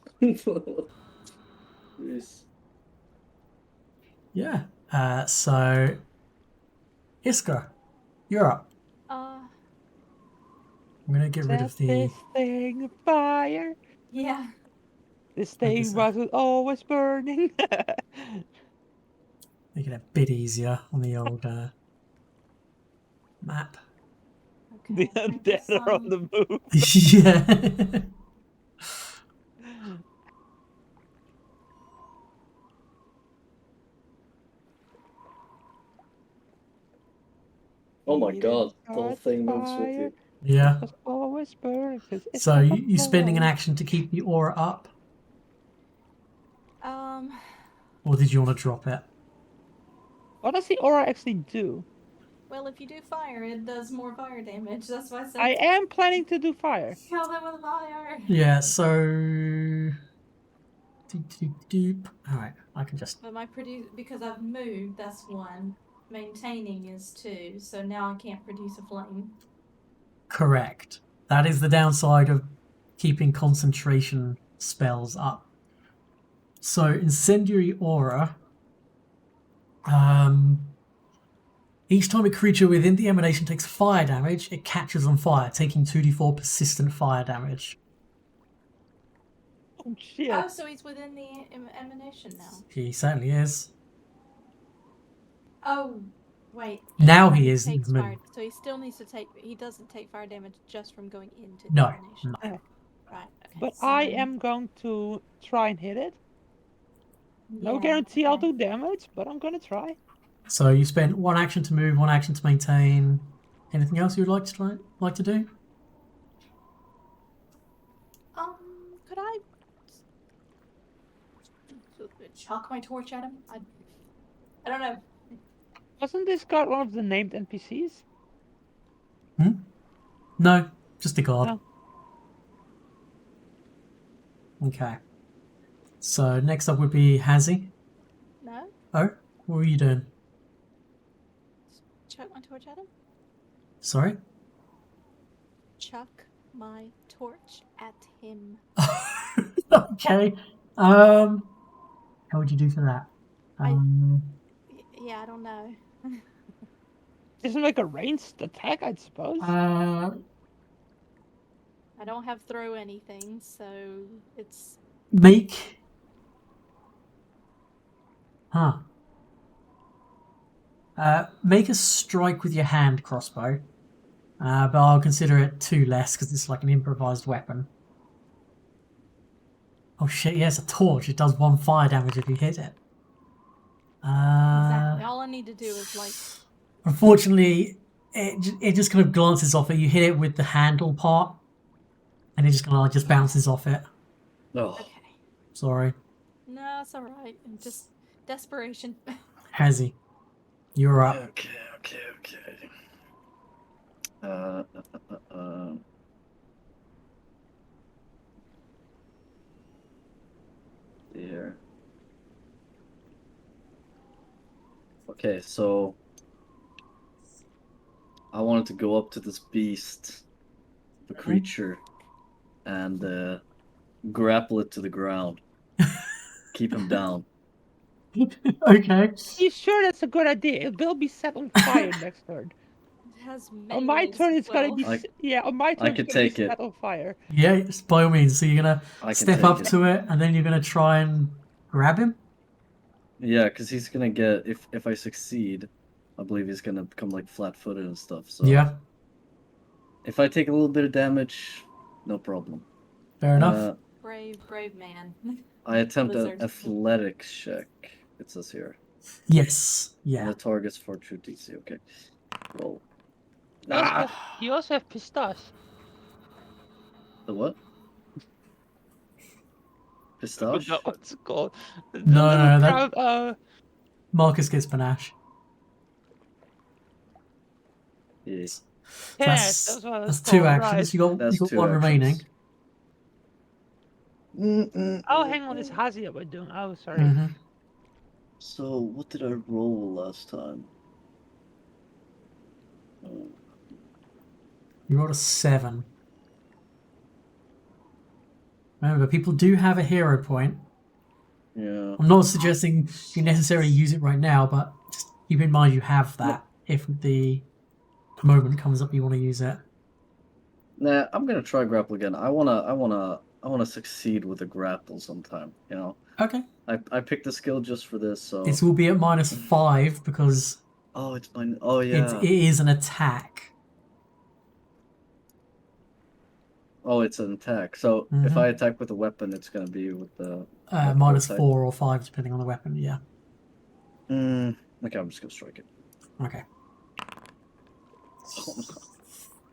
[SPEAKER 3] Yes.
[SPEAKER 2] Yeah. So, Iska, you're up. I'm gonna get rid of
[SPEAKER 4] Set
[SPEAKER 2] the.
[SPEAKER 4] this thing fire.
[SPEAKER 5] Yeah.
[SPEAKER 4] This
[SPEAKER 2] Like
[SPEAKER 4] thing
[SPEAKER 2] this,
[SPEAKER 4] was always burning.
[SPEAKER 2] Make it a bit easier on the old map.
[SPEAKER 4] The
[SPEAKER 5] Okay. I guess,
[SPEAKER 4] undead are on the move.
[SPEAKER 2] Yeah.
[SPEAKER 3] Oh my
[SPEAKER 4] He
[SPEAKER 3] god,
[SPEAKER 4] didn't
[SPEAKER 3] the whole
[SPEAKER 4] start
[SPEAKER 3] thing moves with
[SPEAKER 4] fire.
[SPEAKER 3] you.
[SPEAKER 2] Yeah.
[SPEAKER 4] Was always burning. 'Cause it's
[SPEAKER 2] So
[SPEAKER 4] not
[SPEAKER 2] you spending an
[SPEAKER 4] alone.
[SPEAKER 2] action to keep the aura up,
[SPEAKER 6] Um,
[SPEAKER 2] or did you want to drop it?
[SPEAKER 4] What does the aura actually do?
[SPEAKER 6] well, if you do fire,
[SPEAKER 5] It does more fire damage. That's why I said
[SPEAKER 4] I am planning to do fire.
[SPEAKER 5] kill them with fire.
[SPEAKER 2] Yeah. So. Doop. All right. I can just.
[SPEAKER 5] But my because I've moved, that's 1. Maintaining is 2. So now I can't produce a flame.
[SPEAKER 2] Correct. That is the downside of keeping concentration spells up. So incendiary aura. Each time a creature within the emanation takes fire damage, it catches on fire, taking 2d4 persistent fire damage.
[SPEAKER 4] Oh shit.
[SPEAKER 6] oh, so he's within the emanation now.
[SPEAKER 2] He certainly is.
[SPEAKER 5] Oh, wait.
[SPEAKER 2] Now he is.
[SPEAKER 6] Takes
[SPEAKER 2] in the
[SPEAKER 6] fire,
[SPEAKER 2] moon.
[SPEAKER 6] so he still needs to take. He doesn't take fire damage just from going into the
[SPEAKER 2] No,
[SPEAKER 6] emanation.
[SPEAKER 2] no.
[SPEAKER 6] Right. Okay.
[SPEAKER 4] But I
[SPEAKER 5] So-
[SPEAKER 4] am going to try and hit it. No
[SPEAKER 5] Yeah,
[SPEAKER 4] guarantee I'll
[SPEAKER 5] okay.
[SPEAKER 4] do damage, but I'm gonna try.
[SPEAKER 2] So you spent 1 action to move, 1 action to maintain. Anything else you would like to do?
[SPEAKER 6] Could I?
[SPEAKER 5] Chuck my torch at him? I don't know.
[SPEAKER 4] Wasn't this guard one of the named NPCs?
[SPEAKER 2] No, just a guard.
[SPEAKER 4] No.
[SPEAKER 2] Okay. So next up would be Hazzy.
[SPEAKER 6] No.
[SPEAKER 2] Oh, what were you doing?
[SPEAKER 6] Chuck my torch at him.
[SPEAKER 2] Sorry?
[SPEAKER 6] Chuck my torch at him.
[SPEAKER 2] Okay. How would you do for that?
[SPEAKER 6] Yeah, I don't know.
[SPEAKER 4] Isn't it like a ranged attack, I suppose?
[SPEAKER 6] I don't have throw anything, so it's.
[SPEAKER 2] Make. Make a strike with your hand crossbow. But I'll consider it 2 less because it's like an improvised weapon. Oh shit, yeah, it's a torch. It does 1 fire damage if you hit it.
[SPEAKER 5] Exactly.
[SPEAKER 6] All I need to do is like.
[SPEAKER 2] Unfortunately, it just kind of glances off it. You hit it with the handle part, and it just kind of like just bounces off it.
[SPEAKER 3] Oh,
[SPEAKER 6] Okay.
[SPEAKER 2] Sorry.
[SPEAKER 6] No, it's all right. Just desperation.
[SPEAKER 2] Hazzy, you're up.
[SPEAKER 3] okay. Here. Okay, so I wanted to go up to this beast, the creature, and grapple it to the ground. Keep him down.
[SPEAKER 2] Okay.
[SPEAKER 4] You sure that's a good idea? It will be set on fire next turn.
[SPEAKER 6] It has many
[SPEAKER 4] On my
[SPEAKER 6] ways
[SPEAKER 4] turn,
[SPEAKER 6] to
[SPEAKER 4] it's gonna
[SPEAKER 6] will.
[SPEAKER 4] be on my turn,
[SPEAKER 3] could
[SPEAKER 4] it's gonna
[SPEAKER 3] take
[SPEAKER 4] be
[SPEAKER 3] it.
[SPEAKER 4] set on fire.
[SPEAKER 2] Yeah, by all means. So you're gonna
[SPEAKER 3] I can
[SPEAKER 2] step
[SPEAKER 3] take
[SPEAKER 2] up
[SPEAKER 3] it.
[SPEAKER 2] to it, and then you're gonna try and grab him.
[SPEAKER 3] Yeah, because he's gonna get if I succeed, I believe he's gonna become like flat-footed and stuff. So
[SPEAKER 2] Yeah.
[SPEAKER 3] If I take a little bit of damage, no problem.
[SPEAKER 2] Fair enough.
[SPEAKER 6] Brave man.
[SPEAKER 3] I attempt an
[SPEAKER 6] Lizard.
[SPEAKER 3] athletics check. It says here.
[SPEAKER 2] Yes.
[SPEAKER 3] On
[SPEAKER 2] Yeah.
[SPEAKER 3] the target's fortitude DC. Okay. Roll.
[SPEAKER 4] You also have pistache.
[SPEAKER 3] The what? Pistache?
[SPEAKER 4] No, what's it called? The
[SPEAKER 2] No,
[SPEAKER 4] little
[SPEAKER 2] no, that-
[SPEAKER 4] crowd,
[SPEAKER 2] Marcus gets panache.
[SPEAKER 3] Yeah.
[SPEAKER 4] yes,
[SPEAKER 2] That's
[SPEAKER 4] what
[SPEAKER 2] that's
[SPEAKER 4] it's
[SPEAKER 2] two
[SPEAKER 4] called,
[SPEAKER 2] actions.
[SPEAKER 4] right.
[SPEAKER 2] You
[SPEAKER 3] That's
[SPEAKER 2] got
[SPEAKER 3] two
[SPEAKER 2] one remaining.
[SPEAKER 3] actions.
[SPEAKER 4] Oh, hang on, it's Hazi that we're doing. Oh, sorry.
[SPEAKER 2] Mm-hmm.
[SPEAKER 3] So, what did I roll last time?
[SPEAKER 2] You rolled a 7. Remember, people do have a hero point.
[SPEAKER 3] Yeah.
[SPEAKER 2] I'm not suggesting you necessarily use it right now, but just keep in mind you have that if the moment comes up you want to use it.
[SPEAKER 3] Nah, I'm gonna try grapple again. I wanna succeed with a grapple sometime. You know.
[SPEAKER 2] Okay.
[SPEAKER 3] I picked the skill just for this. So.
[SPEAKER 2] It will be at -5 because
[SPEAKER 3] Oh, it's mine. Oh yeah.
[SPEAKER 2] it is an attack.
[SPEAKER 3] Oh, it's an attack. So if I attack with a weapon, it's gonna be with the
[SPEAKER 2] -4 or 5 depending on the weapon. Yeah.
[SPEAKER 3] Okay, I'm just gonna strike it.
[SPEAKER 2] Okay.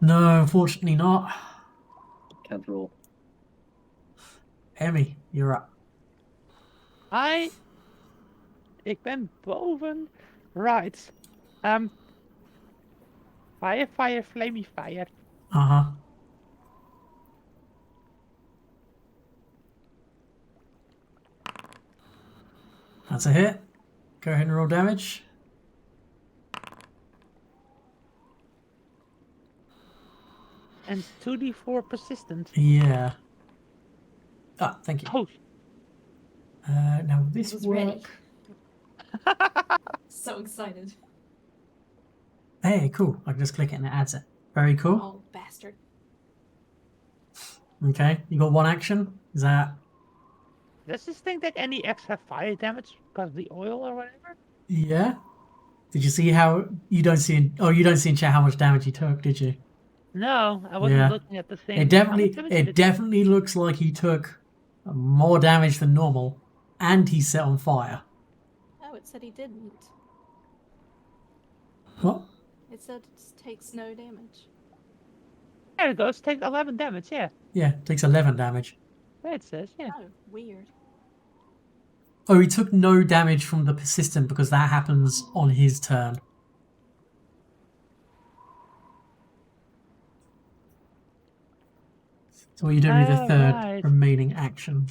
[SPEAKER 2] No, unfortunately not.
[SPEAKER 3] Can't roll.
[SPEAKER 2] Emmy, you're up.
[SPEAKER 4] Ik ben boven. Right. Fire, flamey fire.
[SPEAKER 2] Uh-huh. That's a hit. Go ahead and roll damage.
[SPEAKER 4] And 2d4 persistent.
[SPEAKER 2] Yeah. Ah, thank you.
[SPEAKER 4] Oh,
[SPEAKER 2] Now this
[SPEAKER 5] was
[SPEAKER 2] work.
[SPEAKER 5] ready. So excited.
[SPEAKER 2] Hey, cool. I can just click it and it adds it. Very cool.
[SPEAKER 5] Oh, bastard.
[SPEAKER 2] Okay, you got one action. Is that?
[SPEAKER 4] does this thing take any extra fire damage because of the oil or whatever?
[SPEAKER 2] Yeah. Did you see how you don't see? You don't see in chat how much damage he took, did you?
[SPEAKER 4] No, I wasn't
[SPEAKER 2] Yeah.
[SPEAKER 4] looking at the thing.
[SPEAKER 2] It
[SPEAKER 4] How much
[SPEAKER 2] definitely,
[SPEAKER 4] damage did
[SPEAKER 2] it definitely looks like he took more damage than normal, and he's set on fire.
[SPEAKER 6] Oh, it said he didn't.
[SPEAKER 2] What?
[SPEAKER 6] It said it takes no damage.
[SPEAKER 4] There it goes. Take 11 damage. Yeah,
[SPEAKER 2] Yeah, takes 11 damage.
[SPEAKER 4] there it says. Yeah.
[SPEAKER 6] Oh, weird.
[SPEAKER 2] Oh, he took no damage from the persistent because that happens on his turn. So what are you doing with the third
[SPEAKER 4] Right.
[SPEAKER 2] remaining action?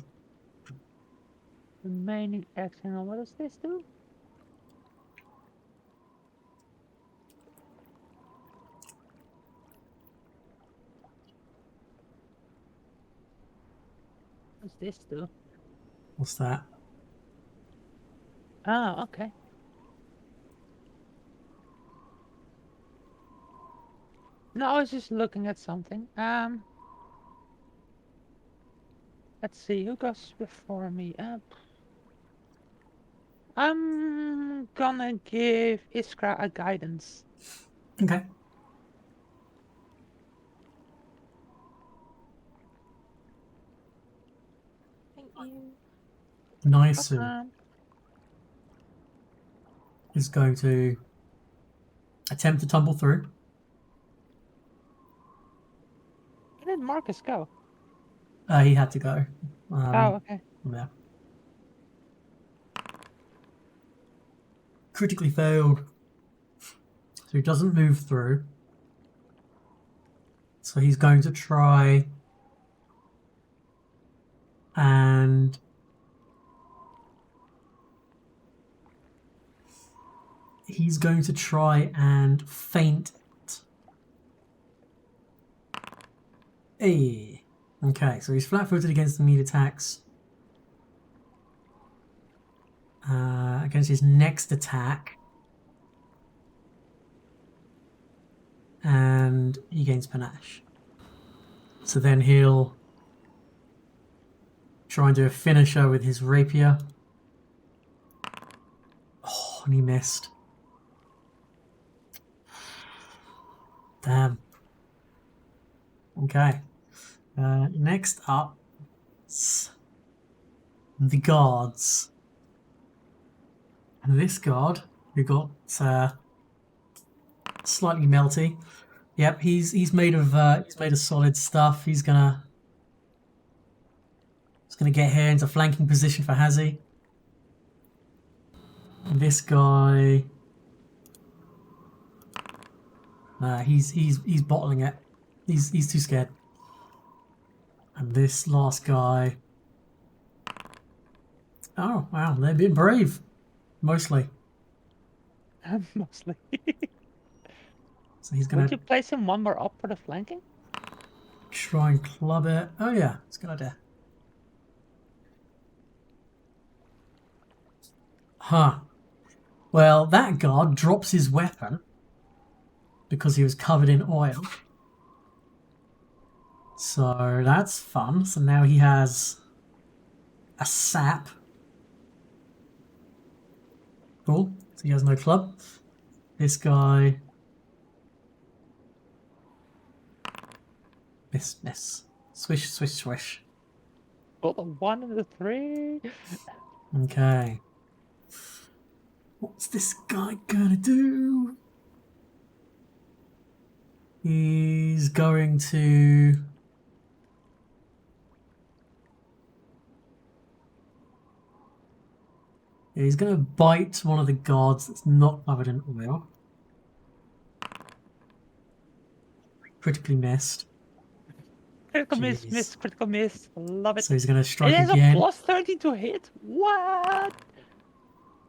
[SPEAKER 4] Remaining action. And what does this do? What's this do?
[SPEAKER 2] What's that?
[SPEAKER 4] Oh, okay. No, I was just looking at something. Let's see who goes before me. I'm gonna give Iskra a guidance.
[SPEAKER 2] Okay.
[SPEAKER 6] Thank you.
[SPEAKER 2] Nice
[SPEAKER 4] Um,
[SPEAKER 2] is going to attempt to tumble through.
[SPEAKER 4] where did Marcus go?
[SPEAKER 2] He had to go.
[SPEAKER 4] Oh, okay.
[SPEAKER 2] Yeah. Critically failed. So he doesn't move through. So he's going to try and feint it. Hey. Okay, so he's flat-footed against the meat attacks. Against his next attack. And he gains panache. So then he'll try and do a finisher with his rapier. Oh, and he missed. Damn. Okay. Next up, the guards. And this guard, who got slightly melty. Yep, he's made of solid stuff. He's gonna get here into flanking position for Hazi. And this guy, he's bottling it. He's too scared. And this last guy, oh wow, they're being brave, mostly.
[SPEAKER 4] Mostly.
[SPEAKER 2] So he's gonna
[SPEAKER 4] Would you place him one more up for the flanking?
[SPEAKER 2] try and club it. Oh yeah, it's a good idea. Huh. Well, that guard drops his weapon because he was covered in oil. So that's fun. So now he has a sap. Cool. So he has no club. This guy. Miss. Swish, swish, swish.
[SPEAKER 4] Got the 1 and the 3.
[SPEAKER 2] Okay. What's this guy gonna do? He's going to... Yeah, he's going to bite one of the guards that's not covered in oil. Critically missed.
[SPEAKER 4] Critical
[SPEAKER 2] Jeez.
[SPEAKER 4] miss, critical miss. Love it.
[SPEAKER 2] So he's going to strike
[SPEAKER 4] It has
[SPEAKER 2] again.
[SPEAKER 4] a plus 13 to hit. What?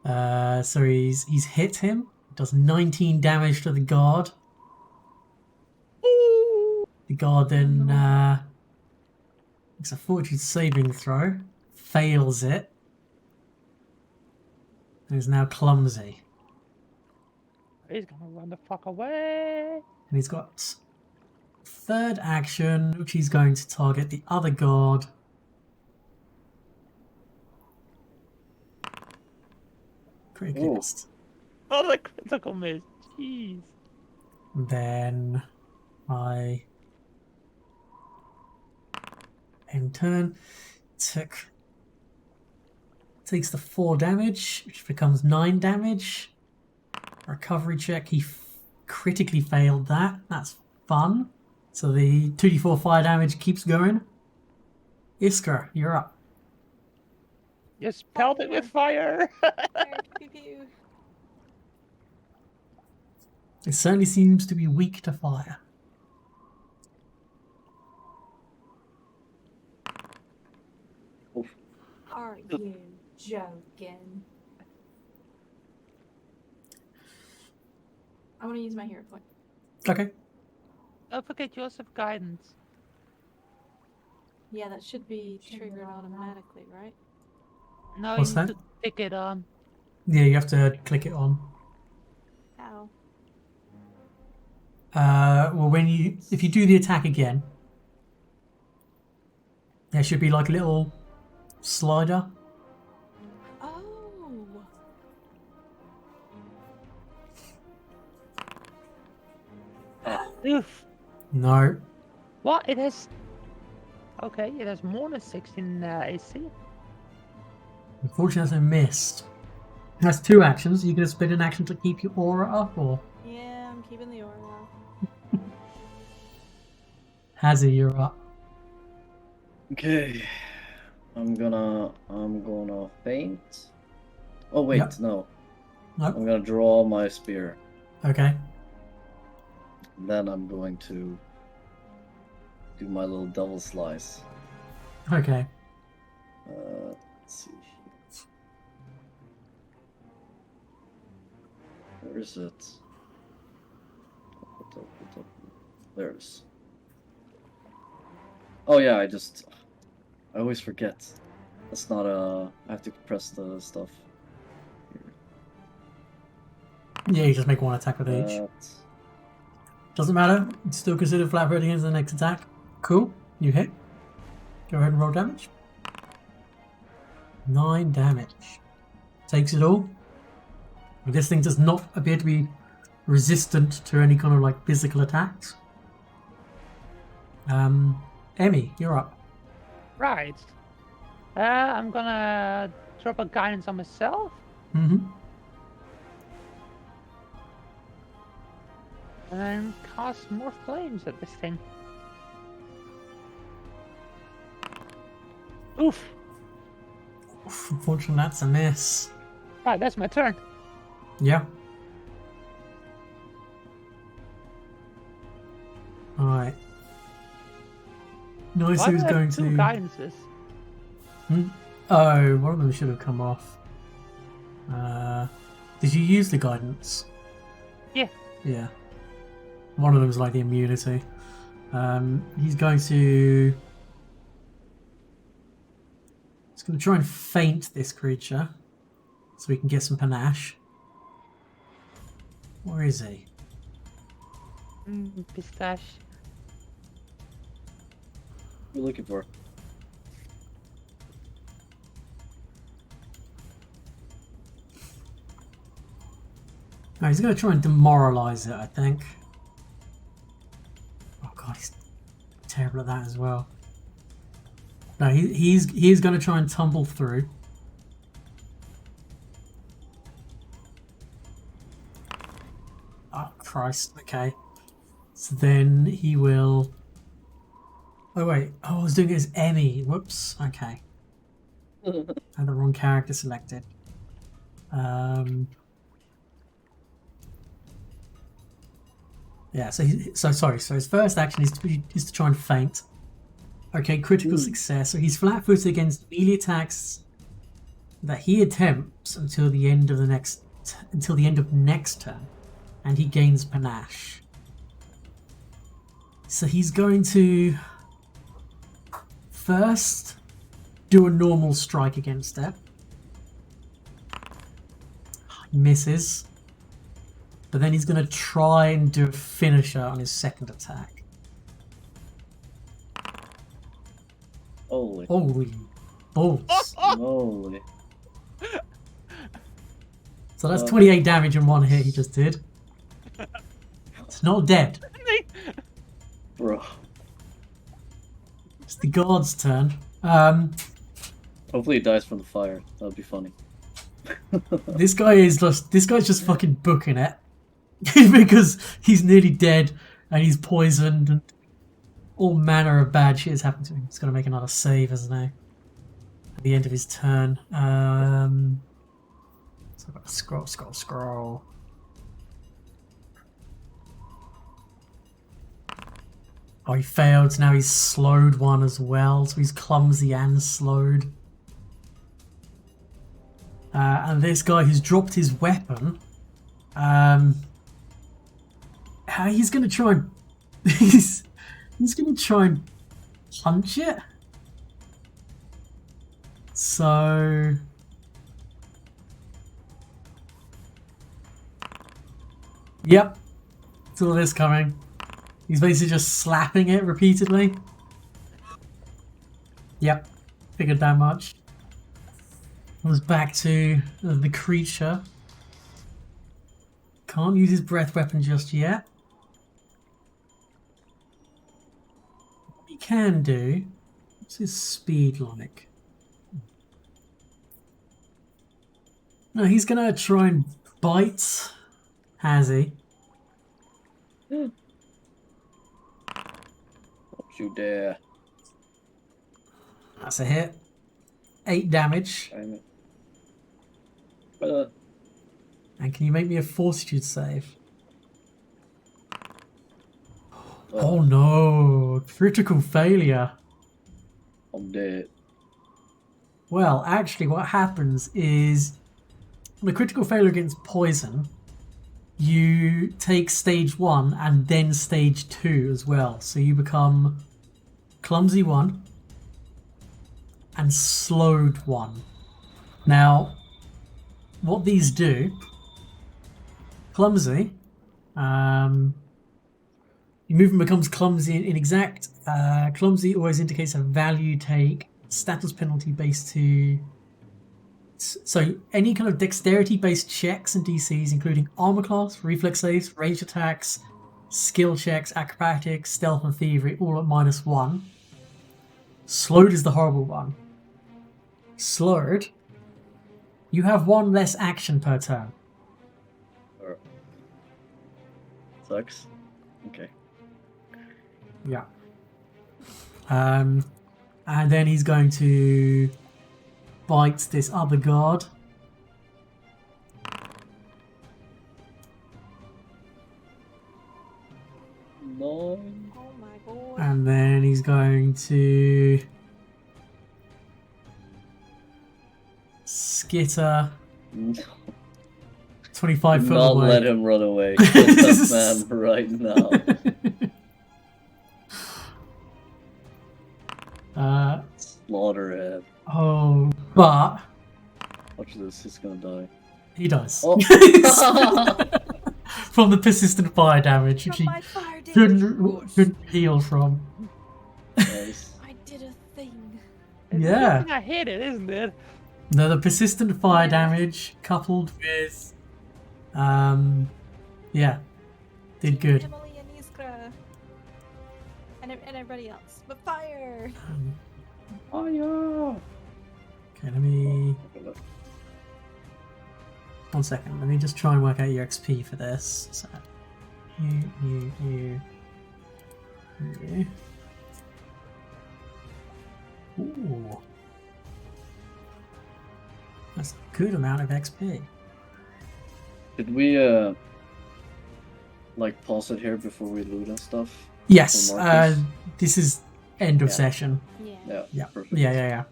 [SPEAKER 2] So he's hit him. Does 19 damage to the guard.
[SPEAKER 4] Ooh.
[SPEAKER 2] The guard then makes a fortitude saving throw. Fails it. And is now clumsy.
[SPEAKER 4] He's gonna run the fuck away.
[SPEAKER 2] And he's got third action, which he's going to target the other guard. Critically
[SPEAKER 3] Ooh.
[SPEAKER 2] missed.
[SPEAKER 4] Oh, the critical miss. Jeez.
[SPEAKER 2] Then I in turn takes the 4 damage, which becomes 9 damage. Recovery check, he critically failed that. That's fun. So the 2d4 fire damage keeps going. Iskra, you're up.
[SPEAKER 4] Just pelt it with fire.
[SPEAKER 6] Pew, pew.
[SPEAKER 2] It certainly seems to be weak to fire.
[SPEAKER 6] Are you joking? I want to use my hero point.
[SPEAKER 2] Okay.
[SPEAKER 4] Don't forget you also have guidance.
[SPEAKER 6] Yeah, that should be triggered automatically, right?
[SPEAKER 4] No,
[SPEAKER 2] What's
[SPEAKER 4] you need
[SPEAKER 2] that?
[SPEAKER 4] to tick it on.
[SPEAKER 2] Yeah, you have to click it on.
[SPEAKER 6] How?
[SPEAKER 2] Well, if you do the attack again, there should be like a little slider.
[SPEAKER 6] Oh.
[SPEAKER 4] Oof.
[SPEAKER 2] No.
[SPEAKER 4] What? It has... Okay, it has more than 16 AC.
[SPEAKER 2] Unfortunately, that's a missed. That's 2 actions. Are you going to spend an action to keep your aura up, or
[SPEAKER 6] Yeah, I'm keeping the aura up.
[SPEAKER 2] Hazi, you're up?
[SPEAKER 3] Okay. I'm gonna faint. Oh wait,
[SPEAKER 2] Yep.
[SPEAKER 3] no.
[SPEAKER 2] Nope.
[SPEAKER 3] I'm gonna draw my spear.
[SPEAKER 2] Okay.
[SPEAKER 3] Then I'm going to do my little double slice.
[SPEAKER 2] Okay.
[SPEAKER 3] Let's see. Where is it? There it is. Oh yeah, I always forget. That's not I have to press the stuff.
[SPEAKER 2] Yeah, you just make 1 attack with each. Doesn't matter. It's still considered flat-footed against the next attack. Cool. You hit. Go ahead and roll damage. 9 damage. Takes it all. This thing does not appear to be resistant to any kind of like physical attacks. Emmy, you're up.
[SPEAKER 4] Right. I'm gonna drop a guidance on myself
[SPEAKER 2] Mm-hmm.
[SPEAKER 4] and cast more flames at this thing. Oof.
[SPEAKER 2] Unfortunately, that's a miss.
[SPEAKER 4] Right, that's my turn.
[SPEAKER 2] Yeah. Alright. Nice
[SPEAKER 4] Why do
[SPEAKER 2] who's
[SPEAKER 4] I have
[SPEAKER 2] going
[SPEAKER 4] two
[SPEAKER 2] to...
[SPEAKER 4] guidances?
[SPEAKER 2] Oh, one of them should have come off. Did you use the guidance?
[SPEAKER 4] Yeah.
[SPEAKER 2] Yeah. One of them's like the immunity. He's going to... He's going to try and feint this creature so we can get some panache. Where is he?
[SPEAKER 4] Pistache.
[SPEAKER 3] What are you looking for?
[SPEAKER 2] No, he's going to try and demoralize it, I think. Oh god, he's terrible at that as well. No, he's going to try and tumble through. Oh Christ! Okay, so then he will. Oh wait! Oh, I was doing it as Emmy. Whoops. Okay, I had the wrong character selected. Yeah. So sorry. So his first action is to try and feint. Okay, critical success. So he's flat-footed against melee attacks that he attempts until the end of next turn, and he gains panache. So he's going to first do a normal strike against it. He misses, but then he's going to try and do a finisher on his second attack.
[SPEAKER 3] Holy.
[SPEAKER 2] Holy balls.
[SPEAKER 3] Holy.
[SPEAKER 2] So that's 28 damage in one hit he just did. It's not dead.
[SPEAKER 3] Bro.
[SPEAKER 2] It's the guard's turn.
[SPEAKER 3] Hopefully he dies from the fire. That would be funny.
[SPEAKER 2] This guy's just fucking booking it. Because he's nearly dead and he's poisoned and all manner of bad shit has happened to him. He's gotta make another save, isn't he? At the end of his turn. So I've got to scroll. Oh, he failed. Now he's slowed one as well. So he's clumsy and slowed. And this guy who's dropped his weapon, he's going to try and he's going to try and punch it. So yep, saw this coming. He's basically just slapping it repeatedly. Yep, figured that much. Comes back to the creature. Can't use his breath weapon just yet. What he can do... What's his speed like? No, he's gonna try and bite. Has he?
[SPEAKER 3] Don't you dare.
[SPEAKER 2] That's a hit. 8 damage.
[SPEAKER 3] Damn it.
[SPEAKER 2] And can you make me a fortitude save? Oh no! Critical failure.
[SPEAKER 3] I'm dead.
[SPEAKER 2] Well, actually what happens is on a critical failure against poison, you take stage 1 and then stage 2 as well. So you become clumsy 1 and slowed 1. Now, what these do, clumsy, your movement becomes clumsy and inexact. Clumsy always indicates a value take, status penalty based to... So any kind of dexterity based checks and DCs, including armor class, reflex saves, ranged attacks, skill checks, acrobatics, stealth, and thievery all at -1. Slowed is the horrible one. Slurred, you have 1 less action per turn.
[SPEAKER 3] Sucks. Okay.
[SPEAKER 2] Yeah. And then he's going to bite this other guard.
[SPEAKER 3] No.
[SPEAKER 6] Oh my god.
[SPEAKER 2] And then he's going to skitter
[SPEAKER 3] No.
[SPEAKER 2] 25
[SPEAKER 3] Do
[SPEAKER 2] foot
[SPEAKER 3] not
[SPEAKER 2] away.
[SPEAKER 3] let him run away. Kill that man right now. Slaughter him.
[SPEAKER 2] Oh, but
[SPEAKER 3] Watch this, he's gonna die.
[SPEAKER 2] he does.
[SPEAKER 3] Oh.
[SPEAKER 2] From the persistent fire damage, which
[SPEAKER 6] From
[SPEAKER 2] he
[SPEAKER 6] my fire damage.
[SPEAKER 2] couldn't heal from.
[SPEAKER 3] Nice.
[SPEAKER 6] I did a thing.
[SPEAKER 4] It's
[SPEAKER 2] Yeah.
[SPEAKER 4] something I hate it, isn't it?
[SPEAKER 2] No, the persistent fire
[SPEAKER 6] Yeah.
[SPEAKER 2] damage coupled with, yeah, did good.
[SPEAKER 6] Emily and Iskra. And everybody else. But fire!
[SPEAKER 3] Oh yeah.
[SPEAKER 2] Okay, let me. 1 second. Let me just try and work out your XP for this. So, you. Ooh, that's a good amount of XP.
[SPEAKER 3] Did we like pause it here before we loot and stuff?
[SPEAKER 2] Yes,
[SPEAKER 3] For Marcus?
[SPEAKER 2] this is end of
[SPEAKER 3] Yeah.
[SPEAKER 2] session.
[SPEAKER 6] Yeah.
[SPEAKER 3] Yeah.
[SPEAKER 2] Yeah.
[SPEAKER 3] Perfect.
[SPEAKER 2] Yeah.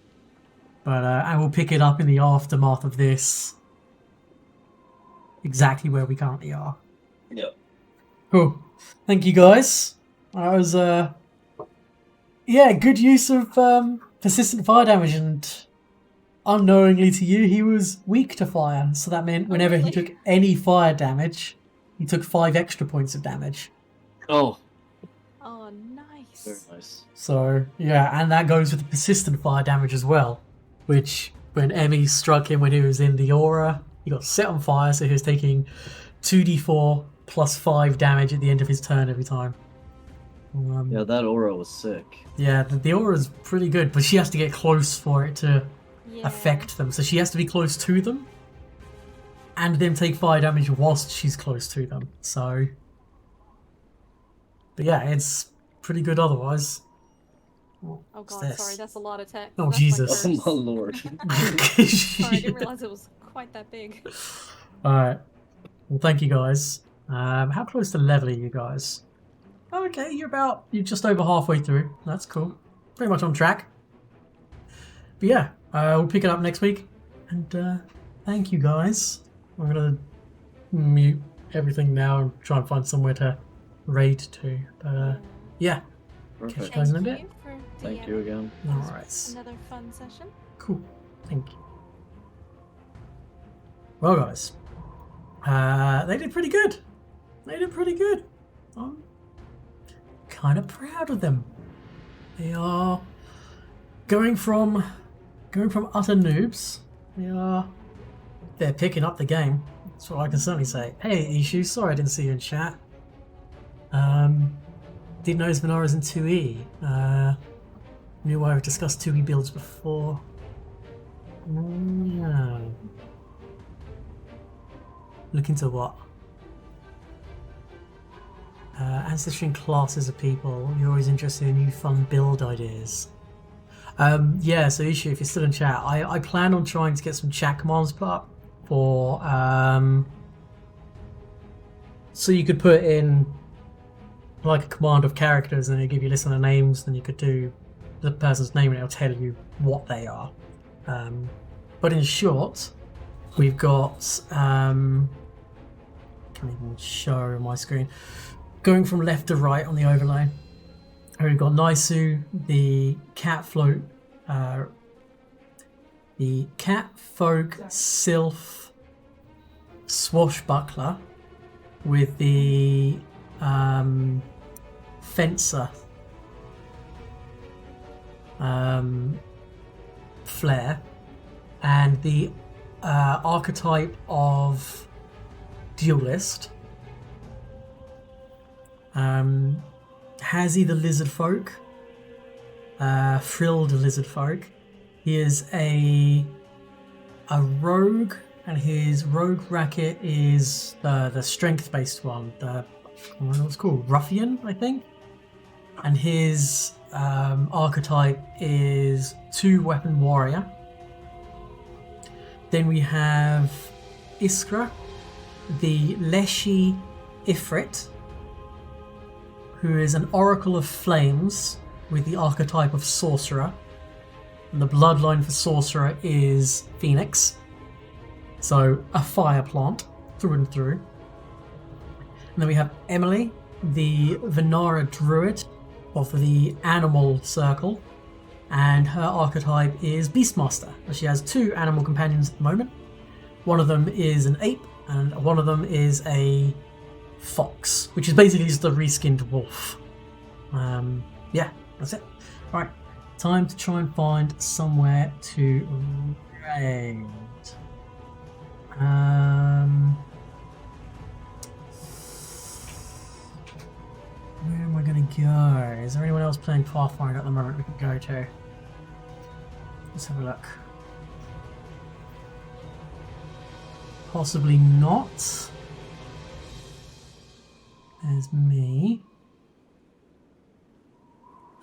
[SPEAKER 2] But I will pick it up in the aftermath of this. Exactly where we currently are.
[SPEAKER 3] Yep.
[SPEAKER 2] Cool. Thank you guys. That was good use of persistent fire damage, and unknowingly to you, he was weak to fire. So that meant whenever he
[SPEAKER 6] really?
[SPEAKER 2] took any fire damage, he took 5 extra points of damage.
[SPEAKER 3] Oh,
[SPEAKER 6] Oh, nice.
[SPEAKER 3] very nice.
[SPEAKER 2] So yeah, and that goes with the persistent fire damage as well, which when Emmy struck him when he was in the aura, he got set on fire, so he was taking 2d4 plus 5 damage at the end of his turn every time.
[SPEAKER 3] Yeah, that aura was sick.
[SPEAKER 2] Yeah, the aura is pretty good, but she has to get close for it to
[SPEAKER 6] Yeah.
[SPEAKER 2] affect them. So she has to be close to them, and then take fire damage whilst she's close to them. So, but yeah, it's pretty good otherwise.
[SPEAKER 6] Oh
[SPEAKER 2] What's
[SPEAKER 6] god,
[SPEAKER 2] this?
[SPEAKER 6] sorry, that's a lot of text.
[SPEAKER 2] Oh,
[SPEAKER 6] That's my
[SPEAKER 2] Jesus.
[SPEAKER 3] Oh
[SPEAKER 6] curse.
[SPEAKER 3] my lord.
[SPEAKER 6] Sorry, I didn't realize it was quite that big.
[SPEAKER 2] Alright. Well, thank you guys. How close to level are you guys? Oh, okay, you're just over halfway through. That's cool. Pretty much on track. But yeah, we'll pick it up next week. And thank you guys. I'm gonna mute everything now and try and find somewhere to raid to. But yeah,
[SPEAKER 3] Perfect.
[SPEAKER 2] Guys, in a
[SPEAKER 6] Thank
[SPEAKER 2] bit.
[SPEAKER 6] you for
[SPEAKER 3] Thank
[SPEAKER 6] DMing.
[SPEAKER 3] you again.
[SPEAKER 2] alright.
[SPEAKER 6] Another fun session.
[SPEAKER 2] Cool. Thank you. Well, guys, they did pretty good. I'm kind of proud of them. They are going from utter noobs. They're picking up the game. That's what I can certainly say. Hey, Ishu, sorry I didn't see you in chat. Didn't know Zvenora's in 2E. Knew I've discussed 2E builds before. Yeah. Look into what? Ancestry and classes of people. You're always interested in new fun build ideas. Yeah, so Issue, if you're still in chat, I plan on trying to get some chat commands put up for so you could put in like a command of characters and it'll give you a list of the names, then you could do the person's name and it'll tell you what they are. But in short, we've got can't even show on my screen. Going from left to right on the overlay, we've got Naisu, the cat folk sylph swashbuckler with the fencer flare, and the archetype of duelist Hazzy the lizard folk, Frill the lizard folk. He is a rogue, and his rogue racket is the strength based one. What it's called, Ruffian, I think. And his archetype is 2-weapon warrior. Then we have Iskra, the Leshy Ifrit, who is an oracle of flames with the archetype of sorcerer. And the bloodline for sorcerer is Phoenix. So a fire plant through and through. And then we have Emily, the Venara druid of the animal circle. And her archetype is Beastmaster. She has 2 animal companions at the moment. One of them is an ape, and one of them is a fox, which is basically just a reskinned wolf. Yeah, that's it. Alright, time to try and find somewhere to raid. Where am I going to go? Is there anyone else playing Pathfinder at the moment we can go to? Let's have a look. Possibly not. There's me.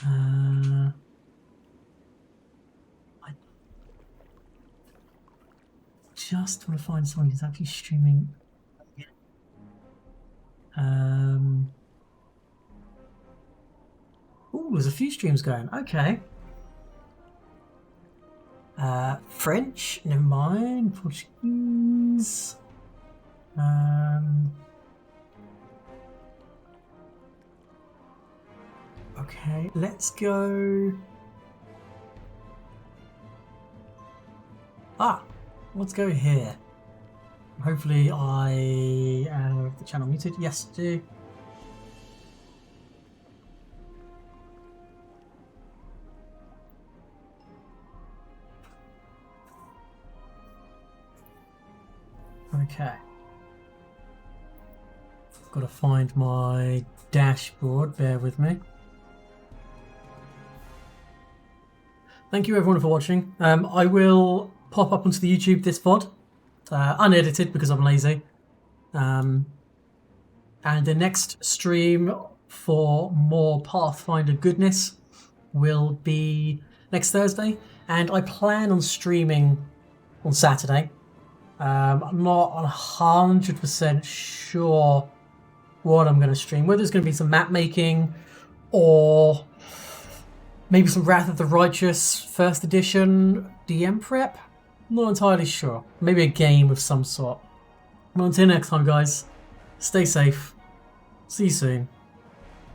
[SPEAKER 2] I just want to find someone who's actually streaming. Oh, there's a few streams going. Okay. French, never mind. Portuguese. Okay, let's go. Let's go here. Hopefully I have the channel muted. Yes, do. Okay. Got to find my dashboard, bear with me. Thank you everyone for watching. I will pop up onto the YouTube this VOD, unedited because I'm lazy. And the next stream for more Pathfinder goodness will be next Thursday. And I plan on streaming on Saturday. I'm not 100% sure what I'm going to stream. Whether it's going to be some map making or maybe some Wrath of the Righteous First Edition DM prep. I'm not entirely sure. Maybe a game of some sort. Well, until next time, guys. Stay safe. See you soon.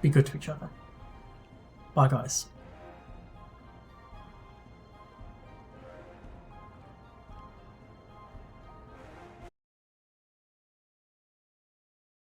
[SPEAKER 2] Be good to each other. Bye, guys.